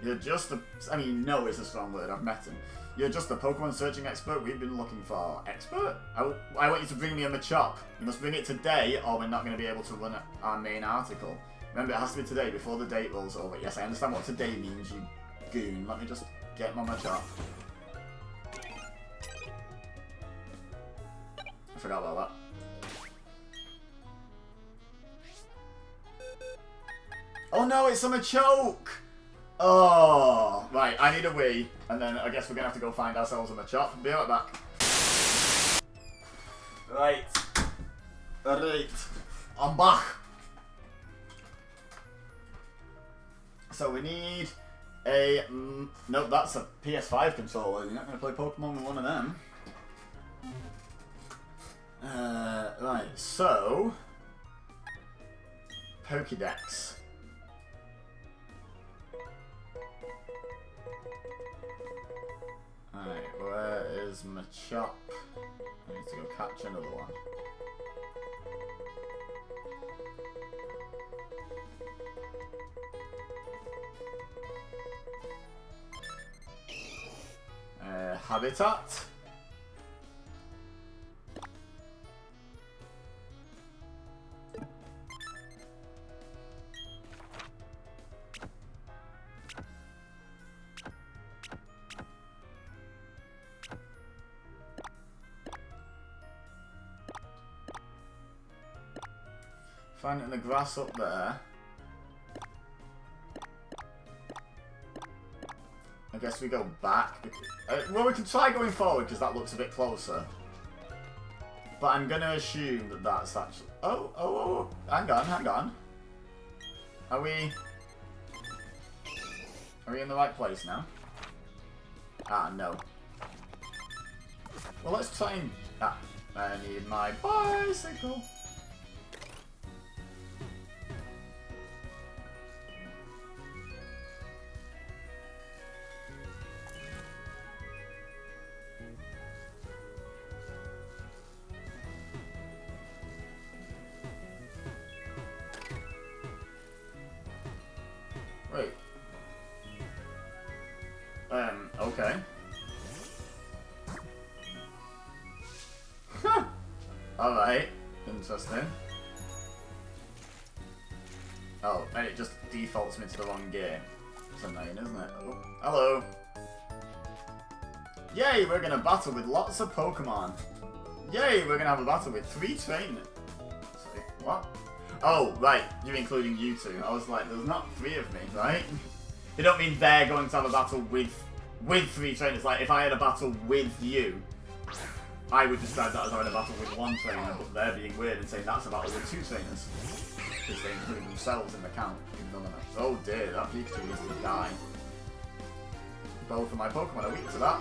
You're just a... I mean, no is a strong word. I've met him. You're just the Pokemon searching expert we've been looking for. Expert? I want you to bring me a Machop. You must bring it today or we're not going to be able to run our main article. Remember, it has to be today before the date rolls over. Yes, I understand what today means, you goon. Let me just get my Machop. I forgot about that. Oh no, it's a Machoke! Oh, right, I need a wee, and then I guess we're gonna have to go find ourselves a Machop. Be right back. Right. I'm back. So we need a... nope, that's a PS5 controller. You're not gonna play Pokemon with one of them. Right, so... Pokédex. Alright, where is Machop? I need to go catch another one. Habitat. Find it in the grass up there. I guess we go back. Well, we can try going forward because that looks a bit closer. But I'm gonna assume that that's actually... Oh, hang on. Are we in the right place now? Ah, no. Well, let's try and... Ah, I need my bicycle. Wait. Okay. Alright. Interesting. Oh, and it just defaults me to the wrong gear. It's annoying, isn't it? Oh, hello! Yay, we're gonna battle with lots of Pokemon! Yay, we're gonna have a battle with 3 trainers! Sorry, what? Oh, right, you're including you two. I was like, there's not 3 of me, right? You don't mean they're going to have a battle with 3 trainers. Like, if I had a battle with you, I would describe that as having a battle with 1 trainer, but they're being weird and saying that's a battle with 2 trainers. Because they include themselves in the count, even though they're not. Oh dear, that Pikachu needs to die. Both of my Pokemon are weak to that.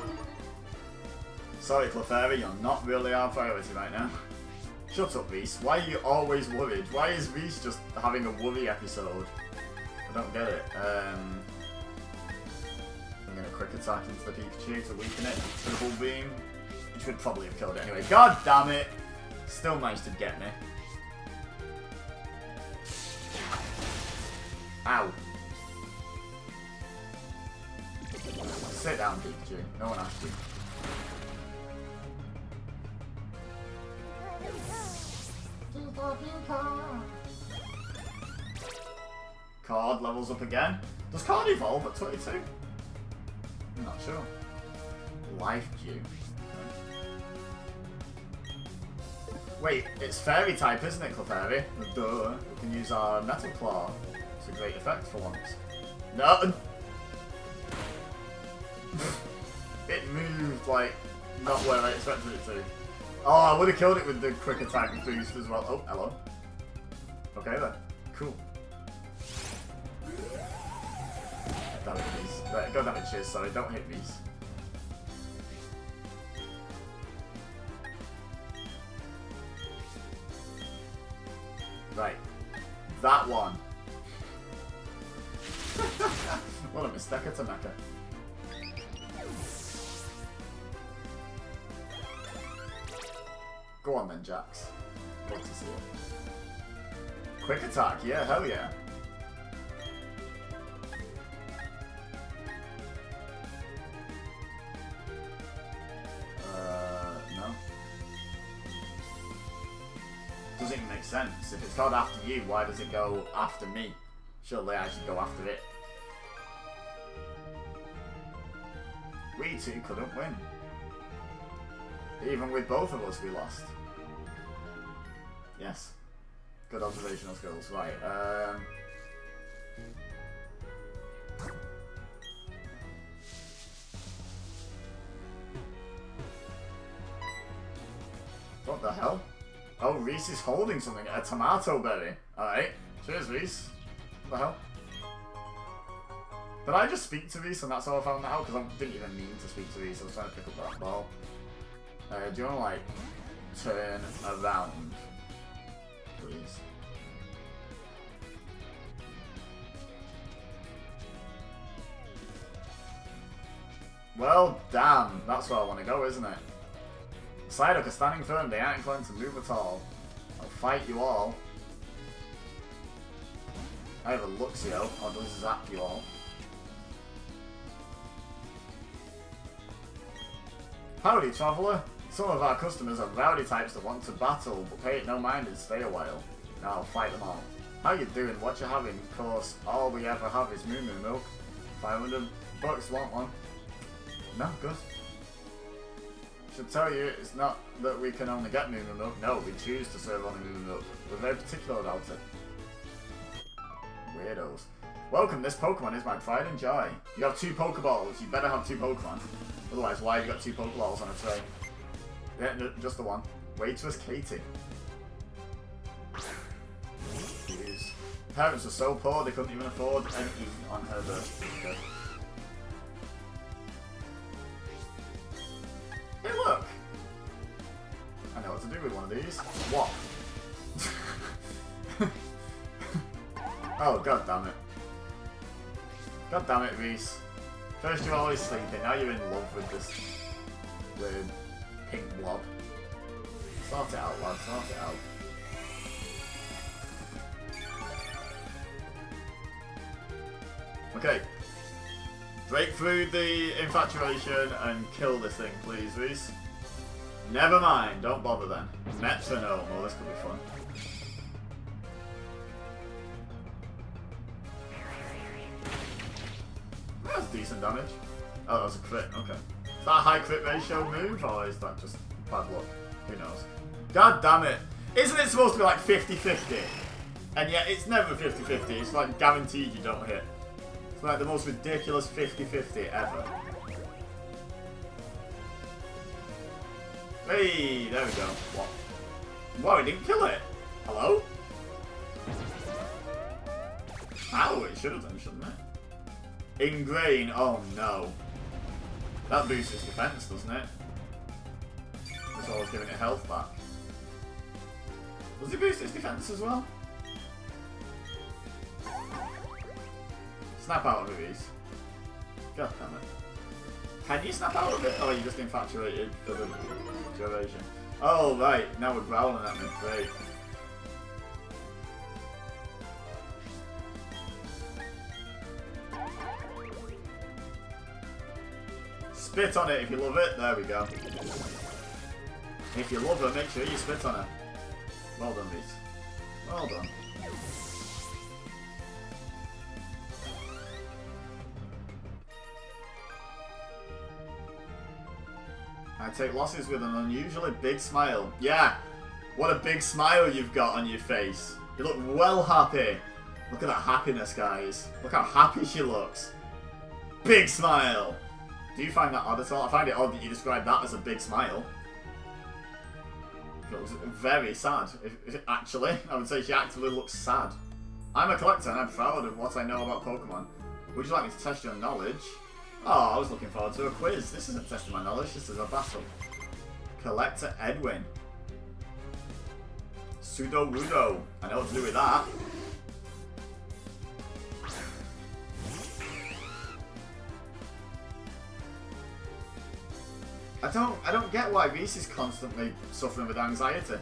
Sorry, Clefairy, you're not really our priority right now. Shut up, Reese. Why are you always worried? Why is Reese just having a worry episode? I don't get it. I'm going to quick attack into the Pikachu to weaken it. Triple Beam. Which would probably have killed it anyway. God damn it! Still managed to get me. Ow. Sit down, Pikachu. No one asked you. Card levels up again. Does Card evolve at 22? I'm not sure. Life Dew. Wait, it's Fairy type, isn't it, Clefairy? Duh. We can use our Metal Claw. It's a great effect for once. No! It moved, like, not where I expected it to. Oh, I would have killed it with the quick attack boost as well. Oh, hello. Okay then. Cool. Damage these. Right, go damage cheers, sorry, don't hit these. Right. That one. What a mistake to make it. Go on then, Jax. Love to see it. Quick attack, yeah, hell yeah. No. Doesn't even make sense. If it's called after you, why does it go after me? Surely I should go after it. We two couldn't win. Even with both of us, we lost. Yes. Good observational skills. Right, what the hell? Oh, Reese is holding something. A tomato berry. Alright. Cheers, Reese. What the hell? Did I just speak to Reese and that's how I found that out? Because I didn't even mean to speak to Reese. I was trying to pick up that ball. Do you want to, like, turn around? Please. Well, damn. That's where I want to go, isn't it? Psyduck are standing firm. They aren't inclined to move at all. I'll fight you all. I have a Luxio. I'll just zap you all. Howdy, traveller. Some of our customers are rowdy types that want to battle, but pay it no mind and stay a while. Now I'll fight them all. How you doing? What you having? Of course, all we ever have is Moo Moo milk. 500 bucks, want one? No, good. Should tell you, it's not that we can only get Moo Milk. No, we choose to serve only Moo Milk. We're very particular about it. Weirdos. Welcome, this Pokemon is my pride and joy. You have 2 Pokeballs. You better have 2 Pokemon. Otherwise, why have you got 2 Pokeballs on a tray? Yeah, no, just the one. Waitress Katie. Jeez. Parents were so poor they couldn't even afford anything on her birthday. Hey, look! I know what to do with one of these. What? Oh, god damn it. God damn it, Reese. First you're always sleeping, now you're in love with this weird pink blob. Sort it out, lad, sort it out. Okay. Break through the infatuation and kill this thing, please, Reese. Never mind, don't bother then. Metronome, oh, this could be fun. That's decent damage. Oh, that was a crit, okay. Is that a high crit ratio move, or is that just bad luck? Who knows? God damn it! Isn't it supposed to be like 50-50? And yet it's never 50-50, it's like guaranteed you don't hit. It's like the most ridiculous 50-50 ever. Hey, there we go. What? Whoa, it didn't kill it! Hello? Ow, it should have done, shouldn't it? Ingrain, oh no. That boosts its defense, doesn't it? It's always giving it health back. Does it boost its defense as well? Snap out of these. God damn it. Can you snap out of it? Or are you just infatuated for the duration? Oh, right. Now we're growling at me. Great. Spit on it if you love it. There we go. If you love her, make sure you spit on her. Well done, Reese. Well done. I take losses with an unusually big smile. Yeah, what a big smile you've got on your face. You look well happy. Look at that happiness, guys. Look how happy she looks. Big smile. Do you find that odd at all? I find it odd that you describe that as a big smile. She looks very sad. Actually, I would say she actively looks sad. I'm a collector and I'm proud of what I know about Pokemon. Would you like me to test your knowledge? Oh, I was looking forward to a quiz. This isn't testing my knowledge, this is a battle. Collector Edwin. Pseudo-Wudo. I know what to do with that. I don't get why Reese is constantly suffering with anxiety.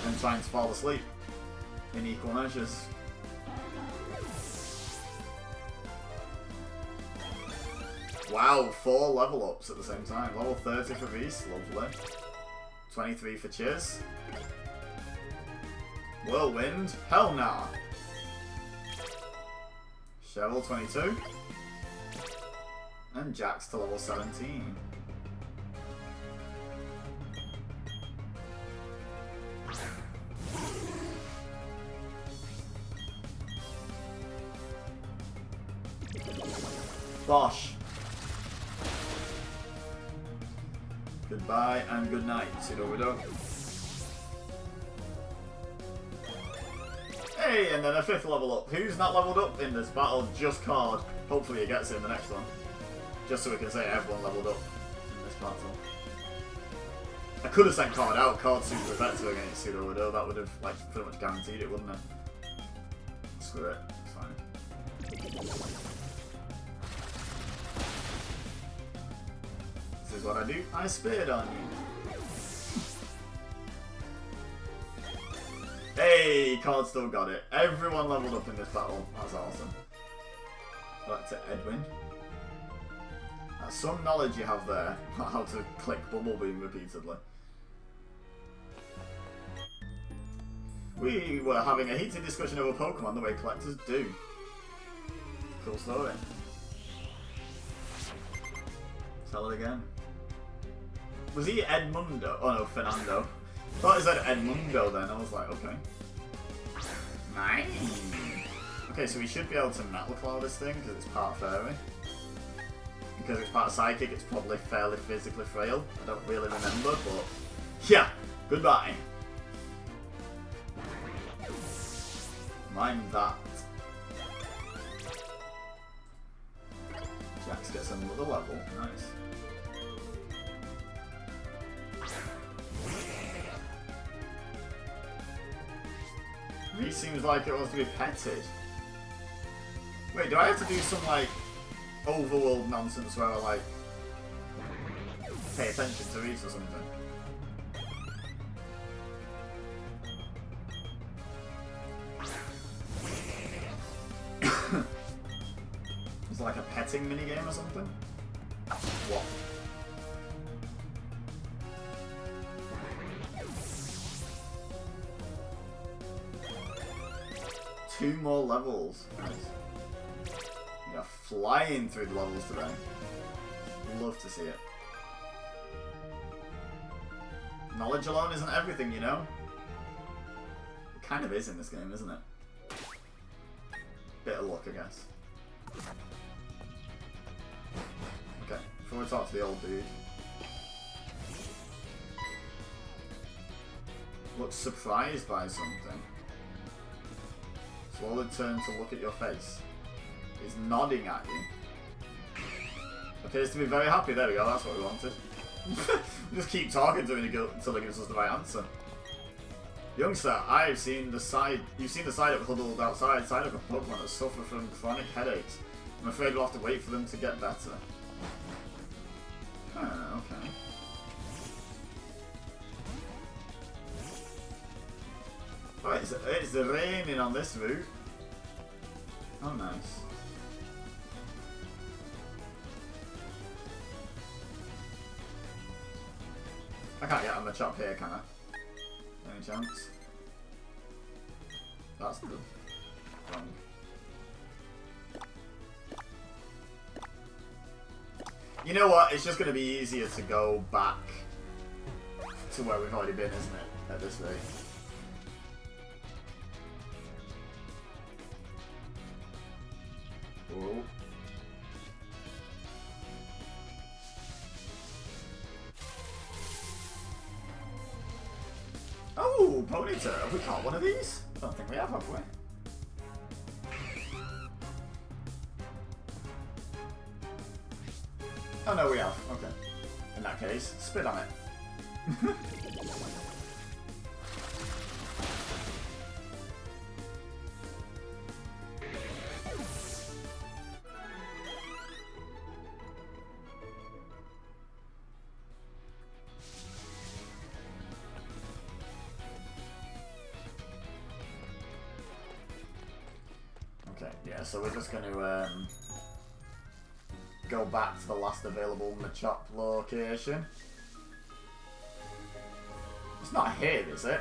And trying to fall asleep. In equal measures. Wow, 4 level ups at the same time. Level 30 for Reese, lovely. 23 for Chiz. Whirlwind, hell nah. Cheryl 22. And Jax to level 17. Bosh. Goodbye and good night, Pseudo-Widow. Hey, and then a 5th level up. Who's not leveled up in this battle? Just Card. Hopefully he gets it in the next one. Just so we can say everyone leveled up in this battle. I could have sent Card out. Card's super effective against Pseudo-Widow. That would have like pretty much guaranteed it, wouldn't it? Screw it. It's fine. This is what I do. I speared on you. Hey, Card still got it. Everyone leveled up in this battle. That's awesome. Back to Edwin. That's some knowledge you have there. How to click Bubble Beam repeatedly. We were having a heated discussion over Pokemon the way collectors do. Cool story. Tell it again. Was he Edmundo? Oh no, Fernando. I thought he said Edmundo then. I was like, okay. Nice. Okay, so we should be able to Metal Claw this thing because it's part Fairy. Because it's part Psychic, it's probably fairly physically frail. I don't really remember, but yeah, goodbye. Mind that. Jax gets another level. Nice. He seems like it wants to be petted. Wait, do I have to do some like overworld nonsense where I like pay attention to Reese or something? Is it like a petting minigame or something? What? Two more levels. Nice. We are flying through the levels today. Love to see it. Knowledge alone isn't everything, you know? It kind of is in this game, isn't it? Bit of luck, I guess. Okay, before we talk to the old dude. Looks surprised by something. Slowly turn to look at your face. He's nodding at you. Appears to be very happy. There we go, that's what we wanted. Just keep talking to him until he gives us the right answer. Youngster, you've seen the side of huddled outside side of a Pokémon that suffer from chronic headaches. I'm afraid we'll have to wait for them to get better. Okay. Oh, it's raining on this route. Oh, nice. I can't get on the chop here, can I? Any chance? That's the wrong. You know what? It's just going to be easier to go back to where we've already been, isn't it? At this rate. Whoa. Oh, Ponyta! Have we caught one of these? I don't think we have we? Oh no, we have. Okay. In that case, spit on it. Yeah, so we're just going to go back to the last available Machop location. It's not here, is it?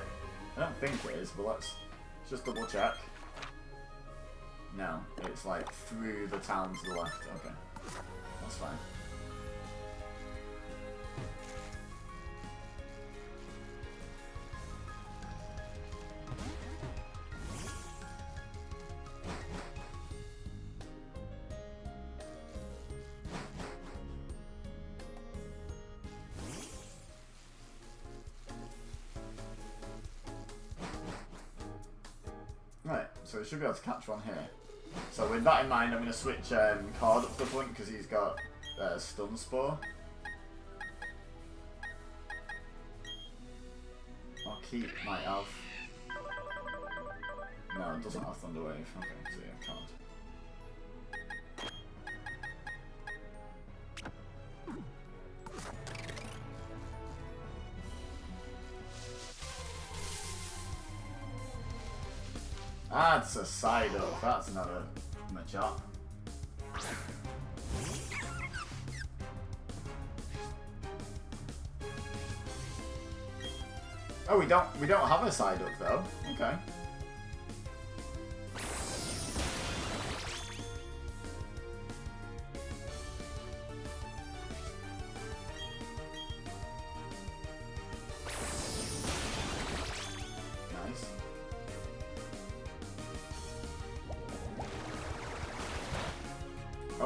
I don't think it is, but let's just double check. No, it's like through the town to the left. Okay, that's fine. So we should be able to catch one here. So with that in mind, I'm going to switch Card up to the front because he's got Stun Spore. Or Keep might have. No, it doesn't have Thunder Wave. Okay, so yeah, Card. That's a side up, that's not a Machop. Oh, we don't have a side up though. Okay.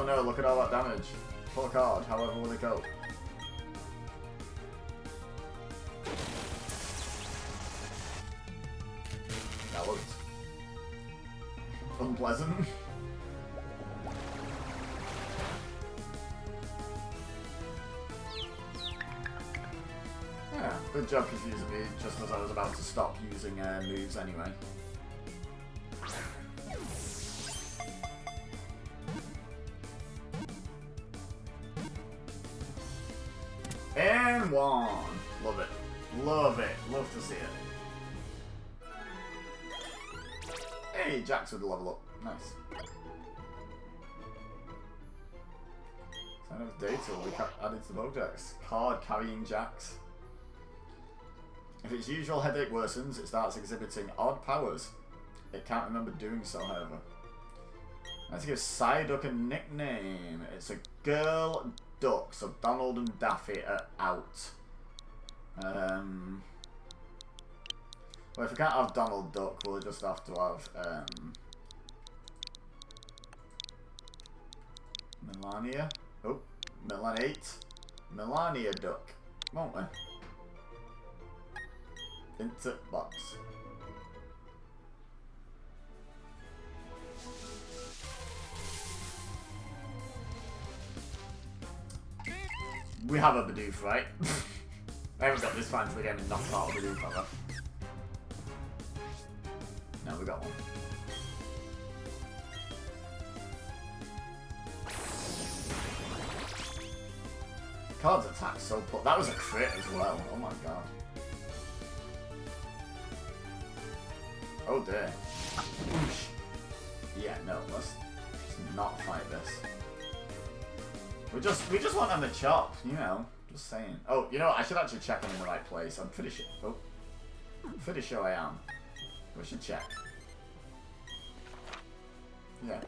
no, look at all that damage. Poor card, however will they cope? That looked unpleasant. Yeah, good job confusing me just as I was about to stop using moves anyway. And one. Love it. Love it. Love to see it. Hey, Jax with the level up. Nice. Sign of data we added to the Pokédex. Card carrying Jax. If its usual headache worsens, it starts exhibiting odd powers. It can't remember doing so, however. Let's give Psyduck a nickname. It's a girl duck, so Donald and Daffy are out. Well, if we can't have Donald Duck, we'll just have to have Melania. Oh, Melanate. Melania Duck, won't we? Insert box. We have a Bidoof, right? I haven't got this far into the game and not part of Bidoof, have I? No, we got one. Card's attack so put. That was a crit as well. Oh my god. Oh dear. Oosh. Yeah, no, let's not fight this. We just want them to chop, you know. Just saying. Oh, you know what? I should actually check I'm in the right place. I'm pretty sure. Oh, pretty sure I am. We should check. Yeah.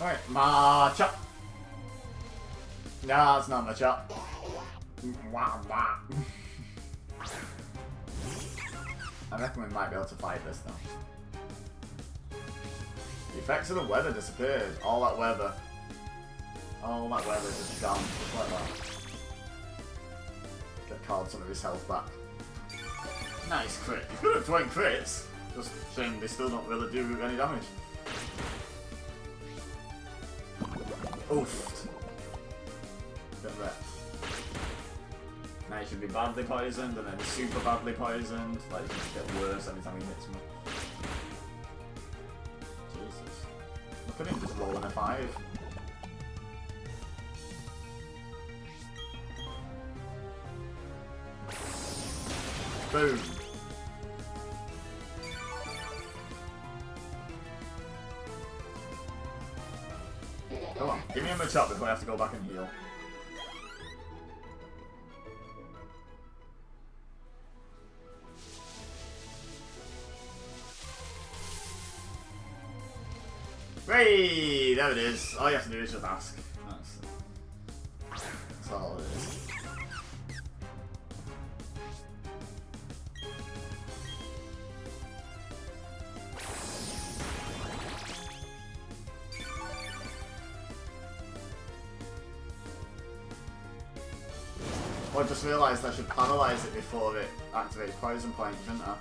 Alright, Machop! No, it's not Machop. I reckon we might be able to fight this though. The effects of the weather disappeared. All that weather just gone, just like that. Get called some of his health back. Nice crit. He's good at throwing crits. Just shame they still don't really do any damage. Oof. Get wrecked. Now he should be badly poisoned and then super badly poisoned. Like, it just get worse every time he hits me. Jesus. Look at him just rolling a 5. Boom. Come on, give me a Machop before I have to go back and heal. Hey, there it is. All you have to do is just ask. That's all it is. I just realised I should paralyse it before it activates Poison Point, shouldn't I?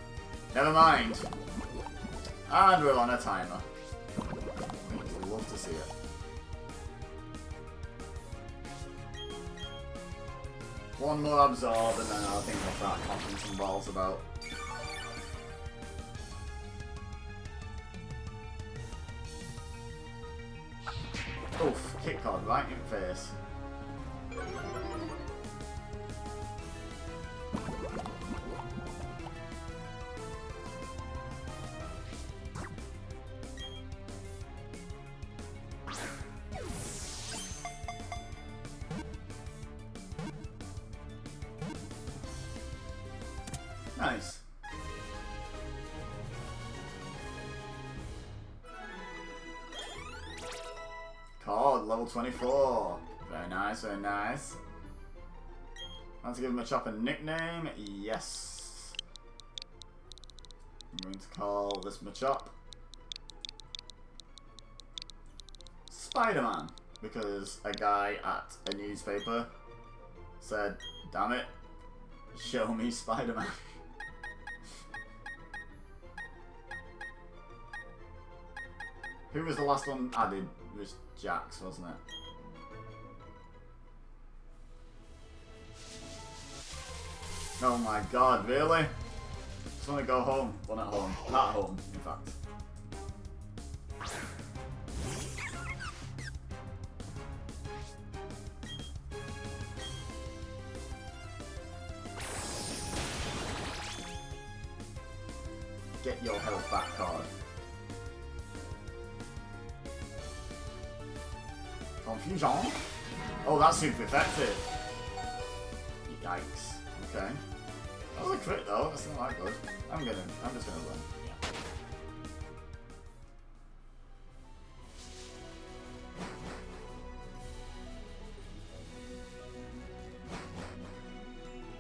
Never mind. And we're on a timer. I'd love to see it. One more absorb and then I think I'll start cocking some balls about. Oof, kick card right in the face. Nice. Chop, level 24. Very nice, very nice. Want to give Machop a nickname? Yes. I'm going to call this Machop Spider-Man, because a guy at a newspaper said, damn it, show me Spider-Man. Who was the last one added? It was Jax, wasn't it? Oh my god, really? Just want to go home. Well, not home. Not home, in fact. Get your health back card. Confusion? Oh, that's super effective. Yikes. Okay. That was a crit though, that's not that good. I'm just gonna run. Yeah.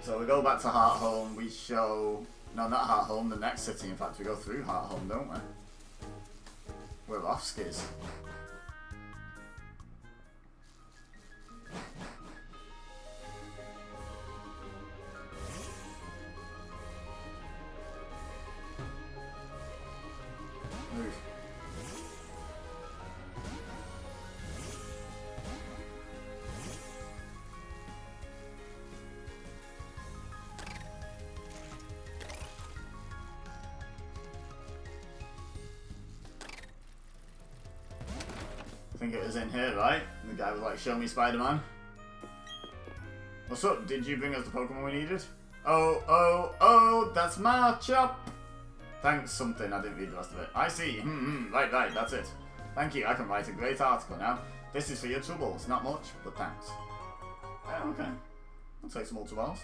So we go back to Hearthome, we show... No, not Hearthome, the next city, in fact, we go through Hearthome, don't we? We're off skis. Move. I think it was in here, right? And the guy was like, show me Spider-Man. What's up? Did you bring us the Pokemon we needed? Oh, that's Machop! Thanks something, I didn't read the rest of it. I see, right, that's it. Thank you, I can write a great article now. This is for your troubles, not much, but thanks. Okay. I'll take some Ultra Balls.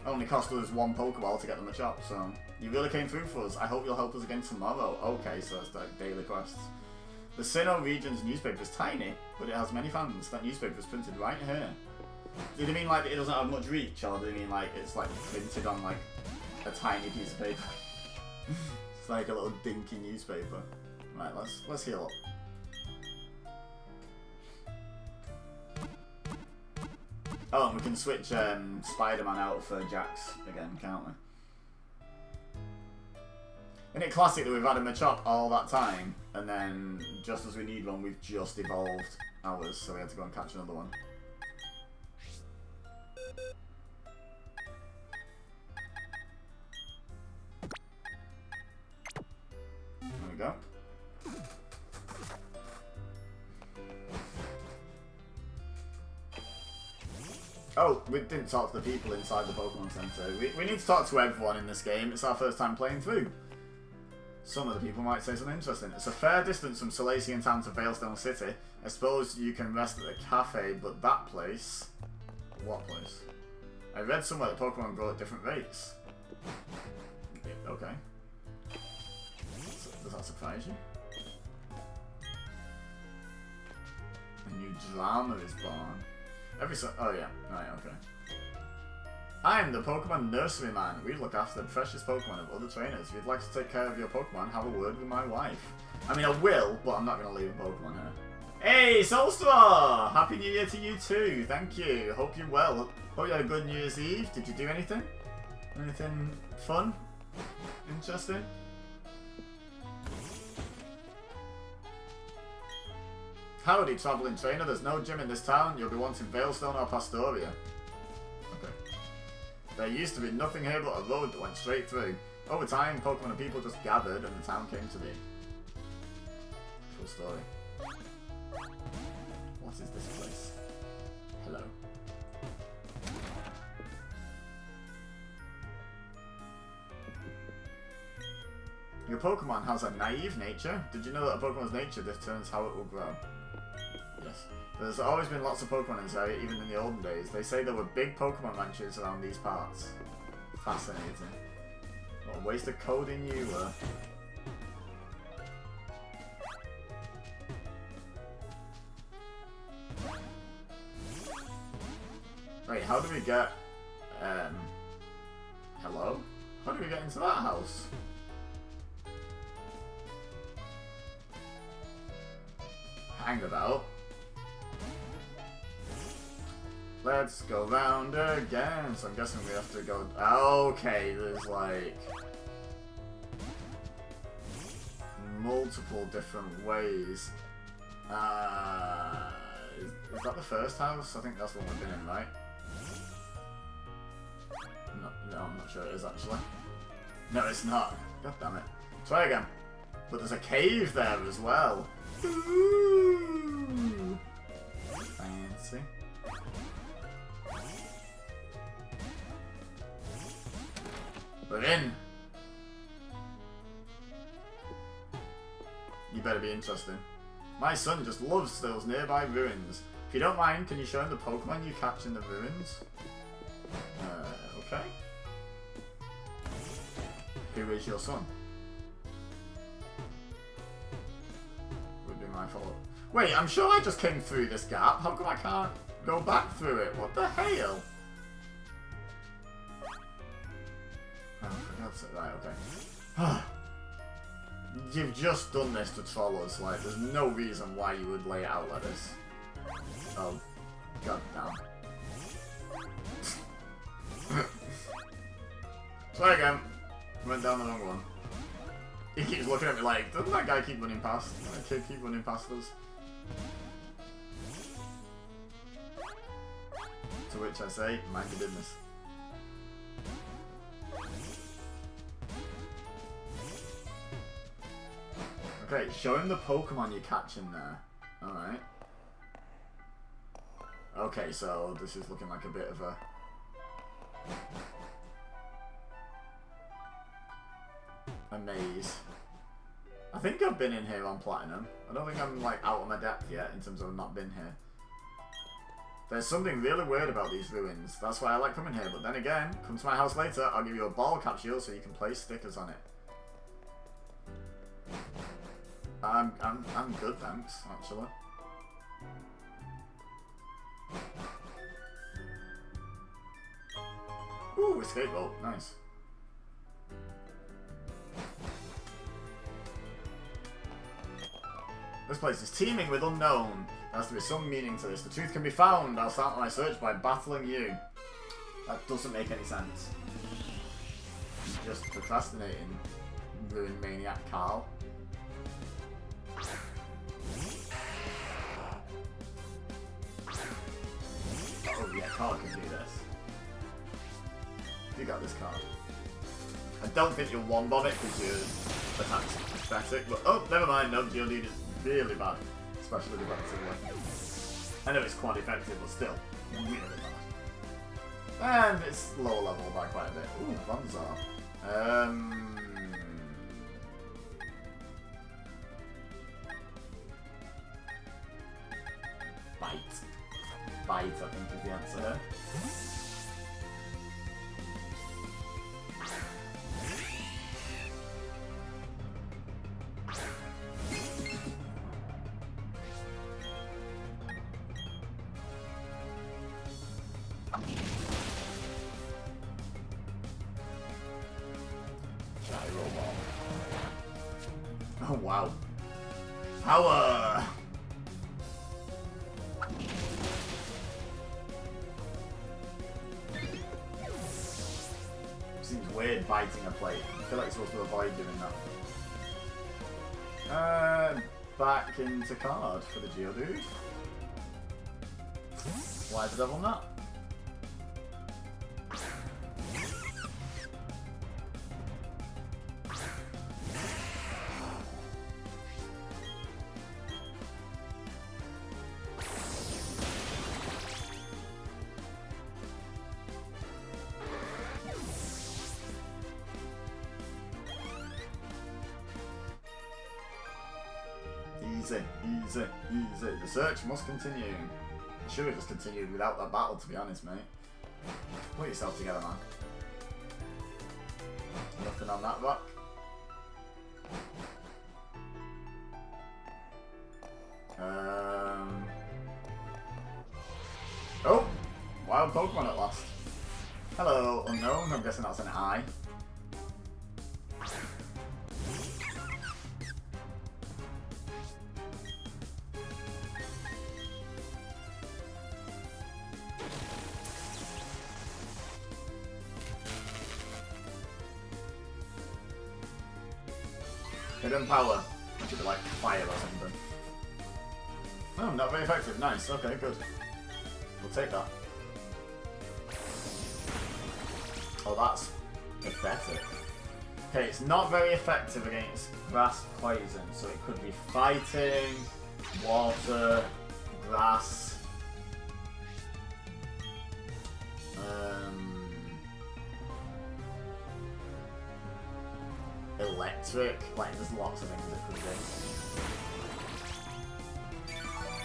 Only cost us 1 Pokeball to get them a chop, so... You really came through for us. I hope you'll help us again tomorrow. Okay, so it's like daily quests. The Sinnoh region's newspaper is tiny, but it has many fans. That newspaper is printed right here. Did it mean like it doesn't have much reach, or do you mean like it's like printed on like a tiny piece of paper? It's like a little dinky newspaper. Right, let's heal up. Oh, and we can switch Spider-Man out for Jax again, can't we? Isn't it classic that we've had a Machop all that time, and then just as we need one, we've just evolved ours, so we had to go and catch another one. There we go. Oh, we didn't talk to the people inside the Pokemon Center. We need to talk to everyone in this game. It's our first time playing through. Some of the people might say something interesting. It's a fair distance from Solacean Town to Veilstone City. I suppose you can rest at the cafe, but that place... What place? I read somewhere that Pokemon grow at different rates. Okay. Does that surprise you? A new drama is born. Oh yeah, right, okay. I'm the Pokemon Nurseryman. We look after the precious Pokemon of other trainers. If you'd like to take care of your Pokemon, have a word with my wife. I mean, I will, but I'm not going to leave a Pokemon here. Hey, Soulstar! Happy New Year to you too. Thank you. Hope you're well. Hope you had a good New Year's Eve. Did you do anything? Anything fun? Interesting? Howdy, travelling trainer. There's no gym in this town. You'll be wanting Veilstone or Pastoria. Okay. There used to be nothing here but a road that went straight through. Over time, Pokemon and people just gathered and the town came to be. Cool story. What is this place? Hello. Your Pokemon has a naive nature. Did you know that a Pokemon's nature determines how it will grow? Yes. There's always been lots of Pokemon in this area, even in the olden days. They say there were big Pokemon ranches around these parts. Fascinating. What a waste of coding you were. how do we get... hello? How do we get into that house? Hang about. Let's go round again. So I'm guessing we have to go... Okay, there's like... multiple different ways. Is that the first house? I think that's the one we've been in, right? No, I'm not sure it is actually. No, it's not. God damn it. Try again. But there's a cave there as well. Ooh. Fancy. We're in. You better be interesting. My son just loves those nearby ruins. If you don't mind, can you show him the Pokemon you catch in the ruins? Okay. Who is your son? Would be my fault. Wait, I'm sure I just came through this gap. How come I can't go back through it? What the hell? Oh, for God's sake. Right, okay. You've just done this to troll us. Like, there's no reason why you would lay it out like this. Oh, god damn. Try again. Went down the wrong one. He keeps looking at me like, doesn't that guy keep running past? That kid keep running past us. To which I say, mind your business. Okay, show him the Pokemon you catch in there. Alright. Okay, so this is looking like a bit of a maze. I think I've been in here on Platinum. I don't think I'm like out of my depth yet in terms of I've not been here. There's something really weird about these ruins. That's why I like coming here. But then again, come to my house later, I'll give you a ball capsule so you can place stickers on it. I'm good, thanks, actually. Ooh, escape boat, nice. This place is teeming with unknown. There has to be some meaning to this. The truth can be found. I'll start my search by battling you. That doesn't make any sense. Just procrastinating, ruin maniac Carl. Oh yeah, Carl can do this. You got this card. I don't think you'll one-bomb it because your attack's pathetic, but oh, never mind, no, your lead is really bad. Especially the weapon. I know it's quite effective, but still, really bad. And it's lower level by quite a bit. Ooh, Bonzar. Bite. Bite, I think, is the answer here. Gyro ball. Oh wow. Power! Seems weird biting a plate. I feel like you're supposed to avoid doing that. Back into card for the Geodude. Why the devil not? Easy, easy, easy. The search must continue. I should have just continued without that battle, to be honest, mate. Put yourself together, man. Nothing on that rock. Oh! Wow. found Pokemon at last. Hello, unknown. I'm guessing that's an I. Hidden power. That should be like fire or something. Oh, not very effective. Nice. Okay, good. We'll take that. Oh, that's pathetic. Okay, it's not very effective against grass poison, so it could be fighting, water, grass. Electric. Like, there's lots of things it could be.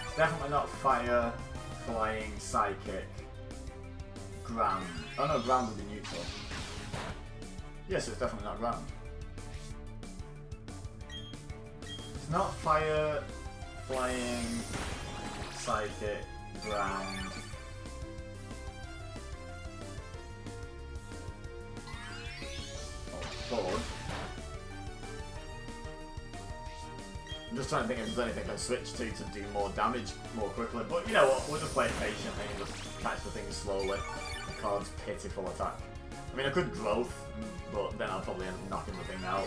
It's definitely not fire, flying, psychic, ground. Oh no, ground would be neutral. Yes, it's definitely not ground. It's not fire, flying, psychic, ground. Or sword. I'm just trying to think if there's anything I can switch to do more damage more quickly. But you know what, we'll just play it patiently and just catch the things slowly. The card's pitiful attack. I mean, I could growth, but then I'll probably end up knocking the thing out.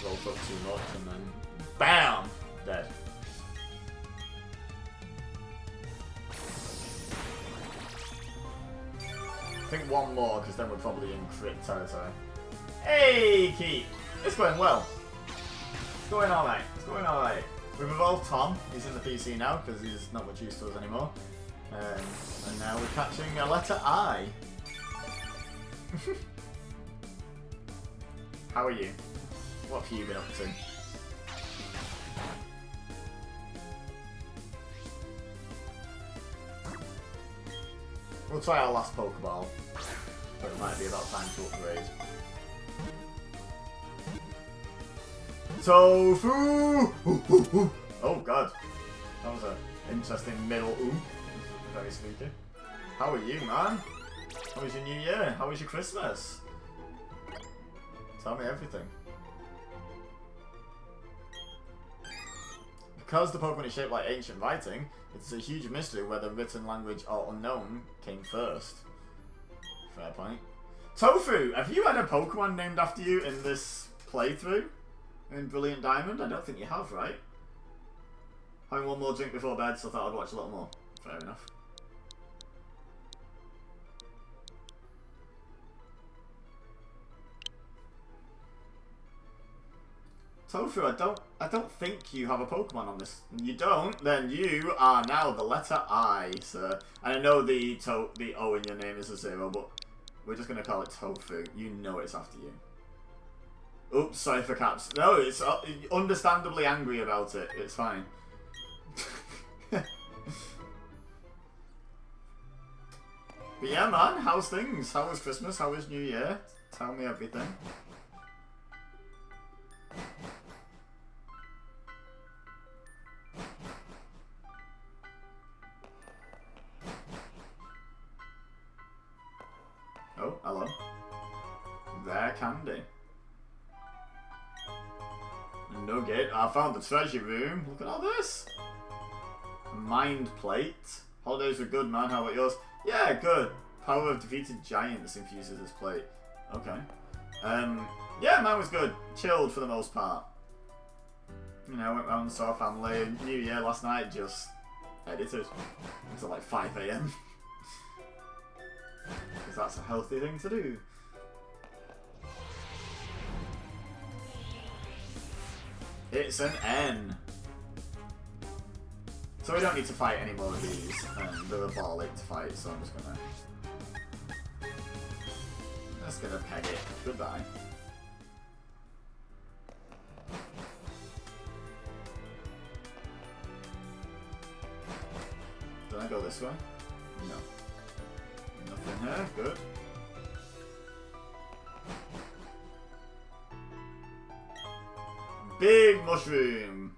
Growth up too much and then BAM! Dead. I think one more, because then we're probably in crit territory. Hey, Keith! It's going well. It's going alright. It's going alright. We've evolved Tom. He's in the PC now because he's not much use to us anymore. And now we're catching a letter I. How are you? What have you been up to? We'll try our last Pokeball. But it might be about time to upgrade. Tofu! Ooh, ooh, ooh. Oh god. That was an interesting middle ooh. Very spooky. How are you, man? How was your New Year? How was your Christmas? Tell me everything. Because the Pokemon is shaped like ancient writing, it's a huge mystery whether written language or unknown came first. Fair point. Tofu! Have you had a Pokemon named after you in this playthrough? In Brilliant Diamond? I don't think you have, right? Having one more drink before bed, so I thought I'd watch a little more. Fair enough. Tofu, I don't think you have a Pokemon on this. You don't? Then you are now the letter I, sir. And I know the O in your name is a 0, but we're just gonna call it Tofu. You know it's after you. Oops, sorry for caps. No, it's understandably angry about it. It's fine. But yeah, man, how's things? How was Christmas? How was New Year? Tell me everything. Oh, hello. There, Candy. Nugget. I found the treasure room. Look at all this. Mind plate. Holidays were good, man. How about yours? Yeah, good. Power of defeated giants infuses this plate. Okay. Yeah, mine was good. Chilled for the most part. You know, went round and saw family. New Year last night, just edited until like 5 AM. Because that's a healthy thing to do. It's an N. So we don't need to fight any more of these. They're a ball late to fight, so I'm just gonna peg it. Goodbye. Did I go this way? No. Nothing here. Good. Big mushroom!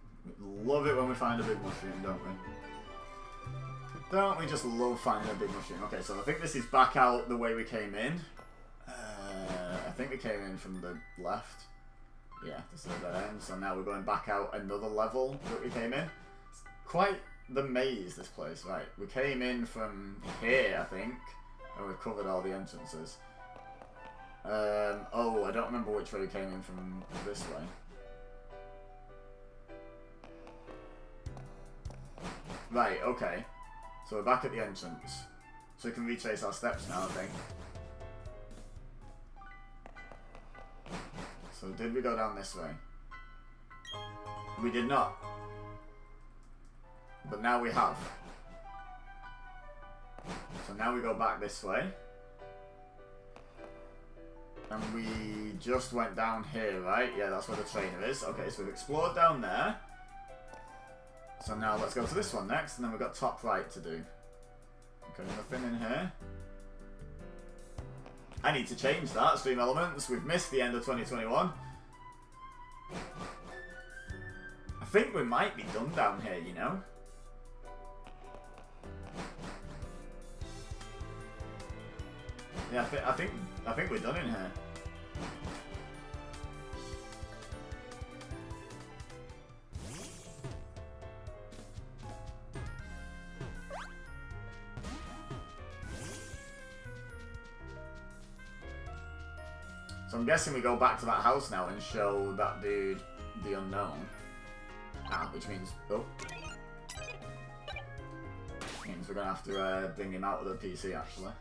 Love it when we find a big mushroom, don't we? Don't we just love finding a big mushroom? Okay, so I think this is back out the way we came in. I think we came in from the left. Yeah, this is the end. So now we're going back out another level that we came in. It's quite the maze, this place. Right, we came in from here, I think. And we've covered all the entrances. Oh, I don't remember which way we came in from this way. Right, okay. So we're back at the entrance. So we can retrace our steps now, I think. So did we go down this way? We did not. But now we have. So now we go back this way. And we just went down here, right? Yeah, that's where the trainer is. Okay, so we've explored down there. So now let's go to this one next, and then we've got top right to do. Okay, nothing in here. I need to change that, Stream Elements. We've missed the end of 2021. I think we might be done down here, you know? Yeah, I think we're done in here. So I'm guessing we go back to that house now and show that dude the unknown. Ah, which means means we're gonna have to bring him out of the PC actually.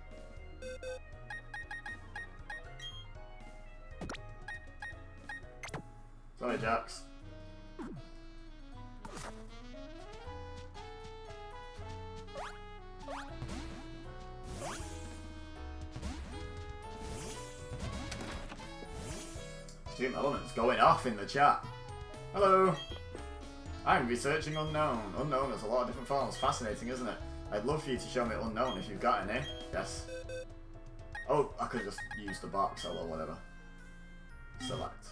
Sorry, Jax. Stream Elements going off in the chat. Hello. I'm researching Unknown. Unknown has a lot of different forms. Fascinating, isn't it? I'd love for you to show me Unknown if you've got any. Yes. Oh, I could just use the box or whatever. Select.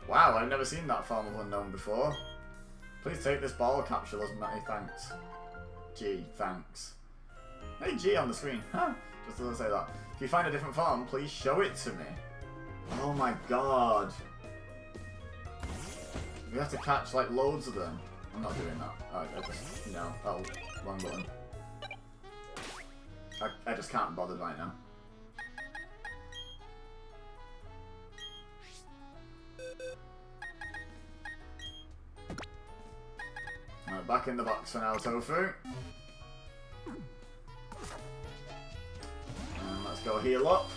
Wow, I've never seen that form of Unknown before. Please take this ball capsule as many thanks. G, thanks. Hey, G on the screen. Huh? Just doesn't say that. If you find a different form, please show it to me. Oh my god. We have to catch like loads of them. I'm not doing that. I just, no. Oh, wrong button. I just can't bother right now. Alright, back in the box for now, Tofu. And let's go heal up.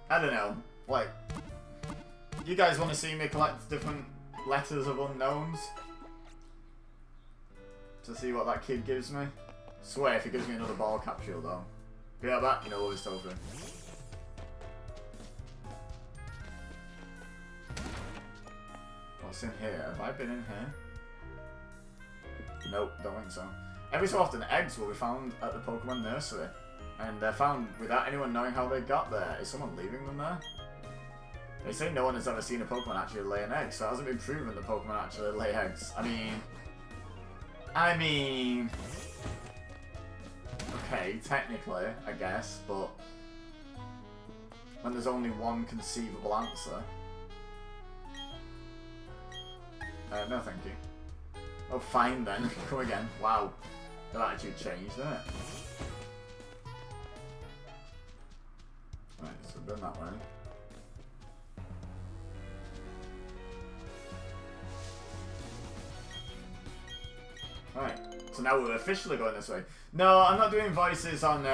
I don't know, like, you guys want to see me collect different letters of unknowns? To see what that kid gives me? Swear if he gives me another ball capsule though. Be right back, you know what it's Tofu. What's in here? Have I been in here? Nope, don't think so. Every so often eggs will be found at the Pokemon nursery. And they're found without anyone knowing how they got there. Is someone leaving them there? They say no one has ever seen a Pokemon actually lay an egg, so it hasn't been proven that Pokemon actually lay eggs. I mean... Okay, technically, I guess, but... When there's only one conceivable answer... no thank you. Oh, fine then. Come again. Wow. Their attitude changed, didn't it? Right, so we've done that way. Right, so now we're officially going this way. No, I'm not doing voices on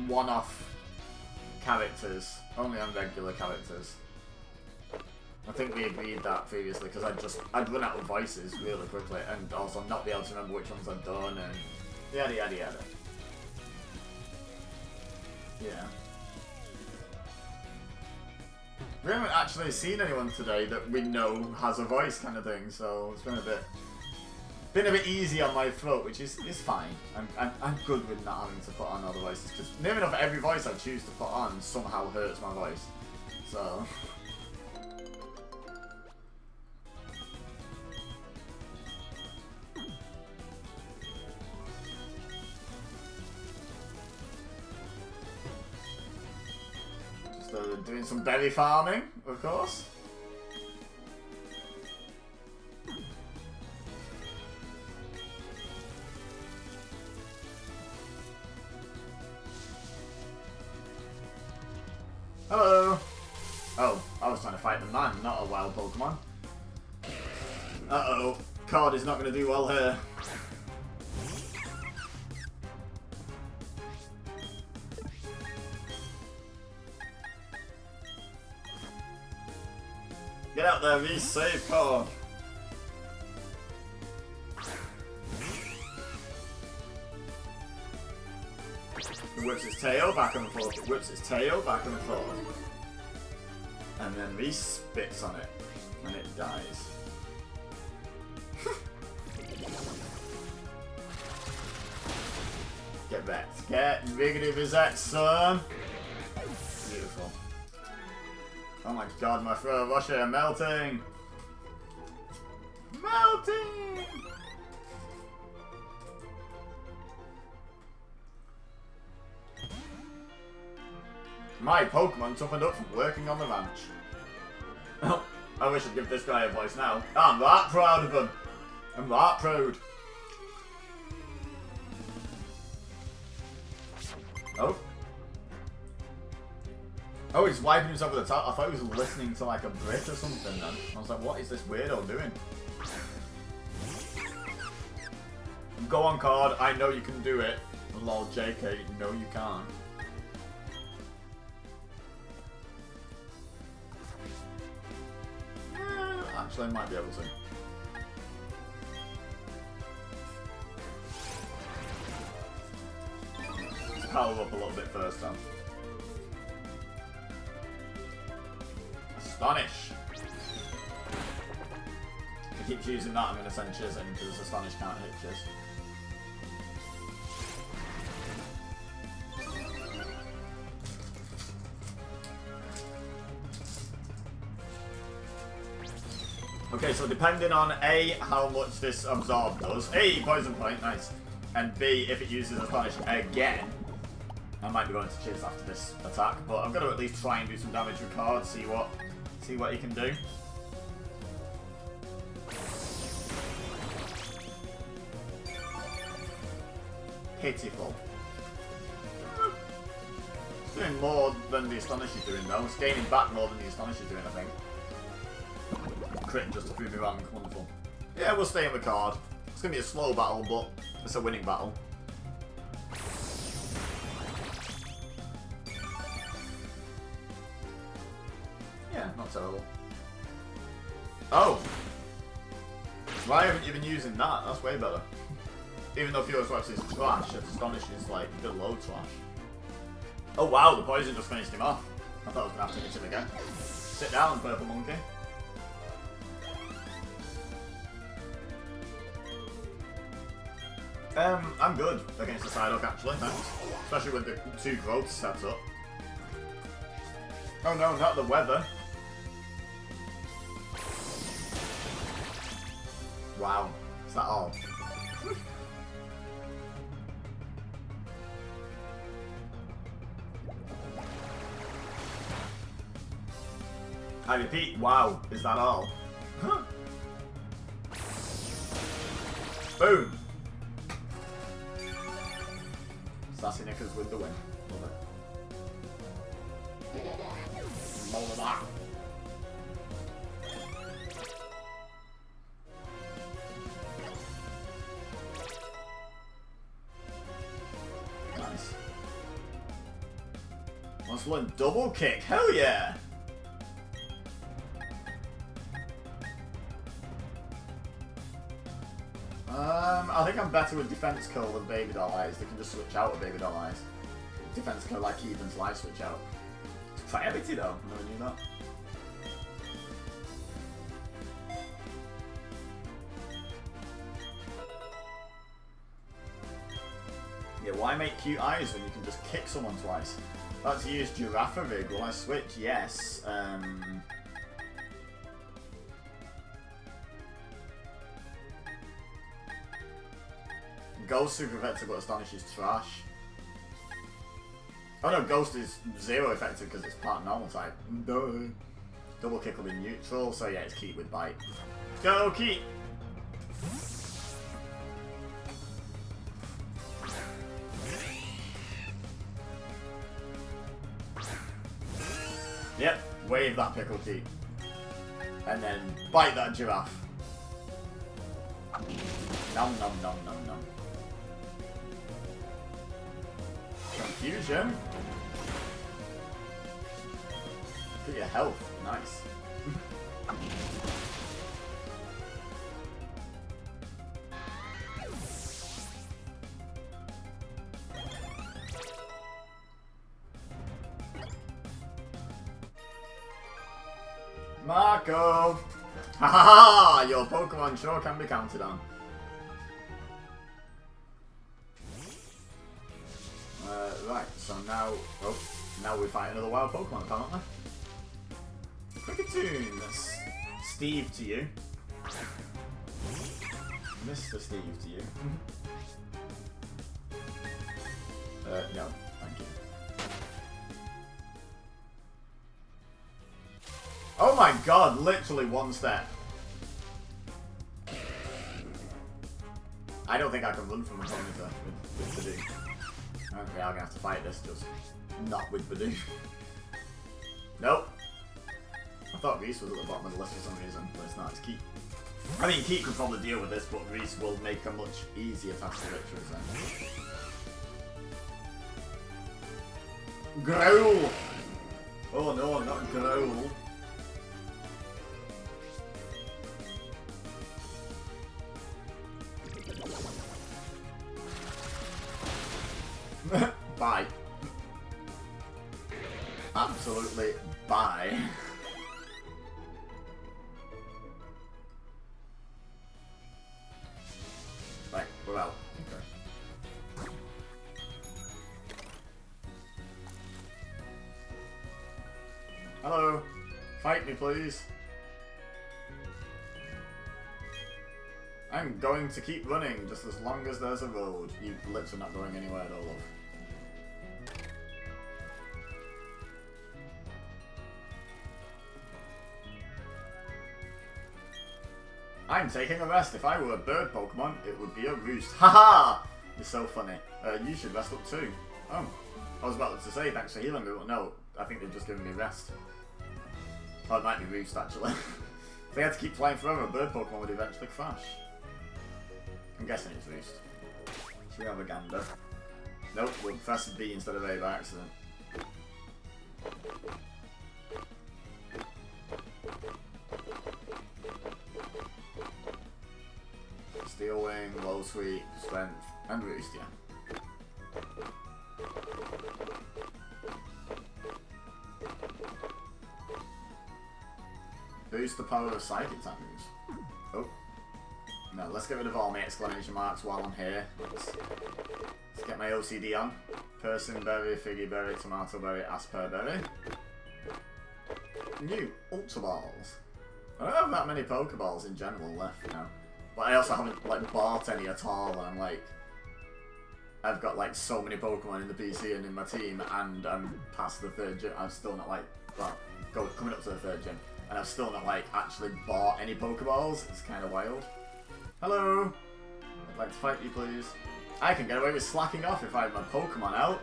one-off characters, only on regular characters. I think we agreed that previously because I'd run out of voices really quickly and also not be able to remember which ones I've done and yada yada yada. Yeah. We haven't actually seen anyone today that we know has a voice kind of thing, so it's been a bit easy on my throat, which is fine. I'm good with not having to put on other voices because near enough every voice I choose to put on somehow hurts my voice. So Doing some berry farming, of course. Hello! Oh, I was trying to fight the man, not a wild Pokemon. Uh-oh, Card is not going to do well here. Get out there, be safe, Card. It whips its tail back and forth, it whips its tail back and forth. And then Reese spits on it, and it dies. Get wrecked. Get riggedy bizet, son! Beautiful. Oh my god, my throat, Russia, I'm melting! Melting! My Pokemon toughened up from working on the ranch. Oh, I wish I'd give this guy a voice now. I'm that proud of him. I'm that proud. Oh. Oh, he's wiping himself with a towel. I thought he was listening to like a Brit or something then. I was like, what is this weirdo doing? Go on, Card. I know you can do it. Lol, JK. No, you can't. Actually, I might be able to. Let's power up a little bit first, then. Astonish! If he keeps using that, I'm going to send Chiz in, because Astonish can't hit Chiz. Okay, so depending on A, how much this absorb does. A, poison point, nice. And B, if it uses Astonish again. I might be going to Chiz after this attack, but I'm going to at least try and do some damage with Card, see what he can do. Pitiful. It's doing more than the Astonish is doing though. It's gaining back more than the Astonish is doing, I think. Crit just to prove me wrong. Wonderful. Yeah, we'll stay in with Card. It's going to be a slow battle, but it's a winning battle. Yeah, not terrible. Oh! Why haven't you been using that? That's way better. Even though Fury Swaps is trash, Astonish is like below trash. Oh wow, the poison just finished him off. I thought I was going to have to hit him again. Sit down, Purple Monkey. I'm good against the Psyduck actually, thanks. Especially with the 2 growths set up. Oh no, not the weather. Wow, is that all? I repeat, wow, is that all? Boom! Sassy Knickers with the win. Love it. Mola. Nice. Wants to learn double kick. Hell yeah! I think I'm better with Defense Curl than Baby Doll Eyes. They can just switch out with Baby Doll Eyes. Defense Curl like Even's Life switch out. It's priority though, I never knew that. Yeah, why make cute eyes when you can just kick someone twice? Let's use Girafarig. Will I switch? Yes. Go Super Vector, but Astonish is trash. Oh no, Ghost is 0 effective because it's part normal type. Duh. Double kick will be neutral, so yeah, it's Keep with bite. Go Keep! Yep, wave that pickle Keep. And then bite that giraffe. Nom nom nom nom nom. Confusion. Look at your health. Nice. Marco! Ha ha ha! Your Pokemon sure can be counted on. Right, so now... Oh, now we fight another wild Pokemon, apparently. Cricketune! Steve to you. Mr. Steve to you. No, thank you. Oh my god, literally one step. I don't think I can run from a Ponyta with Badoo. I think we are going to have to fight this, just not with Badoo. Nope. I thought Reese was at the bottom of the list for some reason, but it's not, it's Keep. I mean, Keep could probably deal with this, but Reese will make a much easier task to victory then. Growl! Oh no, not Growl. Bye. Absolutely bye. Right, we're out. Okay. Hello. Fight me, please. I'm going to keep running just as long as there's a road. You're literally not going anywhere at all, love. I'm taking a rest. If I were a bird Pokemon, it would be a roost. Haha! You're so funny. You should rest up too. Oh. I was about to say thanks for healing me, but no. I think they've just given me rest. Oh, it might be roost, actually. If they had to keep flying forever, a bird Pokemon would eventually crash. I'm guessing it's roost. Should we have a gander? Nope, we'll press B instead of A by accident. Steel Wing, Low Sweep, Strength, and Roost, yeah. Boost the power of Psychic type moves. Oh. No, let's get rid of all my exclamation marks while I'm here. Let's get my OCD on. Personberry, Figgy Berry, Tomato Berry, Asper Berry. New Ultra Balls. I don't have that many Pokeballs in general left now. But I also haven't like bought any at all, and I'm like, I've got like so many Pokemon in the PC and in my team, and I'm past the 3rd gym. I'm still not like, well, coming up to the 3rd gym, and I've still not like actually bought any Pokeballs. It's kind of wild. Hello, I'd like to fight you, please. I can get away with slacking off if I have my Pokemon out.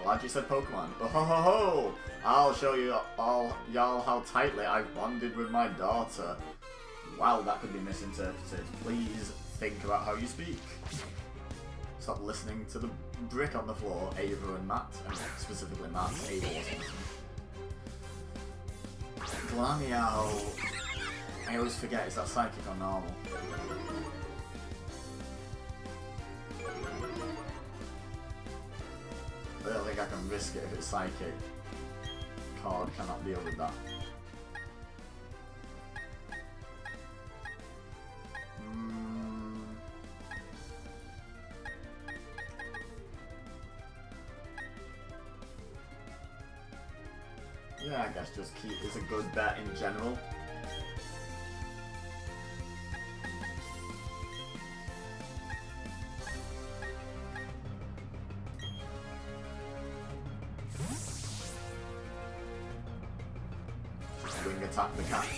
Glad you said Pokemon. Oh ho ho ho! I'll show you all y'all how tightly I've bonded with my daughter. Wow, that could be misinterpreted. Please think about how you speak. Stop listening to the brick on the floor, Ava and Matt. And specifically Matt, Ava wasn't listening. Glameow. I always forget, is that psychic or normal? I don't think I can risk it if it's psychic. Card cannot deal with that. Yeah, I guess just Keep is a good bet in general. attack the cat.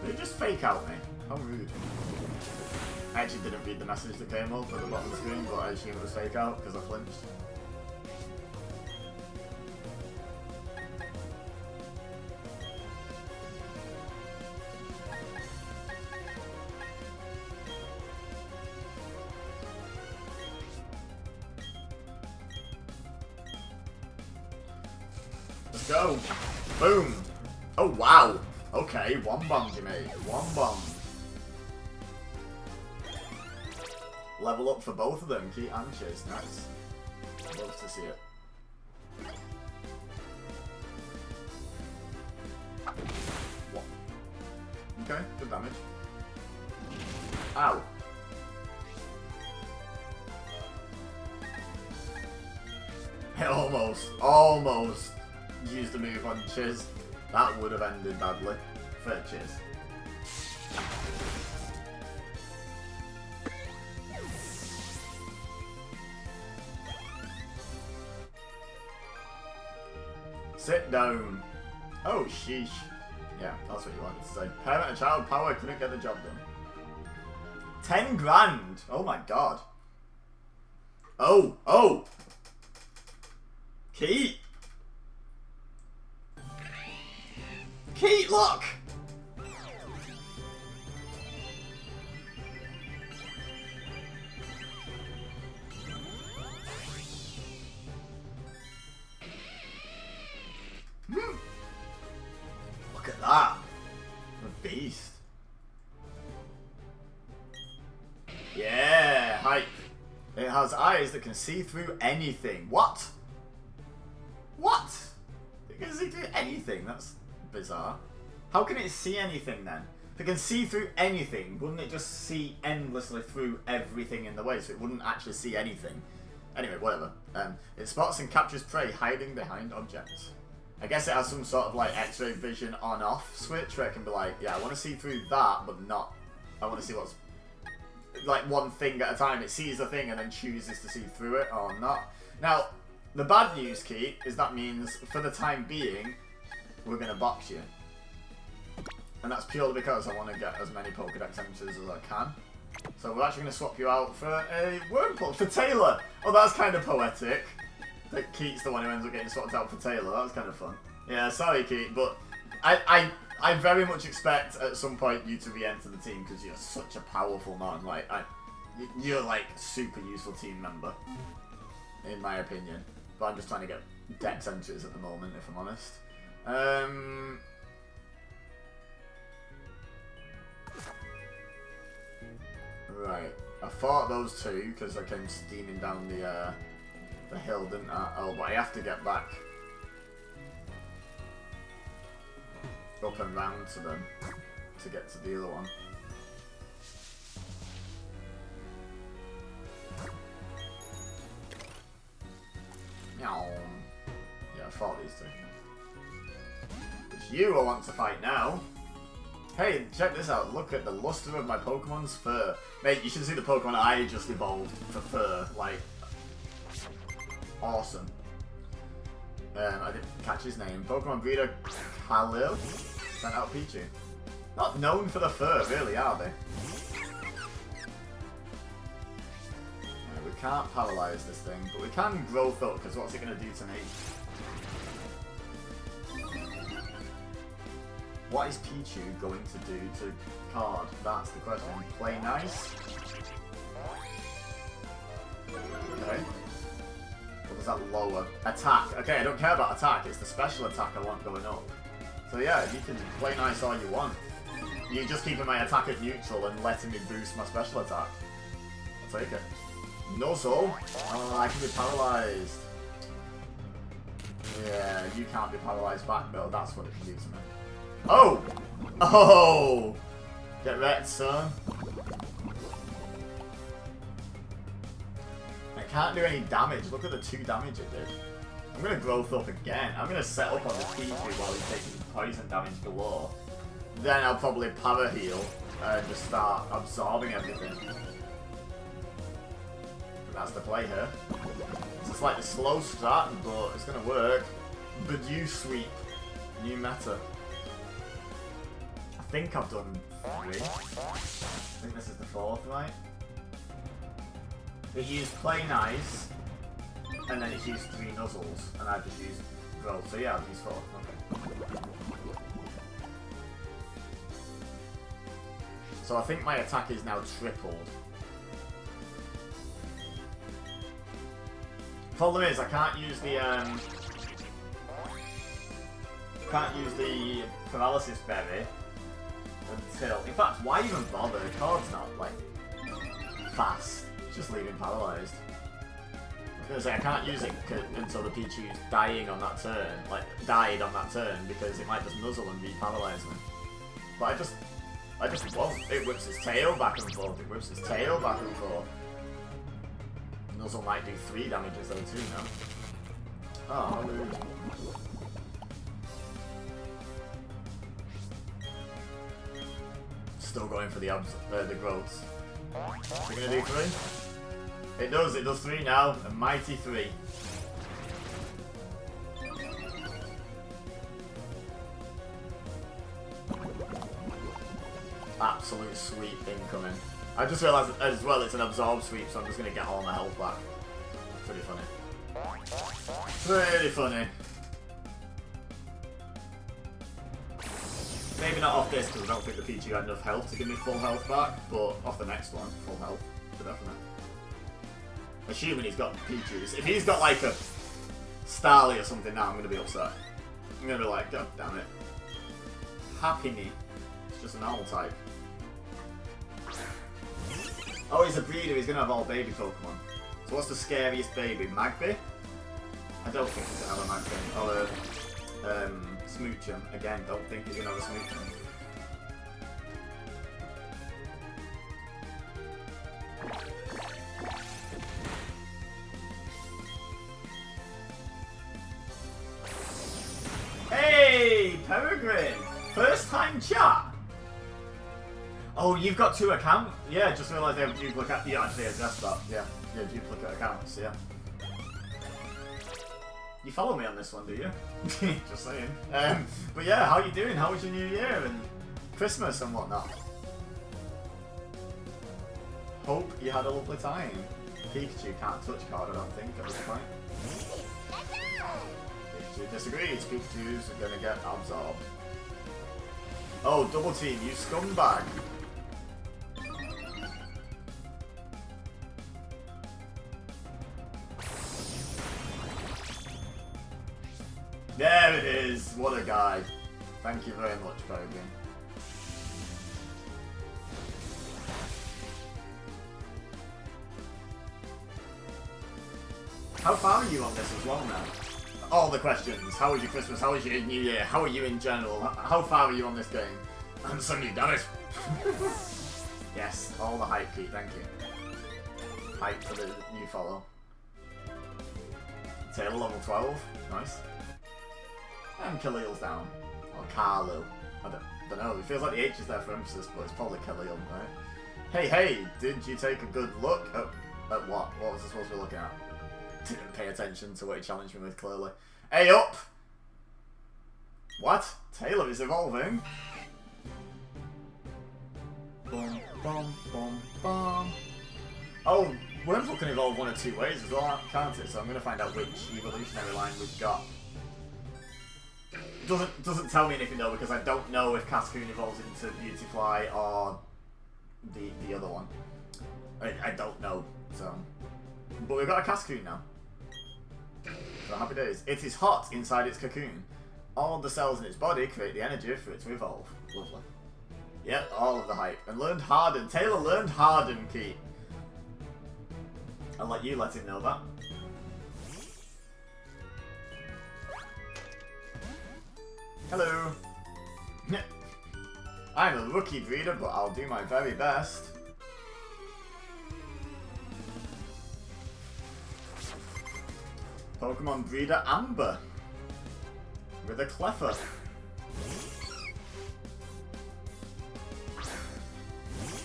Did they just fake out me? How rude. I actually didn't read the message that came up at the bottom of the screen, but I assume it was fake out because I flinched. Let's go. Boom. Oh, wow. Okay, one bomb you made. One bomb. Level up for both of them, Keat and Chase. Nice. Love to see it. What? Okay, good damage. Ow. It almost used a move on Chiz. That would have ended badly for Chiz. Sit down. Oh, sheesh. Yeah, that's what you wanted to say. Parent and child power couldn't get the job done. 10 grand! Oh my god. Oh! Keat! Keat, look! Look at that. A beast. Yeah, hype. It has eyes that can see through anything. What? What? It can see through anything? That's bizarre. How can it see anything then? If it can see through anything, wouldn't it just see endlessly through everything in the way, so it wouldn't actually see anything? Anyway, whatever. It spots and captures prey hiding behind objects. I guess it has some sort of like X-ray vision on-off switch where it can be like, yeah, I want to see through that, but not. I want to see what's like one thing at a time. It sees the thing and then chooses to see through it or not. Now, the bad news, Keat, is that means for the time being, we're going to box you. And that's purely because I want to get as many Pokédex entries as I can. So we're actually going to swap you out for a Wurmple, for Taylor. Oh, that's kind of poetic. That Keat's the one who ends up getting swapped out for Taylor. That was kind of fun. Yeah, sorry, Keat, but I very much expect at some point you to re-enter the team because you're such a powerful man. Like, you're like super useful team member, in my opinion. But I'm just trying to get Dex entries at the moment, if I'm honest. Right, I fought those two because I came steaming down the hill, didn't I? Oh, but I have to get back up and round to them to get to the other one. Meow. Yeah, I fought these two. It's you I want to fight now. Hey, check this out. Look at the luster of my Pokemon's fur. Mate, you should see the Pokemon I just evolved for fur. Like, awesome. I didn't catch his name. Pokemon breeder Khalil sent out Pichu. Not known for the fur, really, are they? Yeah, we can't paralyze this thing, but we can growth up, because what's it going to do to me? What is Pichu going to do to Card? That's the question. Play nice? Okay. What does that lower? Attack. Okay, I don't care about attack. It's the special attack I want going up. So yeah, you can play nice all you want. You're just keeping my attack at neutral and letting me boost my special attack. I'll take it. No soul? Oh, I can be paralyzed. Yeah, you can't be paralyzed back though. That's what it can do to me. Oh! Oh! Get wrecked, son. I can't do any damage. Look at the 2 damage it did. I'm going to growth up again. I'm going to set up on the Pichu while he's taking poison damage galore. Then I'll probably para heal and just start absorbing everything. And that's the play here. It's a slightly slow start, but it's gonna work. Badoo sweep. New meta. I think I've done 3. I think this is the 4th, right? It used Play Nice, and then it's used 3 Nuzzles, and I've just used Growth. So yeah, I've used 4. Okay. So I think my attack is now tripled. Problem is, I can't use the paralysis berry until. In fact, why even bother? The card's not like fast. It's just leaving paralyzed. I was gonna say I can't use it until the Pichu's dying on that turn, like died on that turn, because it might just nuzzle and re-paralyze me. But I just won't. It whips its tail back and forth. It whips its tail back and forth. Nuzzle might do 3 damage instead of 2 now. Oh, rude. Still going for the growths. We're gonna do 3? It does 3 now. A mighty 3. Absolute sweep incoming. I just realised as well it's an absorb sweep, so I'm just gonna get all my health back. Pretty funny. Pretty funny. Maybe not off this, because I don't think the Pichu had enough health to give me full health back, but off the next one, full health, for definite. Assuming he's got Pichus. If he's got like a Starly or something now, I'm gonna be upset. I'm gonna be like, God damn it. Happiny. It's just a normal type. Oh, he's a breeder, he's gonna have all baby Pokemon. So what's the scariest baby? Magby? I don't think he's gonna have a Magby. Or Smoochum. Again, don't think he's gonna have a Smoochum. Hey, Peregrine! First time chat! Oh, you've got 2 accounts? Yeah, just realised they have duplicate. Yeah, actually addressed that. Yeah, duplicate accounts, yeah. You follow me on this one, do you? Just saying. But yeah, how you doing? How was your New Year and Christmas and whatnot? Hope you had a lovely time. Pikachu can't touch card, I don't think, at this point. Pikachu disagrees. Pikachu's gonna get absorbed. Oh, double team, you scumbag. There it is! What a guy. Thank you very much, Peregrine. How far are you on this as well now? All the questions. How was your Christmas? How was your New Year? How are you in general? How far are you on this game? I'm Sunny, damn it! Yes, all the hype, Pete, thank you. Hype for the new follow. Taylor level 12, nice. And Khalil's down. Or Carlo. I don't know, it feels like the H is there for emphasis, but it's probably Khalil, right? Hey, did you take a good look at what? What was I supposed to be looking at? Didn't pay attention to what he challenged me with, clearly. Hey, up! What? Taylor is evolving? Boom, boom, boom, boom. Oh, Wormsel can evolve 1 of 2 ways as well, can't it? So I'm going to find out which evolutionary line we've got. Doesn't tell me anything though, because I don't know if Cascoon evolves into Beautifly or the other one. I don't know, so. But we've got a Cascoon now. So happy days. It is hot inside its cocoon. All the cells in its body create the energy for it to evolve. Lovely. Yep, all of the hype. And learned Harden. Taylor learned Harden, Keith. I'll let you let him know that. Hello. I'm a rookie breeder, but I'll do my very best. Pokemon breeder Amber. With a Cleffer.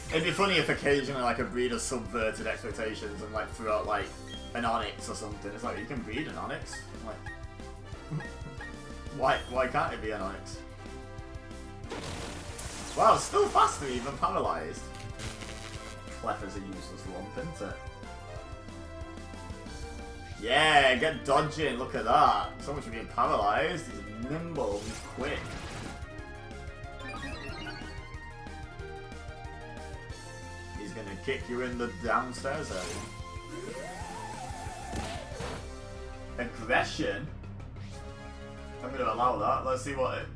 It'd be funny if occasionally like a breeder subverted expectations and like threw out like an Onyx or something. It's like, you can breed an Onyx. Like, why can't it be an Onyx? Wow, it's still faster, even paralysed. Clef's a useless lump, isn't it? Yeah, get dodging, look at that. So much for being paralysed. He's nimble, he's quick. He's gonna kick you in the downstairs area. Aggression? I'm gonna allow that. Let's see what it...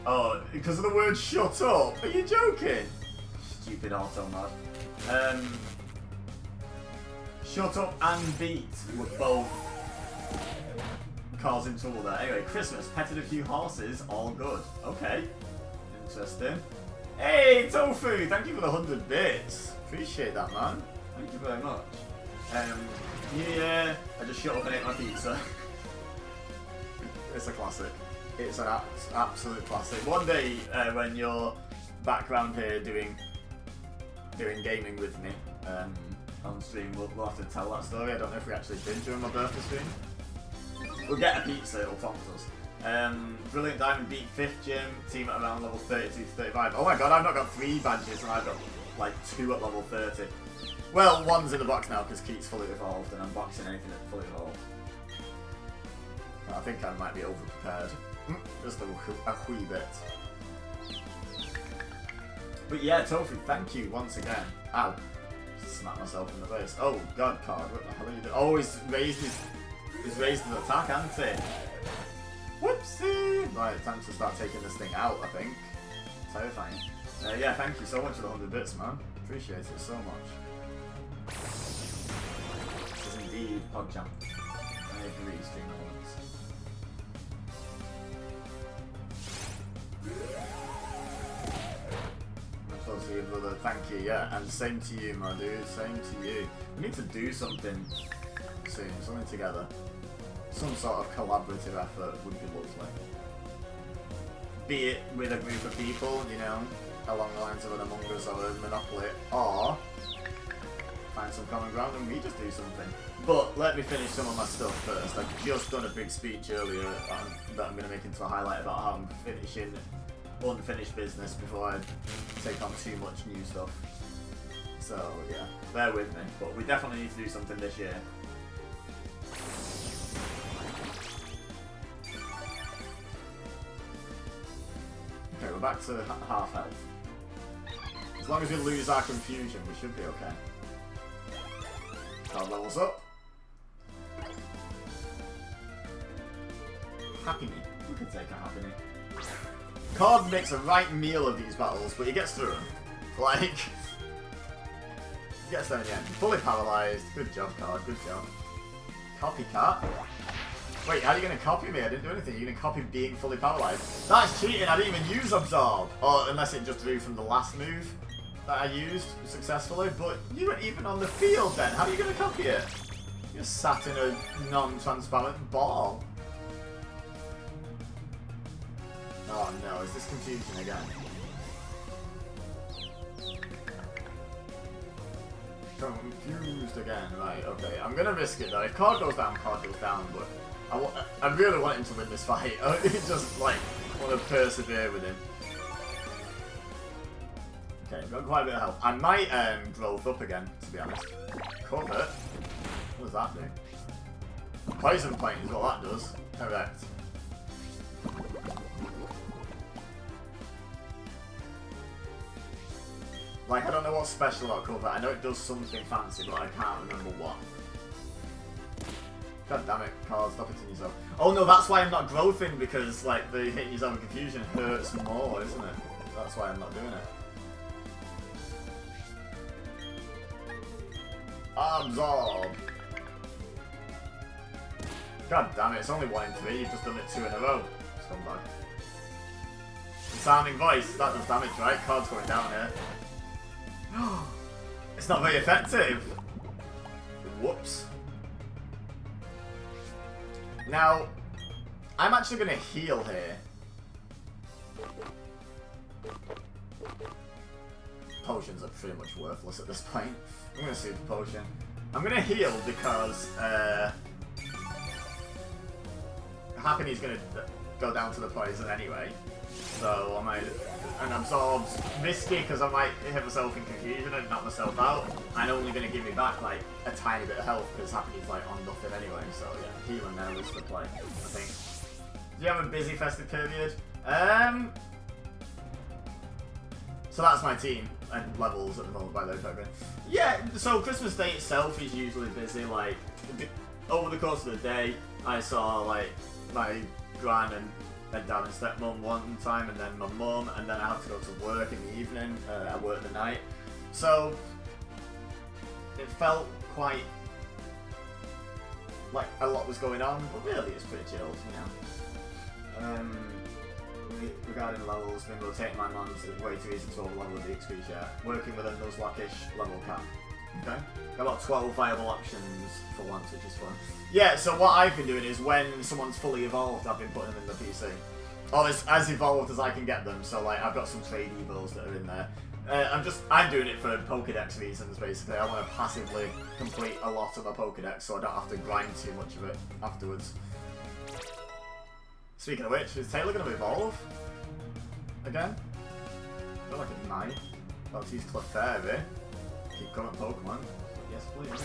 Oh, because of the word shut up? Are you joking? Stupid auto-mod. Shut up and beat were both causing trouble there. Anyway, Christmas, petted a few horses, all good. Okay. Interesting. Hey, Tofu! Thank you for the 100 bits. Appreciate that, man. Thank you very much. New Year, I just shut up and ate my pizza. It's a classic. It's an absolute classic. One day, when you're back around here doing gaming with me on stream, we'll have to tell that story. I don't know if we actually did during my birthday stream. We'll get a pizza, it'll prompt us. Brilliant Diamond beat 5th gym, team at around level 32 to 35. Oh my god, I've not got 3 badges and I've got like 2 at level 30. Well, 1's in the box now because Keith's fully evolved and I'm boxing anything that's fully evolved. I think I might be over-prepared. Just a wee bit. But yeah, Tofu, thank you once again. Ow. Smack myself in the face. Oh, God, Card, what the hell are you doing? Oh, he's raised his attack, hasn't he? Whoopsie! Right, time to start taking this thing out, I think. Terrifying. Yeah, thank you so much for the 100 bits, man. Appreciate it so much. This is indeed PogChamp. I agree, stream elements. Brother, thank you, yeah, and same to you, my dude, same to you. We need to do something soon, something together. Some sort of collaborative effort would be lovely. Be it with a group of people, you know, along the lines of an Among Us or a Monopoly, or find some common ground and we just do something. But let me finish some of my stuff first. I've just done a big speech earlier that I'm going to make into a highlight about how I'm finishing unfinished business before I take on too much new stuff. So yeah, bear with me, but we definitely need to do something this year. Okay, we're back to half health. As long as we lose our confusion, we should be okay. Card levels up. Happy Me. We could take a Happy Me. Card makes a right meal of these battles, but he gets through them. Like, he gets there in the end. Fully paralysed. Good job, Card. Good job. Copycat. Wait, how are you going to copy me? I didn't do anything. You're going to copy being fully paralysed. That's cheating. I didn't even use Absorb. Or unless it just drew from the last move that I used successfully. But you weren't even on the field then. How are you going to copy it? You're sat in a non-transparent ball. Oh no, is this confusion again? Confused again, right, okay. I'm gonna risk it though. If Card goes down, but I really want him to win this fight. I just, like, want to persevere with him. Okay, got quite a bit of health. I might growth up again, to be honest. Cover. What does that do? Poison Point is what that does. Correct. Like, I don't know what's special about cover. I know it does something fancy, but I can't remember what. God damn it, Carl, stop hitting yourself. Oh no, that's why I'm not growthing, because, like, the hitting yourself with confusion hurts more, isn't it? That's why I'm not doing it. Absorb! God damn it, it's only 1 in 3, you've just done it 2 in a row. Scumbag. Sounding voice, that does damage, right? Card's going down here. It's not very effective. Whoops. Now, I'm actually going to heal here. Potions are pretty much worthless at this point. I'm going to super potion. I'm gonna heal because Happy's gonna go down to the poison anyway. So I might, and Absorb's risky because I might hit myself in confusion and knock myself out. And only gonna give me back like a tiny bit of health because Happy's like on nothing anyway. So yeah, healing there is the play, I think. Do you have a busy festive period? So that's my team and levels at the moment, by the way, Pokemon. Yeah, so Christmas Day itself is usually busy. Like, over the course of the day, I saw, like, my gran and dad and stepmom one time, and then my mum, and then I have to go to work in the evening. I work the night. So, it felt quite like a lot was going on, but really it's pretty chilled, you know. Regarding levels, been rotating my mons is way too easy to overlevel with the XP share. Working with a Nuzlocke-ish level cap. Okay. Got about 12 viable options for once, which is fun. Yeah, so what I've been doing is when someone's fully evolved, I've been putting them in the PC. Or as evolved as I can get them, so like I've got some trade evils that are in there. I'm doing it for Pokédex reasons, basically. I want to passively complete a lot of my Pokédex so I don't have to grind too much of it afterwards. Speaking of which, is Taylor going to evolve? Again? I feel like it might. Well, to use Clefairy. Keep current Pokemon. Yes, please.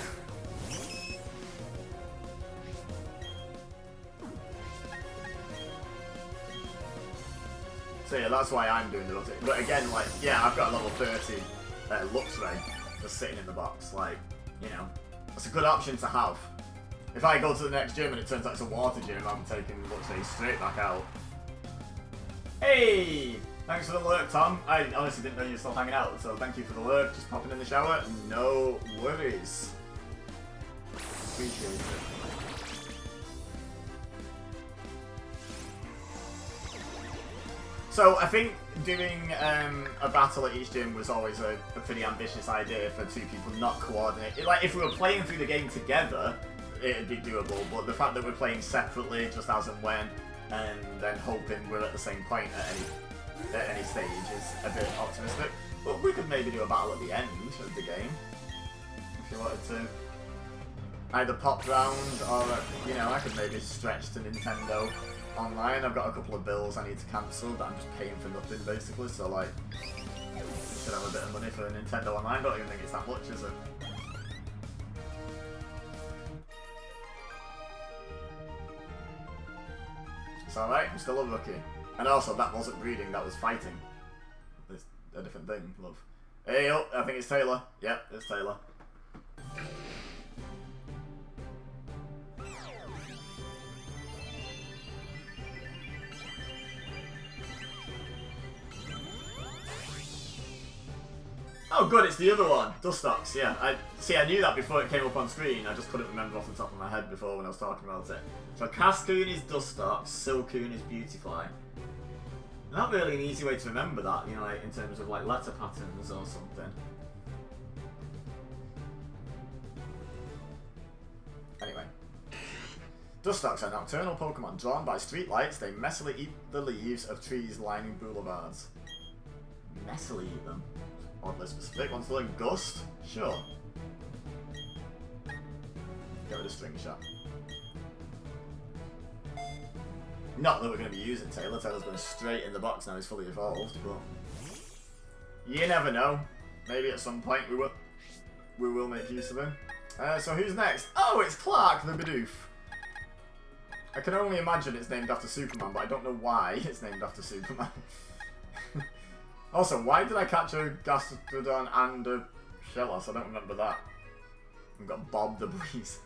So yeah, that's why I'm doing the rotation. But again, like, yeah, I've got a level 30 Luxray just sitting in the box. Like, you know, that's a good option to have. If I go to the next gym and it turns out it's a water gym, I'm taking Luxray straight back out. Hey! Thanks for the lurk, Tom. I honestly didn't know you were still hanging out, so thank you for the lurk. Just popping in the shower. No worries. Appreciate it. So I think doing a battle at each gym was always a pretty ambitious idea for two people not coordinated. Like, if we were playing through the game together, it'd be doable, but the fact that we're playing separately just as and when, and then hoping we're at the same point at any stage is a bit optimistic. But we could maybe do a battle at the end of the game, if you wanted to. Either pop round, or, you know, I could maybe stretch to Nintendo Online. I've got a couple of bills I need to cancel that I'm just paying for nothing, basically, so, like, should have a bit of money for Nintendo Online. I don't even think it's that much, is it? It's alright, I'm still a rookie. And also, that wasn't breeding, that was fighting. It's a different thing, love. Hey, oh, I think it's Taylor. Yep, it's Taylor. Oh good, it's the other one, Dustox, yeah. I knew that before it came up on screen, I just couldn't remember off the top of my head before when I was talking about it. So Cascoon is Dustox, Silcoon is Beautifly. Not really an easy way to remember that, you know, like, in terms of like letter patterns or something. Anyway. Dustox are nocturnal Pokemon drawn by streetlights. They messily eat the leaves of trees lining boulevards. Messily eat them? Oddly specific. Want to learn Gust? Sure. Get rid of String Shot. Not that we're going to be using Taylor. Taylor's going straight in the box now. He's fully evolved, but you never know. Maybe at some point we will make use of him. So who's next? Oh, it's Clark the Bidoof. I can only imagine it's named after Superman, but I don't know why it's named after Superman. Also, why did I catch a Gastrodon and a Shellos? I don't remember that. We've got Bob the Breeze.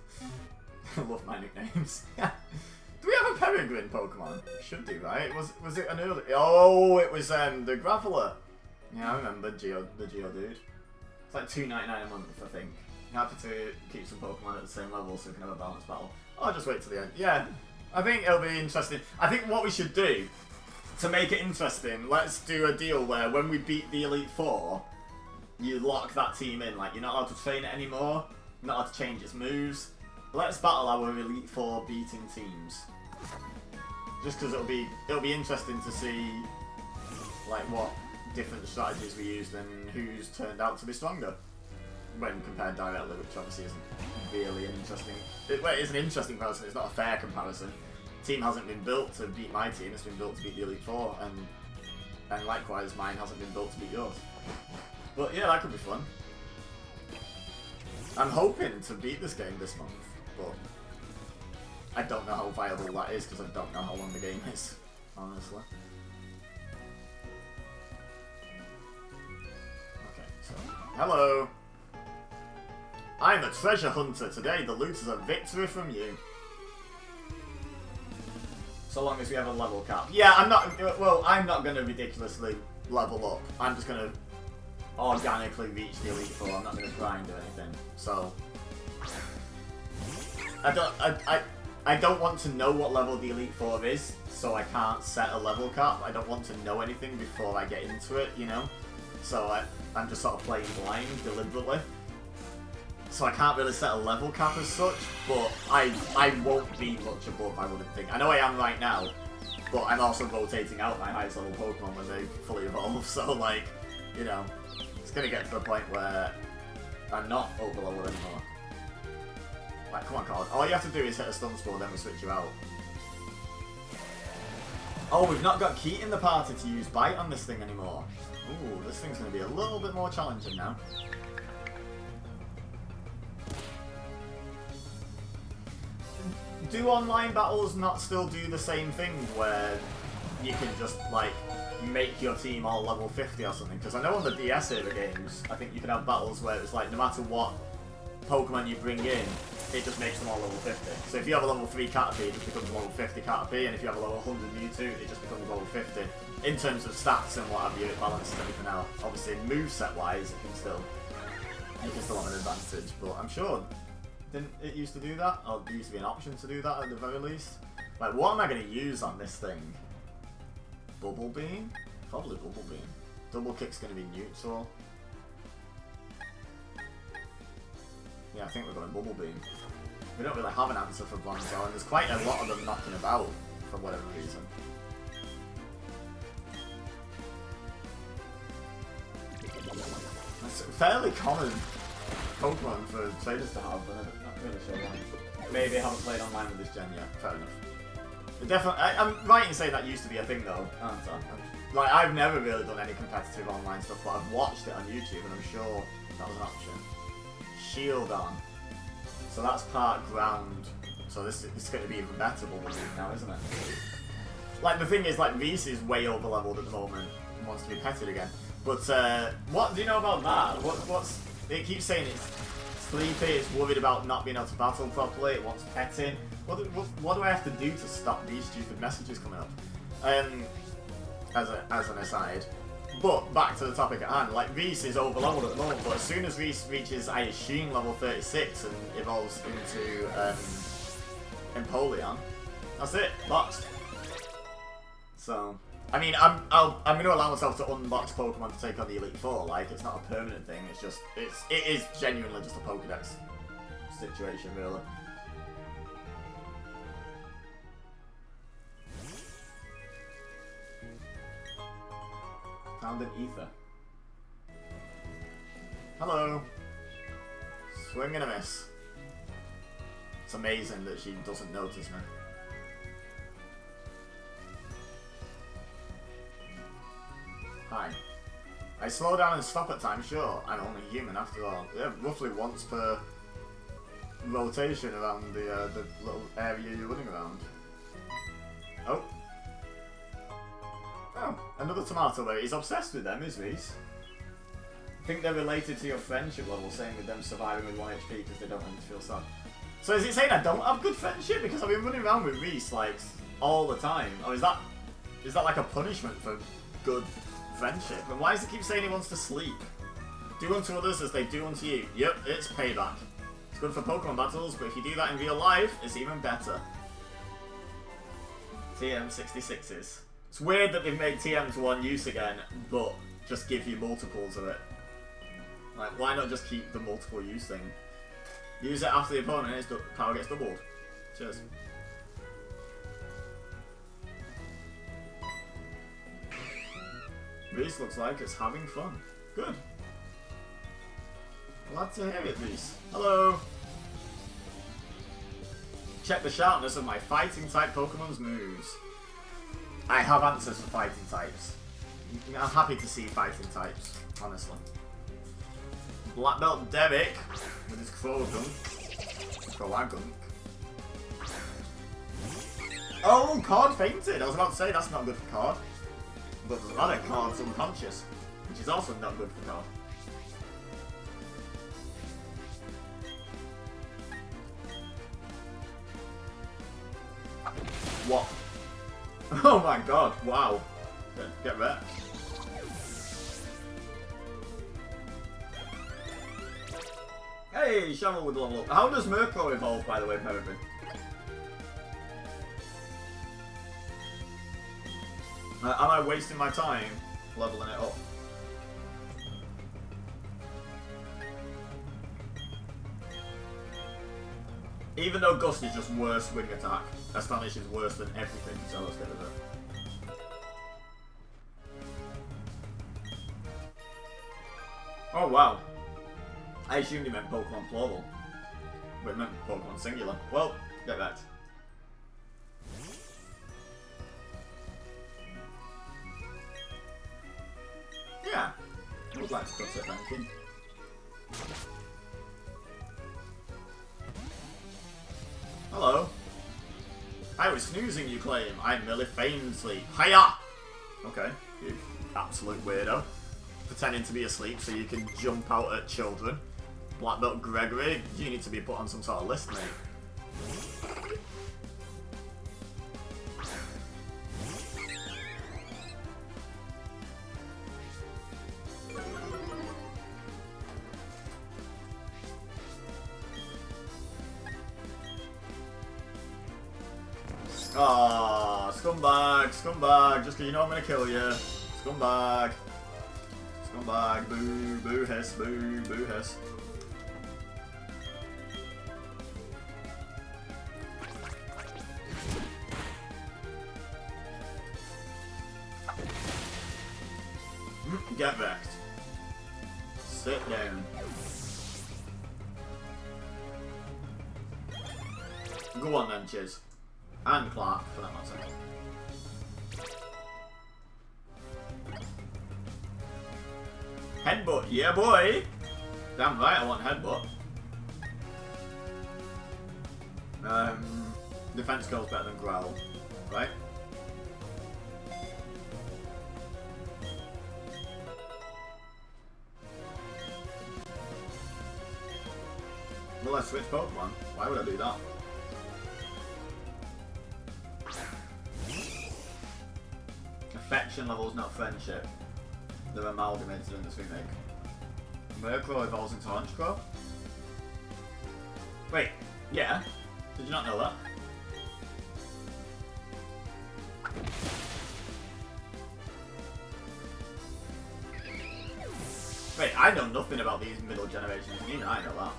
I love my nicknames. Do we have a Peregrine Pokemon? We should do, right? Was it an early... Oh, it was the Graveler. Yeah, I remember the Geodude. It's like $2.99 a month, I think. Happy to keep some Pokemon at the same level so we can have a balanced battle. I'll just wait till the end. Yeah, I think it'll be interesting. I think what we should do, to make it interesting, let's do a deal where when we beat the Elite Four, you lock that team in. Like, you're not allowed to train it anymore, you're not allowed to change its moves. Let's battle our Elite Four beating teams. Just because it'll be interesting to see like what different strategies we used and who's turned out to be stronger. when compared directly, which obviously isn't really an interesting. Well, it's an interesting comparison. It's not a fair comparison. The team hasn't been built to beat my team. It's been built to beat the Elite Four, and likewise, mine hasn't been built to beat yours. But yeah, that could be fun. I'm hoping to beat this game this month, but I don't know how viable that is because I don't know how long the game is, honestly. Okay, so hello. I'm a treasure hunter. Today, the loot is a victory from you. So long as we have a level cap. Yeah, I'm not. Well, I'm not going to ridiculously level up. I'm just going to organically reach the Elite Four. I'm not going to grind or anything. So I don't want to know what level the Elite Four is, so I can't set a level cap. I don't want to know anything before I get into it, you know. So I'm just sort of playing blind deliberately. So I can't really set a level cap as such, but I won't be much above, I wouldn't think. I know I am right now, but I'm also rotating out my highest level Pokemon when they fully evolve, so like, you know, it's gonna get to the point where I'm not over level anymore. Like, come on, Card. All you have to do is hit a stun spore, then we switch you out. Oh, we've not got Keat in the party to use Bite on this thing anymore. Ooh, this thing's gonna be a little bit more challenging now. Do online battles not still do the same thing where you can just, like, make your team all level 50 or something? Because I know on the DS era games, I think you can have battles where it's like, no matter what Pokemon you bring in, it just makes them all level 50. So if you have a level 3 Caterpie, it just becomes a level 50 Caterpie, and if you have a level 100 Mewtwo, it just becomes level 50. In terms of stats and what have you, it balances everything out. Obviously, moveset-wise, you can still have an advantage, but I'm sure... Didn't it used to do that? Or there used to be an option to do that at the very least? Like, what am I going to use on this thing? Bubble Beam? Probably Bubble Beam. Double Kick's going to be neutral. Yeah, I think we're going Bubble Beam. We don't really have an answer for Bronzor, and there's quite a lot of them knocking about for whatever reason. That's fairly common Pokemon for traders to have, but I'm not really sure why. Maybe I haven't played online with this gen yet. Fair enough. It definitely, I'm right in saying that used to be a thing though, aren't I? Like, I've never really done any competitive online stuff, but I've watched it on YouTube and I'm sure that was an option. Shield on. So that's part ground. So this is going to be even better now, isn't it? Like, the thing is, like, Reese is way over leveled at the moment and wants to be petted again. But what do you know about that? What's it keeps saying it's sleepy, it's worried about not being able to battle properly, it wants petting. What do I have to do to stop these stupid messages coming up? As an aside. But back to the topic at hand, like, Reese is over leveled at the moment, but as soon as Reese reaches, I assume, level 36 and evolves into Empoleon, that's it, boxed. So, I mean, I'm going to allow myself to unbox Pokemon to take on the Elite Four. Like, it's not a permanent thing. It's just it is genuinely just a Pokédex situation, really. Found an ether. Hello. Swing and a miss. It's amazing that she doesn't notice me. Hi. I slow down and stop at times, sure. I'm only human after all. Yeah, roughly once per rotation around the little area you're running around. Oh. Oh, another tomato there. He's obsessed with them, is Reese? I think they're related to your friendship level, saying with them surviving with 1 HP because they don't want you to feel sad. So is it saying I don't have good friendship because I've been running around with Reese, like, all the time? Or is that like a punishment for good friendship? And why does it keep saying he wants to sleep? Do unto others as they do unto you. Yep, it's payback. It's good for Pokemon battles, but if you do that in real life, it's even better. TM66s. It's weird that they've made TM to one use again, but just give you multiples of it. Like, why not just keep the multiple use thing? Use it after the opponent and its power gets doubled. Cheers. Reese looks like it's having fun. Good. Glad to hear it, Reese. Hello. Check the sharpness of my fighting type Pokemon's moves. I have answers for fighting types. I'm happy to see fighting types, honestly. Black Belt Derek with his Croagunk. Oh, Card fainted. I was about to say that's not good for Card. But there's another Card's unconscious, which is also not good for Card. What? Oh my god, wow. Get wrecked. Hey, Cheryl with level up. How does Murkrow evolve, by the way, Peregrine? Am I wasting my time leveling it up? Even though Gust is just worse wing attack, Astonish is worse than everything, so let's get rid of it. Oh wow. I assumed you meant Pokemon plural. But it meant Pokemon singular. Well, get that. Yeah. I would like to cut it, thank you. Hello. I was snoozing, you claim. I merely feigned sleep. Hiya! Okay, you absolute weirdo. Pretending to be asleep so you can jump out at children. Black Belt Gregory, you need to be put on some sort of list, mate. Aww, scumbag, scumbag, just because you know I'm gonna kill you. Scumbag. Scumbag, boo, boo hiss, boo, boo hiss. Get vexed. Sit down. Go on then, Chiz. And Clark, for that matter. Headbutt, yeah boy! Damn right I want headbutt. Defense goes better than growl, right? Will I switch Pokemon? Why would I do that? Affection levels, not friendship. They're amalgamated in this remake. Murkrow evolves into Honchkrow? Wait, yeah. Did you not know that? Wait, I know nothing about these middle generations. Even I know that.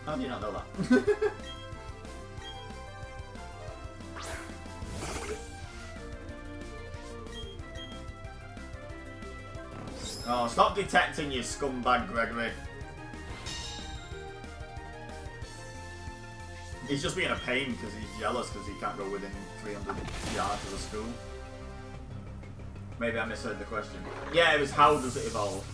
How do you not know that? Oh, stop detecting, you scumbag, Gregory. He's just being a pain because he's jealous because he can't go within 300 yards of the school. Maybe I misheard the question. Yeah, it was how does it evolve?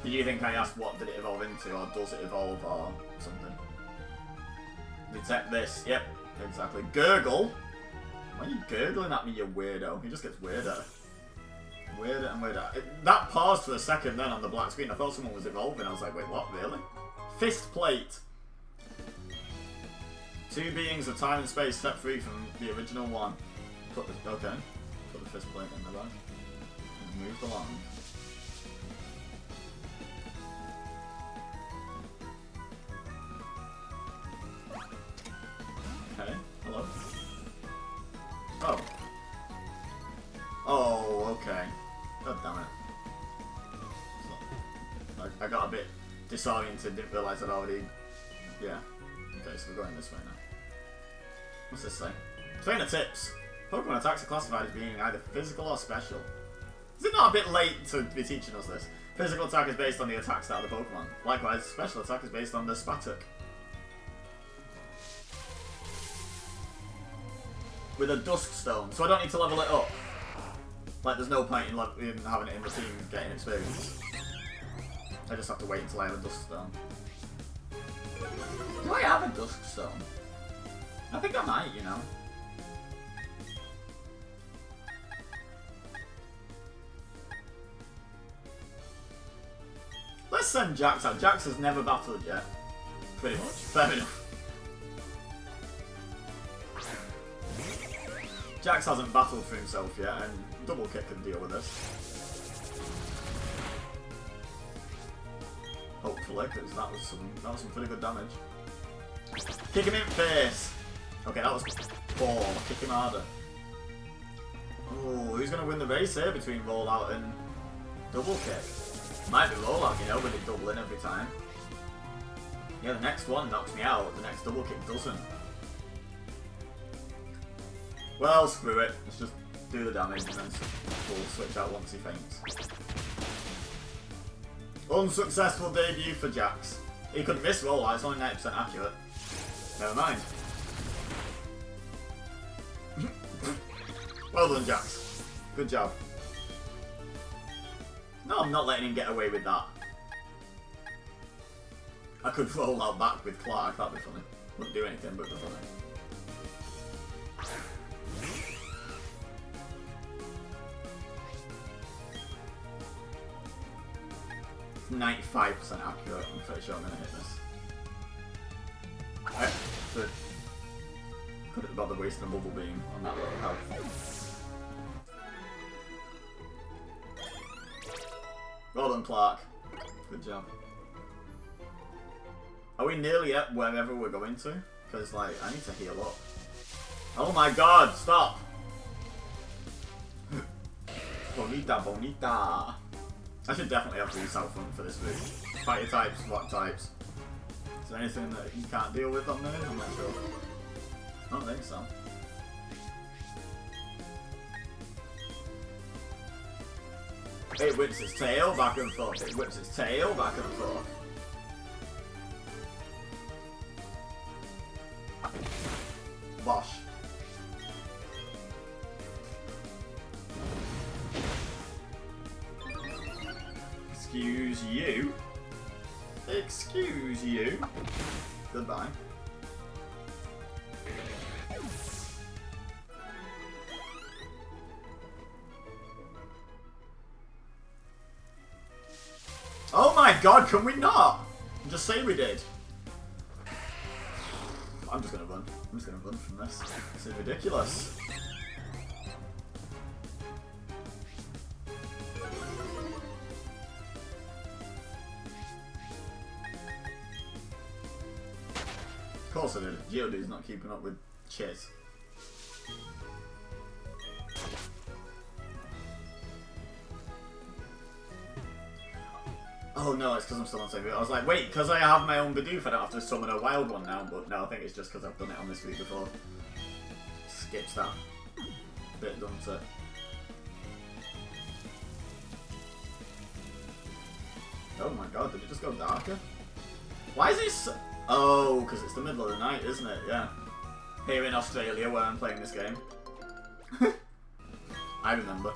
Did you think I asked what did it evolve into, or does it evolve, or something? Detect this. Yep, exactly. Gurgle? Why are you gurgling at me, you weirdo? He just gets weirder. Weirder and weirder. That paused for a second then on the black screen. I thought someone was evolving. I was like, wait, what? Really? Fist plate. Two beings of time and space set free from the original one. Put the Put the fist plate in the bag. And moved along. Okay, hello. Oh. Oh, okay. God damn it. I got a bit disoriented, didn't realise I'd already... Yeah. Okay, so we're going this way now. What's this say? Trainer tips. Pokemon attacks are classified as being either physical or special. Is it not a bit late to be teaching us this? Physical attack is based on the attack stat of the Pokemon. Likewise, special attack is based on the Spatuk. With a Dusk Stone, so I don't need to level it up. Like, there's no point in having it in the team getting experience. I just have to wait until I have a Dusk Stone. Do I have a Dusk Stone? I think I might, you know. Let's send Jax out. Jax has never battled yet. Pretty much. Fair enough. Jax hasn't battled for himself yet, and Double Kick can deal with this. Hopefully, because that was some pretty good damage. Kick him in face! Okay, that was poor. Kick him harder. Oh, who's going to win the race here between Rollout and Double Kick? Might be Rollout, you know, with it doubling every time. Yeah, the next one knocks me out, the next Double Kick doesn't. Well, screw it. Let's just do the damage and then we'll switch out once he faints. Unsuccessful debut for Jax. He could miss Rollout, it's only 90% accurate. Never mind. Well done, Jax. Good job. No, I'm not letting him get away with that. I could roll out back with Clark, that'd be funny. Wouldn't do anything, but it'd be funny. 95% accurate, I'm pretty sure I'm going to hit this. Couldn't bother wasting a bubble beam on that little health. Well done, Clark. Good job. Are we nearly at wherever we're going to? Because, like, I need to heal up. Oh my god, stop! Bonita, bonita. I should definitely have to use South Front for this route. Fighter types, rock types. Is there anything that you can't deal with on there? I'm not sure. I don't think so. It whips its tail back and forth. It whips its tail back and forth. Bosh. Excuse you. Excuse you. Goodbye. Oh my god, can we not? Just say we did. I'm just gonna run. I'm just gonna run from this. This is ridiculous. Of course I did. Geodude's not keeping up with shit. Oh no, it's because I'm still on save. I was like, wait, because I have my own Bidoof, I don't have to summon a wild one now, but no, I think it's just because I've done it on this week before. Skips that bit, doesn't it? Oh my god, did it just go darker? Why is it so... Oh, because it's the middle of the night, isn't it? Yeah. Here in Australia, where I'm playing this game. I remember.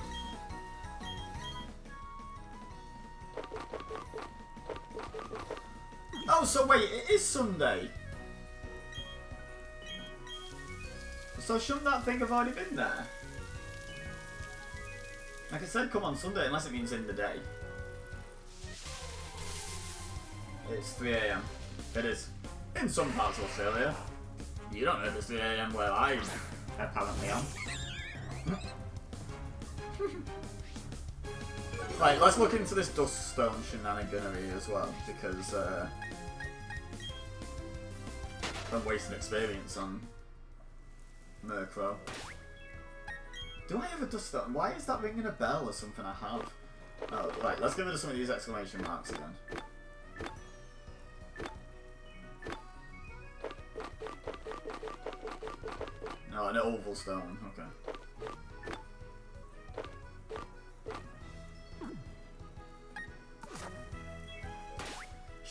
Oh, so wait, it is Sunday. So shouldn't that thing have already been there? Like I said, come on Sunday, unless it means in the day. It's 3 AM. It is. In some parts of Australia. You don't know if it's 3 AM where I apparently am. Right, let's look into this Dust Stone shenaniganery as well, because I'm wasting experience on Murkrow. Do I have a Dust Stone? Why is that ringing a bell or something I have? Oh, right, let's get rid of some of these exclamation marks again. No, an oval stone, okay.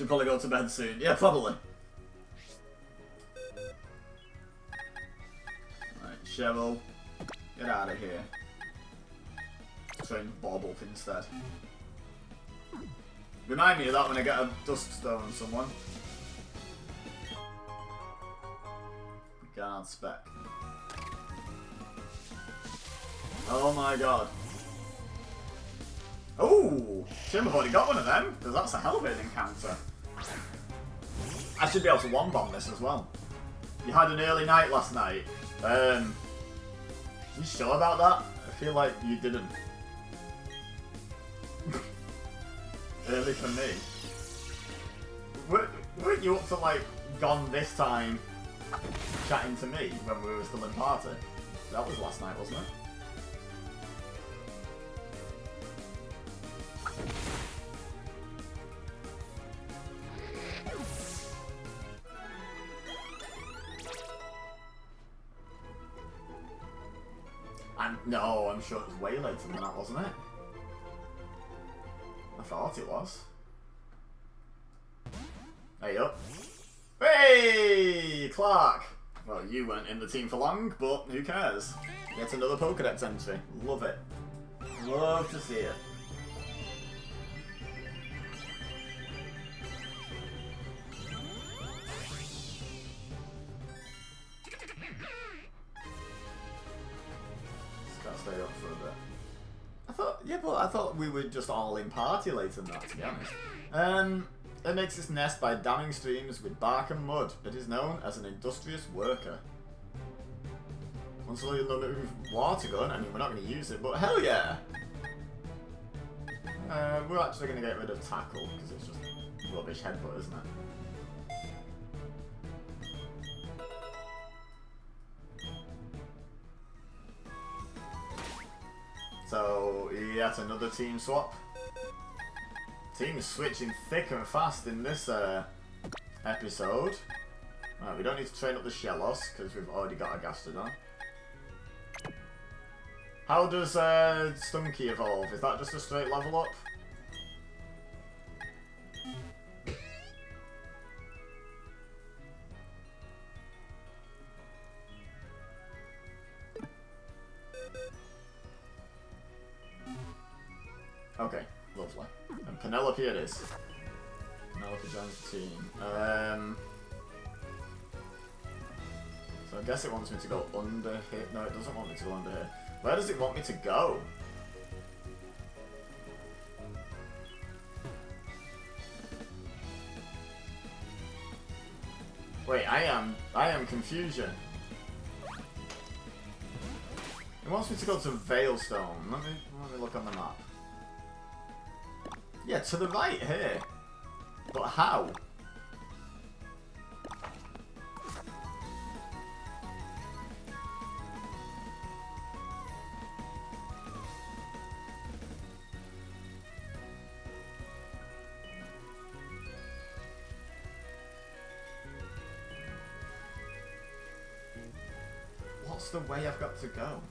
Should probably go to bed soon. Yeah, probably. Right, Cheryl, get out of here. Train Bob up instead. Remind me of that when I get a Dusk Stone on someone. Guard spec. Oh my god. Oh! Shame I've already got one of them, because that's a hell of an encounter. I should be able to one-bomb this as well. You had an early night last night. You sure about that? I feel like you didn't. Early for me. Weren't you up to like gone this time chatting to me when we were still in party? That was last night, wasn't it? No, I'm sure it was way later than that, wasn't it? I thought it was. Hey up. Hey, Clark! Well, you weren't in the team for long, but who cares? Get another Pokédex entry. Love it. Love to see it. Stay up for a bit. I thought we were just all in party later than that, to be honest. It makes its nest by damming streams with bark and mud. It is known as an industrious worker. Once you remove water gun, I mean, we're not going to use it, but hell yeah! We're actually going to get rid of tackle, because it's just rubbish headbutt, isn't it? So, yet another team swap. Teams switching thick and fast in this episode. Right, we don't need to train up the Shellos, because we've already got a Gastrodon. How does Stunky evolve? Is that just a straight level up? Okay, lovely. And Penelope it is. Penelope joins the team. So I guess it wants me to go under here. No, it doesn't want me to go under here. Where does it want me to go? Wait, I am confusion. It wants me to go to Veilstone. Let me look on the map. Yeah, to the right here. But how? What's the way I've got to go?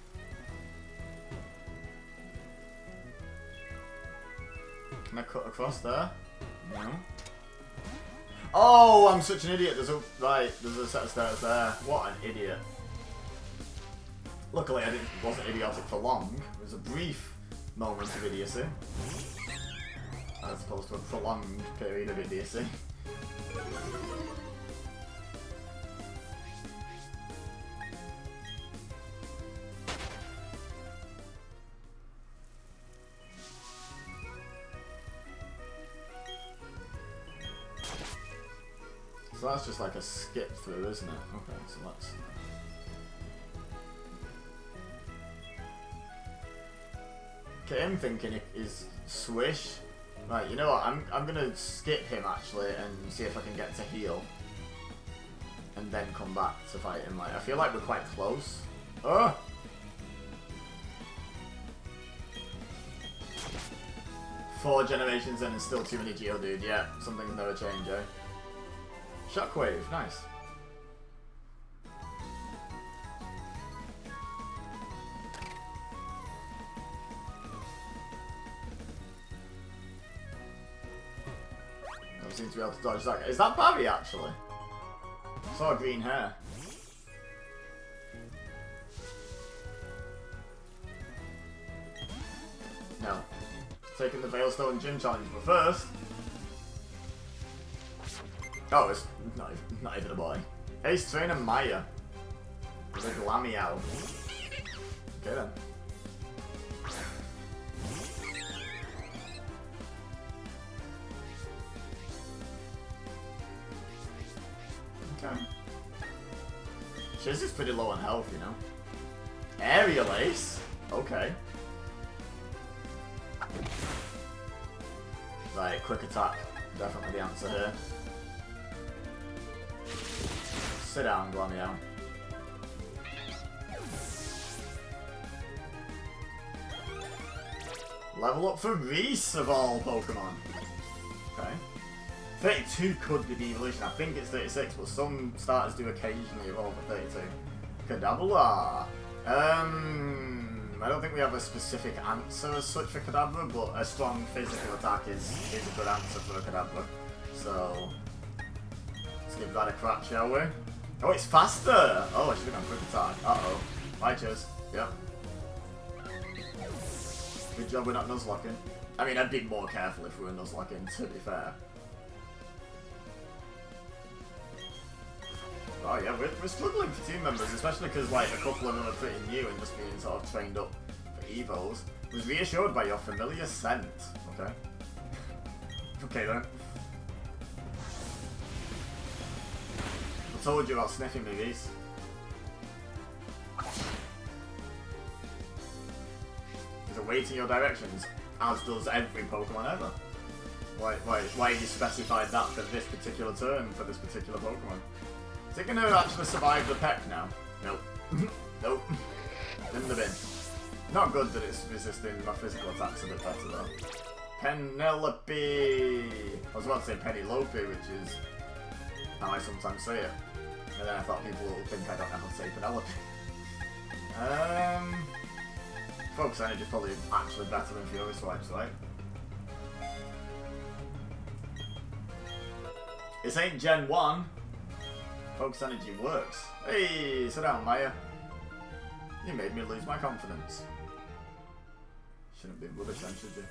Can I cut across there? No. Oh, I'm such an idiot. There's a set of stairs there. What an idiot. Luckily, I wasn't idiotic for long. It was a brief moment of idiocy. As opposed to a prolonged period of idiocy. So that's just like a skip through, isn't it? Okay, so let's... Okay, I'm thinking it is Swish. Right, you know what? I'm gonna skip him actually and see if I can get to heal. And then come back to fight him. Like, I feel like we're quite close. Oh! 4 generations in and still too many Geodude. Yeah, something's never changed, eh? Shockwave, nice. seem to be able to dodge that. Is that Barry actually? I saw green hair. No. Taking the Veilstone Gym Challenge, but first... Oh, it's not even a boy. Ace Trainer Maya. The Glameow. Okay then. Okay. Shiz is pretty low on health, you know. Aerial Ace? Okay. Right, quick attack. Definitely the answer here. Sit down, Glameow. Level up for Reese of all Pokemon. Okay. 32 could be the evolution. I think it's 36, but some starters do occasionally evolve at 32. Kadabra. I don't think we have a specific answer as such for Kadabra, but a strong physical attack is a good answer for a Kadabra. So, let's give that a crack, shall we? Oh, it's faster! Oh, I should have gone quick attack. Uh-oh. Bye, cheers. Yep. Good job we're not Nuzlocking. I mean, I'd be more careful if we were Nuzlocking, to be fair. Oh yeah, we're struggling for team members, especially because like a couple of them are pretty new and just being sort of trained up for Evos. Was reassured by your familiar scent. Okay. Okay then. I told you about sniffing me, Reese. There's a weight in your directions, as does every Pokemon ever. Why have you specified that for this particular turn for this particular Pokemon? Is it going to actually survive the peck now? Nope. Nope. In the bin. Not good that it's resisting my physical attacks a bit better though. Penelope! I was about to say Penelope, which is how I sometimes say it. And then I thought people will think I don't know how to say Penelope. Focus Energy is probably actually better than Fury Swipes, right? This ain't Gen 1. Focus Energy works. Hey, sit down, Maya. You made me lose my confidence. Shouldn't be rubbish then, should you?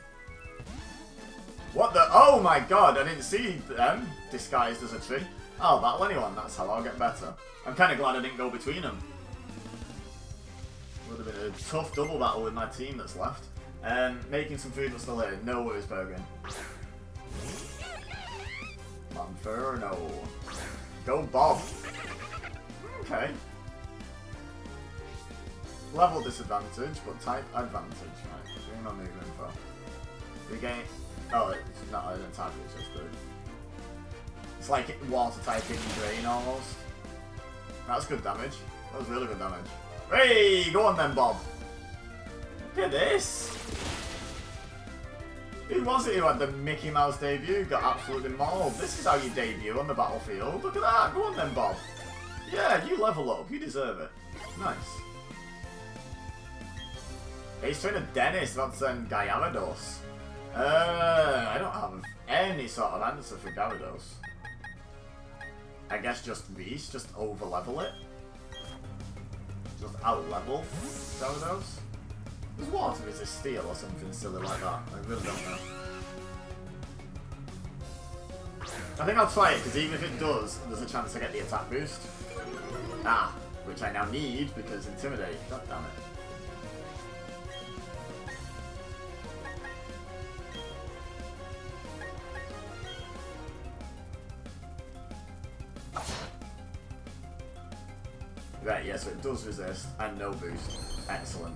What the? Oh my god, I didn't see them disguised as a tree. I'll battle anyone, that's how I'll get better. I'm kind of glad I didn't go between them. Would have been a tough double battle with my team that's left. Making some food but still here. No worries, Bergen. Monferno. Go Bob. Okay. Level disadvantage, but type advantage. Right, doing my move info. We gain... Oh, it's not an attack, it's just good. It's like water typing drain almost. That's good damage. That was really good damage. Hey, go on then, Bob. Look at this. Who was it who had the Mickey Mouse debut? Got absolutely mauled. This is how you debut on the battlefield. Look at that. Go on then, Bob. Yeah, you level up. You deserve it. Nice. Ace Trainer Dennis. That's Gyarados. I don't have any sort of answer for Gyarados. I guess just Reese. Just over level it. Just out level Gyarados. Does water resist steel or something silly like that? I really don't know. I think I'll try it, because even if it does, there's a chance I get the attack boost. Ah, which I now need, because Intimidate. God damn it. Right, yeah, so it does resist, and no boost. Excellent.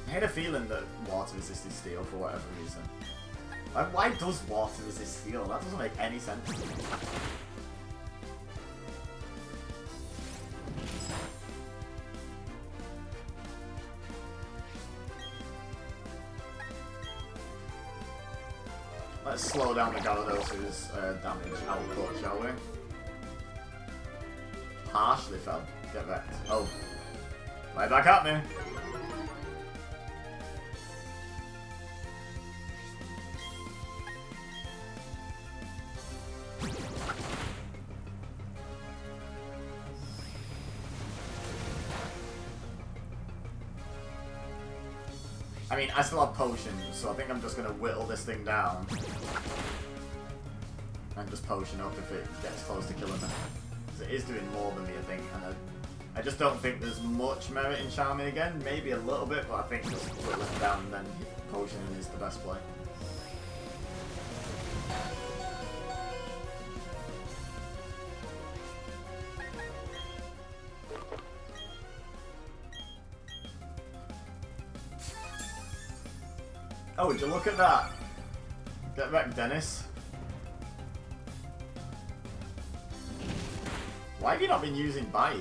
I had a feeling that water resisted steel for whatever reason. Like, why does water resist steel? That doesn't make any sense to me. Let's slow down the Gyarados' damage output, shall we? Harshly fell. Get wrecked. Oh. Right back at me. mean, I still have potions, so I think I'm just going to whittle this thing down. And just potion up if it gets close to killing me. Because it is doing more than me, I think. And I just don't think there's much merit in charming again. Maybe a little bit, but I think just whittling down and then potioning is the best play. Oh, would you look at that? Get back, Dennis. Why have you not been using Bite?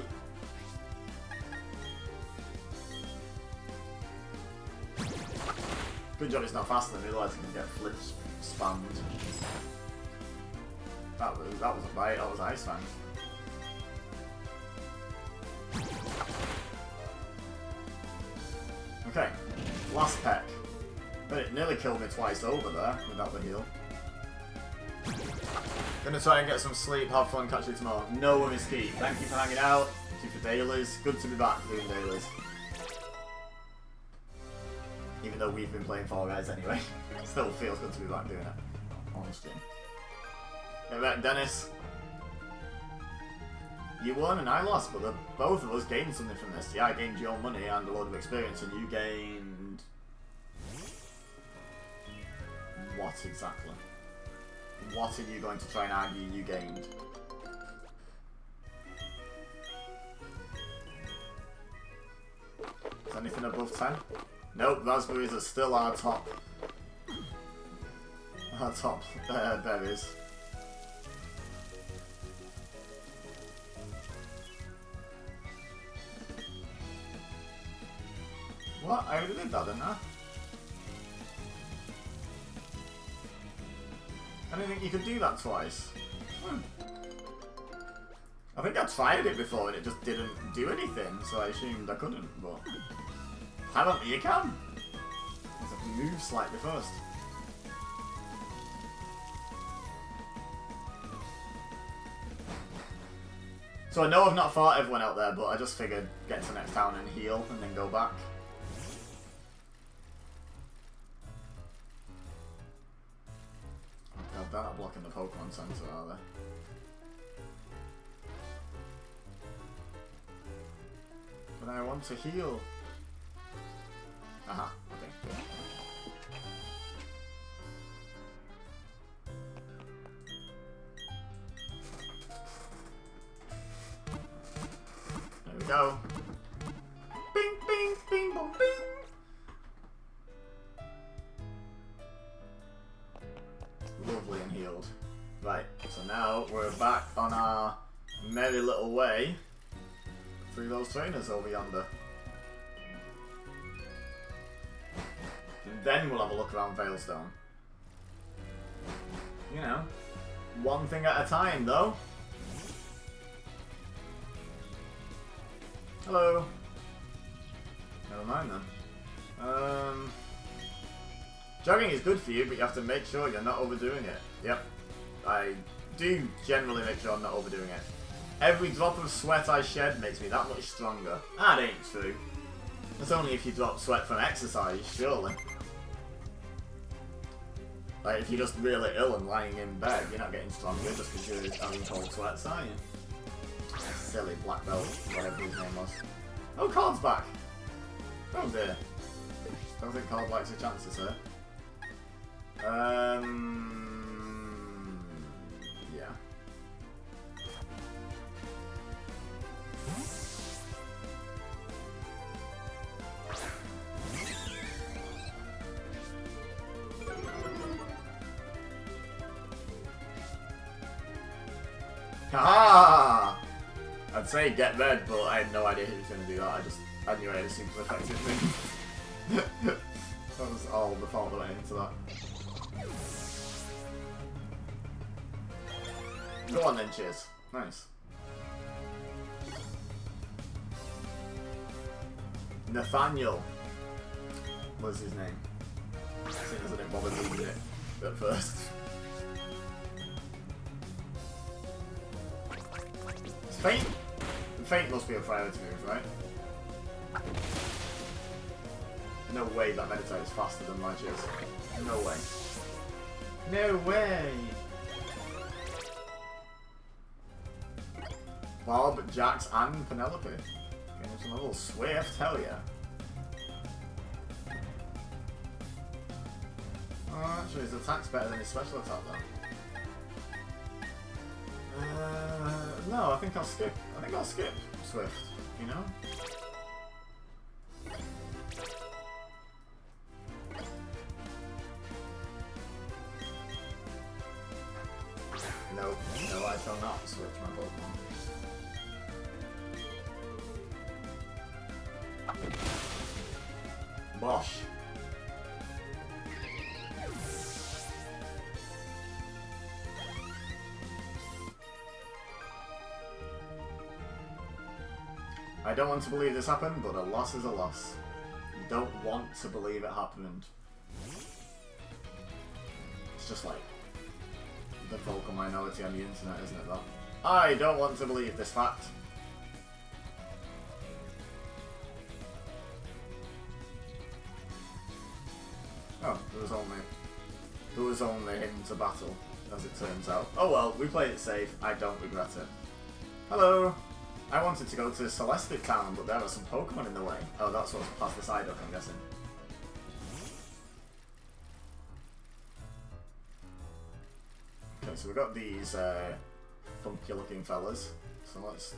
Good job it's not faster than me, otherwise it can get flip spammed. That wasn't Bite, that was Ice Fang. Okay, last peck. But it nearly killed me twice over there without the heal. Gonna try and get some sleep, have fun, catch you tomorrow. No worries, Keith. Thank you for hanging out. Thank you for dailies. Good to be back doing dailies. Even though we've been playing Fall Guys anyway. Still feels good to be back doing it. On stream. Get back, Dennis. You won and I lost, but both of us gained something from this. Yeah, I gained your money and a load of experience, and you gained... What exactly? What are you going to try and argue you gained? Is anything above 10? Nope, raspberries are still our top berries. What? I already did that, didn't I? I didn't think you could do that twice. I think I tried it before and it just didn't do anything, so I assumed I couldn't, but... Apparently you can! You have to move slightly first. So I know I've not fought everyone out there, but I just figured get to the next town and heal, and then go back. God, they're not blocking the Pokemon Center, are they? But I want to heal. Aha, okay, good. There we go. Bing, bing, bing, boom, bing. Lovely and healed. Right, so now we're back on our merry little way through those trainers over yonder. And then we'll have a look around Veilstone. You know, one thing at a time though. Hello. Never mind then. Jogging is good for you, but you have to make sure you're not overdoing it. Yep. I do generally make sure I'm not overdoing it. Every drop of sweat I shed makes me that much stronger. That ain't true. That's only if you drop sweat from exercise, surely. Like, if you're just really ill and lying in bed, you're not getting stronger just because you're having cold sweats, are you? Silly black belt, whatever his name was. Oh, Cord's back! Oh dear. Don't think Cord likes his chances here. Yeah. Haha! I'd say get red, but I had no idea who was going to do that. I knew I had a super effective thing. That was all the thought that went into that. Go on then, cheers. Nice. Nathaniel was his name. Seeing as I didn't bother reading it at first. Faint? Faint must be a priority move, right? No way that Meditite is faster than Raj is. No way. No way! Bob, Jax, and Penelope. Getting some level Swift, hell yeah. Oh, actually, his attack's better than his special attack, though. No, I think I'll skip. Swift, you know? No, I shall not switch my Pokemon. Bosh. I don't want to believe this happened, but a loss is a loss. You don't want to believe it happened. It's just like the vocal minority on the internet, isn't it, though? I don't want to believe this fact. Oh, there was only him to battle, as it turns out. Oh well, we played it safe. I don't regret it. Hello! I wanted to go to Celestic Town, but there are some Pokemon in the way. Oh, that's what's past the side up, I'm guessing. Okay, so we've got these funky looking fellas. So let's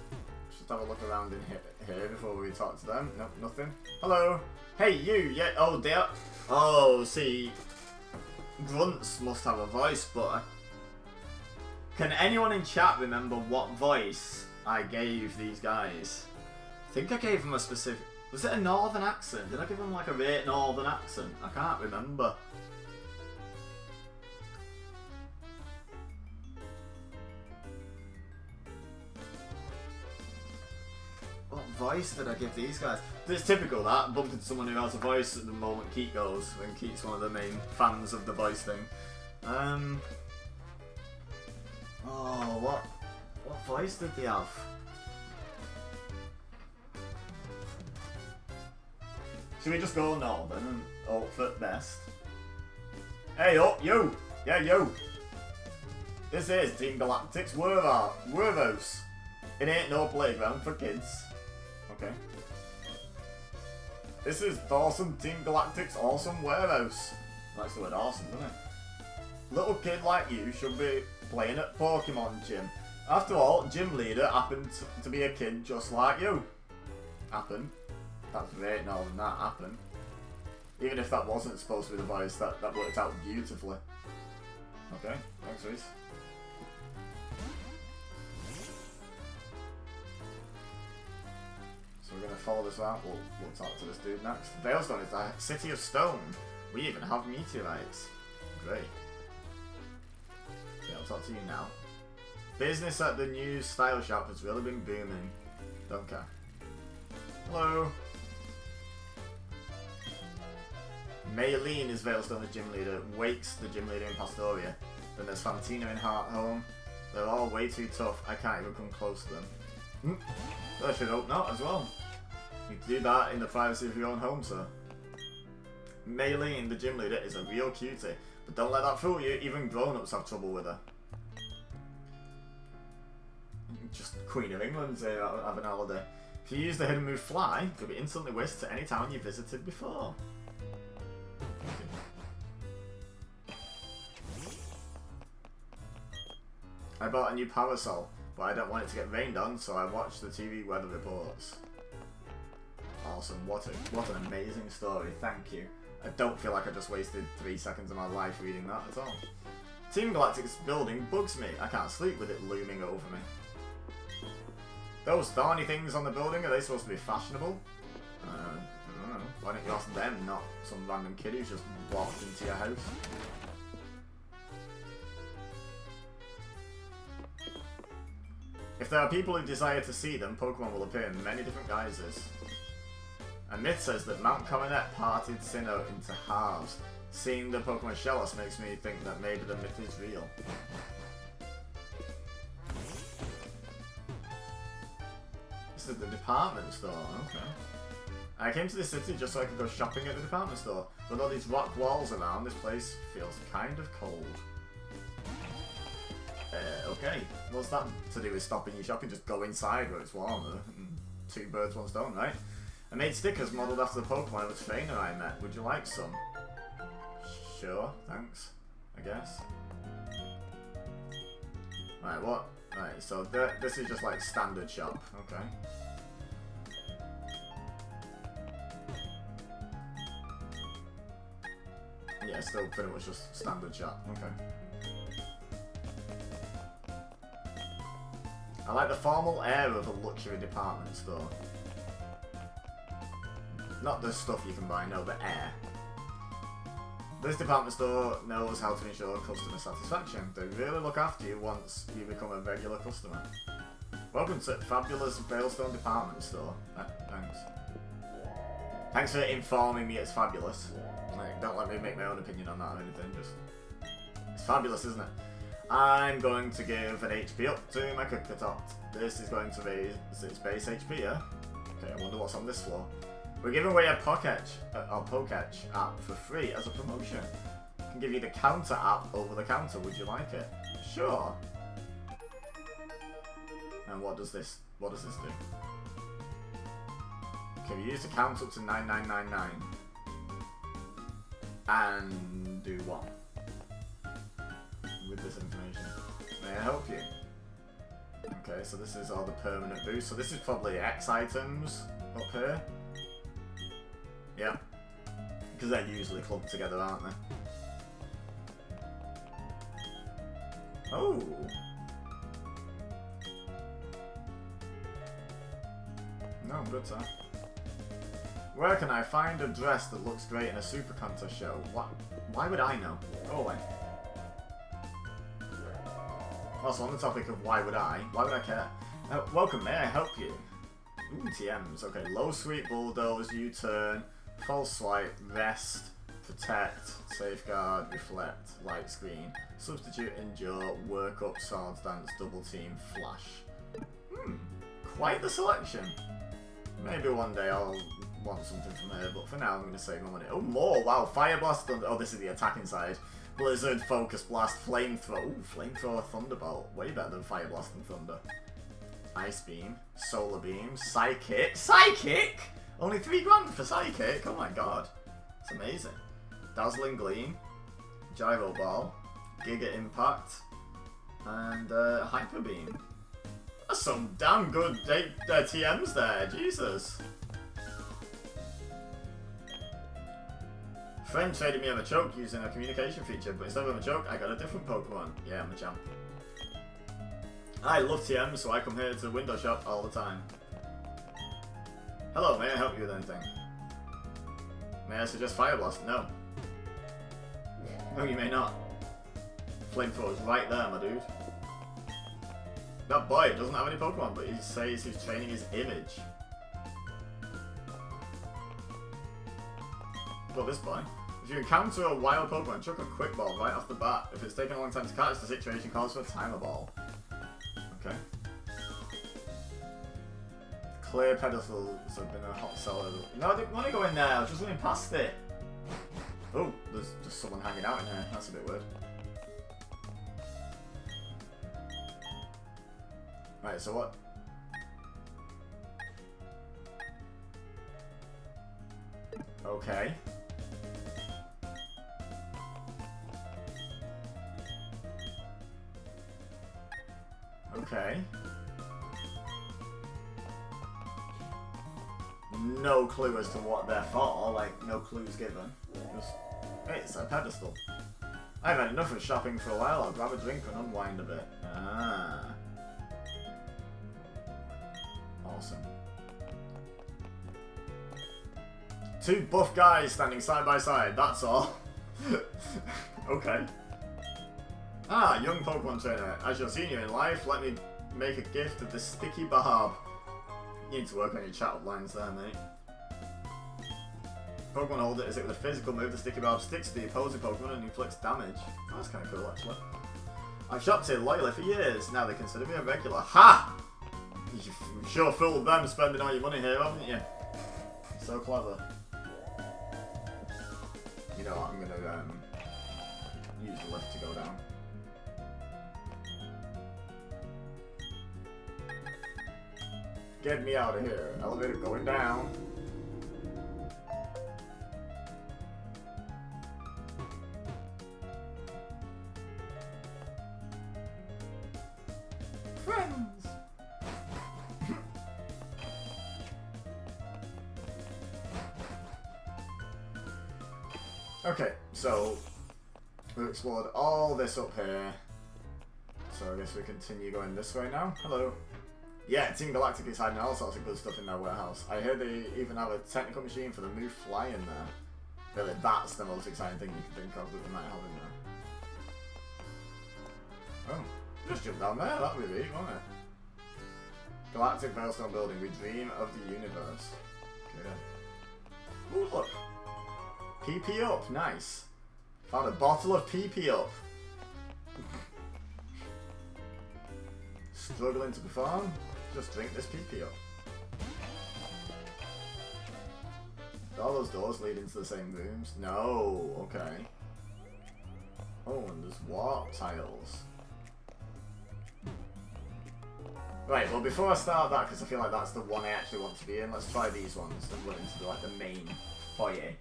just have a look around in here before we talk to them. Nope, nothing. Hello! Hey, you! Yeah, oh dear! Oh, see, grunts must have a voice, but can anyone in chat remember what voice I gave these guys? I think I gave them a specific... Was it a northern accent? Did I give them like a great northern accent? I can't remember. What voice did I give these guys? It's typical that, bump into someone who has a voice at the moment Keat goes, when Keat's one of the main fans of the voice thing. Oh, what voice did they have? Should we just go northern and hope for best? Hey up, yo! Yeah, yo! This is Team Galactic's Wervos. It ain't no playground for kids. Okay. This is awesome Team Galactic's awesome Wervos. That's the word awesome, doesn't it? Little kid like you should be playing at Pokémon Gym. After all, gym leader happened to be a kid just like you. Happened. That's great now than that happened. Even if that wasn't supposed to be the voice, that worked out beautifully. Okay, thanks Reese. So we're going to follow this out. We'll talk to this dude next. Veilstone is the city of stone. We even have meteorites. Great. Okay, I'll talk to you now. Business at the new style shop has really been booming. Don't care. Hello. Maylene is Veilstone's gym leader. Wake's the gym leader in Pastoria. Then there's Fantina in Hearthome. They're all way too tough. I can't even come close to them. I should hope not as well. You can do that in the privacy of your own home, sir. Maylene, the gym leader, is a real cutie. But don't let that fool you. Even grown-ups have trouble with her. Just Queen of England's here having a holiday. If you use the hidden move Fly, you'll be instantly whisked to any town you visited before. I bought a new parasol, but I don't want it to get rained on, so I watch the TV weather reports. Awesome, what an amazing story, thank you. I don't feel like I just wasted 3 seconds of my life reading that at all. Team Galactic's building bugs me, I can't sleep with it looming over me. Those thorny things on the building, are they supposed to be fashionable? I don't know, why don't you ask them, not some random kid who's just walked into your house? If there are people who desire to see them, Pokemon will appear in many different guises. A myth says that Mount Coronet parted Sinnoh into halves. Seeing the Pokemon Shellos makes me think that maybe the myth is real. This is the department store, okay. I came to this city just so I could go shopping at the department store. With all these rock walls around, this place feels kind of cold. Okay. What's that to do with stopping your shopping? Just go inside where it's warmer. Two birds, one stone, right? I made stickers modelled after the Pokemon with trainer I met. Would you like some? Sure, thanks. I guess. Right, what? Right, so this is just like standard shop. Okay. Yeah, still pretty much just standard shop. Okay. I like the formal air of a luxury department store. Not the stuff you can buy, no, the air. This department store knows how to ensure customer satisfaction. They really look after you once you become a regular customer. Welcome to Fabulous Veilstone Department Store. Thanks. Thanks for informing me it's fabulous. Like, don't let me make my own opinion on that or anything, just... It's fabulous, isn't it? I'm going to give an HP up to my Cooktop. This is going to raise its base HP, yeah? Okay, I wonder what's on this floor. We're giving away a Poketch app for free as a promotion. I can give you the counter app over the counter, would you like it? Sure. And what does this do? Okay, we use the count up to 9999. And do what? With this information. May I help you? Okay, so this is all the permanent boosts. So this is probably X items up here. Yeah. Because they're usually clumped together, aren't they? Oh! No, good time. Where can I find a dress that looks great in a super contest show? What? Why would I know? Go away. Also, on the topic of why would I care? Welcome, may I help you? Ooh, TMs. Okay, low sweep bulldoze, U-turn, false swipe, rest, protect, safeguard, reflect, light screen, substitute, endure, work up, swords dance, double team, flash. Quite the selection. Maybe one day I'll want something from her, but for now I'm going to save my money. Oh, more! Wow, Fire Blast, Thunder. Oh, this is the attacking side. Blizzard, Focus Blast, Flamethrower. Ooh, Flamethrower, Thunderbolt. Way better than Fire Blast and Thunder. Ice Beam, Solar Beam, Psychic. Psychic! Only $3 grand for Psychic? Oh my god. It's amazing. Dazzling Gleam, Gyro Ball, Giga Impact, and Hyper Beam. That's some damn good TMs there, Jesus. Friend traded me on a choke using a communication feature, but instead of a choke, I got a different Pokemon. Yeah, I'm a champ. I love TMs, so I come here to the window shop all the time. Hello, may I help you with anything? May I suggest Fire Blast? No. No, you may not. Flamethrower's right there, my dude. That boy doesn't have any Pokemon, but he says he's training his image. Well, this boy. If you encounter a wild Pokemon, chuck a quick ball right off the bat. If it's taken a long time to catch, the situation calls for a timer ball. Okay. Clear pedestals have been a hot seller. No, I didn't want to go in there. I was just running past it. Oh, there's just someone hanging out in there. That's a bit weird. Right, so what? Okay. Okay. No clue as to what they're for, like, no clues given. Just, hey, it's a pedestal. I've had enough of shopping for a while, I'll grab a drink and unwind a bit. Ah. Awesome. Two buff guys standing side by side, that's all. Okay. Ah, young Pokemon trainer. As your senior in life, let me make a gift of the Sticky Barb. You need to work on your chat lines there, mate. Pokemon holder is it with a physical move, the Sticky Barb sticks to the opposing Pokemon and inflicts damage. Oh, that's kind of cool, actually. I've shopped here loyally for years, now they consider me a regular. Ha! You've sure fooled them spending all your money here, haven't you? So clever. You know what, I'm gonna use the lift to go down. Get me out of here. Elevator going down. Friends! Okay, so we've explored all this up here. So I guess we continue going this way now. Hello. Yeah, Team Galactic is hiding all sorts of good stuff in their warehouse. I heard they even have a technical machine for the new fly in there. Really, that's the most exciting thing you can think of that they might have in there. Oh, just jump down there, that'd be neat, wouldn't it? Galactic Veilstone Building, we dream of the universe. Okay then. Ooh, look. PP up, nice. Found a bottle of PP up. Struggling to perform? Just drink this PP up. Are all those doors lead into the same rooms? No, okay. Oh, and there's warp tiles. Right, well before I start that, because I feel like that's the one I actually want to be in, let's try these ones and run into like the main foyer.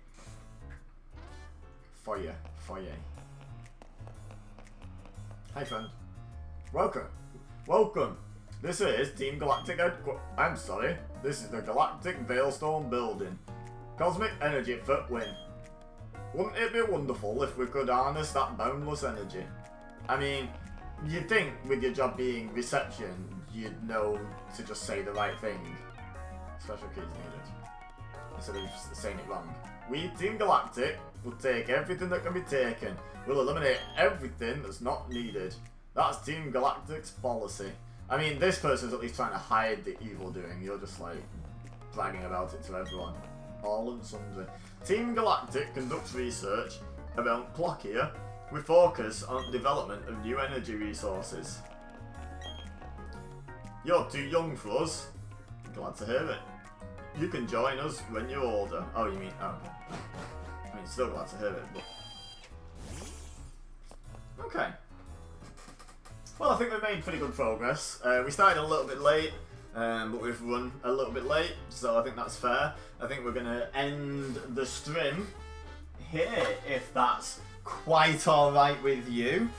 Foyer. Hi friend. Welcome. This is Team Galactic I'm sorry. This is the Galactic Veilstone Building. Cosmic energy for win. Wouldn't it be wonderful if we could harness that boundless energy? I mean, you'd think with your job being reception, you'd know to just say the right thing. Special keys needed. Instead of saying it wrong. We, Team Galactic, will take everything that can be taken. We'll eliminate everything that's not needed. That's Team Galactic's policy. I mean, this person's at least trying to hide the evil doing. You're just like bragging about it to everyone. All and sundry. Team Galactic conducts research around clock here. We focus on development of new energy resources. You're too young for us. Glad to hear it. You can join us when you're older. Oh, you mean... Oh, okay. I mean, still glad to hear it, but... Okay. Well, I think we've made pretty good progress. We started a little bit late, but we've run a little bit late, so I think that's fair. I think we're going to end the stream here, if that's quite alright with you.